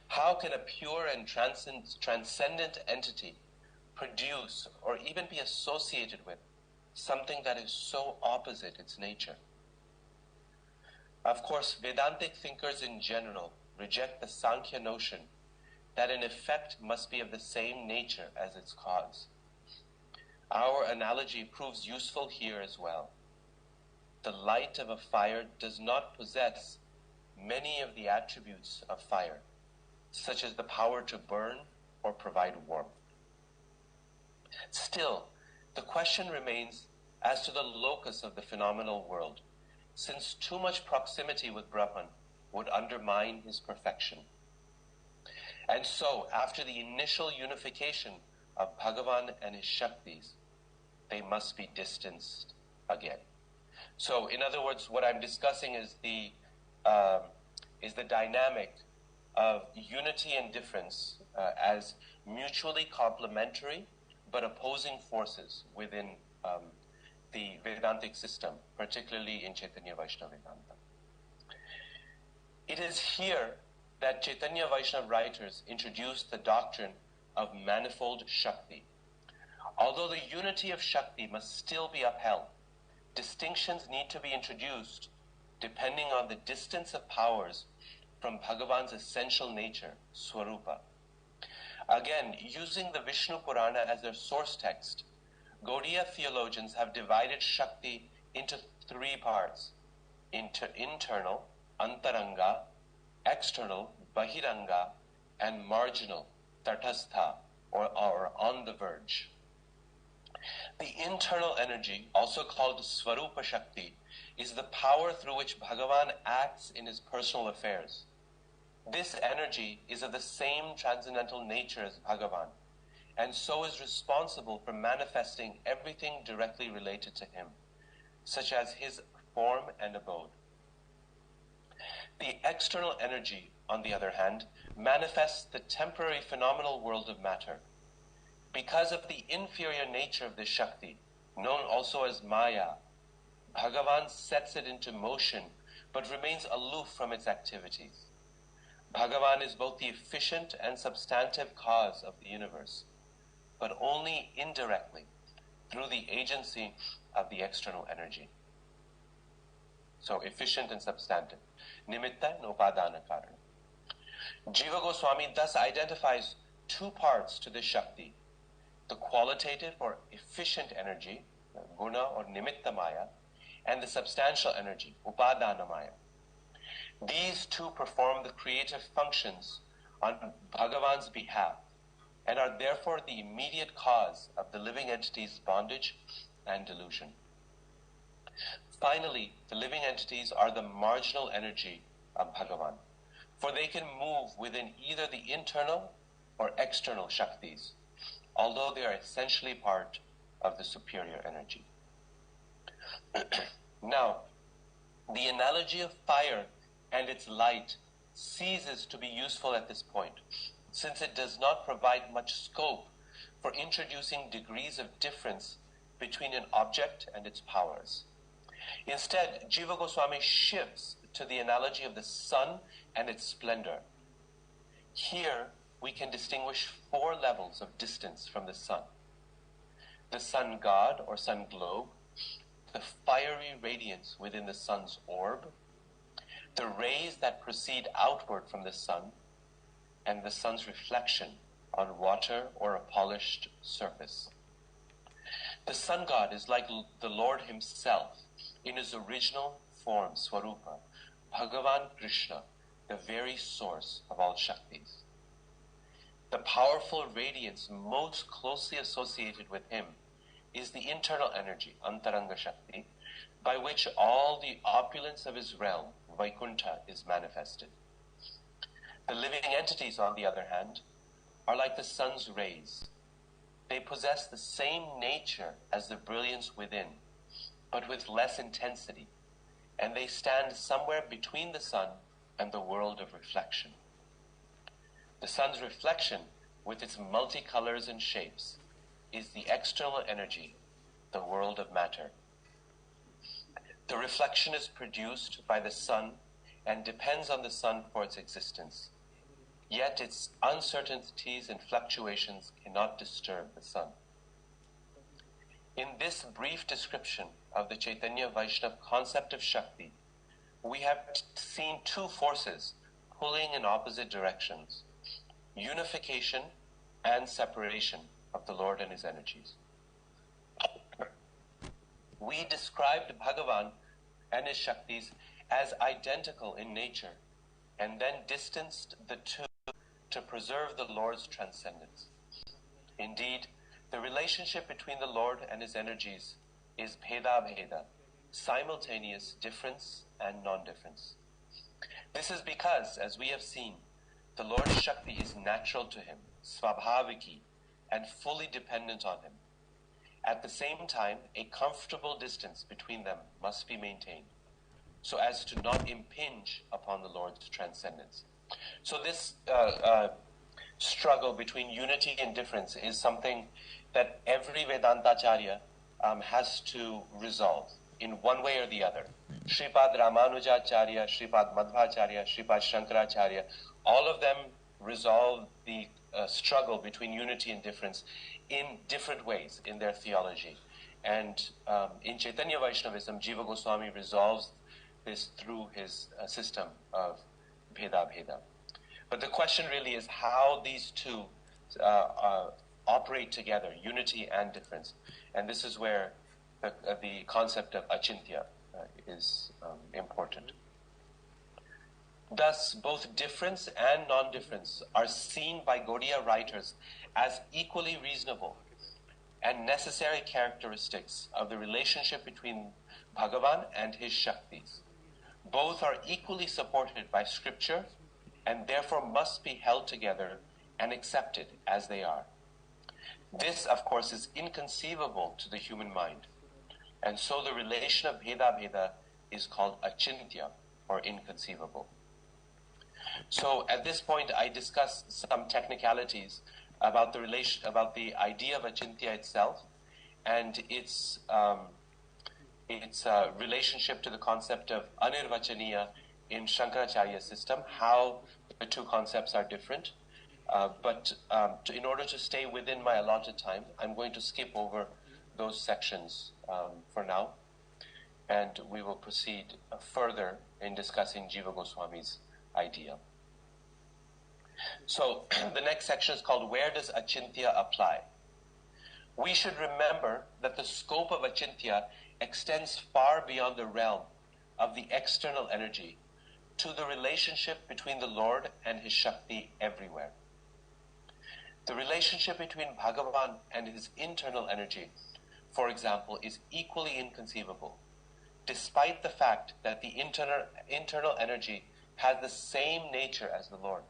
How can a pure and transcendent entity produce or even be associated with something that is so opposite its nature? Of course, Vedantic thinkers in general reject the Sankhya notion that an effect must be of the same nature as its cause. Our analogy proves useful here as well. The light of a fire does not possess many of the attributes of fire, such as the power to burn or provide warmth. Still, the question remains as to the locus of the phenomenal world, since too much proximity with Brahman would undermine his perfection. And so, after the initial unification of Bhagavan and his Shaktis, they must be distanced again. So, in other words, what I'm discussing is the dynamic of unity and difference as mutually complementary but opposing forces within the Vedantic system, particularly in Chaitanya Vaishnava Vedanta. It is here that Chaitanya Vaishnava writers introduced the doctrine of manifold Shakti. Although the unity of Shakti must still be upheld, distinctions need to be introduced depending on the distance of powers from Bhagavan's essential nature, Swarupa. Again, using the Vishnu Purana as their source text, Gaudiya theologians have divided Shakti into three parts: internal, antaranga, external, bahiranga, and marginal, tatastha, or on the verge. The internal energy, also called Swarupa Shakti, is the power through which Bhagavan acts in his personal affairs. This energy is of the same transcendental nature as Bhagavan, and so is responsible for manifesting everything directly related to him, such as his form and abode. The external energy, on the other hand, manifests the temporary phenomenal world of matter. Because of the inferior nature of this Shakti, known also as Maya, Bhagavan sets it into motion but remains aloof from its activities. Bhagavan is both the efficient and substantive cause of the universe, but only indirectly through the agency of the external energy. So efficient and substantive. Nimitta and upadana karana. Jiva Goswami thus identifies two parts to this Shakti: the qualitative or efficient energy, guna or nimitta maya, and the substantial energy, upadana maya. These two perform the creative functions on Bhagavan's behalf and are therefore the immediate cause of the living entity's bondage and delusion. Finally, the living entities are the marginal energy of Bhagavan, for they can move within either the internal or external Shaktis, although they are essentially part of the superior energy. Now, the analogy of fire and its light ceases to be useful at this point, since it does not provide much scope for introducing degrees of difference between an object and its powers. Instead, Jiva Goswami shifts to the analogy of the sun and its splendor. Here we can distinguish 4 levels of distance from the sun. The sun god or sun globe, the fiery radiance within the sun's orb, the rays that proceed outward from the sun, and the sun's reflection on water or a polished surface. The sun god is like the Lord himself in his original form, Swarupa, Bhagavan Krishna, the very source of all Shaktis. The powerful radiance most closely associated with him is the internal energy, Antaranga Shakti, by which all the opulence of his realm, Vaikuntha, is manifested. The living entities, on the other hand, are like the sun's rays. They possess the same nature as the brilliance within, but with less intensity, and they stand somewhere between the sun and the world of reflection. The sun's reflection, with its multicolors and shapes, is the external energy, the world of matter. The reflection is produced by the sun and depends on the sun for its existence. Yet its uncertainties and fluctuations cannot disturb the sun. In this brief description of the Chaitanya Vaishnava concept of Shakti, we have seen 2 forces pulling in opposite directions: unification and separation of the Lord and his energies. We described Bhagavan and his Shaktis as identical in nature, and then distanced the 2 to preserve the Lord's transcendence. Indeed, the relationship between the Lord and his energies is bheda, simultaneous difference and non-difference. This is because, as we have seen, the Lord's Shakti is natural to him, svabhaviki, and fully dependent on him. At the same time, a comfortable distance between them must be maintained, so as to not impinge upon the Lord's transcendence. So this struggle between unity and difference is something that every Vedantacharya has to resolve in one way or the other. Sripad Ramanujacharya, Sripad Madhvacharya, Sripad Shankaracharya, all of them resolve the struggle between unity and difference in different ways in their theology. And in Chaitanya Vaishnavism, Jiva Goswami resolves this through his system of Bheda. But the question really is how these 2 operate together, unity and difference. And this is where the concept of achintya is important. Thus, both difference and non-difference are seen by Gaudiya writers as equally reasonable and necessary characteristics of the relationship between Bhagavan and his Shaktis. Both are equally supported by scripture and therefore must be held together and accepted as they are. This, of course, is inconceivable to the human mind, and so the relation of bheda is called achintya, or inconceivable. So at this point I discuss some technicalities about the idea of achintya itself and its relationship to the concept of anirvachaniya in Shankaracharya's system, how the 2 concepts are different. But in order to stay within my allotted time, I'm going to skip over those sections for now, and we will proceed further in discussing Jiva Goswami's idea. So the next section is called Where Does Achintya Apply? We should remember that the scope of Achintya extends far beyond the realm of the external energy to the relationship between the Lord and his Shakti everywhere. The relationship between Bhagavan and his internal energy, for example, is equally inconceivable, despite the fact that the internal energy has the same nature as the Lord.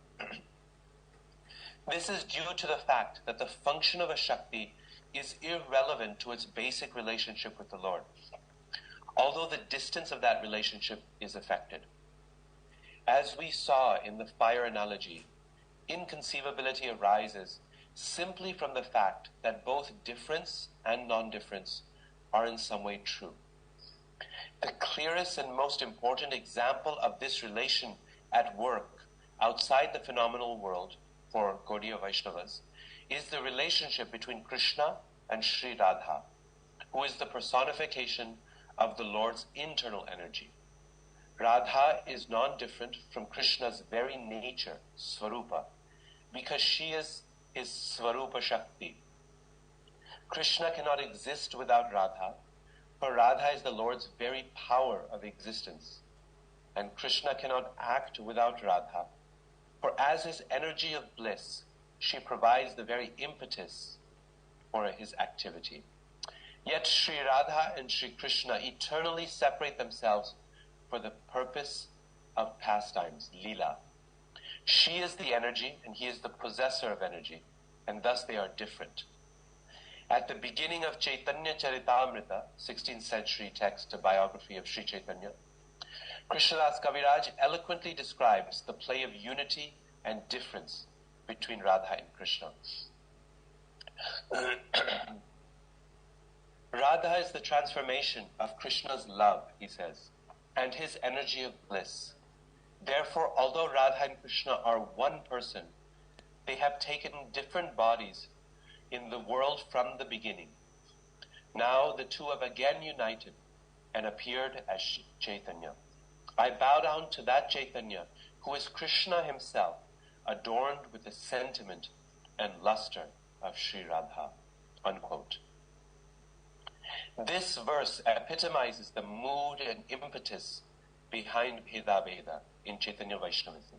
This is due to the fact that the function of a Shakti is irrelevant to its basic relationship with the Lord, although the distance of that relationship is affected. As we saw in the fire analogy, inconceivability arises simply from the fact that both difference and non-difference are in some way true. The clearest and most important example of this relation at work outside the phenomenal world for Gaudiya Vaishnavas is the relationship between Krishna and Sri Radha, who is the personification of the Lord's internal energy. Radha is non-different from Krishna's very nature, Svarupa, because she is his Svarupa Shakti. Krishna cannot exist without Radha, for Radha is the Lord's very power of existence. And Krishna cannot act without Radha, for as his energy of bliss, she provides the very impetus for his activity. Yet Sri Radha and Sri Krishna eternally separate themselves for the purpose of pastimes, lila. She is the energy and he is the possessor of energy, and thus they are different. At the beginning of Chaitanya Charitamrita, 16th century text, a biography of Sri Chaitanya, Krishnadas Kaviraj eloquently describes the play of unity and difference between Radha and Krishna. Radha is the transformation of Krishna's love, he says, and his energy of bliss. Therefore, although Radha and Krishna are one person, they have taken different bodies in the world from the beginning. Now the two have again united and appeared as Chaitanya. I bow down to that Chaitanya who is Krishna himself, adorned with the sentiment and luster of Sri Radha. Unquote. This verse epitomizes the mood and impetus behind Bheda Veda in Chaitanya Vaishnavism.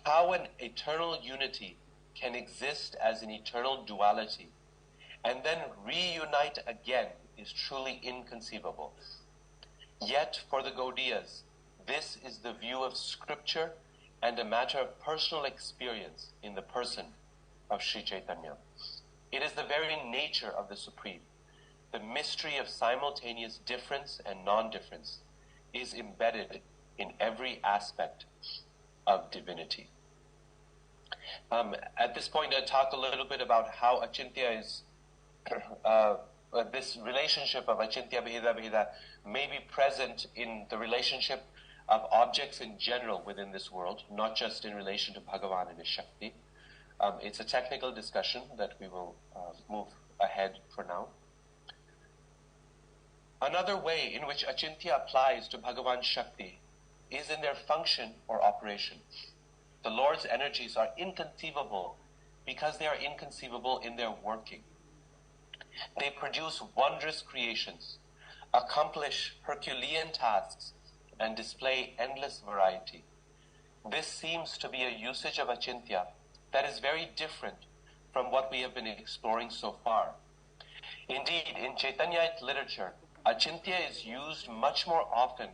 How an eternal unity can exist as an eternal duality and then reunite again is truly inconceivable. Yet for the Gaudiyas, this is the view of scripture and a matter of personal experience in the person of Sri Chaitanya. It is the very nature of the Supreme. The mystery of simultaneous difference and non-difference is embedded in every aspect of divinity. At this point, I'll talk a little bit about how Achintya is, this relationship of Achintya Bheda Bheda may be present in the relationship of objects in general within this world, not just in relation to Bhagavan and his Shakti. It's a technical discussion that we will move ahead for now. Another way in which Achintya applies to Bhagavan's Shakti is in their function or operation. The Lord's energies are inconceivable because they are inconceivable in their working. They produce wondrous creations, accomplish Herculean tasks, and display endless variety. This seems to be a usage of Achintya that is very different from what we have been exploring so far. Indeed, in Chaitanyite literature, Achintya is used much more often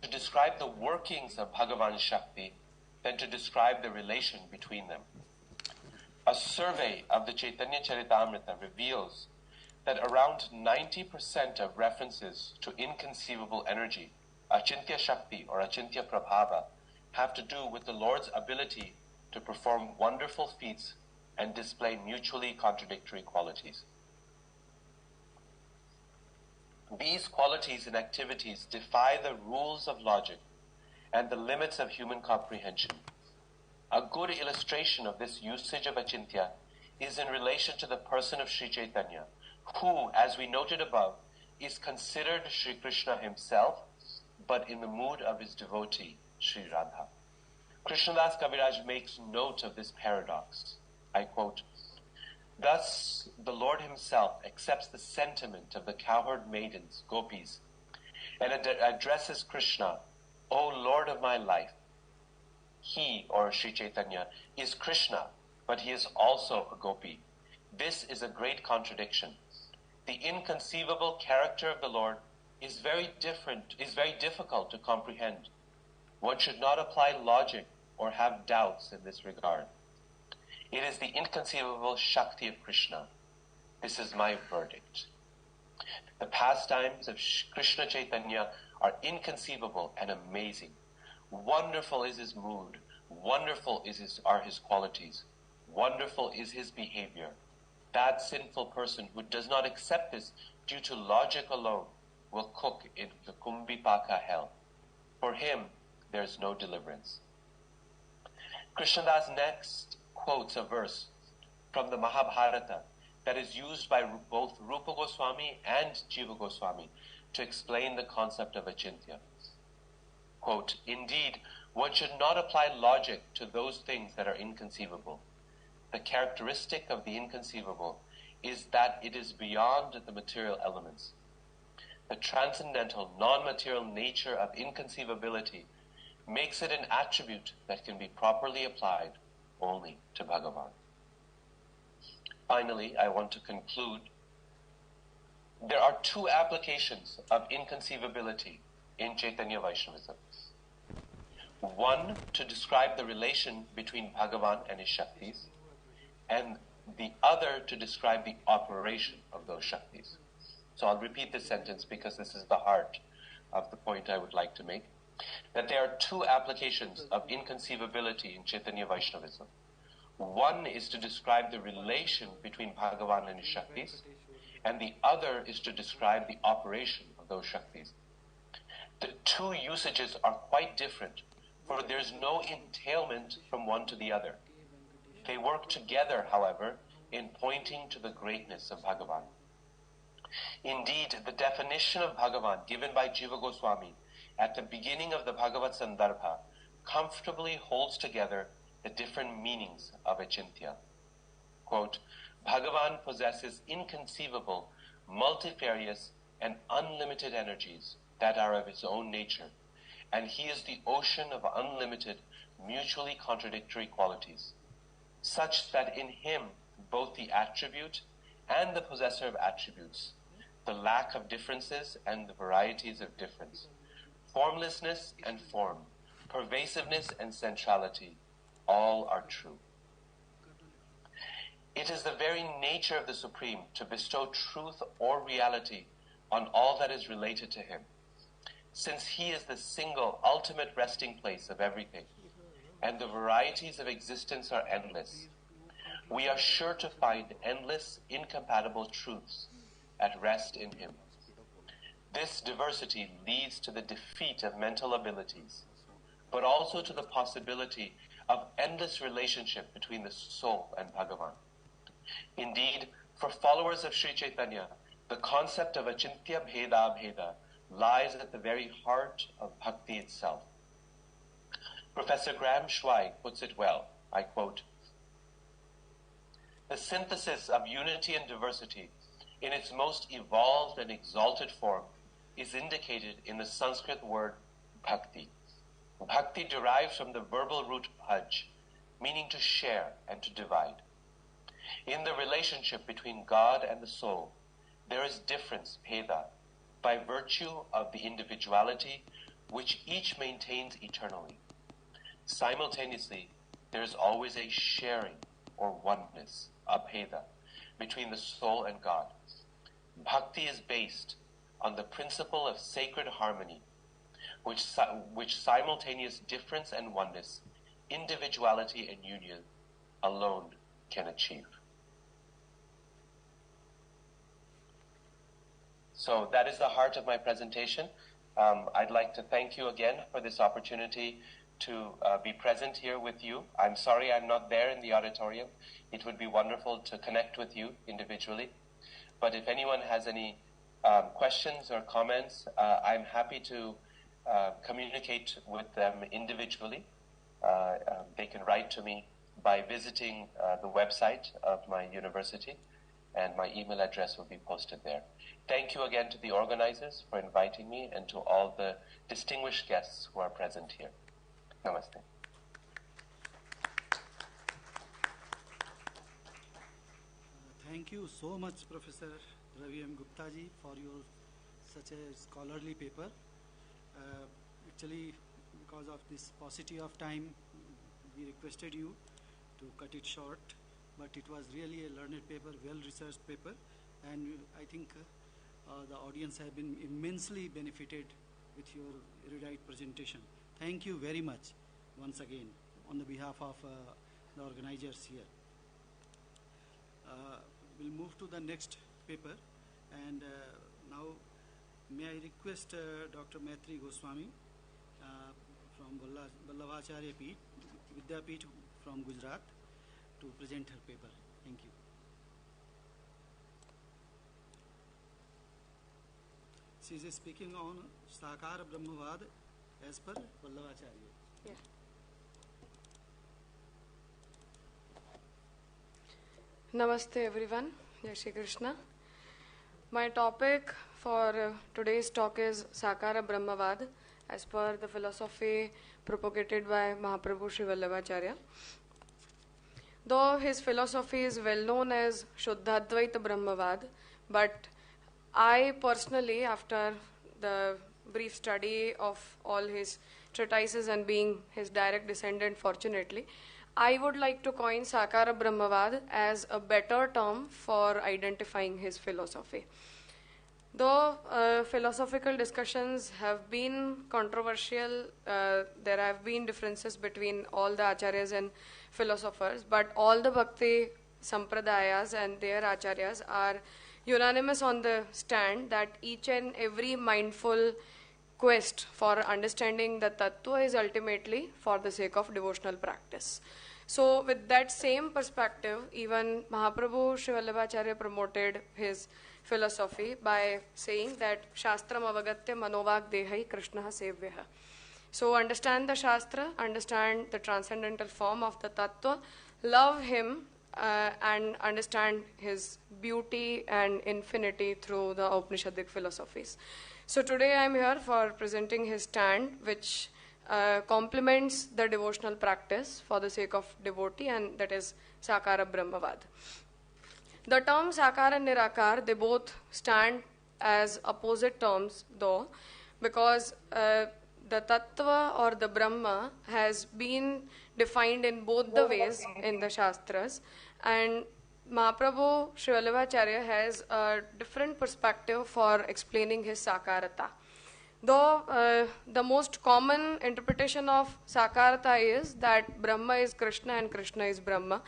to describe the workings of Bhagavan Shakti than to describe the relation between them. A survey of the Chaitanya Charitamrita reveals that around 90% of references to inconceivable energy, Achintya Shakti or Achintya Prabhava, have to do with the Lord's ability to perform wonderful feats and display mutually contradictory qualities. These qualities and activities defy the rules of logic and the limits of human comprehension. A good illustration of this usage of Achintya is in relation to the person of Sri Chaitanya, who, as we noted above, is considered Sri Krishna himself, but in the mood of his devotee, Sri Radha. Krishnadas Kaviraj makes note of this paradox. I quote, "Thus the Lord himself accepts the sentiment of the cowherd maidens, gopis, and addresses Krishna, O Lord of my life. He, or Sri Chaitanya, is Krishna, but he is also a gopi. This is a great contradiction. The inconceivable character of the Lord is very difficult to comprehend. One should not apply logic or have doubts in this regard. It is the inconceivable Shakti of Krishna. This is my verdict. The pastimes of Krishna Chaitanya are inconceivable and amazing. Wonderful is his mood. Wonderful are his qualities. Wonderful is his behavior. That sinful person who does not accept this due to logic alone will cook in the Kumbhipaka hell. For him, there is no deliverance." Krishnadas next quotes a verse from the Mahabharata that is used by both Rupa Goswami and Jiva Goswami to explain the concept of achintya. Quote, "Indeed, one should not apply logic to those things that are inconceivable. The characteristic of the inconceivable is that it is beyond the material elements. The transcendental, non-material nature of inconceivability makes it an attribute that can be properly applied only to Bhagavan." Finally, I want to conclude. There are two applications of inconceivability in Chaitanya Vaishnavism. One, to describe the relation between Bhagavan and his Shaktis, and the other to describe the operation of those Shaktis. So I'll repeat this sentence because this is the heart of the point I would like to make. That there are two applications of inconceivability in Chaitanya Vaishnavism. One is to describe the relation between Bhagavan and his Shaktis, and the other is to describe the operation of those Shaktis. The two usages are quite different, for there is no entailment from one to the other. They work together, however, in pointing to the greatness of Bhagavan. Indeed, the definition of Bhagavan given by Jiva Goswami at the beginning of the Bhagavad Sandarbha comfortably holds together the different meanings of achintya. Quote, "Bhagavan possesses inconceivable, multifarious, and unlimited energies that are of his own nature, and he is the ocean of unlimited, mutually contradictory qualities, such that in him both the attribute and the possessor of attributes, the lack of differences and the varieties of difference, formlessness and form, pervasiveness and centrality, all are true. It is the very nature of the Supreme to bestow truth or reality on all that is related to him, since he is the single ultimate resting place of everything, and the varieties of existence are endless. We are sure to find endless, incompatible truths at rest in him. This diversity leads to the defeat of mental abilities, but also to the possibility of endless relationship between the soul and Bhagavan. Indeed, for followers of Sri Chaitanya, the concept of achintya bheda bheda lies at the very heart of bhakti itself. Professor Graham Schweig puts it well, I quote, "The synthesis of unity and diversity in its most evolved and exalted form is indicated in the Sanskrit word bhakti. Bhakti derives from the verbal root bhaj, meaning to share and to divide. In the relationship between God and the soul, there is difference, bheda, by virtue of the individuality which each maintains eternally. Simultaneously, there is always a sharing or oneness, abheda, between the soul and God. Bhakti is based on the principle of sacred harmony, which simultaneous difference and oneness, individuality and union alone can achieve." So that is the heart of my presentation. I'd like to thank you again for this opportunity to be present here with you. I'm sorry I'm not there in the auditorium. It would be wonderful to connect with you individually. But if anyone has any questions or comments, I'm happy to communicate with them individually. They can write to me by visiting the website of my university, and my email address will be posted there. Thank you again to the organizers for inviting me and to all the distinguished guests who are present here. Namaste. Thank you so much, Professor Ravi M. Gupta ji, for your such a scholarly paper. Actually, because of this paucity of time, we requested you to cut it short, but it was really a learned paper, well-researched paper, and I think the audience have been immensely benefited with your erudite presentation. Thank you very much once again on the behalf of the organizers here. We'll move to the next paper, and now may I request Dr. Maitri Goswami from Vallabhacharya Vidyapith from Gujarat to present her paper. Thank you. She is speaking on Sakara Brahmavad as per Vallabhacharya. Yeah. Namaste everyone. Jai Shri Krishna. My topic for today's talk is Sakara Brahmavad as per the philosophy propagated by Mahaprabhu Sri Vallabhacharya. Though his philosophy is well known as Shuddhadvaita Brahmavad, but I personally, after the brief study of all his treatises and being his direct descendant fortunately, I would like to coin Sakara Brahmavad as a better term for identifying his philosophy. Though philosophical discussions have been controversial, there have been differences between all the acharyas and philosophers, but all the bhakti sampradayas and their acharyas are unanimous on the stand that each and every mindful quest for understanding the tattva is ultimately for the sake of devotional practice. So with that same perspective, even Mahaprabhu Sri Vallabhacharya promoted his philosophy by saying that Shastram avagatya manovak dehai Krishna sevyaha. So understand the Shastra, understand the transcendental form of the tattva, love him and understand his beauty and infinity through the Upanishadic philosophies. So today I am here for presenting his stand, which complements the devotional practice for the sake of devotee, and that is Sakara Brahmavad. The term Sakara and Nirakar, they both stand as opposite terms though, because the Tattva or the Brahma has been defined in both the ways in the Shastras, and Mahaprabhu Sri Vallabhacharya has a different perspective for explaining his Sakarata. Though the most common interpretation of Sakarata is that Brahma is Krishna and Krishna is Brahma.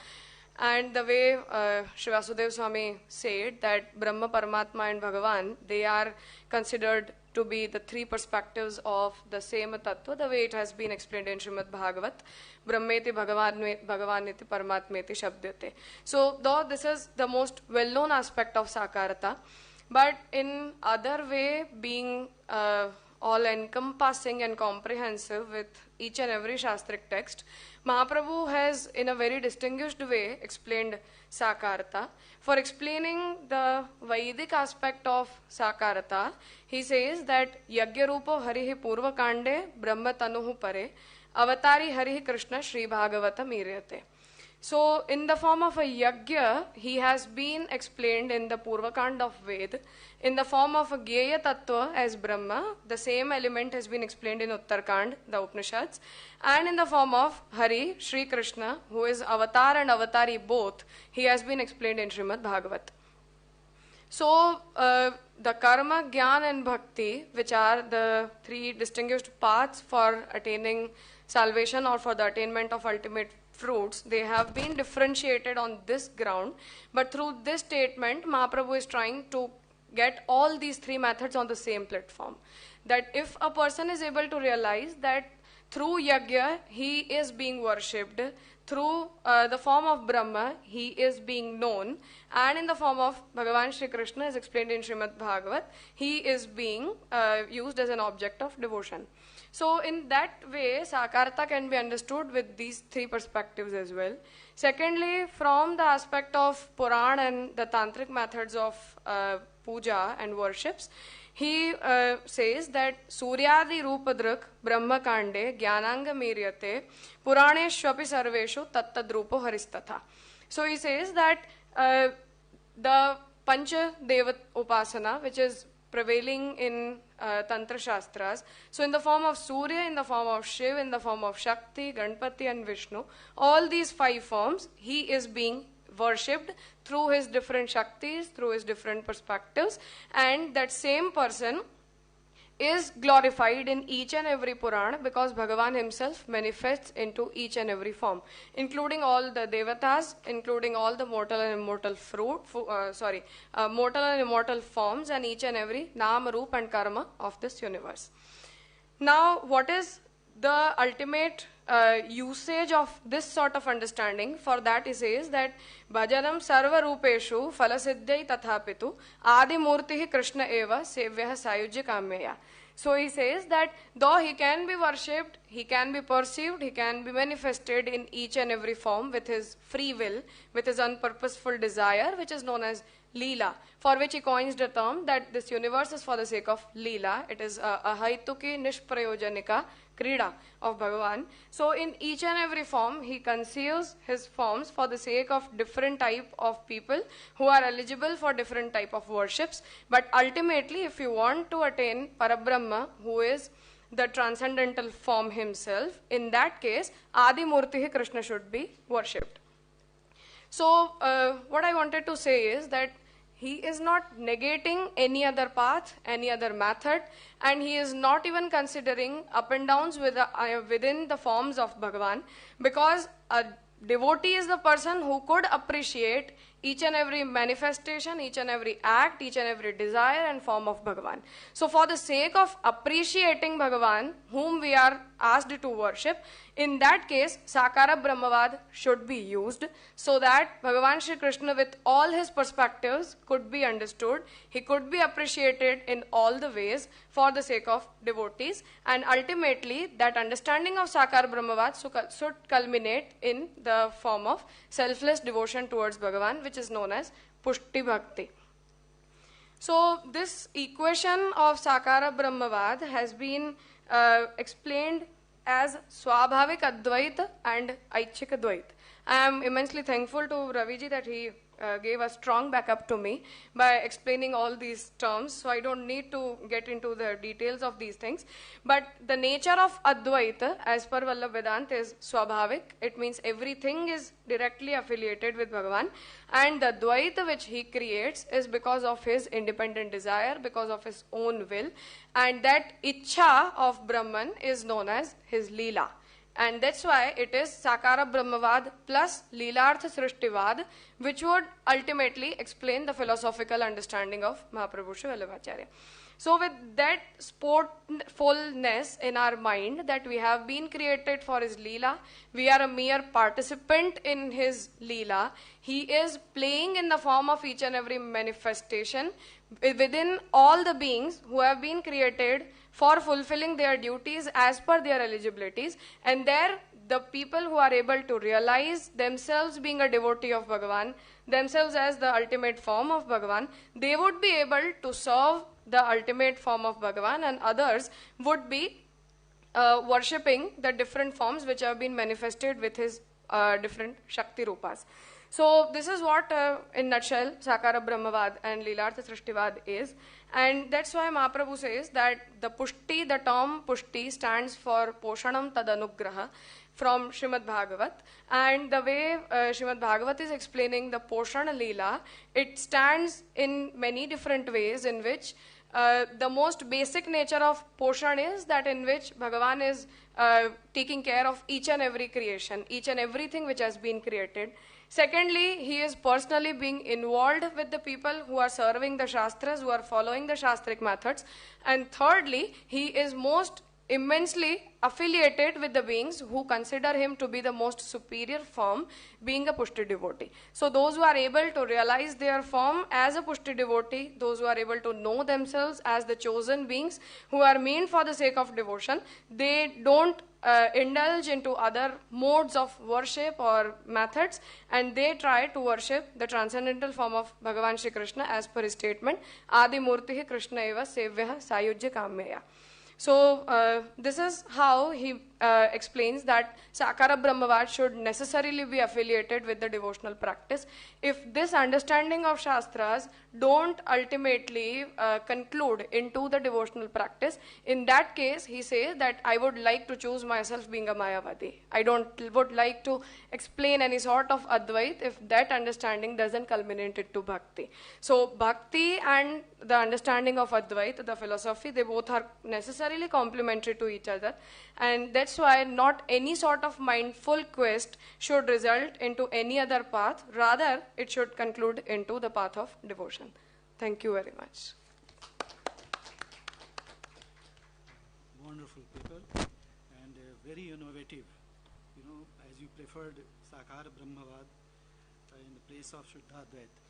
And the way Sri Vasudeva Swami said that Brahma, Paramatma and Bhagavan, they are considered to be the three perspectives of the same tattva, the way it has been explained in Srimad Bhagavat, Brahmeti Bhagavaneti Paramatmeti Shabdyate. So though this is the most well-known aspect of Sakarata, but in other way being all-encompassing and comprehensive with each and every Shastric text, Mahaprabhu has in a very distinguished way explained Sakarata. For explaining the Vedic aspect of Sakarata, he says that Yagya Rupo Harihi Purva Kande Brahma Tanuhu Pare Avatari Harihi Krishna Sri Bhagavata Miryate. So in the form of a yagya, he has been explained in the Purvakand of Ved. In the form of a Gyeya Tattva as Brahma, the same element has been explained in Uttarkand, the Upanishads. And in the form of Hari, Sri Krishna, who is Avatar and Avatari both, he has been explained in Srimad Bhagavat. So the Karma, Gyan and Bhakti, which are the three distinguished paths for attaining salvation or for the attainment of ultimate fruits, they have been differentiated on this ground, but through this statement Mahaprabhu is trying to get all these three methods on the same platform. That if a person is able to realize that through yagya he is being worshipped, through the form of Brahma he is being known, and in the form of Bhagavan Shri Krishna as explained in Srimad Bhagavat, he is being used as an object of devotion. So in that way, Sakarata can be understood with these three perspectives as well. Secondly, from the aspect of Puran and the Tantric methods of puja and worships, he says that Suryadi Rupadrak Brahma Kande Jnananga Miryate Puraneshwapi Sarveshu Tattadrupo Haristatha. So he says that the Pancha Devat Upasana, which is prevailing in Tantra Shastras. So in the form of Surya, in the form of Shiv, in the form of Shakti, Ganpati and Vishnu, all these five forms, he is being worshipped through his different Shaktis, through his different perspectives, and that same person is glorified in each and every Purana because Bhagavan himself manifests into each and every form, including all the Devatas, including all the mortal and immortal mortal and immortal forms and each and every Nama, Roop and Karma of this universe. Now, what is the ultimate usage of this sort of understanding, for that he says that bhajanam sarva rupeshu phalasiddhai tathapitu adi murtihi krishna eva sevyah sayujya kamya. So he says that though he can be worshipped, he can be perceived, he can be manifested in each and every form with his free will, with his unpurposeful desire, which is known as Leela, for which he coins the term that this universe is for the sake of Leela. It is a haituki nishprayojanika krida of Bhagavan. So in each and every form, he conceives his forms for the sake of different type of people who are eligible for different type of worships. But ultimately, if you want to attain Parabrahma, who is the transcendental form himself, in that case, Adi Murtihi Krishna should be worshipped. So what I wanted to say is that he is not negating any other path, any other method, and he is not even considering up and downs within the forms of Bhagavan, because a devotee is the person who could appreciate each and every manifestation, each and every act, each and every desire and form of Bhagavan. So for the sake of appreciating Bhagavan, whom we are asked to worship, in that case, Sakara Brahmavad should be used so that Bhagavan Shri Krishna with all his perspectives could be understood. He could be appreciated in all the ways for the sake of devotees, and ultimately that understanding of Sakara Brahmavad should culminate in the form of selfless devotion towards Bhagavan, which is known as Pushti Bhakti. So this equation of Sakara Brahmavad has been explained as Swabhavik Advait and Aichik Advait. I am immensely thankful to Raviji that he gave a strong backup to me by explaining all these terms, so I don't need to get into the details of these things. But the nature of Advaita, as per Vaishnava Vedanta, is Swabhavik. It means everything is directly affiliated with Bhagavan, and the Dvaita which he creates is because of his independent desire, because of his own will, and that Ichha of Brahman is known as his Leela. And that's why it is Sakara Brahmavad plus Leelartha Srishtivad, which would ultimately explain the philosophical understanding of Mahaprabhu Sri Vallabhacharya. So with that sportfulness in our mind that we have been created for his Leela, we are a mere participant in his Leela. He is playing in the form of each and every manifestation within all the beings who have been created for fulfilling their duties as per their eligibilities, and there the people who are able to realize themselves being a devotee of Bhagavan, themselves as the ultimate form of Bhagavan, they would be able to serve the ultimate form of Bhagavan, and others would be worshipping the different forms which have been manifested with his different Shakti Rupas. So this is what, in nutshell, Sakara Brahmavad and Leelartha Srishtivad is. And that's why Mahaprabhu says that the Pushti, the term Pushti stands for Poshanam Tadanugraha from Srimad Bhagavat. And the way Srimad Bhagavat is explaining the Poshana Leela, it stands in many different ways in which the most basic nature of Poshan is that in which Bhagavan is taking care of each and every creation, each and everything which has been created. Secondly, he is personally being involved with the people who are serving the Shastras, who are following the Shastric methods. And thirdly, he is most immensely affiliated with the beings who consider him to be the most superior form, being a Pushti devotee. So those who are able to realize their form as a Pushti devotee, those who are able to know themselves as the chosen beings who are meant for the sake of devotion, they don't indulge into other modes of worship or methods, and they try to worship the transcendental form of Bhagavan Shri Krishna as per his statement, Adi Murtihi Krishna eva sevyah sayujya kamya. So this is how he explains that Sakara Brahmavad should necessarily be affiliated with the devotional practice. If this understanding of Shastras don't ultimately conclude into the devotional practice, in that case he says that I would like to choose myself being a Mayavadi. I would like to explain any sort of Advait if that understanding doesn't culminate into Bhakti. So Bhakti and the understanding of Advait, the philosophy, they both are necessarily complementary to each other, and that's why not any sort of mindful quest should result into any other path, rather it should conclude into the path of devotion. Thank you very much. Wonderful people and very innovative as you preferred Sakara Brahmavad in the place of Shuddha Advaita.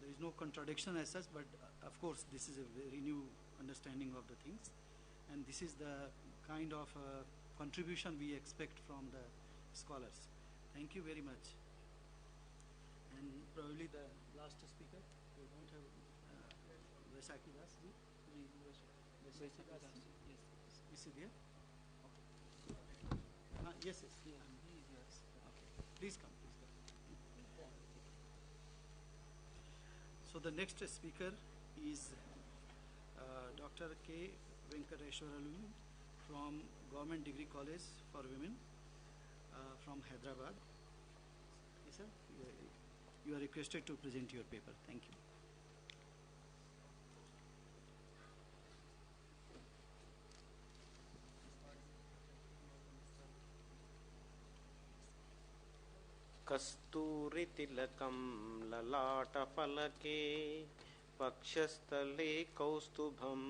There is no contradiction as such, but of course this is a very new understanding of the things, and this is the kind of contribution we expect from the scholars. Thank you very much. And probably the last speaker, we don't have Vaisaki Das ji. Vaisaki Das, yes. Is he there? Okay. Yes, yes. Yeah. Yes. Okay. Please come. So the next speaker is Dr. K. Venkateshwaralu from Government Degree College for Women from Hyderabad. Yes, sir. You are requested to present your paper. Thank you. कस्तूरितिलकं ललाटफलके वक्षस्थले कौस्तुभं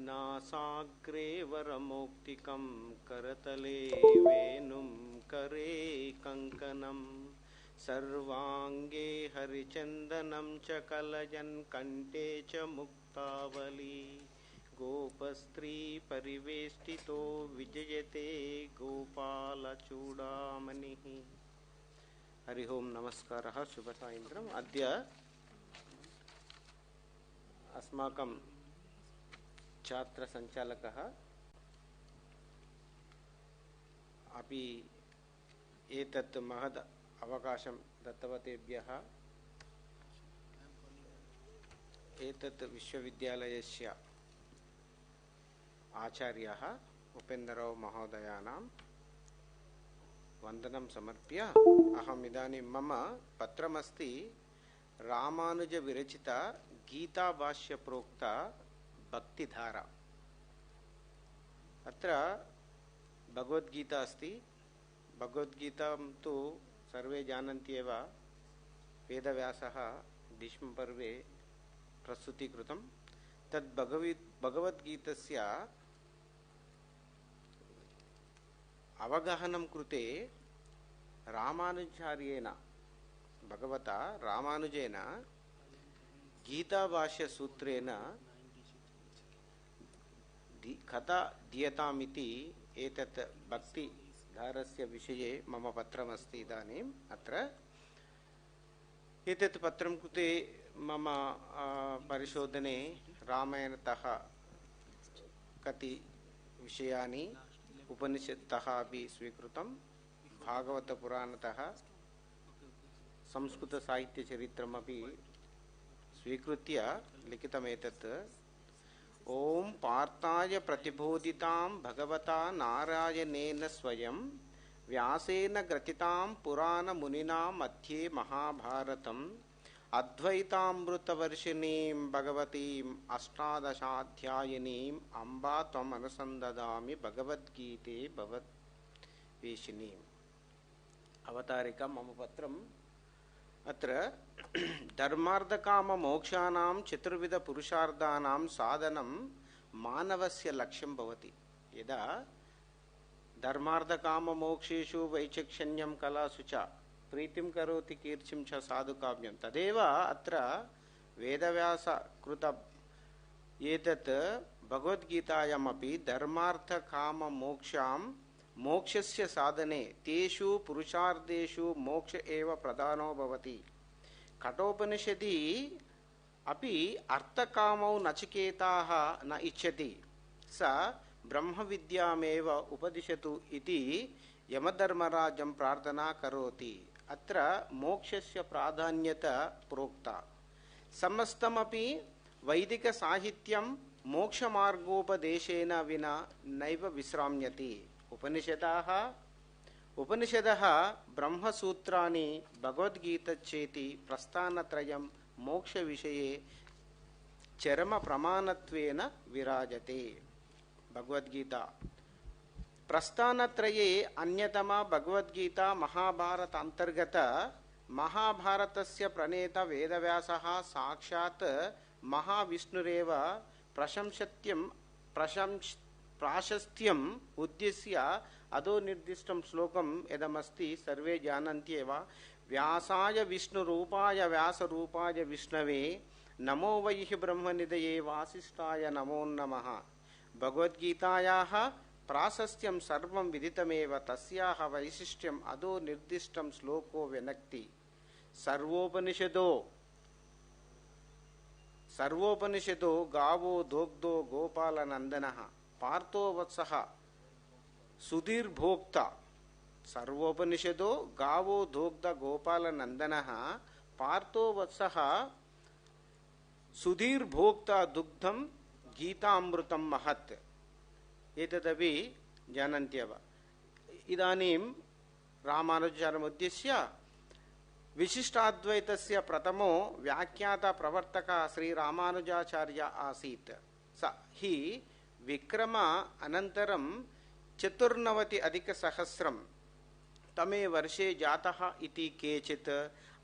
नासाग्रे वरमौक्तिकं करतले वेणुं करे कङ्कणं सर्वाङ्गे हरिचन्दनं च कलयन् कण्ठे च मुक्तावली गोपस्त्री परिवेष्टितो विजयते गोपालचूडामणिः। हरि ओम नमस्कारः शुभ सायंत्रम्। अद्य अस्माकं छात्रसञ्चालकः अपि एतत् महद् अवकाशं दत्तवतेभ्यः एतत् विश्वविद्यालयस्य आचार्याः उपेन्द्रराव महोदयानां वंदनं समर्प्य अहम इदानीं मम पत्रमस्ति रामानुज विरचित गीता भाष्य प्रोक्त भक्तिधारा। अत्र भगवद्गीता अस्ति। भगवद्गीतां तु सर्वे जानन्ति एव। वेदव्यासः भीष्मपर्वे प्रस्तुतीकृतं। तद् भगवद्गीतस्य अवगहनं कृते रामानुजाचार्येण भगवता रामानुजेन गीताभाष्यसूत्रेण कथा दीयतामिति एतत् भक्तिधारस्य विषये मम पत्रमस्ति। इदानीम् अत्र एतत् पत्रं कृते मम परिशोधने रामायणतः कति विषयानि उपनिषत्तः अपि स्वीकृतं, भागवतपुराणतः संस्कृतसाहित्यचरित्रमपि स्वीकृत्य लिखितमेतत्। ओम पार्थाय प्रतिबोधितां भगवता नारायणेन स्वयं व्यासेन ग्रथितां पुराणमुनिना मध्ये महाभारतम् अद्वैतामृतवर्षिणीं भगवतीम् अष्टादशाध्यायिनीम् अम्बा त्वम् अनुसन्दधामि भगवद्गीते भगवद्वेषिणीम्। अवतारिका मम पत्रम्। अत्र धर्मार्धकाम मोक्षाणां चतुर्विध पुरुषार्थानां साधनं मानवस्य लक्ष्यं भवति। यदा धर्मार्धकाम मोक्षेषु वैचक्षण्यं कलासु च प्रीतिं करोति कीर्तिं च साधुकाव्यं तदेव अत्र वेदव्यास कृत एतत् भगवद्गीतायामपि धर्मार्थकाम मोक्षां मोक्षस्य साधने तेषु पुरुषार्थेषु मोक्ष एव प्रधानो भवति। कठोपनिषदि अपि अर्थकामौ नचिकेताः न इच्छति स ब्रह्मविद्यामेव उपदिशतु इति यमधर्मराजं प्रार्थना करोति। अत्र मोक्षस्य प्राधान्यता प्रोक्ता। समस्तमपि वैदिक साहित्यं मोक्षमार्गोपदेशेन विना नैव विश्राम्यति। उपनिषदः ब्रह्मसूत्राणि भगवद्गीता चेति प्रस्थानत्रयं मोक्षविषये चरम प्रमाणत्वेन विराजते। भगवद्गीता प्रस्थानत्रये अन्यतमा भगवद्गीता महाभारत अंतर्गत महाभारतस्य प्रणेता वेदव्यासः साक्षात् महाविष्णुरेव प्राशस्त्यम् उद्देश्य अधो निर्दिष्टं श्लोकं यदमस्ति सर्वे जानन्त्येव। व्यासाय विष्णुरूपाय व्यासरूपाय विष्णवे नमो वै ब्रह्मनिधये वासिष्ठाय नमो नमः। भगवद्गीतायाः प्राशस्त्यं सर्वं विदितमेव, तस्याः वैशिष्ट्यम् अधो निर्दिष्टं श्लोको व्यनक्ति। सर्वोपनिषदो गावो दोग्धो गोपालनन्दनः पार्थो वत्सः सुधीर्भोक्ता। सर्वोपनिषदो गावो दोग्ध गोपालनन्दनः पार्थो वत्सः सुधीर्भोक्ता दुग्धं गीतामृतं महत्। एतदपि जानन्त्येव। इदानीं रामानुजाचार्यमुद्दिश्य विशिष्टाद्वैतस्य प्रथमो व्याख्याता प्रवर्तकः श्री रामानुजाचार्य आसीत्। स हि विक्रम अनन्तरं 94 तमे वर्षे जातः इति केचित्,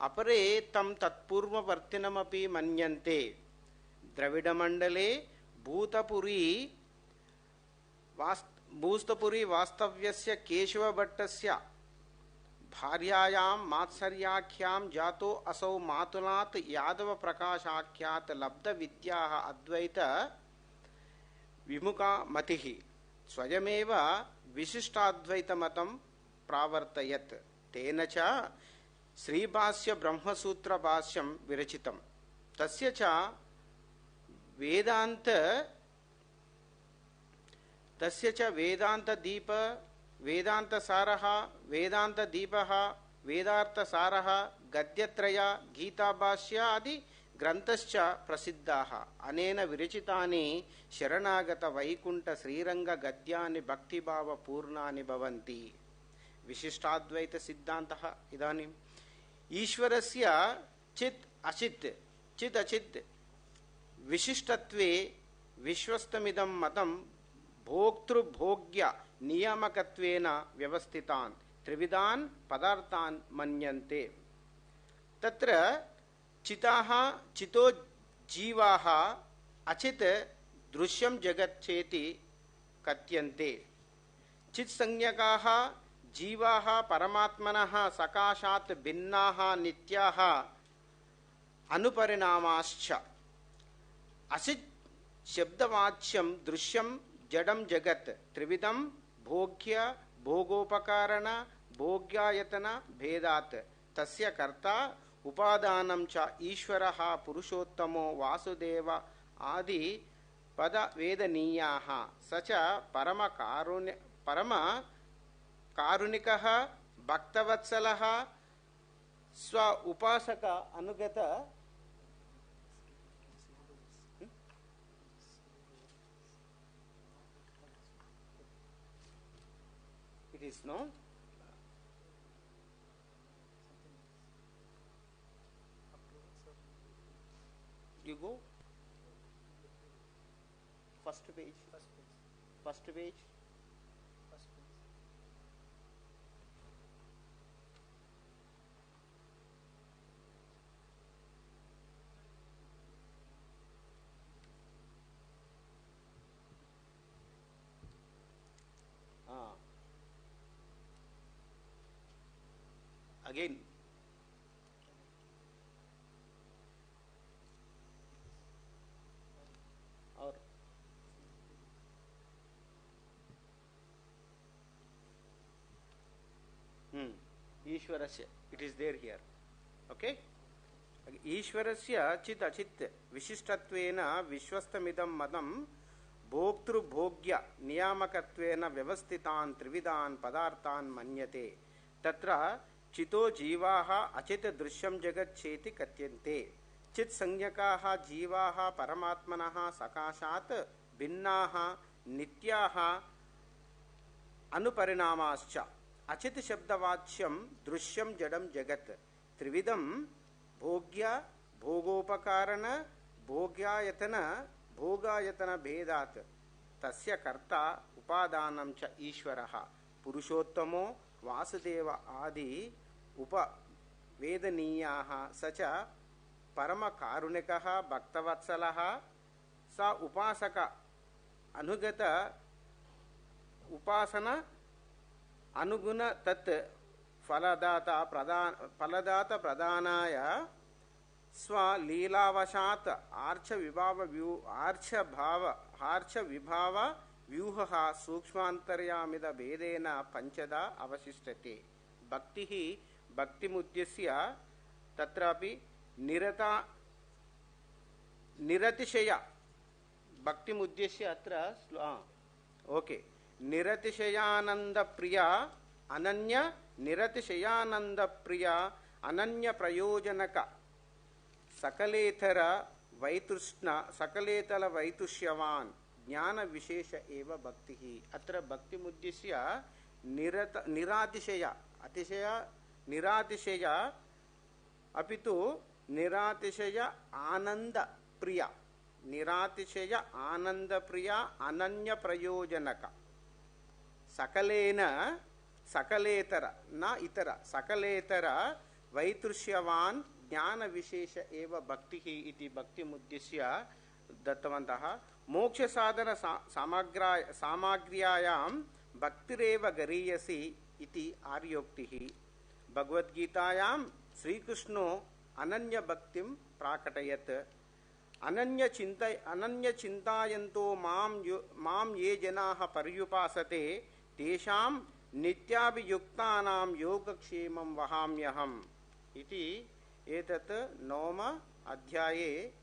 अपरे तं तत्पूर्ववर्तिनमपि मन्यन्ते। द्रविडमण्डले भूस्तपुरी वास्तव्यस्य केशवभट्टस्य भार्यायां मात्सर्याख्यां जातो असौ मातुलात् यादव प्रकाशाख्यात् लब्धविद्याः अद्वैत विमुखा मतिः। स्वयमेव विशिष्टाद्वैतमतं प्रावर्तयत्। तेन च श्रीभाष्य ब्रह्मसूत्र भाष्यं विरचितं। तस्य च वेदान्तदीप वेदान्तसारः वेदान्तदीपः वेदार्थसारः गद्यत्रय गीताभाष्य आदि ग्रन्थश्च प्रसिद्धाः। अनेन विरचितानि शरणागत वैकुंठ श्रीरंग गद्यानि भक्तिभावपूर्णानि भवन्ति। विशिष्टाद्वैत सिद्धान्तः इदानीम् ईश्वरस्य चित् अचित् विशिष्टत्वे विश्वस्तमिदं मतं भोक्तृभोग्य नियामकत्वेन व्यवस्थितान् त्रिविधान् पदार्थान् मन्यन्ते। तत्र चितो जीवाः अचित् दृश्यं जगत् चेति कथ्यन्ते। चित्संज्ञकाः जीवाः परमात्मनः सकाशात् भिन्नाः नित्याः अनुपरिणामाश्च। अचित् शब्दवाच्यं दृश्यं जडं जगत् त्रिविधं भोग्य भोगोपकारण भोग्यायतन भेदात्। तस्य कर्ता उपादानं च ईश्वरः पुरुषोत्तमो वासुदेव आदि पद वेदनीयाः। स च परम कारुणिकः भक्तवत्सलः स्व उपासक अनुगत it is no you go first page again or ईश्वरस्य it is there here okay ईश्वरस्य चित् अचित् विशिष्टत्वेन विश्वस्तमिदं मतं भोक्तृभोग्य नियामकत्वेन व्यवस्थितान् त्रिविधान् पदार्थान् मन्यते। तत्र चितो जीवाः अचित् दृश्यं जगत् चेति कथ्यन्ते। चित् संज्ञकाः जीवाः परमात्मनः सकाशात् भिन्नाः नित्याः अनुपरिणामाश्च। अचित् शब्दवाच्यं दृश्यं जडं जगत् त्रिविधं भोग्य भोगोपकारण भोगायतन भेदात्। तस्य कर्ता उपादानं च ईश्वरः पुरुषोत्तमो वासुदेव आदि उपवेदनीयाः। स च परम कारुणिकः भक्तवत्सलः स उपासक अनुगत उपासना अनुगुण तत् फलदाता प्रदानाय स्वलीलावशात् आर्च विभाव व्यूहः सूक्ष्मान्तर्यामिद भेदेन पंचदा अवशिष्टते. भक्तिः भक्तिमुद्देश्य तत्रापि निरतिशय भक्तिमुद्देश्य अत्र ओके निरतिशयानंद प्रिया अनन्य निरतिशयानंद प्रिया अनन्य प्रयोजनक सकलेतर वैतृष्ण सकलेतल वैतुष्यवान् ज्ञान विशेष एव भक्तिः. अत्र भक्तिमुद्देश्य निरातिशय अतिशय निरातिशय अपितु निरातिशय आनंद प्रिया निरातिशय आनंद प्रिया अनन्य प्रयोजनक सकलेन सकलेतर न इतर सकलेतर वैतृष्यवान् ज्ञान विशेष एव भक्तिः इति भक्तिमुद्देश्य दत्तवन्तः. मोक्ष साधन सामग्र्यायां भक्तिरेव गरीयसी इति आर्योक्तिः. भगवद्गीतायां श्रीकृष्णो अनन्य भक्तिं प्राकटयत्. अनन्य चिंतायन्तो मां ये जनाः पर्युपासते तेषां नित्याभियुक्तानां योगक्षेमं वहाम्यहम् इति एतत् नवम अध्याये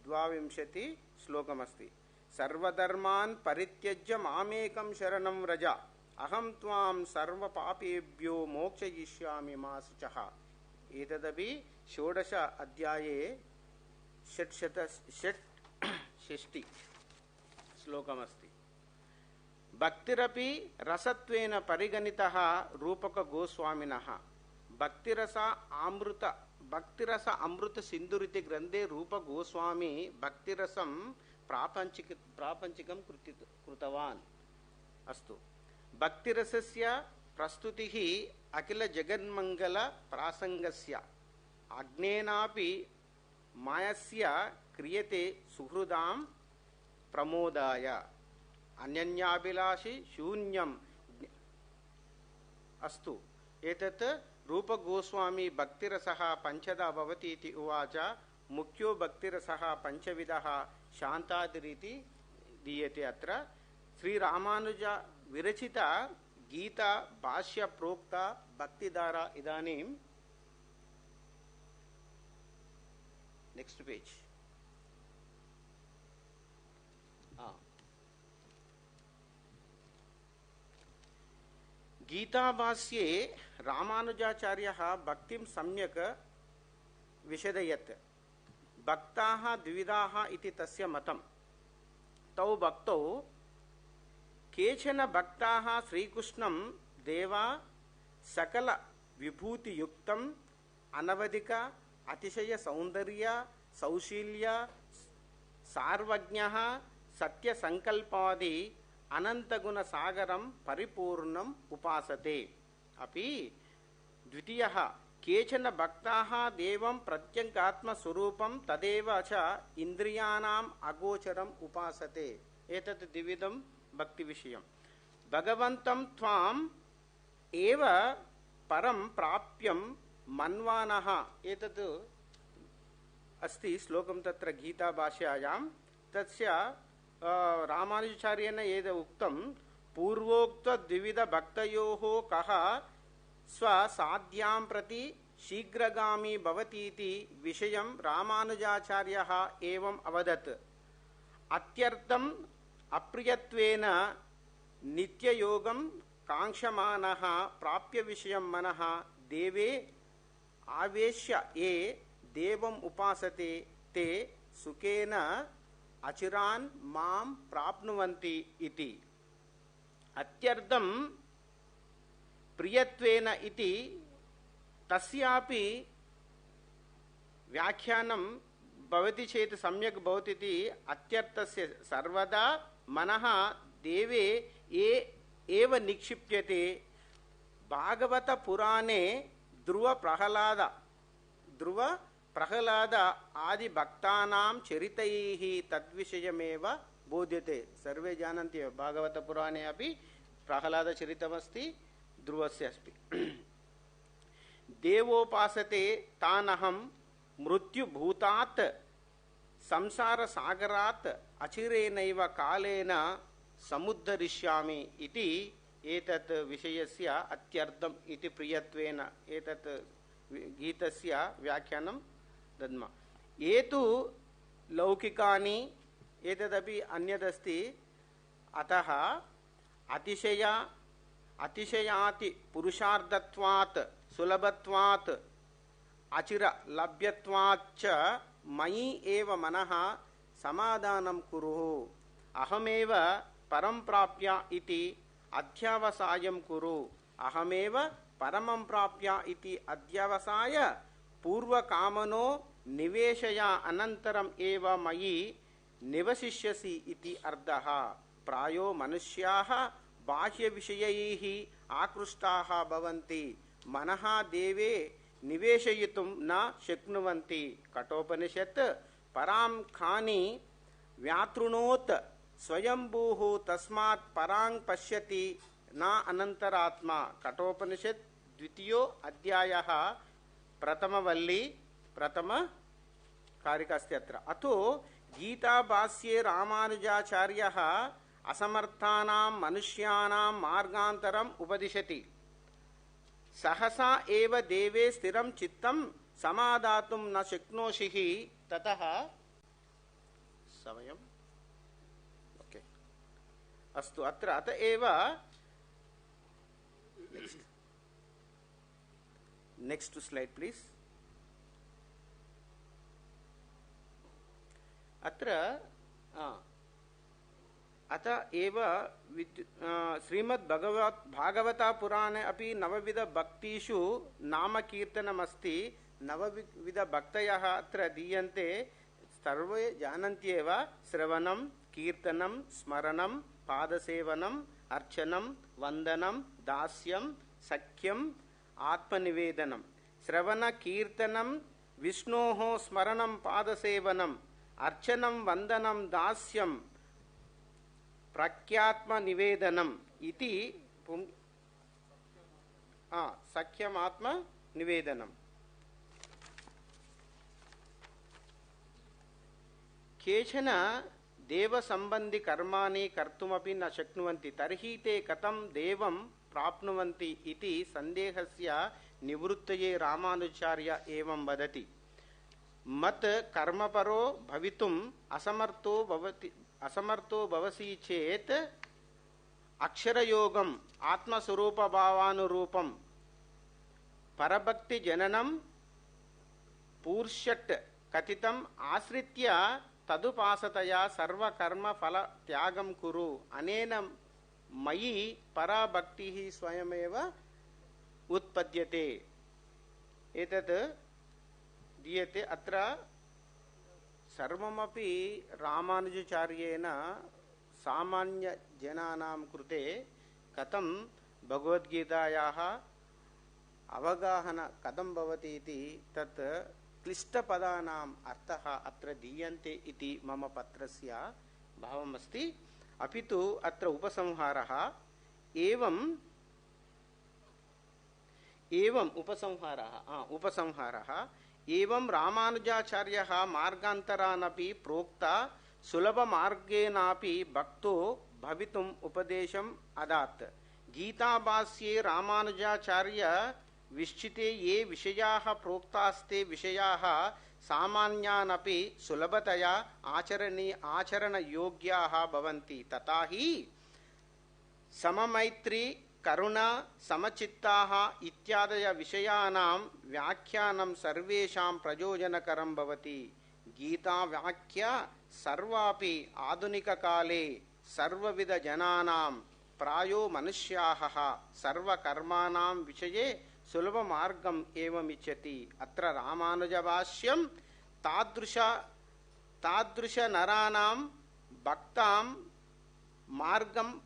22 श्लोकमस्ति. सर्वधर्मान् परित्यज्य मामेकं शरणं व्रज अहं त्वां सर्वपापेभ्यो मोक्षयिष्यामि मा शुचः. एतदपि 16 अध्याये 660 श्लोकमस्ति. भक्तिरपि रसत्वेन परिगणितः रूपक गोस्वामिनः. भक्तिरस अमृत सिंधुरिति ग्रंथे रूप गोस्वामी भक्तिरसं प्रापंचिकं कृतवान्. अस्तु. भक्तिरसस्य प्रस्तुतिः अखिल जगन्मंगल प्रासंगस्य अग्नेनापि मायस्य क्रियते सुहृदां प्रमोदाय अनन्याभिलाषी शून्यम्. अस्तु. एतत् रूप गोस्वामी भक्तिरसः पंचधा भवति इति उवाच. मुख्यो भक्तिरसः पंचविधः शान्तादिरीति दीयते. अत्र श्रीरामानुज विरचित गीता भाष्य प्रोक्ता भक्तिधारा. इदानीं नेक्स्ट पेज. गीताभाष्ये रामानुजाचार्यः भक्तिं सम्यक् विशदयत्. भक्ताः द्विविधाः इति तस्य मतं. तौ भक्तौ केचन भक्ताः श्रीकृष्णं देवा सकल विभूतियुक्तम् अनवधिक अतिशय सौंदर्य सौशील्य सार्वज्ञः सत्य संकल्पादि अनंतगुण सागरं परिपूर्णम् उपासते. अपि द्वितीयः केचन भक्ताः देवं प्रत्यगात्म स्वरूपं तदेव च इंद्रियाणाम् अगोचरम् उपासते. एतत् द्विविधं भक्ति विषयम्. भगवन्तं त्वाम् एव परं प्राप्यं मन्वानः. एतत् अस्ति श्लोकं तत्र गीता भाष्यायां. तस्य रामानुजाचार्येण यद् उक्तं पूर्वोक्त द्विविध भक्तयोः कः स्वसाध्यां प्रति शीघ्रगामी भवतीति विषयं रामानुजाचार्यः एवम् अवदत्. अत्यर्थम् अप्रियत्वेन नित्ययोगं काङ्क्षमानः प्राप्य विषयं मनः देवे आवेश्य ये देवम् उपासते ते सुखेन अचिरान् मां प्राप्नुवन्ति इति. अत्यर्थं प्रियत्वेन इति तस्यापि व्याख्यानं भवति चेत् सम्यक् भवति इति. अत्यर्थस्य सर्वदा मनः देवे एव निक्षिप्यते. भागवत पुराणे ध्रुव प्रहलाद आदि भक्तानां चरितैः तद्विषयमेव बोध्यते. सर्वे जानन्ति भागवत पुराणे अपि प्रहलादचरितमस्ति, ध्रुवस्य अस्ति। देवोपासते तानहं मृत्युभूतात् संसारसागरात् अचिरेणैव कालेन समुद्धरिष्यामि इति एतत् विषयस्य अत्यर्थम् इति प्रियत्वेन एतत् गीतस्य व्याख्यानं दद्मः। ये तु लौकिकानि एतदपि अन्यदस्ति। अतः अतिशयाति पुरुषार्थत्वात् सुलभत्वात् अचिर लभ्यत्वाच्च मयि एव मनः समाधानं कुरु। अहमेव परं प्राप्य इति अध्यवसायं कुरु। अहमेव परमं प्राप्य इति अध्यवसाय पूर्वकामनो निवेशय अनन्तरम् एव मयि निवसिष्यसि इति अर्थः। प्रायो मनुष्याः बाह्यविषयैः आकृष्टाः भवन्ति, मनः देवे निवेशयितुं न शक्नुवन्ति। कठोपनिषत् परां खानि व्यातृणोत् स्वयंभूः तस्मात् परां पश्यति न अनन्तरात्मा। कठोपनिषत् द्वितीयो अध्यायः प्रथमवल्ली प्रथमकारिकास्ति अत्र। अतो गीताभाष्ये रामानुजाचार्यः असमर्थानां मनुष्याणां मार्गान्तरम् उपदिशति। सहसा एव देवे स्थिरं चित्तं समादातुं न शक्नोषिः ततः समयम् ओके अस्तु। अत्र अत एव नेक्स्ट स्लाइड प्लीज। अत्र अत एव श्रीमद्भागवत पुराणे अपि नवविध भक्तिषु नाम कीर्तनमस्ति। नवविध भक्तयः अत्र दीयन्ते। सर्वे जानन्त्येव श्रवणं, कीर्तनं, स्मरणं, पादसेवनम्, अर्चनं, वन्दनं, दास्यं, सख्यं, आत्मनिवेदनं। श्रवण कीर्तनं विष्णोः स्मरणं पादसेवनम् अर्चनं वन्दनं दास्यं प्रख्यात्मनिवेदनम् इति सख्यमात्मनिवेदनम्। केचन देवसम्बन्धि कर्माणि कर्तुमपि न शक्नुवन्ति, तर्हि ते कथं देवं प्राप्नुवन्ति इति सन्देहस्य निवृत्तये रामानुजाचार्य एवं वदति। मत् कर्मपरो भवितुम् असमर्थो भवसि चेत् अक्षरयोगम् आत्मस्वरूपभावानुरूपं परभक्तिजननं पूर्षट् कथितम् आश्रित्य तदुपासतया सर्वकर्मफलत्यागं कुरु। अनेन मयि पराभक्तिः स्वयमेव उत्पद्यते। एतत् दीयते। अत्र सर्वमपि रामानुजाचार्येण सामान्यजनानां कृते कथं भगवद्गीतायाः अवगाहन कथं भवति इति तत् क्लिष्टपदानाम् अर्थः अत्र दीयन्ते इति मम पत्रस्य भावमस्ति। अपि तु अत्र उपसंहारः उपसंहारः एवं रामानुजाचार्यः मार्गान्तरानपि प्रोक्ता सुलभमार्गेणापि भक्तो भवितुम् उपदेशम् अदात्। गीताभाष्ये रामानुजाचार्य विश्चिते ये विषयाः प्रोक्तास्ते विषयाः सामान्यानपि सुलभतया आचरणयोग्याः भवन्ति। तथा हि सममैत्री करुणा समचित्ताः इत्यादय विषयानां व्याख्यानं सर्वेषां प्रयोजनकरं भवति। गीता व्याख्या सर्वापि आधुनिककाले सर्वविधजनानां प्रायो मनुष्याः सर्वकर्माणां विषये सुलभमार्गम् एवमिच्छति। अत्र रामानुजभाष्यं तादृशनराणां भक्तां मार्गं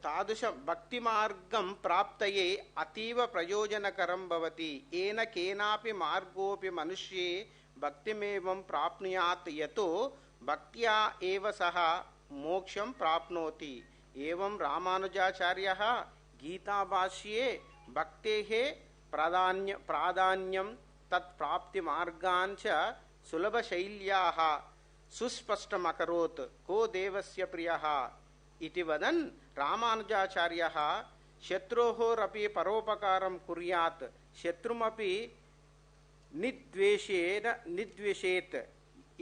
तादृश भक्तिमार्गं प्राप्तये अतीव प्रयोजनकरं भवति। येन केनापि मार्गोऽपि मनुष्ये भक्तिमेवं प्राप्नुयात्, यतो भक्त्या एव सः मोक्षं प्राप्नोति। एवं रामानुजाचार्यः गीताभाष्ये भक्तेः प्राधान्यं तत्प्राप्तिमार्गान् च सुलभशैल्याः सुस्पष्टमकरोत् को देवस्य प्रियः इति वदन् रामानुजाचार्यः शत्रोरपि परोपकारं कुर्यात् शत्रुमपि निद्वेषेत्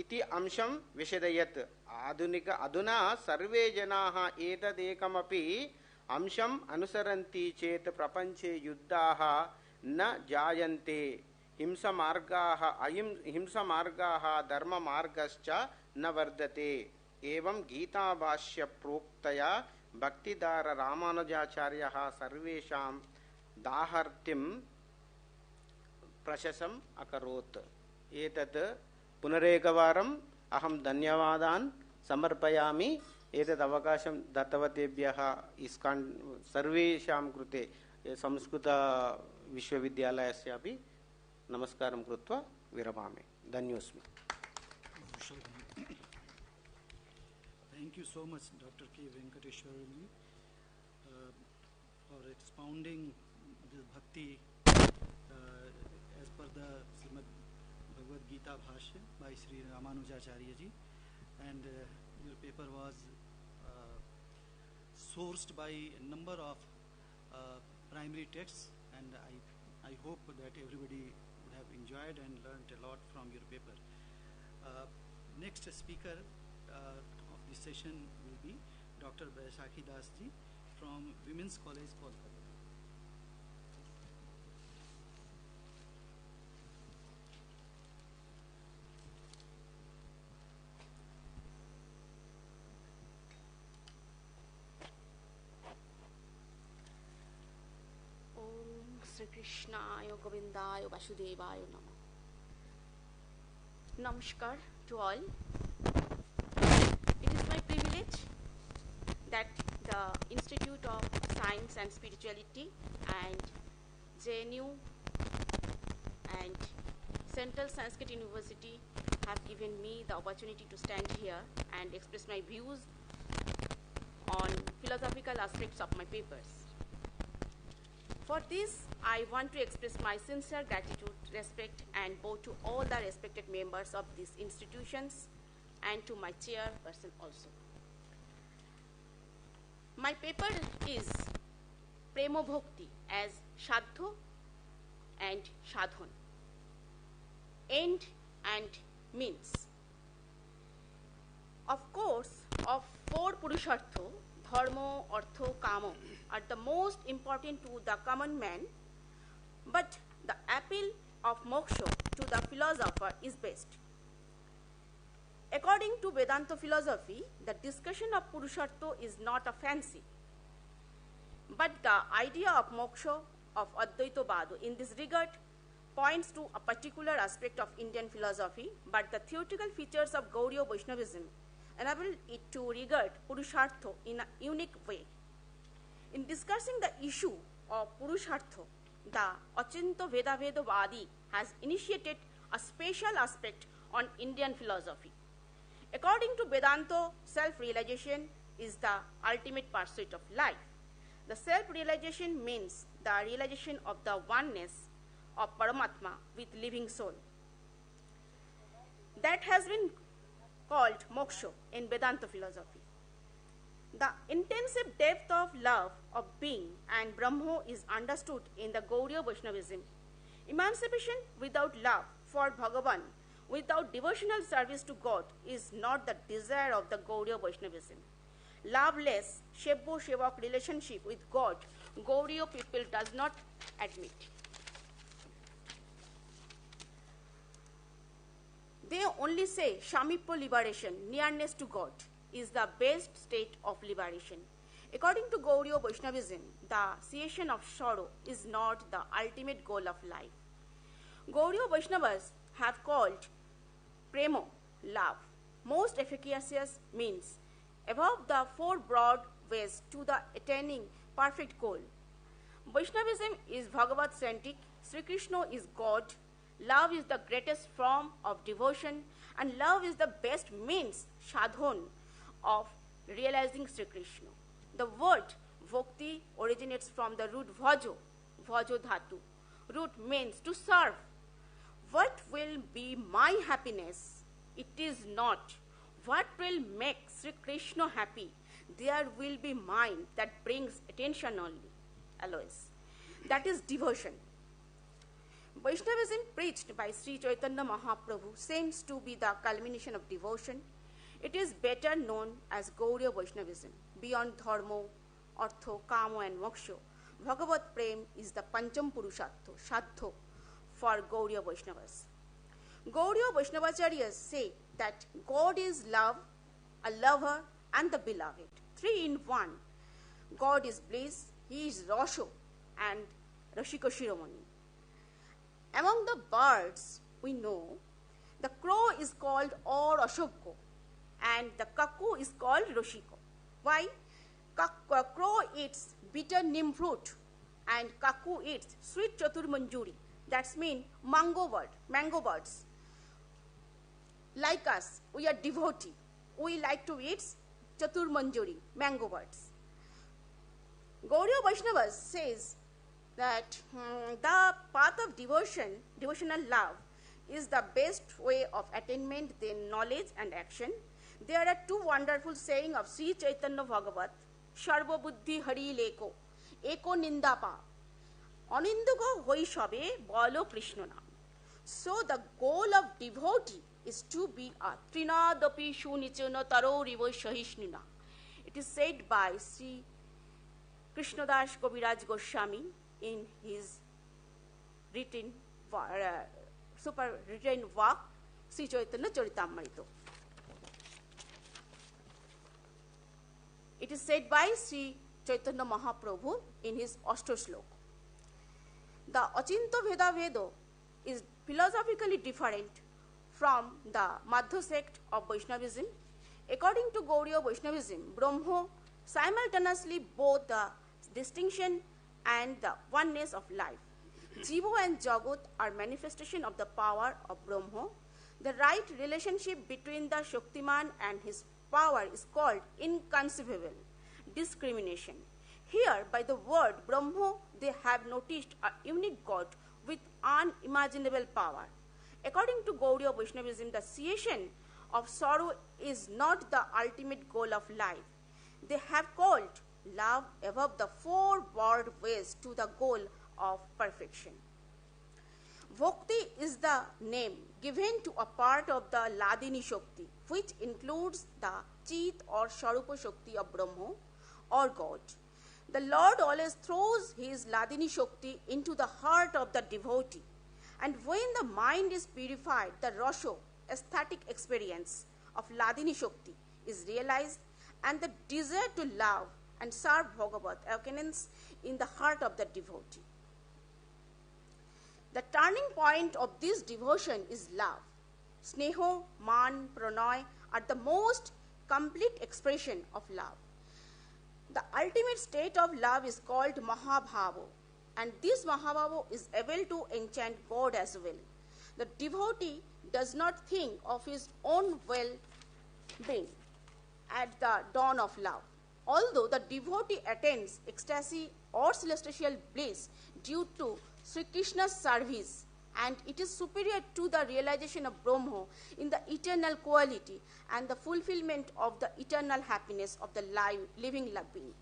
इति अंशं विशदयत् अधुना सर्वे जनाः एतदेकमपि अंशम् अनुसरन्ति चेत् प्रपञ्चे युद्धाः न जायन्ते हिंसमार्गाः धर्ममार्गश्च न वर्धते एवं गीताभाष्य प्रोक्तया भक्तिदार रामानुजाचार्यः सर्वेषां दाहर्तिं प्रशंसम् अकरोत् एतत् पुनरेकवारं अहं धन्यवादान् समर्पयामि एतत् अवकाशं दत्तवतेभ्यः इस्कान् सर्वेषां कृते संस्कृत विश्वविद्यालयस्यापि नमस्कारं कृत्वा विरमामि धन्योऽस्मि Thank you so much, Dr. K. Venkateshwarji, for expounding this bhakti as per the Srimad Bhagavad Gita Bhashya by Sri Ramanujacharya ji, and your paper was sourced by a number of primary texts, and I hope that everybody would have enjoyed and learned a lot from your paper. Next speaker of this session will be Dr. Vaisakhi Das ji from Women's College, Kolkata. Shri Krishnaya Govindaya Vasudevaya Nama. Namaskar to all. It is my privilege that the Institute of Science and Spirituality and JNU and Central Sanskrit University have given me the opportunity to stand here and express my views on philosophical aspects of my papers. For this, I want to express my sincere gratitude, respect, and bow to all the respected members of these institutions and to my chairperson also. My paper is Premo Bhakti as Shadho and Shadhon, end and means. Of course, of four Purushartho, Dharma, Artho, Kamo are the most important to the common man, but the appeal of moksha to the philosopher is best. According to Vedanta philosophy, the discussion of Purushartho is not a fancy, but the idea of moksha of Advaita Vada in this regard points to a particular aspect of Indian philosophy, but the theoretical features of Gaudiya Vaishnavism enable it to regard Purushartho in a unique way. In discussing the issue of Purushartho, the Achinta Vedavedi has initiated a special aspect on Indian philosophy. According to Vedanta, self-realization is the ultimate pursuit of life. The self-realization means the realization of the oneness of Paramatma with living soul. That has been called moksha in Vedanta philosophy. The intensive depth of love of being and Brahma is understood in the Gaudiya Vaishnavism. Emancipation without love for Bhagavan, without devotional service to God, is not the desire of the Gaudiya Vaishnavism. Loveless Shebbo Shevak relationship with God, Gaudiya people does not admit. They only say Shamipya liberation, nearness to God, is the best state of liberation. According to Gaudiya Vaishnavism, the cessation of sorrow is not the ultimate goal of life. Gaudiya Vaishnavas have called Premo, love, most efficacious means above the four broad ways to the attaining perfect goal. Vaishnavism is Bhagavad-centric, Sri Krishna is God, love is the greatest form of devotion, and love is the best means, sadhon, of realizing Sri Krishna. The word bhakti originates from the root bhajo dhatu. Root means to serve. What will be my happiness? It is not. What will make Sri Krishna happy? There will be mine that brings attention only, always. That is devotion. Vaishnavism preached by Sri Chaitanya Mahaprabhu seems to be the culmination of devotion. It is better known as Gauriya Vaishnavism. Beyond dharma, artho, kama and moksha, Bhagavat Prem is the Pancham Purushatto, Shaddho, for Gauriya Vaishnavas. Gauriya Vaishnavacharyas say that God is love, a lover, and the beloved. 3 in 1. God is bliss, He is Rasho, and Rashika Shiromani. Among the birds we know, the crow is called Or Ashokko, and the cuckoo is called Roshiko. Why? Crow eats bitter neem fruit, and cuckoo eats sweet chatur manjuri. That means mango birds. Like us, we are devotee. We like to eat chatur manjuri, mango birds. Gauriya Vaishnavas says that the path of devotional love, is the best way of attainment than knowledge and action. There are 2 wonderful sayings of Sri Chaitanya Bhagavat, Sarva Buddhi Hari Leko, Eko Nindapa, Anindugo Hoi Shabe, Bolo Krishna Nam. So the goal of devotee is to be a Trinadapi Shunichana Taro Rivo Shahishnuna. It is said by Sri Krishnadas Kaviraj Goswami in his written work, Sri Chaitanya Charitamrita. It is said by Sri Chaitanya Mahaprabhu in his Ashtashlok. The Achinta Veda Vedo is philosophically different from the Madhya sect of Vaishnavism. According to Gauriya Vaishnavism, Brahma simultaneously both the distinction and the oneness of life. Jiva and Jagat are manifestation of the power of Brahma. The right relationship between the Shaktiman and his power is called inconceivable discrimination. Here, by the word Brahma, they have noticed a unique God with unimaginable power. According to Gauriya Vaishnavism, the cessation of sorrow is not the ultimate goal of life. They have called love above the 4 world ways to the goal of perfection. Bhakti is the name given to a part of the Ladini Shakti, which includes the Chit or Sharupa Shakti of Brahma or God. The Lord always throws his Ladini Shakti into the heart of the devotee, and when the mind is purified, the Rasho, aesthetic experience of Ladini Shakti, is realized, and the desire to love and serve Bhagavat awakens in the heart of the devotee. The turning point of this devotion is love. Sneho, Man, Pranay are the most complete expression of love. The ultimate state of love is called Mahabhava, and this Mahabhava is able to enchant God as well. The devotee does not think of his own well-being at the dawn of love. Although the devotee attains ecstasy or celestial bliss due to Sri Krishna's service, and it is superior to the realization of Brahma in the eternal quality and the fulfillment of the eternal happiness of the living being.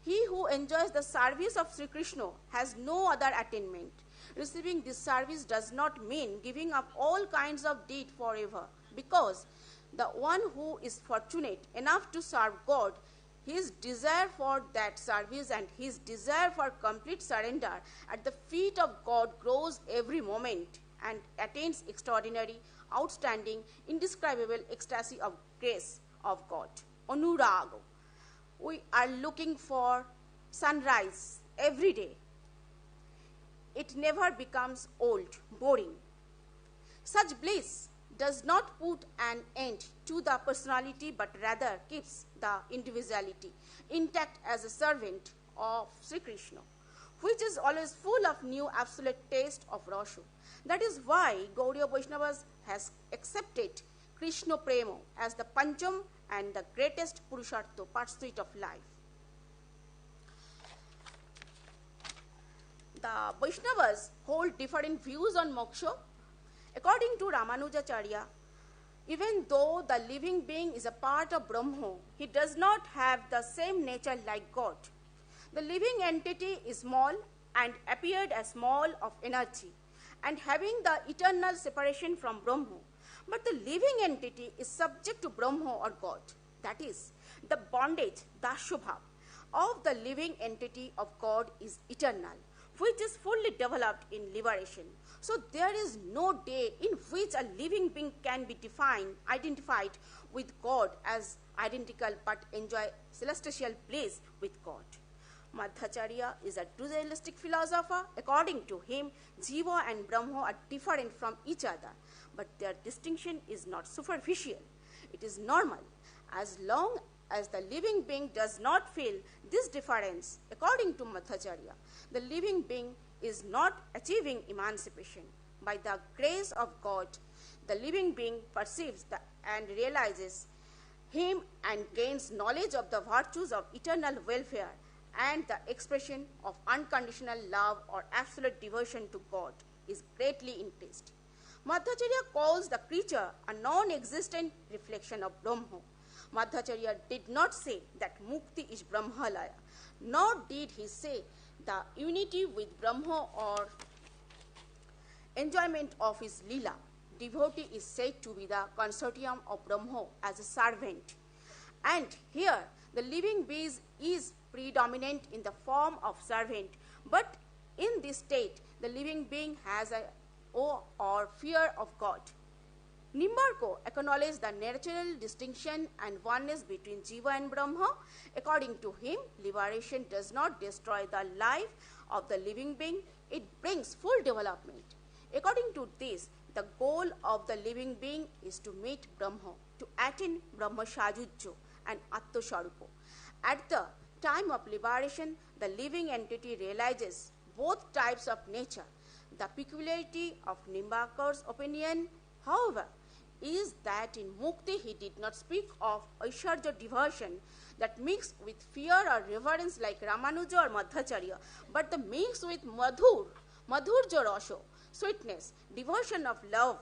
He who enjoys the service of Sri Krishna has no other attainment. Receiving this service does not mean giving up all kinds of deed forever, because the one who is fortunate enough to serve God, his desire for that service and his desire for complete surrender at the feet of God grows every moment and attains extraordinary, outstanding, indescribable ecstasy of grace of God. Anuraga. We are looking for sunrise every day. It never becomes old, boring. Such bliss does not put an end to the personality, but rather keeps the individuality intact as a servant of Sri Krishna, which is always full of new absolute taste of Rasha. That is why Gauriya Vaishnavas has accepted Krishna Prema as the Pancham and the greatest Purushartha pursuit of life. The Vaishnavas hold different views on moksha. According to Ramanujacharya, even though the living being is a part of Brahma, he does not have the same nature like God. The living entity is small and appeared as small of energy and having the eternal separation from Brahma. But the living entity is subject to Brahma or God. That is, the bondage, Dashubhav, of the living entity of God is eternal, which is fully developed in liberation. So there is no day in which a living being can be identified with God as identical but enjoy celestial bliss with God. Madhacharya is a dualistic philosopher. According to him, Jiva and Brahma are different from each other, but their distinction is not superficial. It is normal. As long as the living being does not feel this difference, according to Madhacharya, the living being is not achieving emancipation. By the grace of God, the living being perceives and realizes him and gains knowledge of the virtues of eternal welfare and the expression of unconditional love or absolute devotion to God is greatly increased. Madhacharya calls the creature a non-existent reflection of Brahma. Madhacharya did not say that mukti is Brahmalaya, nor did he say the unity with Brahma or enjoyment of his lila. Devotee is said to be the consortium of Brahma as a servant. And here, the living being is predominant in the form of servant, but in this state, the living being has a awe or fear of God. Nimbarko acknowledged the natural distinction and oneness between Jiva and Brahma. According to him, liberation does not destroy the life of the living being, it brings full development. According to this, the goal of the living being is to meet Brahma, to attain Brahma Shajujjo and Atto Sharupo. At the time of liberation, the living entity realizes both types of nature. The peculiarity of Nimbarko's opinion, however, is that in Mukti he did not speak of Aishwarya devotion that mixed with fear or reverence like Ramanuja or Madhacharya, but the mix with Madhurja Rasho, sweetness, devotion of love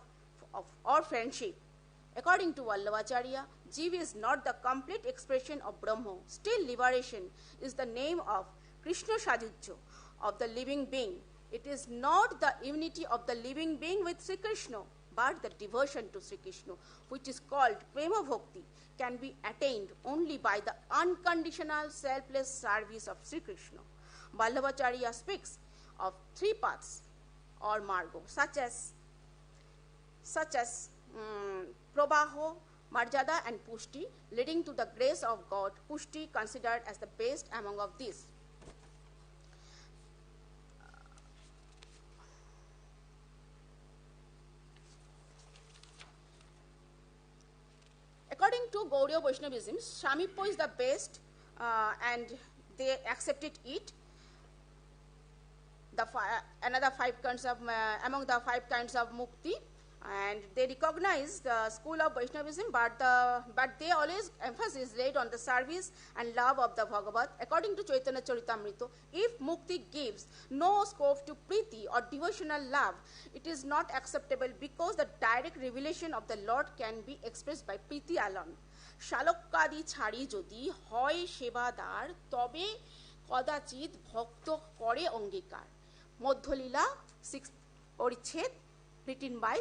or friendship. According to Vallabhacharya, Jiva is not the complete expression of Brahma. Still, liberation is the name of Krishna Shajujjo, of the living being. It is not the unity of the living being with Sri Krishna, but the devotion to Sri Krishna, which is called Prema Bhakti, can be attained only by the unconditional selfless service of Sri Krishna. Vallabhacharya speaks of three paths or margo, such as Prabaho, Marjada and Pushti, leading to the grace of God. Pushti considered as the best among of these. According to Gaudiya Vaishnavism, Shamipo is the best and they accepted it. Another five kinds of, among the 5 kinds of mukti, and they recognize the school of Vaishnavism, but they always emphasis laid on the service and love of the Bhagavat. According to Chaitanya Charitamrita, if mukti gives no scope to priti or devotional love, it is not acceptable because the direct revelation of the Lord can be expressed by priti alone. Shalokkadi chhari jodi hoy shebadar tobe kodachit bhakto kore angikar. Madhyalila 6th Parichet, written by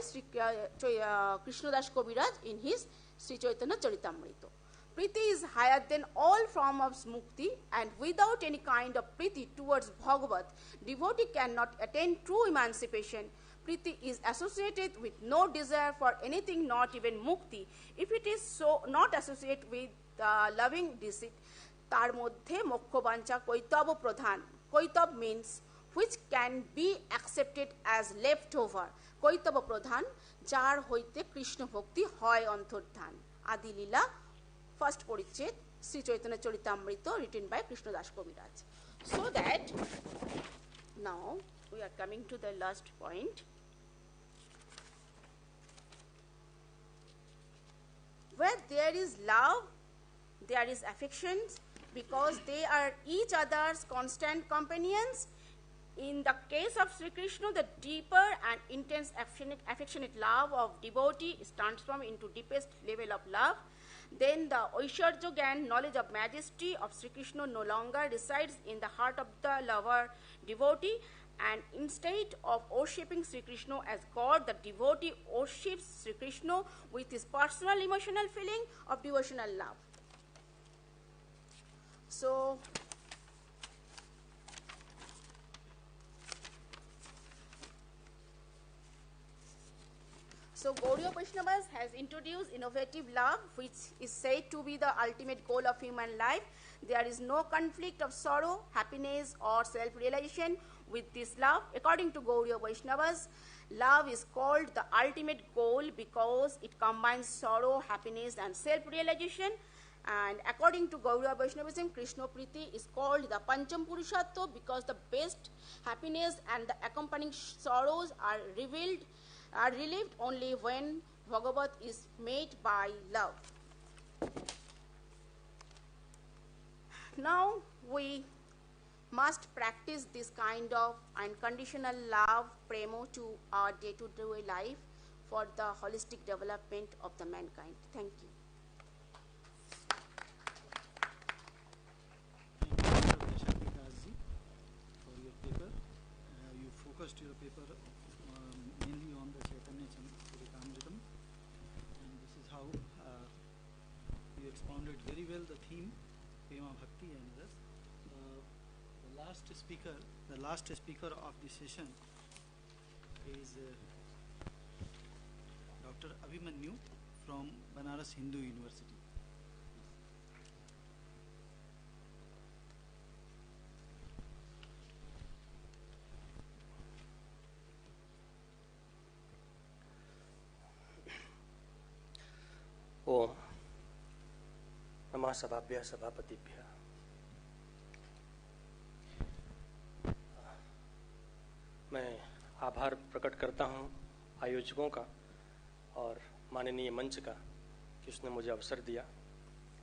Krishnadas Kaviraj in his Sri Chaitanya Charitamrita. Priti is higher than all form of mukti, and without any kind of priti towards Bhagavat, devotee cannot attain true emancipation. Priti is associated with no desire for anything, not even mukti. If it is so not associated with loving deceit, tar moddhe mokkho bancha koitava pradhan. Koitab means which can be accepted as leftover. Koitava pradhan, jar hoite Krishna bhakti hoy antardhan. Adi Lila, 1st Parichet, Sri Chaitanya Charitamrita, written by Krishnadas Kaviraj. So that, now we are coming to the last point. Where there is love, there is affection, because they are each other's constant companions. In the case of Sri Krishna, the deeper and intense affectionate love of devotee is transformed into deepest level of love. Then the Oishwarya Gyan, knowledge of majesty of Sri Krishna, no longer resides in the heart of the lover devotee, and instead of worshipping Sri Krishna as God, the devotee worships Sri Krishna with his personal emotional feeling of devotional love. So Gaudiya Vaishnavas has introduced innovative love, which is said to be the ultimate goal of human life. There is no conflict of sorrow, happiness, or self-realization with this love. According to Gaudiya Vaishnavas, love is called the ultimate goal because it combines sorrow, happiness, and self-realization. And according to Gaudiya Vaishnavism, Krishna Priti is called the Pancham Purushatva because the best happiness and the accompanying sorrows are relieved only when Bhagavat is made by love. Now we must practice this kind of unconditional love, prema, to our day-to-day life for the holistic development of the mankind. Thank you. For your paper, you focused your paper mainly on the Chaitanya Charitamrita, and this is how you expounded very well the theme, Prema Bhakti, and this. The last speaker of this session is Dr. Abhimanyu from Banaras Hindu University. ओम नमः सभाभ्यः सभापतिभ्यः। मैं आभार प्रकट करता हूं आयोजकों का और माननीय मंच का कि उसने मुझे अवसर दिया।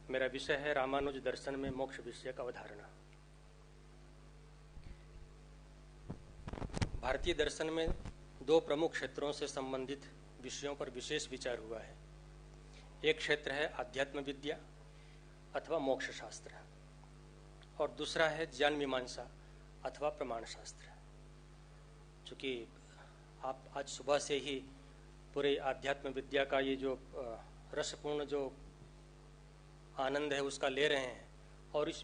मेरा विषय है रामानुज दर्शन में मोक्ष विषयक अवधारणा। भारतीय दर्शन में दो प्रमुख क्षेत्रों से संबंधित विषयों पर विशेष विचार हुआ है। एक क्षेत्र है आध्यात्म विद्या अथवा मोक्ष शास्त्र और दूसरा है ज्ञान मीमांसा अथवा प्रमाण शास्त्र। चूँकि आप आज सुबह से ही पूरे आध्यात्म विद्या का ये जो रसपूर्ण जो आनंद है उसका ले रहे हैं और इस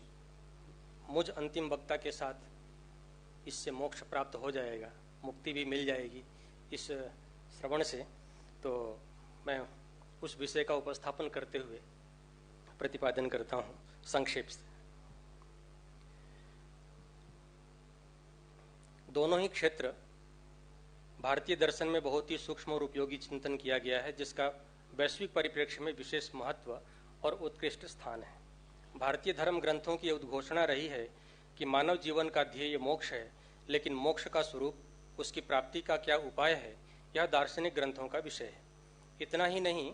मुझ अंतिम वक्ता के साथ इससे मोक्ष प्राप्त हो जाएगा, मुक्ति भी मिल जाएगी इस श्रवण से, तो मैं उस विषय का उपस्थापन करते हुए प्रतिपादन करता हूं संक्षेप से। दोनों ही क्षेत्र भारतीय दर्शन में बहुत ही सूक्ष्म और उपयोगी चिंतन किया गया है, जिसका वैश्विक परिप्रेक्ष्य में विशेष महत्व और उत्कृष्ट स्थान है। भारतीय धर्म ग्रंथों की उद्घोषणा रही है कि मानव जीवन का ध्येय मोक्ष है, लेकिन मोक्ष का स्वरूप, उसकी प्राप्ति का क्या उपाय है, यह दार्शनिक ग्रंथों का विषय है। इतना ही नहीं,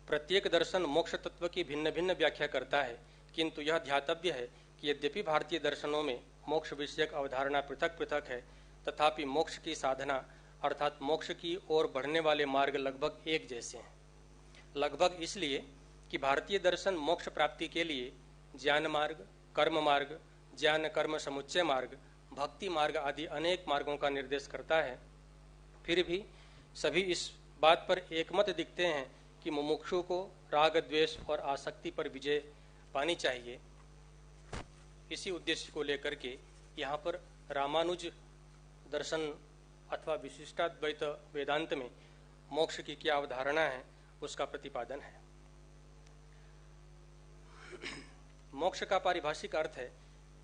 प्रत्येक दर्शन मोक्ष तत्व की भिन्न भिन्न व्याख्या करता है, किंतु यह ध्यातव्य है कि यद्यपि भारतीय दर्शनों में मोक्ष विषयक अवधारणा पृथक पृथक है, तथापि मोक्ष की साधना अर्थात मोक्ष की ओर बढ़ने वाले मार्ग लगभग एक जैसे हैं। लगभग इसलिए कि भारतीय दर्शन मोक्ष प्राप्ति के लिए ज्ञान मार्ग, कर्म मार्ग, ज्ञान कर्म समुच्चय मार्ग, भक्ति मार्ग आदि अनेक मार्गों का निर्देश करता है। फिर भी सभी इस बात पर एकमत दिखते हैं कि मुमुक्षु को राग, द्वेष और आसक्ति पर विजय पानी चाहिए। इसी उद्देश्य को लेकर के यहाँ पर रामानुज दर्शन अथवा विशिष्टाद्वैत वेदांत में मोक्ष की क्या अवधारणा है उसका प्रतिपादन है। मोक्ष का पारिभाषिक अर्थ है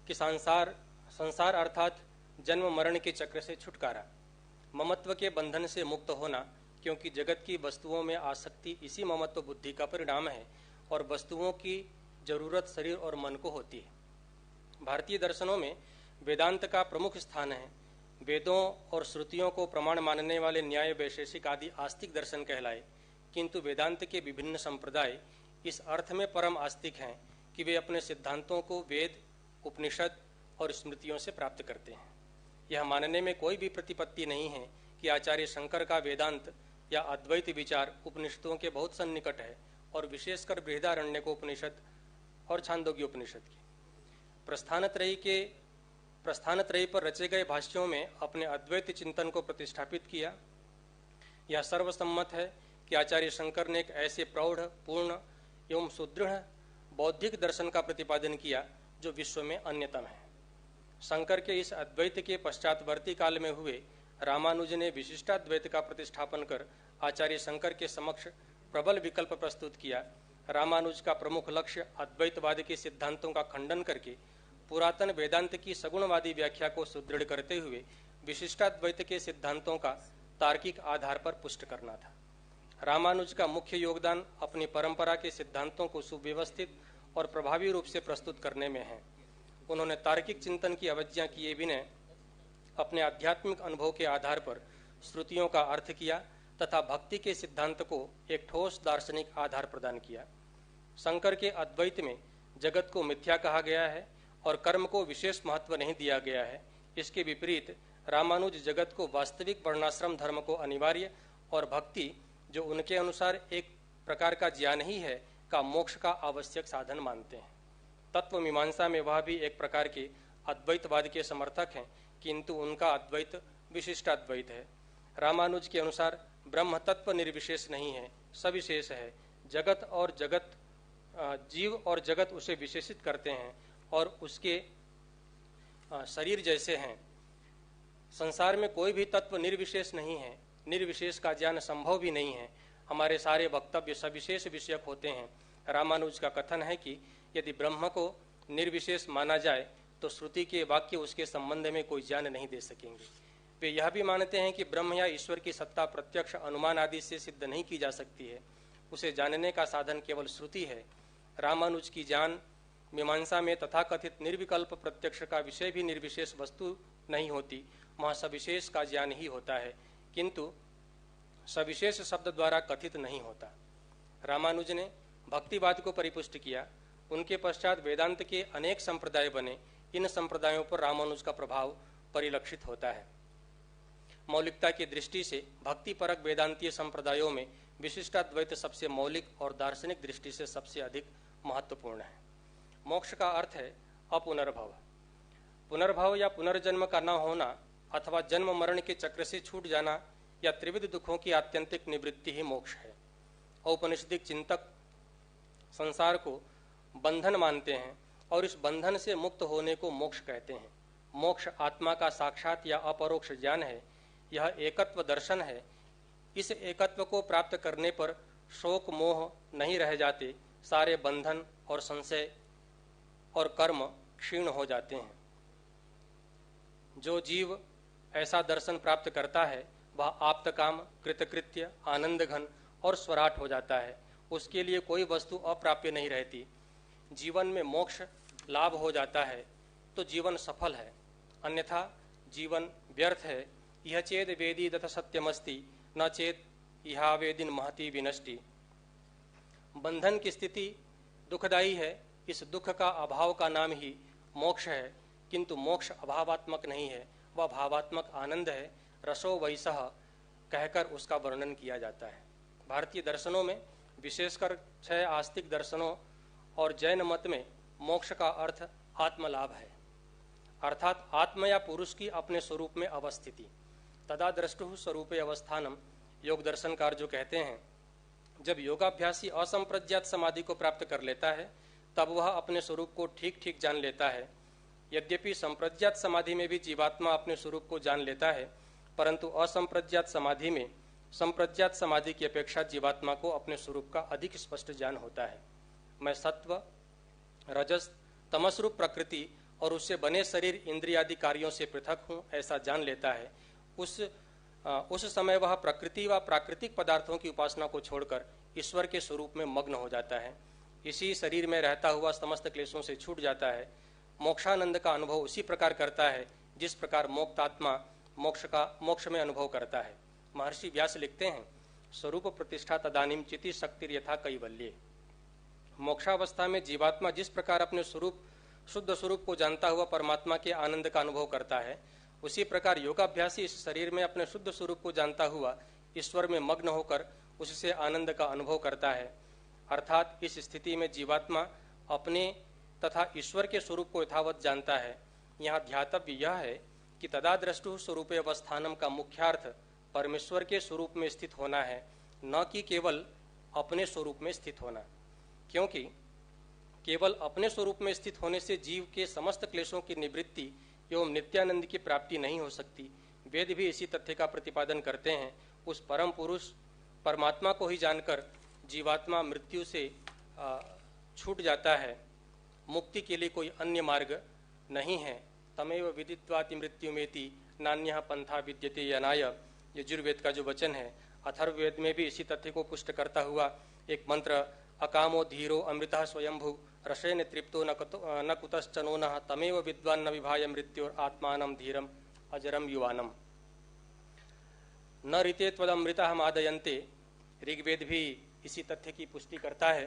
कि संसार अर्थात जन्म मरण के चक्र से छुटकारा, ममत्व के बंधन से मुक्त होना, क्योंकि जगत की वस्तुओं में आसक्ति इसी ममत्व बुद्धि का परिणाम है और वस्तुओं की जरूरत शरीर और मन को होती है। भारतीय दर्शनों में वेदांत का प्रमुख स्थान है। वेदों और श्रुतियों को प्रमाण मानने वाले न्याय, वैशेषिक आदि आस्तिक दर्शन कहलाए, किंतु वेदांत के विभिन्न संप्रदाय इस अर्थ में परम आस्तिक हैं कि वे अपने सिद्धांतों को वेद, उपनिषद और स्मृतियों से प्राप्त करते हैं। यह मानने में कोई भी प्रतिपत्ति नहीं है कि आचार्य शंकर का वेदांत या अद्वैत विचार उपनिषदों के बहुत सन्निकट है और विशेषकर बृहदारण्यक उपनिषद और छांदोग्य उपनिषद की। प्रस्थानत्रयी पर रचे गए भाष्यों में अपने अद्वैत चिंतन को प्रतिष्ठापित किया। यह सर्वसम्मत है कि आचार्य शंकर ने एक ऐसे प्रौढ़, पूर्ण एवं सुदृढ़ बौद्धिक दर्शन का प्रतिपादन किया जो विश्व में अन्यतम है। शंकर के इस अद्वैत के पश्चातवर्ती काल में हुए रामानुज ने विशिष्टाद्वैत का प्रतिष्ठापन कर आचार्य शंकर के समक्ष प्रबल विकल्प प्रस्तुत किया। रामानुज का प्रमुख लक्ष्य अद्वैतवाद के सिद्धांतों का खंडन करके पुरातन वेदांत की सगुणवादी व्याख्या को सुदृढ़ करते हुए विशिष्टाद्वैत के सिद्धांतों का तार्किक आधार पर पुष्ट करना था। रामानुज का मुख्य योगदान अपनी परंपरा के सिद्धांतों को सुव्यवस्थित और प्रभावी रूप से प्रस्तुत करने में है। उन्होंने तार्किक चिंतन की अवज्ञा किए बिना अपने आध्यात्मिक अनुभव के आधार पर श्रुतियों का अर्थ किया तथा भक्ति के सिद्धांत को एक ठोस दार्शनिक आधार प्रदान किया। शंकर के अद्वैत में जगत को मिथ्या कहा गया है और कर्म को विशेष महत्व नहीं दिया गया है। इसके विपरीत रामानुज जगत को वास्तविक वर्णाश्रम धर्म को अनिवार्य और भक्ति, जो उनके अनुसार एक प्रकार का ज्ञान ही है, का मोक्ष का आवश्यक साधन मानते हैं। तत्व मीमांसा में वह भी एक प्रकार के अद्वैतवाद के समर्थक हैं, किंतु उनका अद्वैत विशिष्टाद्वैत है। रामानुज के अनुसार ब्रह्म तत्व निर्विशेष नहीं है, सविशेष है। जगत और जगत जीव और जगत उसे विशेषित करते हैं और उसके शरीर जैसे हैं। संसार में कोई भी तत्व निर्विशेष नहीं है, निर्विशेष का ज्ञान संभव भी नहीं है। हमारे सारे वक्तव्य सविशेष विषयक होते हैं। रामानुज का कथन है कि यदि ब्रह्म को निर्विशेष माना जाए तो श्रुति के वाक्य उसके संबंध में कोई ज्ञान नहीं दे सकेंगे। वे यह भी मानते हैं कि ब्रह्म या ईश्वर की सत्ता प्रत्यक्ष अनुमान आदि से सिद्ध नहीं की जा सकती है, उसे जानने का साधन केवल श्रुति है। रामानुज की ज्ञान मीमांसा में तथाकथित निर्विकल्प प्रत्यक्ष का विषय भी निर्विशेष वस्तु नहीं होती, वहाँ सविशेष का ज्ञान ही होता है, किंतु सविशेष शब्द द्वारा कथित नहीं होता। रामानुज ने भक्तिवाद को परिपुष्ट किया। उनके पश्चात वेदांत के अनेक संप्रदाय बने। इन संप्रदायों पर रामानुज का प्रभाव परिलक्षित होता है। मौलिकता की दृष्टि से भक्ति परक वेदांतीय संप्रदायों में विशिष्टाद्वैत सबसे मौलिक और दार्शनिक दृष्टि से सबसे अधिक महत्वपूर्ण है। मोक्ष का अर्थ है अपुनर्भव। पुनर्भव या पुनर्जन्म का न होना अथवा जन्म मरण के चक्र से छूट जाना या त्रिविध दुखों की आत्यंतिक निवृत्ति ही मोक्ष है। औपनिषदिक चिंतक संसार को बंधन मानते हैं और इस बंधन से मुक्त होने को मोक्ष कहते हैं। मोक्ष आत्मा का साक्षात या अपरोक्ष ज्ञान है। यह एकत्व दर्शन है। इस एकत्व को प्राप्त करने पर शोक मोह नहीं रह जाते, सारे बंधन और संशय और कर्म क्षीण हो जाते हैं। जो जीव ऐसा दर्शन प्राप्त करता है वह आप्तकाम, कृतकृत्य, आनंद घन और स्वराट हो जाता है। उसके लिए कोई वस्तु अप्राप्य नहीं रहती। जीवन में मोक्ष लाभ हो जाता है तो जीवन सफल है, अन्यथा जीवन व्यर्थ है। यह चेद वेदी दथ सत्यमस्ति न चेत यह वेदिन महती विनष्टि। बंधन की स्थिति दुखदायी है। इस दुख का अभाव का नाम ही मोक्ष है, किंतु मोक्ष अभावात्मक नहीं है, वह भावात्मक आनंद है। रसो वैसह कहकर उसका वर्णन किया जाता है। भारतीय दर्शनों में विशेषकर 6 आस्तिक दर्शनों और जैन मत में मोक्ष का अर्थ आत्मलाभ है, अर्थात आत्म या पुरुष की अपने स्वरूप में अवस्थिति। तदा द्रष्टुः स्वरूपे अवस्थानम योग दर्शनकार जो कहते हैं, जब योगाभ्यासी असंप्रज्ञात समाधि को प्राप्त कर लेता है तब वह अपने स्वरूप को ठीक ठीक जान लेता है। यद्यपि संप्रज्ञात समाधि में भी जीवात्मा अपने स्वरूप को जान लेता है, परंतु असंप्रज्ञात समाधि में संप्रज्ञात समाधि की अपेक्षा जीवात्मा को अपने स्वरूप का अधिक स्पष्ट ज्ञान होता है। मैं सत्व, रजस, तमस रूप प्रकृति और उससे बने शरीर इंद्रियादि कार्यों से पृथक हूँ, ऐसा जान लेता है। उस समय वह प्रकृति व प्राकृतिक पदार्थों की उपासना को छोड़कर ईश्वर के स्वरूप में मग्न हो जाता है। इसी शरीर में रहता हुआ समस्त क्लेशों से छूट जाता है। मोक्षानंद का अनुभव उसी प्रकार करता है जिस प्रकार मोक्तात्मा मोक्ष में अनुभव करता है। महर्षि व्यास लिखते हैं, स्वरूप प्रतिष्ठा तदानीम चिति शक्ति यथा कैवल्ये। मोक्षावस्था में जीवात्मा जिस प्रकार अपने स्वरूप शुद्ध स्वरूप को जानता हुआ परमात्मा के आनंद का अनुभव करता है, उसी प्रकार योगाभ्यासी इस शरीर में अपने शुद्ध स्वरूप को जानता हुआ ईश्वर में मग्न होकर उससे आनंद का अनुभव करता है। अर्थात इस स्थिति में जीवात्मा अपने तथा ईश्वर के स्वरूप को यथावत जानता है। यहाँ ध्यातव्य यह है कि तदाद्रष्टु स्वरूपे अवस्थानम का मुख्यार्थ परमेश्वर के स्वरूप में स्थित होना है, न कि केवल अपने स्वरूप में स्थित होना, क्योंकि केवल अपने स्वरूप में स्थित होने से जीव के समस्त क्लेशों की निवृत्ति एवं नित्यानंद की प्राप्ति नहीं हो सकती। वेद भी इसी तथ्य का प्रतिपादन करते हैं। उस परम पुरुष परमात्मा को ही जानकर जीवात्मा मृत्यु से छूट जाता है। मुक्ति के लिए कोई अन्य मार्ग नहीं है। तमेव विदित्वाति मृत्युमेति नान्यः पंथा विद्यते यनाय, यजुर्वेद का जो वचन है। अथर्ववेद में भी इसी तथ्य को पुष्ट करता हुआ एक मंत्र, अकामो धीरो अमृतः स्वयंभू रसेन तृप्तो न कुतश्चनो नः तमेव विद्वान् न विभाय मृत्योर आत्मानं धीरम अजरम युवानम। न ऋते त्वदमृतः मादयन्ते, ऋग्वेद भी इसी तथ्य की पुष्टि करता है।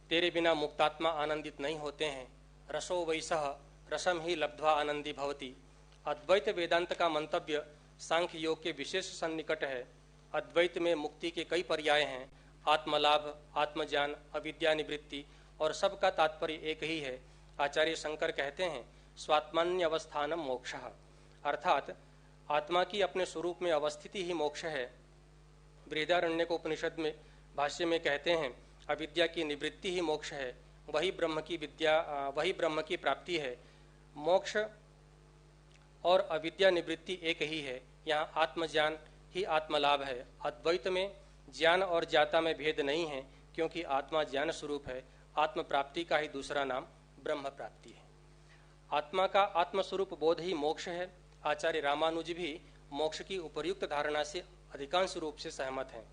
तेरे बिना मुक्तात्मा आनंदित नहीं होते हैं। रसो वैसह रसम ही लब्ध्वा आनंदी भवति। अद्वैत वेदांत का मंतव्य सांख्य योग के विशेष सन्निकट है। अद्वैत में मुक्ति के कई पर्याय हैं, आत्मलाभ, आत्मज्ञान, अविद्या निवृत्ति, और सबका तात्पर्य एक ही है। आचार्य शंकर कहते हैं स्वात्मान्य अवस्थानम मोक्षः, अर्थात आत्मा की अपने स्वरूप में अवस्थिति ही मोक्ष है। बृहदारण्यक उपनिषद में भाष्य में कहते हैं अविद्या की निवृत्ति ही मोक्ष है, वही ब्रह्म की प्राप्ति है। मोक्ष और अविद्या निवृत्ति एक ही है। यहाँ आत्मज्ञान ही आत्मलाभ है। अद्वैत में ज्ञान और ज्ञाता में भेद नहीं है, क्योंकि आत्मा ज्ञान स्वरूप है। आत्म प्राप्ति का ही दूसरा नाम ब्रह्म प्राप्ति है। आत्मा का आत्मस्वरूप बोध ही मोक्ष है। आचार्य रामानुज भी मोक्ष की उपर्युक्त धारणा से अधिकांश रूप से सहमत हैं।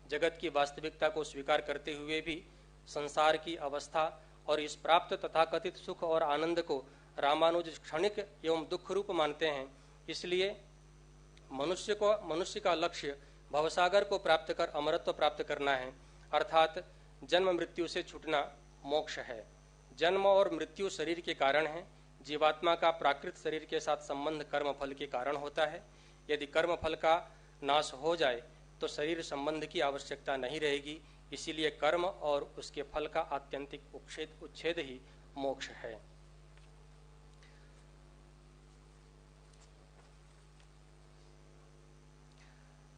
जगत की वास्तविकता को स्वीकार करते हुए भी संसार की अवस्था और इस प्राप्त तथाकथित सुख और आनंद को रामानुज क्षणिक एवं दुख रूप मानते हैं। इसलिए मनुष्य का लक्ष्य भवसागर को प्राप्त कर अमरत्व प्राप्त करना है, अर्थात जन्म मृत्यु से छूटना मोक्ष है। जन्म और मृत्यु शरीर के कारण है। जीवात्मा का प्राकृत शरीर के साथ संबंध कर्म फल के कारण होता है। यदि कर्म फल का नाश हो जाए तो शरीर संबंध की आवश्यकता नहीं रहेगी। इसीलिए कर्म और उसके फल का आत्यंतिक उच्छेद ही मोक्ष है।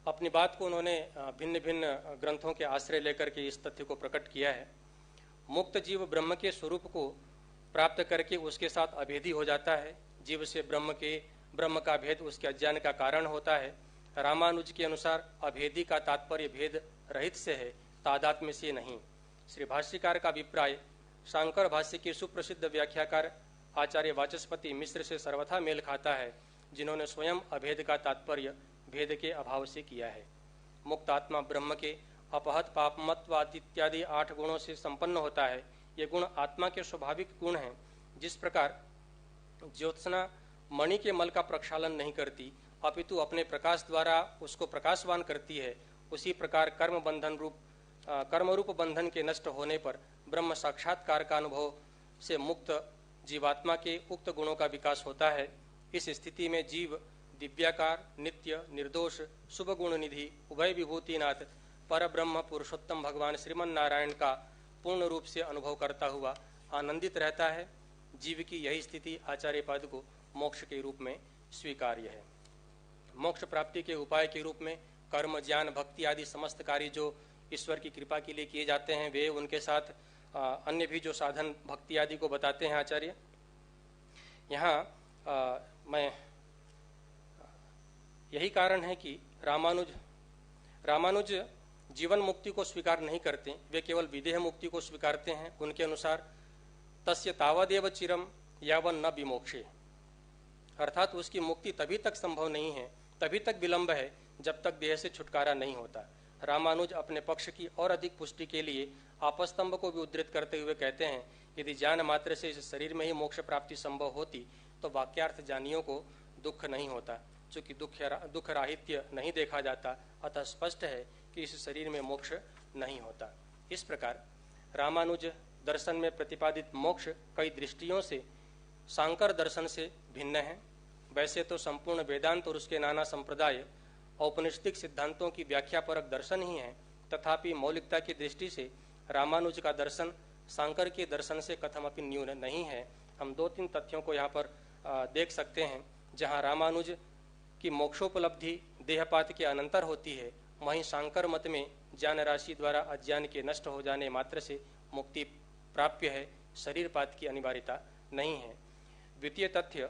अपनी बात को उन्होंने भिन्न भिन्न ग्रंथों के आश्रय लेकर के इस तथ्य को प्रकट किया है। मुक्त जीव ब्रह्म के स्वरूप को प्राप्त करके उसके साथ अभेदी हो जाता है। जीव से ब्रह्म का भेद उसके अज्ञान का कारण होता है। रामानुज के अनुसार अभेदी का तात्पर्य भेद रहित से है, तादात्म्य से नहीं। श्री भाष्यकार का अभिप्राय शांकर भाष्य के सुप्रसिद्ध व्याख्याकार आचार्य वाचस्पति मिश्र से सर्वथा मेल खाता है, जिन्होंने स्वयं अभेद का तात्पर्य भेद के अभाव से किया है। मुक्त आत्मा ब्रह्म के अपहत पापमत्वाद इत्यादि 8 गुणों से संपन्न होता है। ये गुण आत्मा के स्वाभाविक गुण हैं। जिस प्रकार ज्योत्सना मणि के मल का प्रक्षालन नहीं करती, अपितु अपने प्रकाश द्वारा उसको प्रकाशवान करती है, उसी प्रकार कर्म रूप बंधन के नष्ट होने पर ब्रह्म साक्षात्कार का अनुभव से मुक्त जीवात्मा के उक्त गुणों का विकास होता है। इस स्थिति में जीव दिव्याकार, नित्य, निर्दोष, शुभ गुण निधि, उभय विभूतिनाथ पर ब्रह्म पुरुषोत्तम भगवान श्रीमन नारायण का पूर्ण रूप से अनुभव करता हुआ आनंदित रहता है। जीव की यही स्थिति आचार्य पद को मोक्ष के रूप में स्वीकार्य है। मोक्ष प्राप्ति के उपाय के रूप में कर्म, ज्ञान, भक्ति आदि समस्त कार्य जो ईश्वर की कृपा के लिए किए जाते हैं, वे उनके साथ अन्य भी जो साधन भक्ति आदि को बताते हैं आचार्य। यहाँ मैं यही कारण है कि रामानुज जीवन मुक्ति को स्वीकार नहीं करते, वे केवल विदेह मुक्ति को स्वीकारते हैं। उनके अनुसार तस्य तावदेव चिरम यावन न विमोक्षे, अर्थात उसकी मुक्ति तभी तक संभव नहीं है, तभी तक विलंब है जब तक देह से छुटकारा नहीं होता। रामानुज अपने पक्ष की और अधिक पुष्टि के लिए आपस्तंभ को भी उद्धृत करते हुए कहते हैं, यदि ज्ञान मात्र से इस शरीर में ही मोक्ष प्राप्ति संभव होती तो वाक्यार्थ जानियों को दुख नहीं होता। चूंकि दुख राहित्य नहीं देखा जाता, अतः स्पष्ट है कि इस शरीर में मोक्ष नहीं होता। इस प्रकार रामानुज दर्शन में प्रतिपादित मोक्ष कई दृष्टियों से सांकर दर्शन से भिन्न है। वैसे तो संपूर्ण वेदांत और उसके नाना संप्रदाय औपनिषदिक सिद्धांतों की व्याख्यापरक दर्शन ही हैं, तथापि मौलिकता की दृष्टि से रामानुज का दर्शन सांकर के दर्शन से कथमपि न्यून नहीं है। हम 2-3 तथ्यों को यहाँ पर देख सकते हैं। जहाँ रामानुज की मोक्षोपलब्धि देहपात के अनंतर होती है, वहीं सांकर मत में ज्ञान राशि द्वारा अज्ञान के नष्ट हो जाने मात्र से मुक्ति प्राप्य है, शरीरपात की अनिवार्यता नहीं है। द्वितीय तथ्य,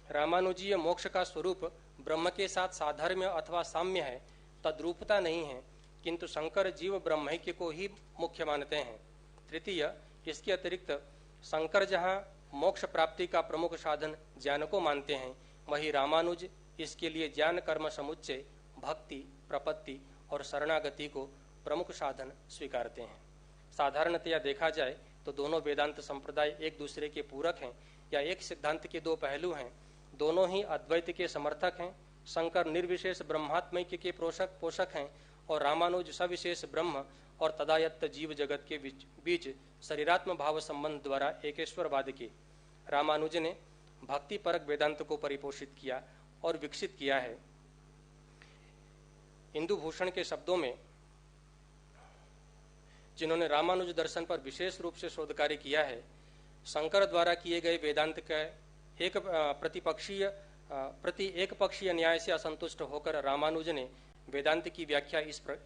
रामानुजीय मोक्ष का स्वरूप ब्रह्म के साथ साधर्म्य अथवा साम्य है, तद्रूपता नहीं है, किंतु शंकर जीव ब्रह्मैक्य को ही मुख्य मानते हैं। तृतीय, इसके अतिरिक्त शंकर जहाँ मोक्ष प्राप्ति का प्रमुख साधन ज्ञान को मानते हैं, वही रामानुज इसके लिए ज्ञान कर्म समुच्चय, भक्ति, प्रपत्ति और शरणागति को प्रमुख साधन स्वीकारते हैं। साधारणतया देखा जाए तो दोनों वेदांत संप्रदाय एक दूसरे के पूरक हैं या एक सिद्धांत के दो पहलू हैं। दोनों ही अद्वैत के समर्थक हैं। शंकर निर्विशेष ब्रह्मात्मैक्य के पोषक हैं और रामानुज सविशेष ब्रह्म और तदायत्त जीव जगत के बीच शरीरात्म भाव संबंध द्वारा एकेश्वरवाद के। रामानुज ने भक्ति परक वेदांत को परिपोषित किया और विकसित किया है। इंदु भूषण के शब्दों में, जिन्होंने रामानुज दर्शन पर विशेष रूप से शोध कार्य किया है, शंकर द्वारा किए गए वेदांत का प्रति एक पक्षीय न्याय से असंतुष्ट होकर रामानुज ने वेदांत की व्याख्या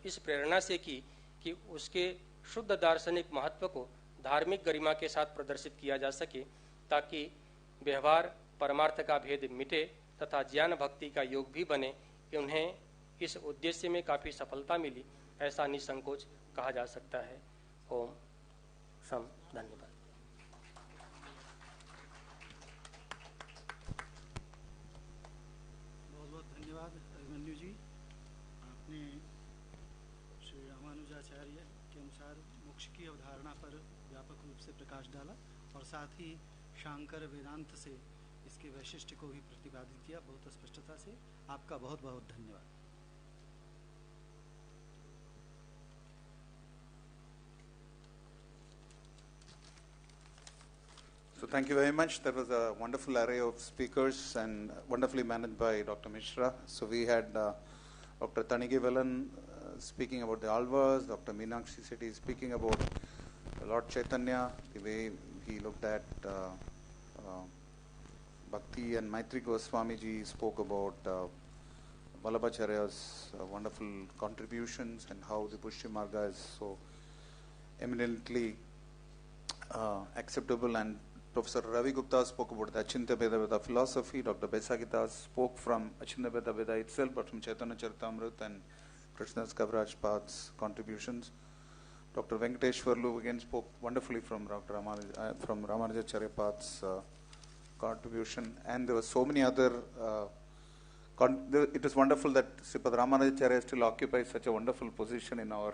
इस प्रेरणा से की कि उसके शुद्ध दार्शनिक महत्व को धार्मिक गरिमा के साथ प्रदर्शित किया जा सके, ताकि व्यवहार परमार्थ का भेद मिटे तथा ज्ञान भक्ति का योग भी बने। उन्हें इस उद्देश्य में काफी सफलता मिली, ऐसा निसंकोच कहा जा सकता है। ओम सम धन्यवाद। बहुत बहुत धन्यवाद अभिमन्यु जी। आपने श्री रामानुजाचार्य के अनुसार मोक्ष की अवधारणा पर व्यापक रूप से प्रकाश डाला और साथ ही शांकर वेदांत से इसके वैशिष्ट्य को भी प्रतिपादित किया बहुत स्पष्टता से। आपका बहुत बहुत धन्यवाद। So thank you very much. That was a wonderful array of speakers and wonderfully managed by Dr. Mishra. So we had Dr. Tanigevelan speaking about the Alvas, Dr. Meenakshi Sethi speaking about Lord Chaitanya, the way he looked at Bhakti, and Maitri Goswami ji spoke about Vallabhacharya's wonderful contributions and how the Pushya Marga is so eminently acceptable. And Professor Ravi Gupta spoke about the Achintya Veda philosophy. Dr. Besagita spoke from Achintya Veda itself, but from Chaitanya Charitamrita and Krishna's Kaviraj Path's contributions. Dr. Venkateshwarlu again spoke wonderfully from Ramanujacharya Path's contribution, and there were so many other. It is wonderful that Sripad Ramanujacharya still occupies such a wonderful position in our.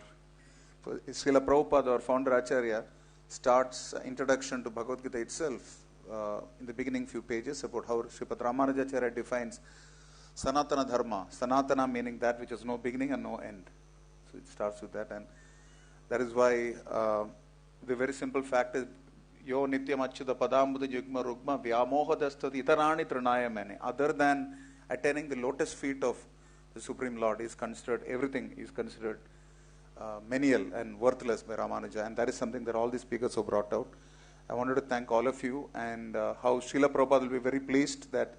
Srila Prabhupada, our founder Acharya, starts introduction to Bhagavad Gita itself in the beginning few pages about how Sripad Ramanujacharya defines Sanatana Dharma. Sanatana meaning that which has no beginning and no end. So it starts with that, and that is why the very simple fact is Yo Nityam Achyuta Padambuddha Yugma Rugma Vyamohadastati Itarani Trinaya Mene. Other than attaining the lotus feet of the Supreme Lord is considered, everything is considered menial and worthless by Ramanuja, and that is something that all the speakers have brought out. I wanted to thank all of you, and how Srila Prabhupada will be very pleased that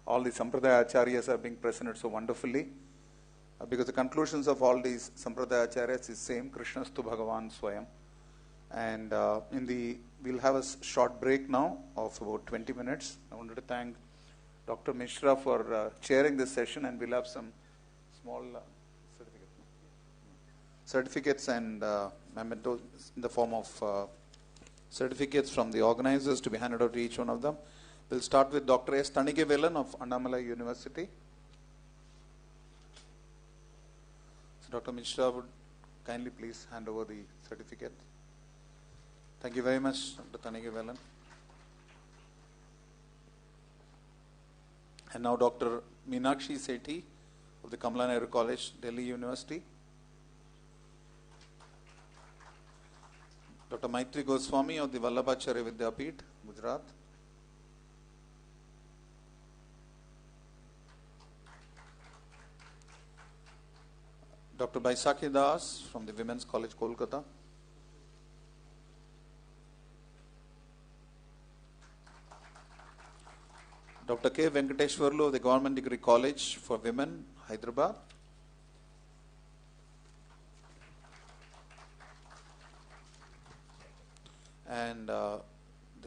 all the Sampradaya Acharyas are being presented so wonderfully, because the conclusions of all these Sampradaya Acharyas is same, Krishnastu Bhagavan Swayam. And we'll have a short break now of about 20 minutes. I wanted to thank Dr. Mishra for chairing this session, and we'll have some small certificates and mementos in the form of certificates from the organizers to be handed out to each one of them. We'll start with Dr. S. Tanigevelan of Annamalai University. So Dr. Mishra would kindly please hand over the certificate. Thank you very much, Dr. Tanigevelan. And now Dr. Meenakshi Sethi of the Kamala Nehru College, Delhi University. Dr. Maitri Goswami of the Vallabhacharya Vidyapith, Gujarat. Dr. Baisakhi Das from the Women's College, Kolkata. Dr. K. Venkateshwarlu of the Government Degree College for Women, Hyderabad. And the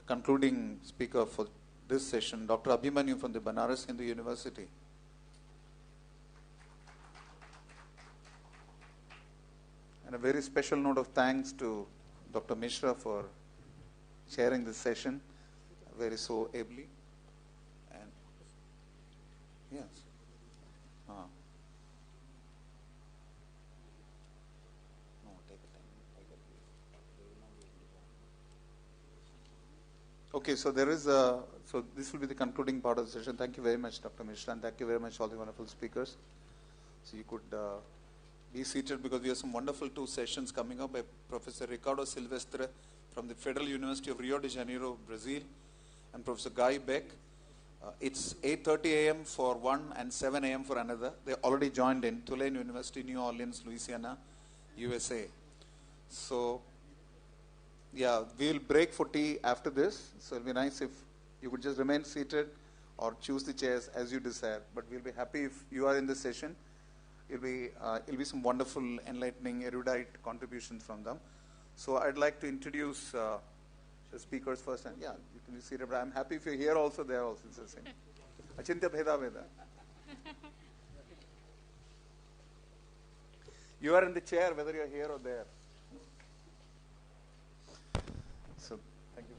concluding speaker for this session, Dr. Abhimanyu from the Banaras Hindu University. And a very special note of thanks to Dr. Mishra for chairing this session very so ably. And yes. Okay, so there is a, so this will be the concluding part of the session. Thank you very much, Dr. Mishra, and thank you very much all the wonderful speakers. So you could be seated because we have some wonderful 2 sessions coming up by Professor Ricardo Silvestre from the Federal University of Rio de Janeiro, Brazil, and Professor Guy Beck. It's 8:30 a.m. for one and 7 a.m. for another. They already joined in Tulane University, New Orleans, Louisiana, USA. So yeah, we'll break for tea after this. So it'll be nice if you could just remain seated or choose the chairs as you desire. But we'll be happy if you are in this session. It'll be some wonderful, enlightening, erudite contributions from them. So I'd like to introduce the speakers first. And yeah, you can be seated. But I'm happy if you're here also, there also. It's the same. Achintya Bheda Veda. You are in the chair, whether you're here or there. So, thank you.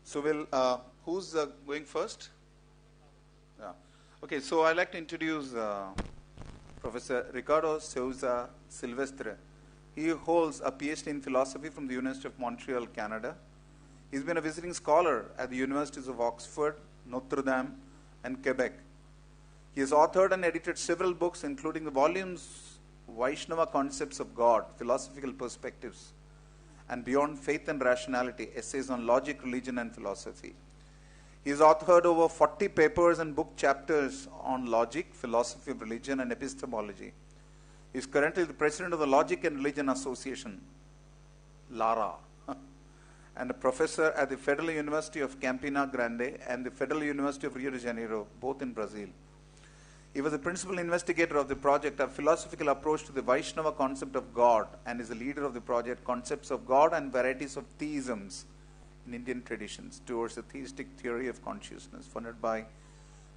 So we'll, who's going first? Yeah. Okay, so I'd like to introduce Professor Ricardo Souza Silvestre. He holds a PhD in philosophy from the University of Montreal, Canada. He's been a visiting scholar at the universities of Oxford, Notre Dame, and Quebec. He has authored and edited several books, including the volumes Vaishnava Concepts of God, Philosophical Perspectives, and Beyond Faith and Rationality, Essays on Logic, Religion, and Philosophy. He has authored over 40 papers and book chapters on logic, philosophy of religion, and epistemology. He is currently the president of the Logic and Religion Association, LARA, and a professor at the Federal University of Campina Grande and the Federal University of Rio de Janeiro, both in Brazil. He was the principal investigator of the project, A Philosophical Approach to the Vaishnava Concept of God, and is the leader of the project Concepts of God and Varieties of Theisms in Indian Traditions Towards the Theistic Theory of Consciousness, funded by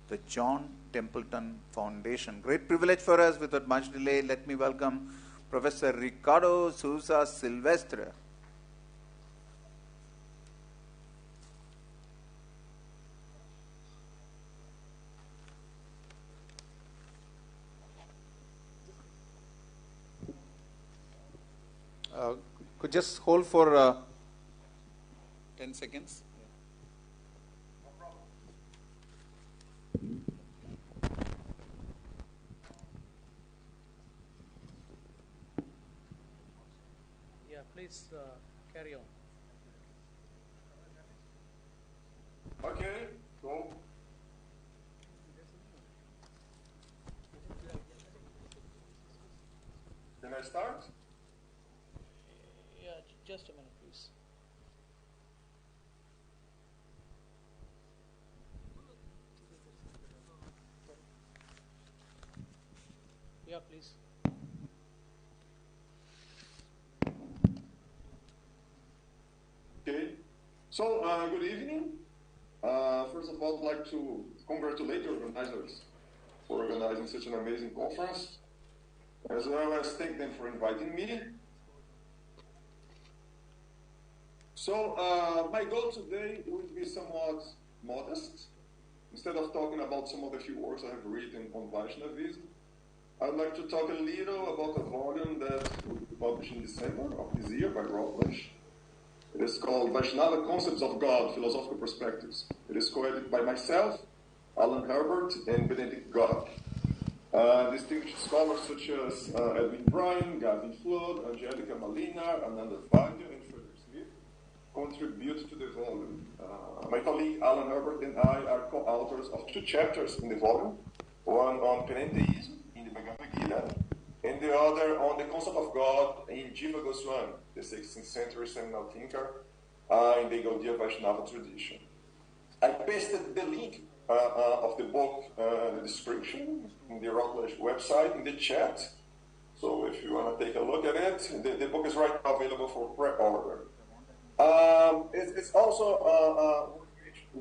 the John Templeton Foundation. Great privilege for us. Without much delay, let me welcome Professor Ricardo Souza Silvestre. Could just hold for 10 seconds. Yeah, please carry on. Okay, go. Can I start? Yeah, just a minute, please. Yeah, please. Okay. So, good evening. First of all, I'd like to congratulate the organizers for organizing such an amazing conference, as well as thank them for inviting me. So, my goal today would be somewhat modest. Instead of talking about some of the few works I have written on Vaishnavism, I'd like to talk a little about a volume that will be published in December of this year by Routledge. It is called Vaishnava Concepts of God, Philosophical Perspectives. It is co-edited by myself, Alan Herbert, and Benedict Gog. Distinguished scholars such as Edwin Bryan, Gavin Flood, Angelica Malina, Ananda Vanya, and Frederick Smith contribute to the volume. My colleague Alan Herbert and I are co-authors of 2 chapters in the volume, one on panentheism in the Bhagavad Gita, and the other on the concept of God in Jiva Goswami, the 16th century seminal thinker in the Gaudiya Vaishnava tradition. I pasted the link of the book, the description, in the Routledge website, in the chat. So if you want to take a look at it, the book is right now available for pre-order. It's also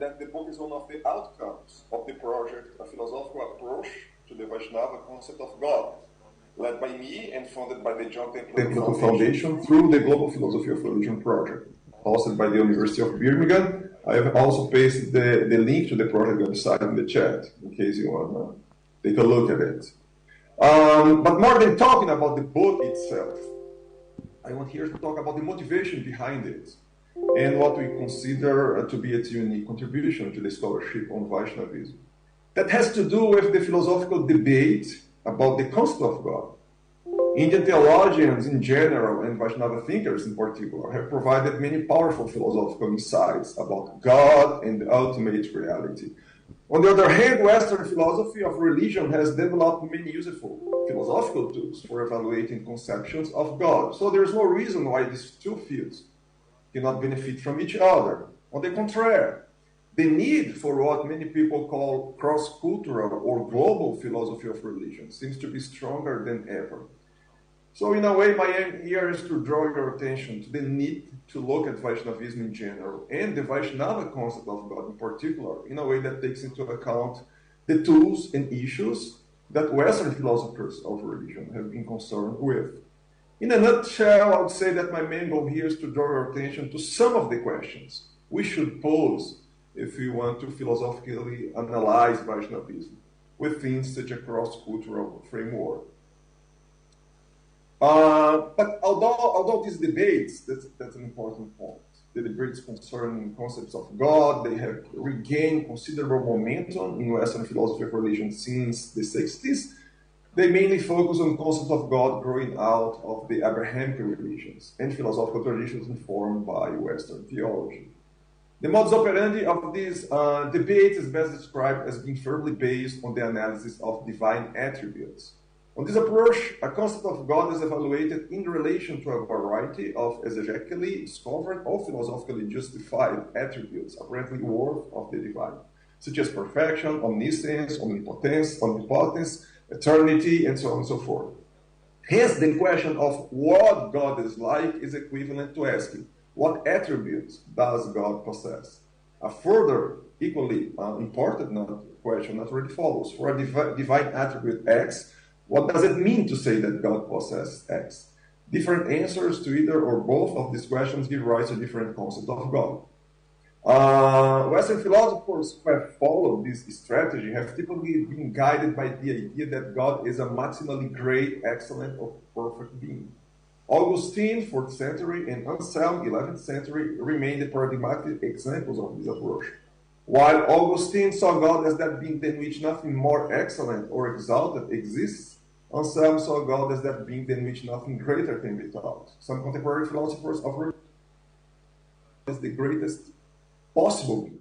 that the book is one of the outcomes of the project, a philosophical approach to the Vaishnava concept of God, led by me and funded by the John Templeton Foundation through the Global Philosophy of Religion project, hosted by the University of Birmingham. I have also pasted the link to the project website in the chat, in case you want to take a look at it. But more than talking about the book itself, I want here to talk about the motivation behind it and what we consider to be its unique contribution to the scholarship on Vaishnavism. That has to do with the philosophical debate about the concept of God. Indian theologians in general and Vaishnava thinkers in particular have provided many powerful philosophical insights about God and the ultimate reality. On the other hand, Western philosophy of religion has developed many useful philosophical tools for evaluating conceptions of God. So there's no reason why these two fields cannot benefit from each other. On the contrary, the need for what many people call cross-cultural or global philosophy of religion seems to be stronger than ever. So in a way, my aim here is to draw your attention to the need to look at Vaishnavism in general and the Vaishnava concept of God in particular in a way that takes into account the tools and issues that Western philosophers of religion have been concerned with. In a nutshell, I would say that my main goal here is to draw your attention to some of the questions we should pose if we want to philosophically analyze Vaishnavism within such a cross-cultural framework. But although these debates, that's an important point, the debates concerning concepts of God, they have regained considerable momentum in Western philosophy of religion since the 60s, they mainly focus on concepts of God growing out of the Abrahamic religions and philosophical traditions informed by Western theology. The modus operandi of these debates is best described as being firmly based on the analysis of divine attributes. On this approach, a concept of God is evaluated in relation to a variety of exegetically discovered or philosophically justified attributes apparently worth of the divine, such as perfection, omniscience, omnipotence, eternity, and so on and so forth. Hence, the question of what God is like is equivalent to asking, what attributes does God possess? A further, equally important question naturally follows. For a divine attribute X, what does it mean to say that God possesses X? Different answers to either or both of these questions give rise to different concepts of God. Western philosophers who have followed this strategy have typically been guided by the idea that God is a maximally great, excellent, or perfect being. Augustine, 4th century, and Anselm, 11th century, remain the paradigmatic examples of this approach. While Augustine saw God as that being than which nothing more excellent or exalted exists, Anselm saw God as that being than which nothing greater can be taught. Some contemporary philosophers of religion as the greatest possible being.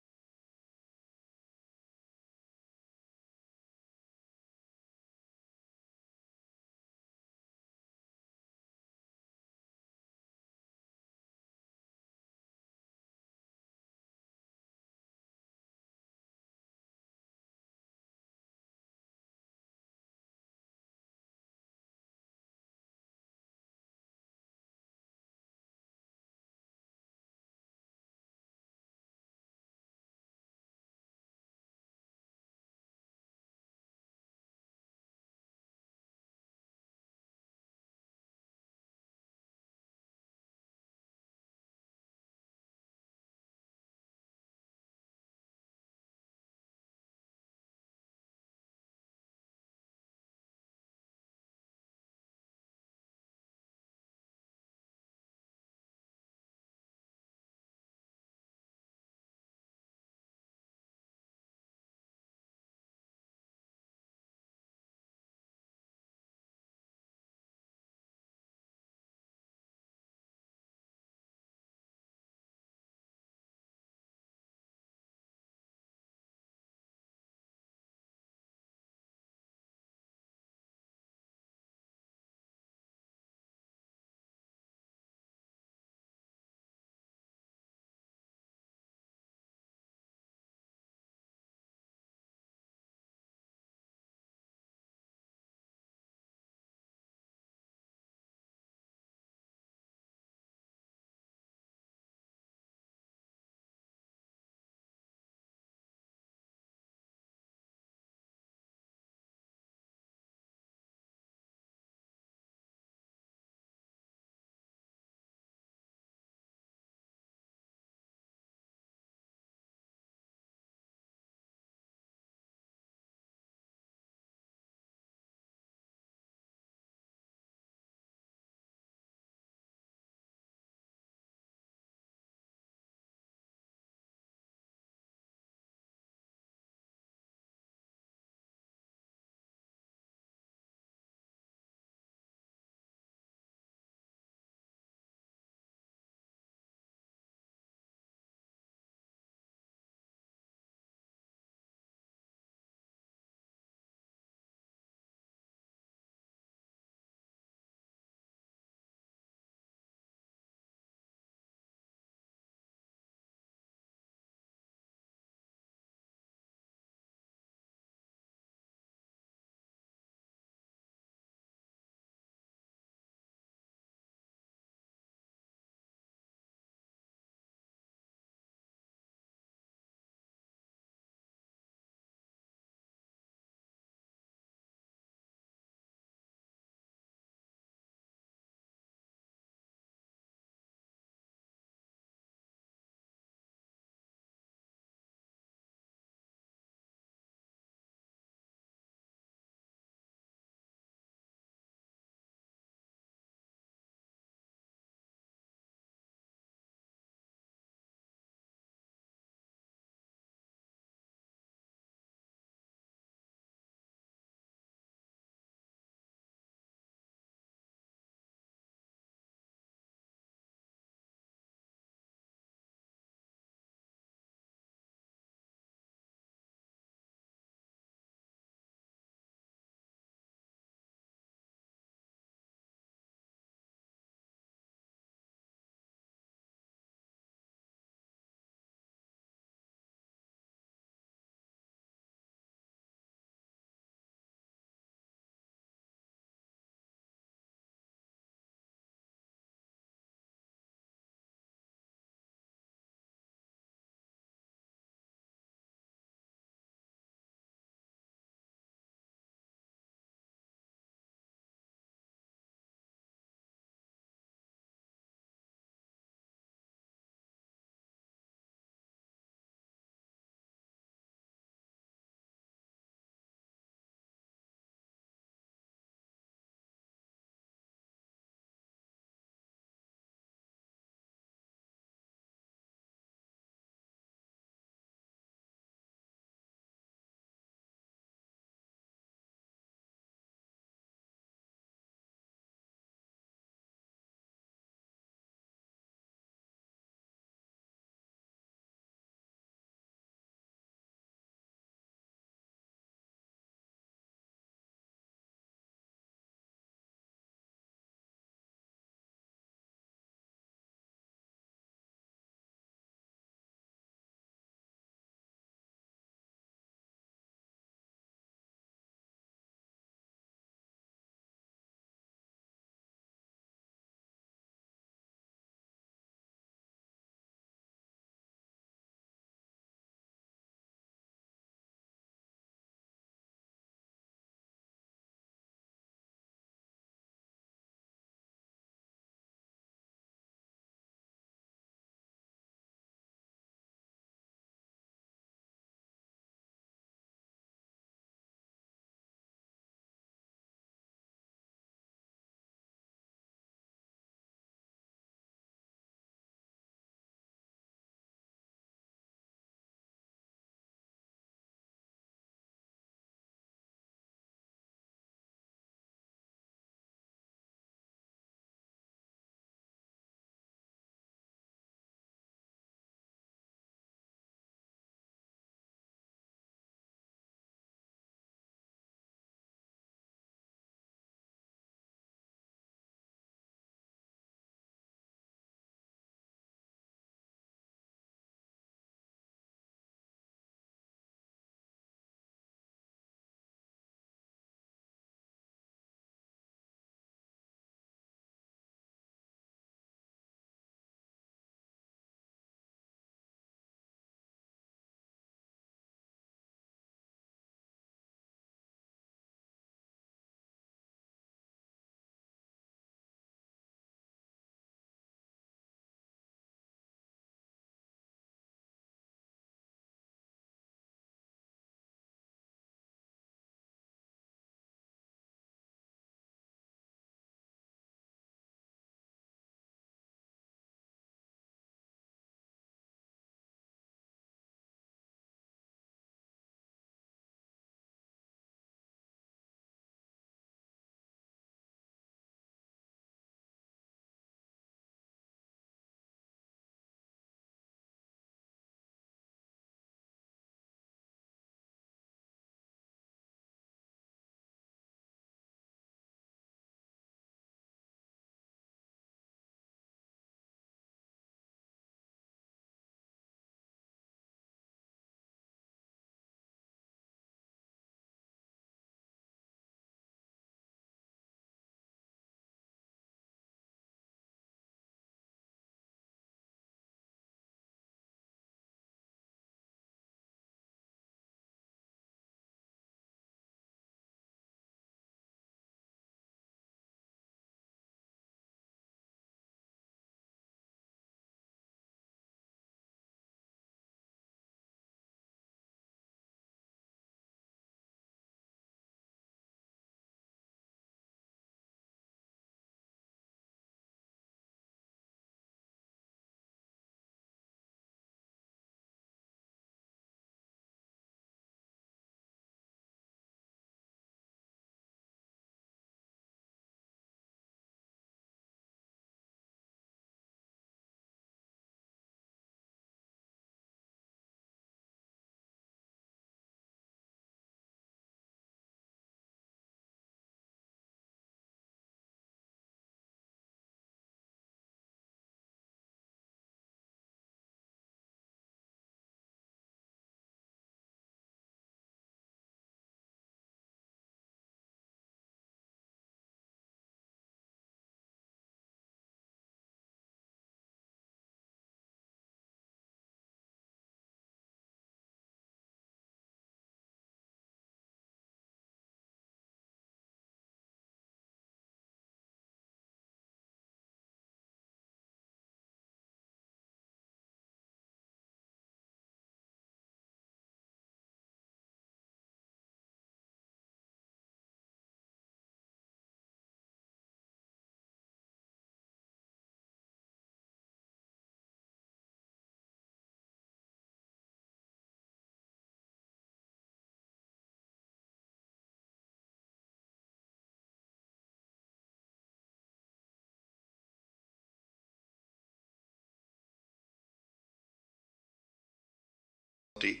reality.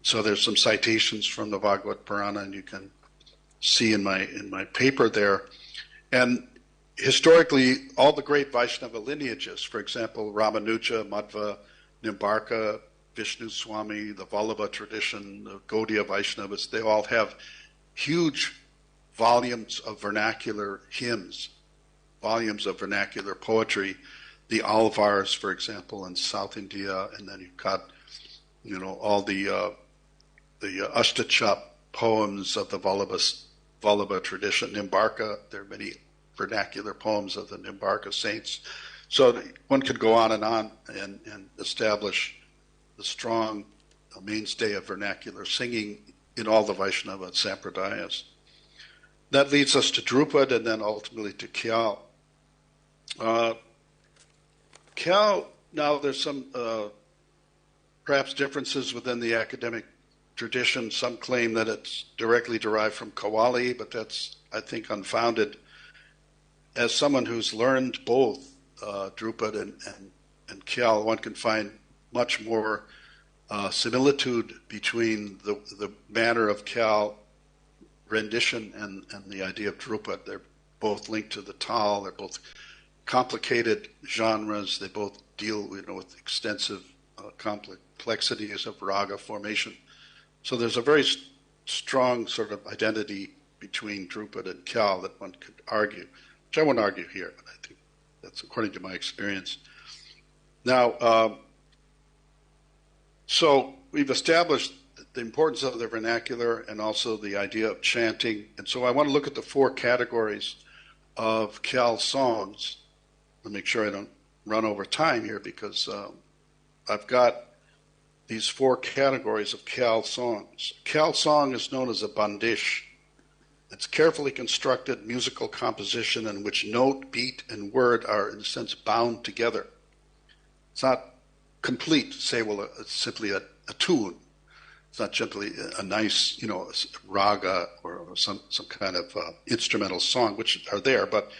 So there's some citations from the Bhagavad Purana, and you can see in my paper there. And historically, all the great Vaishnava lineages, for example, Ramanuja, Madhva, Nimbarka, Vishnu Swami, the Vallabha tradition, the Gaudiya Vaishnavas, they all have huge volumes of vernacular hymns, volumes of vernacular poetry. The Alvars, for example, in South India, and then you've got, all the Ashtachap poems of the Vallabha tradition. Nimbarka, there are many vernacular poems of the Nimbarka saints. So one could go on and establish the strong mainstay of vernacular singing in all the Vaishnava sampradayas. That leads us to Drupad and then ultimately to Khyal. Khyal, now there's some perhaps differences within the academic tradition. Some claim that it's directly derived from Qawwali, but that's, I think, unfounded. As someone who's learned both Drupad and Khyal, one can find much more similitude between the manner of Khyal rendition and the idea of Drupad. They're both linked to the Tal. They're both complicated genres. They both deal with extensive complexities of raga formation. So there's a very strong sort of identity between Drupad and Khyal that one could argue, which I won't argue here, but I think that's according to my experience. Now, so we've established the importance of the vernacular and also the idea of chanting. And so I want to look at the four categories of Khyal songs. I'll make sure I don't run over time here because I've got these four categories of Khyal songs. Khyal song is known as a bandish. It's carefully constructed musical composition in which note, beat, and word are, in a sense, bound together. It's not complete, say, well, it's simply a tune. It's not simply a nice, raga or some kind of instrumental song, which are there, but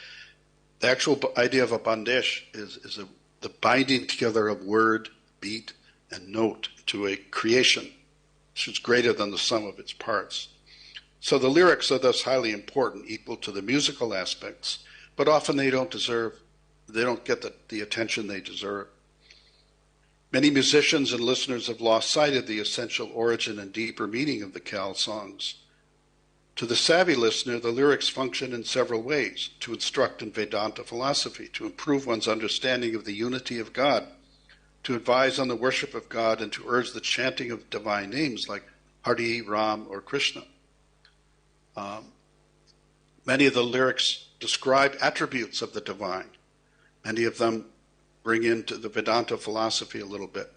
the actual idea of a bandish is the binding together of word, beat, and note to a creation which is greater than the sum of its parts. So the lyrics are thus highly important, equal to the musical aspects, but often they don't get the attention they deserve. Many musicians and listeners have lost sight of the essential origin and deeper meaning of the Khyal songs. To the savvy listener, the lyrics function in several ways: to instruct in Vedanta philosophy, to improve one's understanding of the unity of God, to advise on the worship of God, and to urge the chanting of divine names like Hari, Ram, or Krishna. Many of the lyrics describe attributes of the divine. Many of them bring into the Vedanta philosophy a little bit.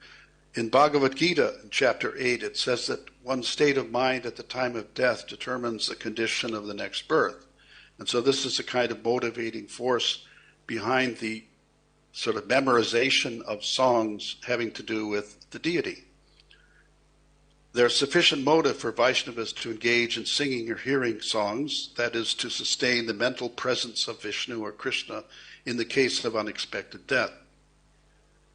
In Bhagavad Gita, in chapter 8, it says that one's state of mind at the time of death determines the condition of the next birth. And so this is a kind of motivating force behind the sort of memorization of songs having to do with the deity. There's sufficient motive for Vaishnavas to engage in singing or hearing songs, that is, to sustain the mental presence of Vishnu or Krishna in the case of unexpected death.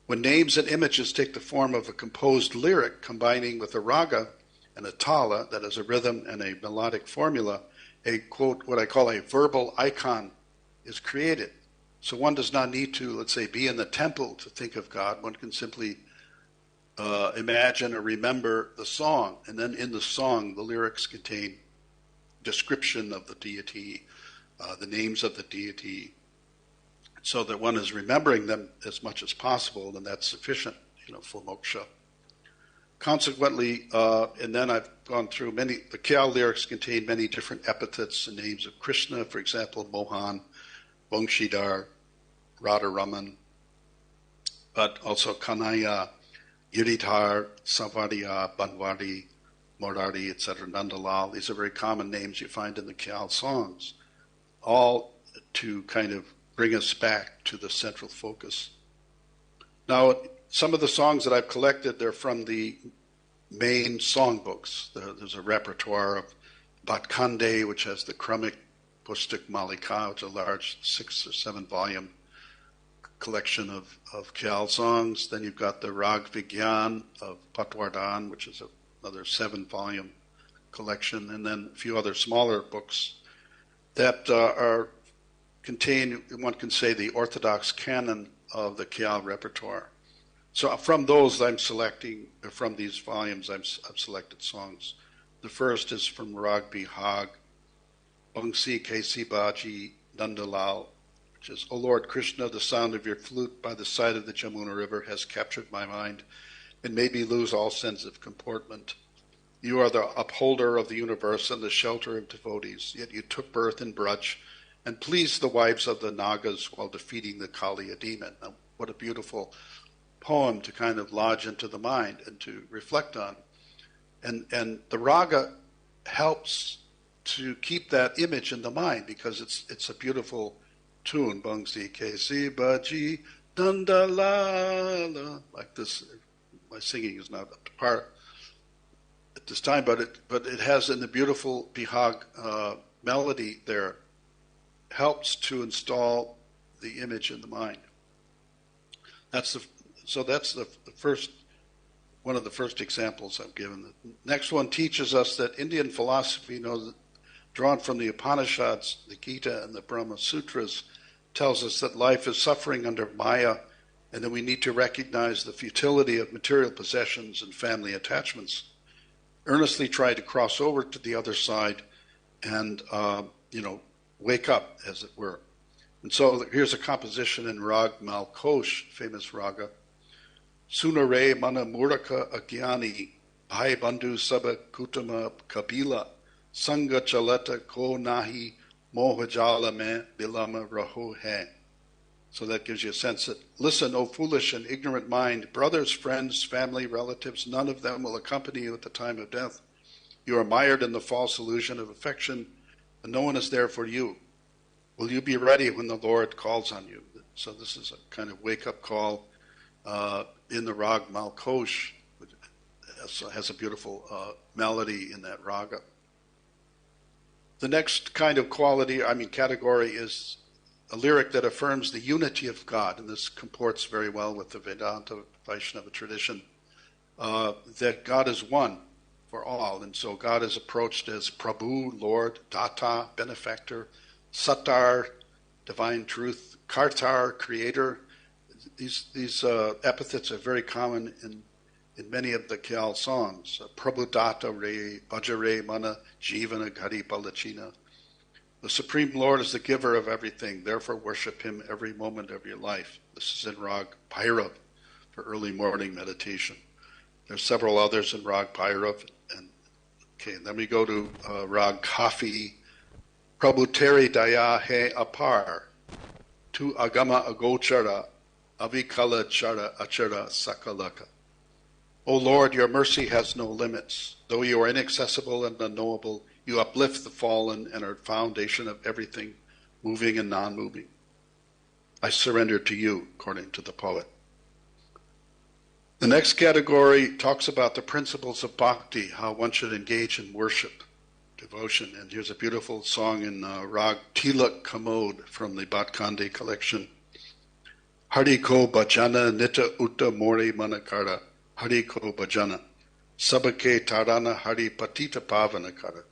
When names and images take the form of a composed lyric combining with a raga and a tala, that is a rhythm and a melodic formula, a, quote, what I call a verbal icon is created. So one does not need to, let's say, be in the temple to think of God. One can simply imagine or remember the song, and then in the song the lyrics contain description of the deity, the names of the deity, so that one is remembering them as much as possible, and that's sufficient, for moksha. Consequently, and then I've gone through the Khyal lyrics contain many different epithets and names of Krishna, for example, Mohan, Bangshidhar, Radharaman, but also Kanaya, Giridhar, Savariya, Banwari, Murari, etc., Nandalal. These are very common names you find in the Khyal songs, all to kind of bring us back to the central focus. Now, some of the songs that I've collected, they're from the main songbooks. There's a repertoire of Bhatkande, which has the Kramik Pustak Malika, which is a large 6 or 7 volume collection of Khyal songs. Then you've got the Rag Vigyan of Patwardhan, which is another 7-volume collection, and then a few other smaller books that contain, one can say, the orthodox canon of the Khyal repertoire. So from those I'm selecting, from these volumes I've selected songs. The first is from Rag Bihag, Bangsi Kesi Baji Nandalal, which is, O Lord Krishna, the sound of your flute by the side of the Jamuna River has captured my mind and made me lose all sense of comportment. You are the upholder of the universe and the shelter of devotees, yet you took birth in Braj and pleased the wives of the Nagas while defeating the Kaliya demon. Now, what a beautiful poem to kind of lodge into the mind and to reflect on. And the raga helps to keep that image in the mind because it's a beautiful tune. Bangsi Kesi Baji Dandalala. Like this, my singing is not up to par at this time, but it has in the beautiful Bihag melody there, helps to install the image in the mind. That's the first, one of the first examples I've given. The next one teaches us that Indian philosophy, drawn from the Upanishads, the Gita, and the Brahma Sutras, tells us that life is suffering under Maya, and that we need to recognize the futility of material possessions and family attachments. Earnestly try to cross over to the other side and, wake up, as it were. And so here's a composition in Rag Malkosh, famous raga. Sunare mana muraka agyani, bhai bandhu saba kutama kabila, sanga chalata ko nahi mohajala me bilama raho hai. So that gives you a sense that, listen, O foolish and ignorant mind, brothers, friends, family, relatives, none of them will accompany you at the time of death. You are mired in the false illusion of affection, and no one is there for you. Will you be ready when the Lord calls on you? So this is a kind of wake-up call in the Rag Malkosh. It has a beautiful melody in that raga. The next kind of category is a lyric that affirms the unity of God, and this comports very well with the Vedanta Vaishnava tradition, that God is one for all, and so God is approached as Prabhu, Lord, Data, benefactor, Satar, divine truth, Kartar, creator. These epithets are very common in many of the Khyal songs. Prabhu Data Re, Bhajare Mana, Jivana Gari Balachina. The Supreme Lord is the giver of everything, therefore worship Him every moment of your life. This is in Rag Bhairav for early morning meditation. There's several others in Rag Bhairav. And then we go to Rag Kafi. Prabhu Teri Daya He Apar, Tu Agama Agochara, Avikala Chara Achara Sakalaka. O Lord, your mercy has no limits. Though you are inaccessible and unknowable, you uplift the fallen and are foundation of everything, moving and non-moving. I surrender to you, according to the poet. The next category talks about the principles of bhakti, how one should engage in worship, devotion. And here's a beautiful song in Rag Tilak Kamod from the Bhatkande collection. Hari ko bhajana nita utta mori manakara, Hari ko bhajana, sabake tarana hari patita pavanakara.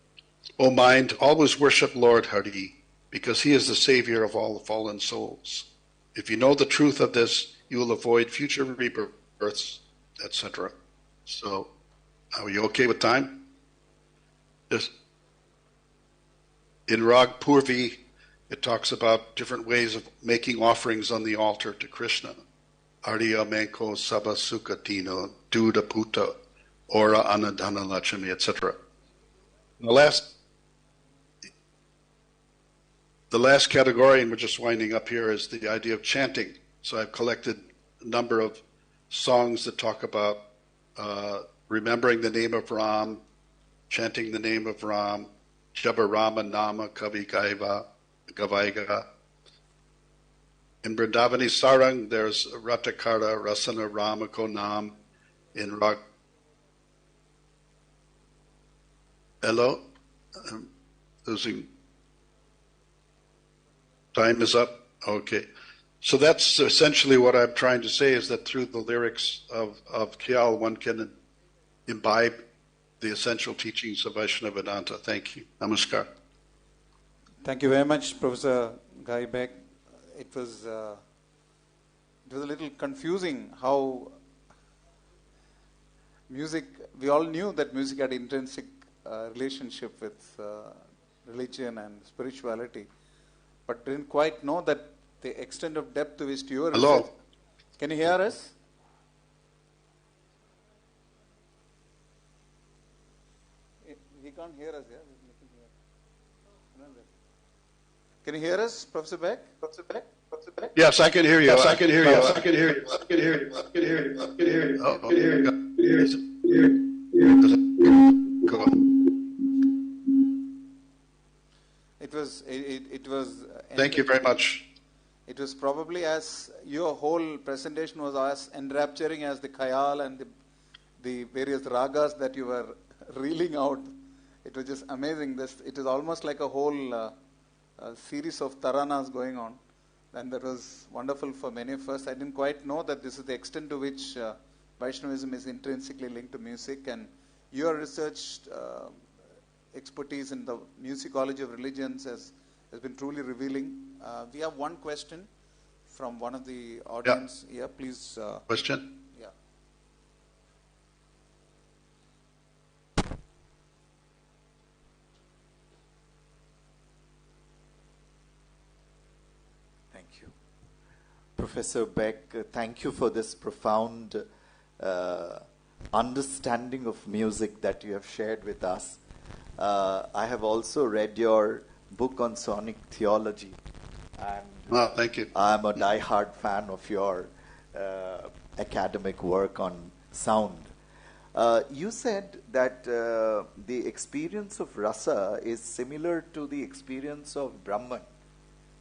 O mind, always worship Lord Hari, because He is the Savior of all the fallen souls. If you know the truth of this, you will avoid future rebirths, etc. So, are you okay with time? Yes. In Rag Purvi, it talks about different ways of making offerings on the altar to Krishna. Arya Menko Sabha Sukatino, Duda Puta, Ora Anadana Lachami, etc. The last category, and we're just winding up here, is the idea of chanting. So I've collected a number of songs that talk about remembering the name of Ram, chanting the name of Ram, Jaba Rama Nama Kavi Gavaiga. In Vrindavani Sarang, there's Ratakara Rasana Rama Konam in Rag. Hello? I'm losing. Time is up? Okay. So that's essentially what I'm trying to say, is that through the lyrics of Khyal, one can imbibe the essential teachings of Vaishnava Vedanta. Thank you. Namaskar. Thank you very much, Professor Guy Beck. It was a little confusing how music, we all knew that music had intrinsic relationship with religion and spirituality, but didn't quite know that the extent of depth to which you are. Hello. Can you hear us? He can't hear us, yeah? Can you hear us, Professor Beck? Professor Beck? Professor Beck? Yes, I can hear you. Yes, I can hear you. I can hear you. I can hear you. I can hear you. I can hear you. I can hear you. Go on. It was. Thank you very much. It was probably, as your whole presentation was as enrapturing as the Khyal and the various ragas that you were reeling out. It was just amazing. It was almost like a whole series of taranas going on, and that was wonderful for many of us. I didn't quite know that this is the extent to which Vaishnavism is intrinsically linked to music, and your research expertise in the musicology of religions has been truly revealing. We have one question from one of the audience. Yeah, please. Question? Yeah. Thank you. Professor Beck, thank you for this profound understanding of music that you have shared with us. I have also read your book on sonic theology. And thank you. I'm a die-hard fan of your academic work on sound. You said that the experience of rasa is similar to the experience of Brahman.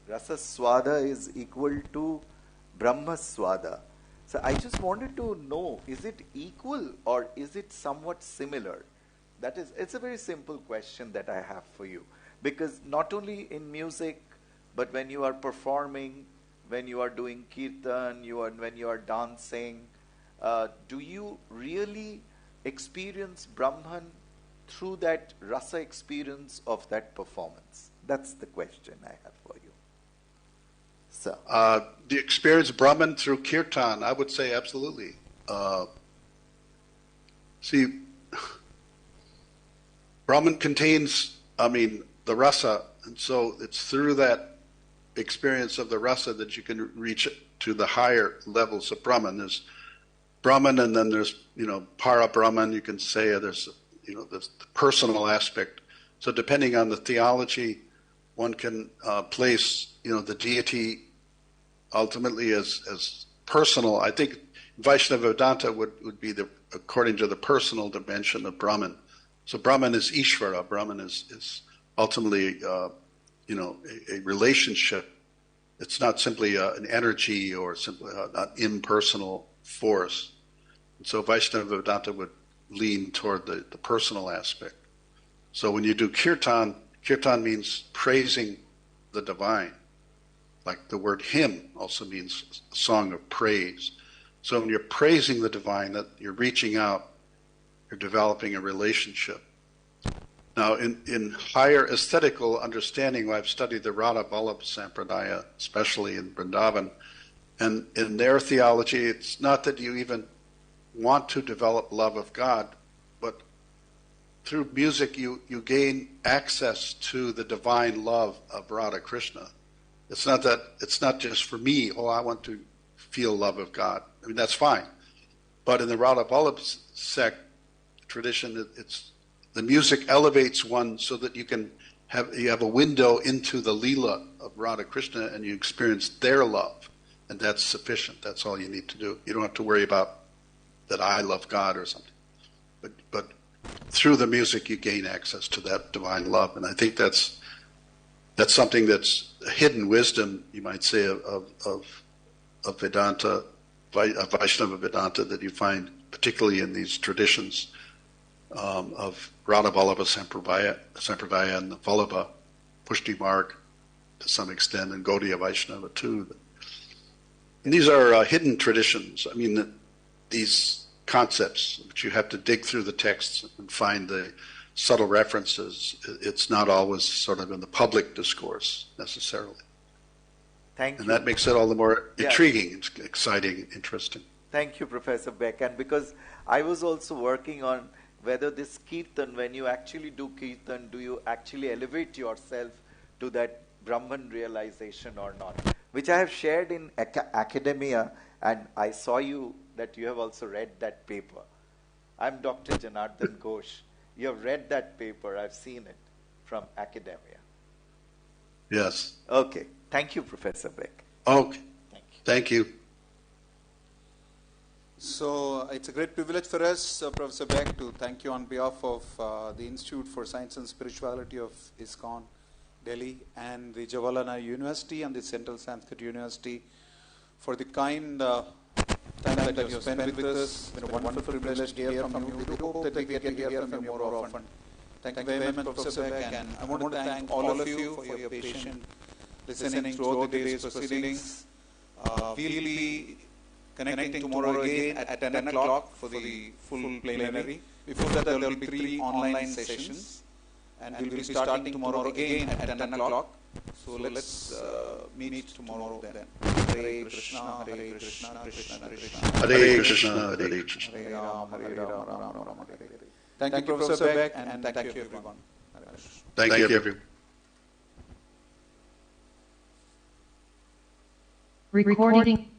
Rasa swada is equal to Brahma swada. So I just wanted to know, is it equal or is it somewhat similar? It's a very simple question that I have for you. Because not only in music, but when you are performing, when you are doing kirtan, when you are dancing, do you really experience Brahman through that rasa experience of that performance? That's the question I have for you. So, the experience Brahman through kirtan, I would say absolutely. See, Brahman contains, the rasa, and so it's through that experience of the rasa that you can reach to the higher levels of Brahman. There's Brahman, and then there's, para Brahman, you can say, there's, the personal aspect. So depending on the theology, one can place, the deity ultimately as personal. I think Vaishnava Vedanta would be according to the personal dimension of Brahman. So Brahman is Ishvara. Brahman is ultimately, a relationship. It's not simply an energy or simply an impersonal force. And so Vaishnava Vedanta would lean toward the personal aspect. So when you do kirtan, kirtan means praising the divine. Like the word hymn also means a song of praise. So when you're praising the divine, that you're reaching out, you're developing a relationship. Now, in higher aesthetical understanding, I've studied the Radha Vallabha Sampradaya, especially in Vrindavan, and in their theology, it's not that you even want to develop love of God, but through music you gain access to the divine love of Radha Krishna. It's not just for me, I want to feel love of God. That's fine. But in the Radha Vallabha sect tradition, it's the music elevates one so that you have a window into the Leela of Radha Krishna and you experience their love. And that's sufficient. That's all you need to do. You don't have to worry about that I love God or something. But through the music you gain access to that divine love. And I think that's something that's a hidden wisdom, you might say, of Vedanta, of Vaishnava Vedanta, that you find particularly in these traditions of Radha Vallabha Sampradaya and the Vallabha Pushti Marg to some extent, and Gaudiya Vaishnava too. And these are hidden traditions. I mean, these concepts, which you have to dig through the texts and find the subtle references. It's not always sort of in the public discourse necessarily. Thank you. And that makes it all the more intriguing, exciting, interesting. Thank you, Professor Beck. And because I was also working on whether this kirtan, when you actually do kirtan, do you actually elevate yourself to that Brahman realization or not? Which I have shared in academia, and I saw that you have also read that paper. I'm Dr. Janardhan Ghosh. You have read that paper. I've seen it from academia. Yes. Okay. Thank you, Professor Beck. Okay. Thank you. So it's a great privilege for us, Professor Beck, to thank you on behalf of the Institute for Science and Spirituality of ISKCON, Delhi, and the Jawaharlal Nehru University and the Central Sanskrit University for the kind time that you have spent with us. It's been a wonderful privilege to hear from you. We do hope that we get to hear from you more often. Thank you very much, Professor Beck, and I want to thank all of you for your patient listening throughout the day's proceedings. We'll be connecting tomorrow again at 10 o'clock for the full plenary. Before that, there will be 3 online sessions, and we'll be starting tomorrow again at 10 o'clock. So let's meet tomorrow then. Hare Krishna, Hare Krishna, Krishna Krishna, Hare Krishna, Hare Krishna. Hare Rama, Hare Rama, Rama Rama, Hare Hare. Thank you, Professor Beck, and thank you, everyone. Thank you, everyone. Recording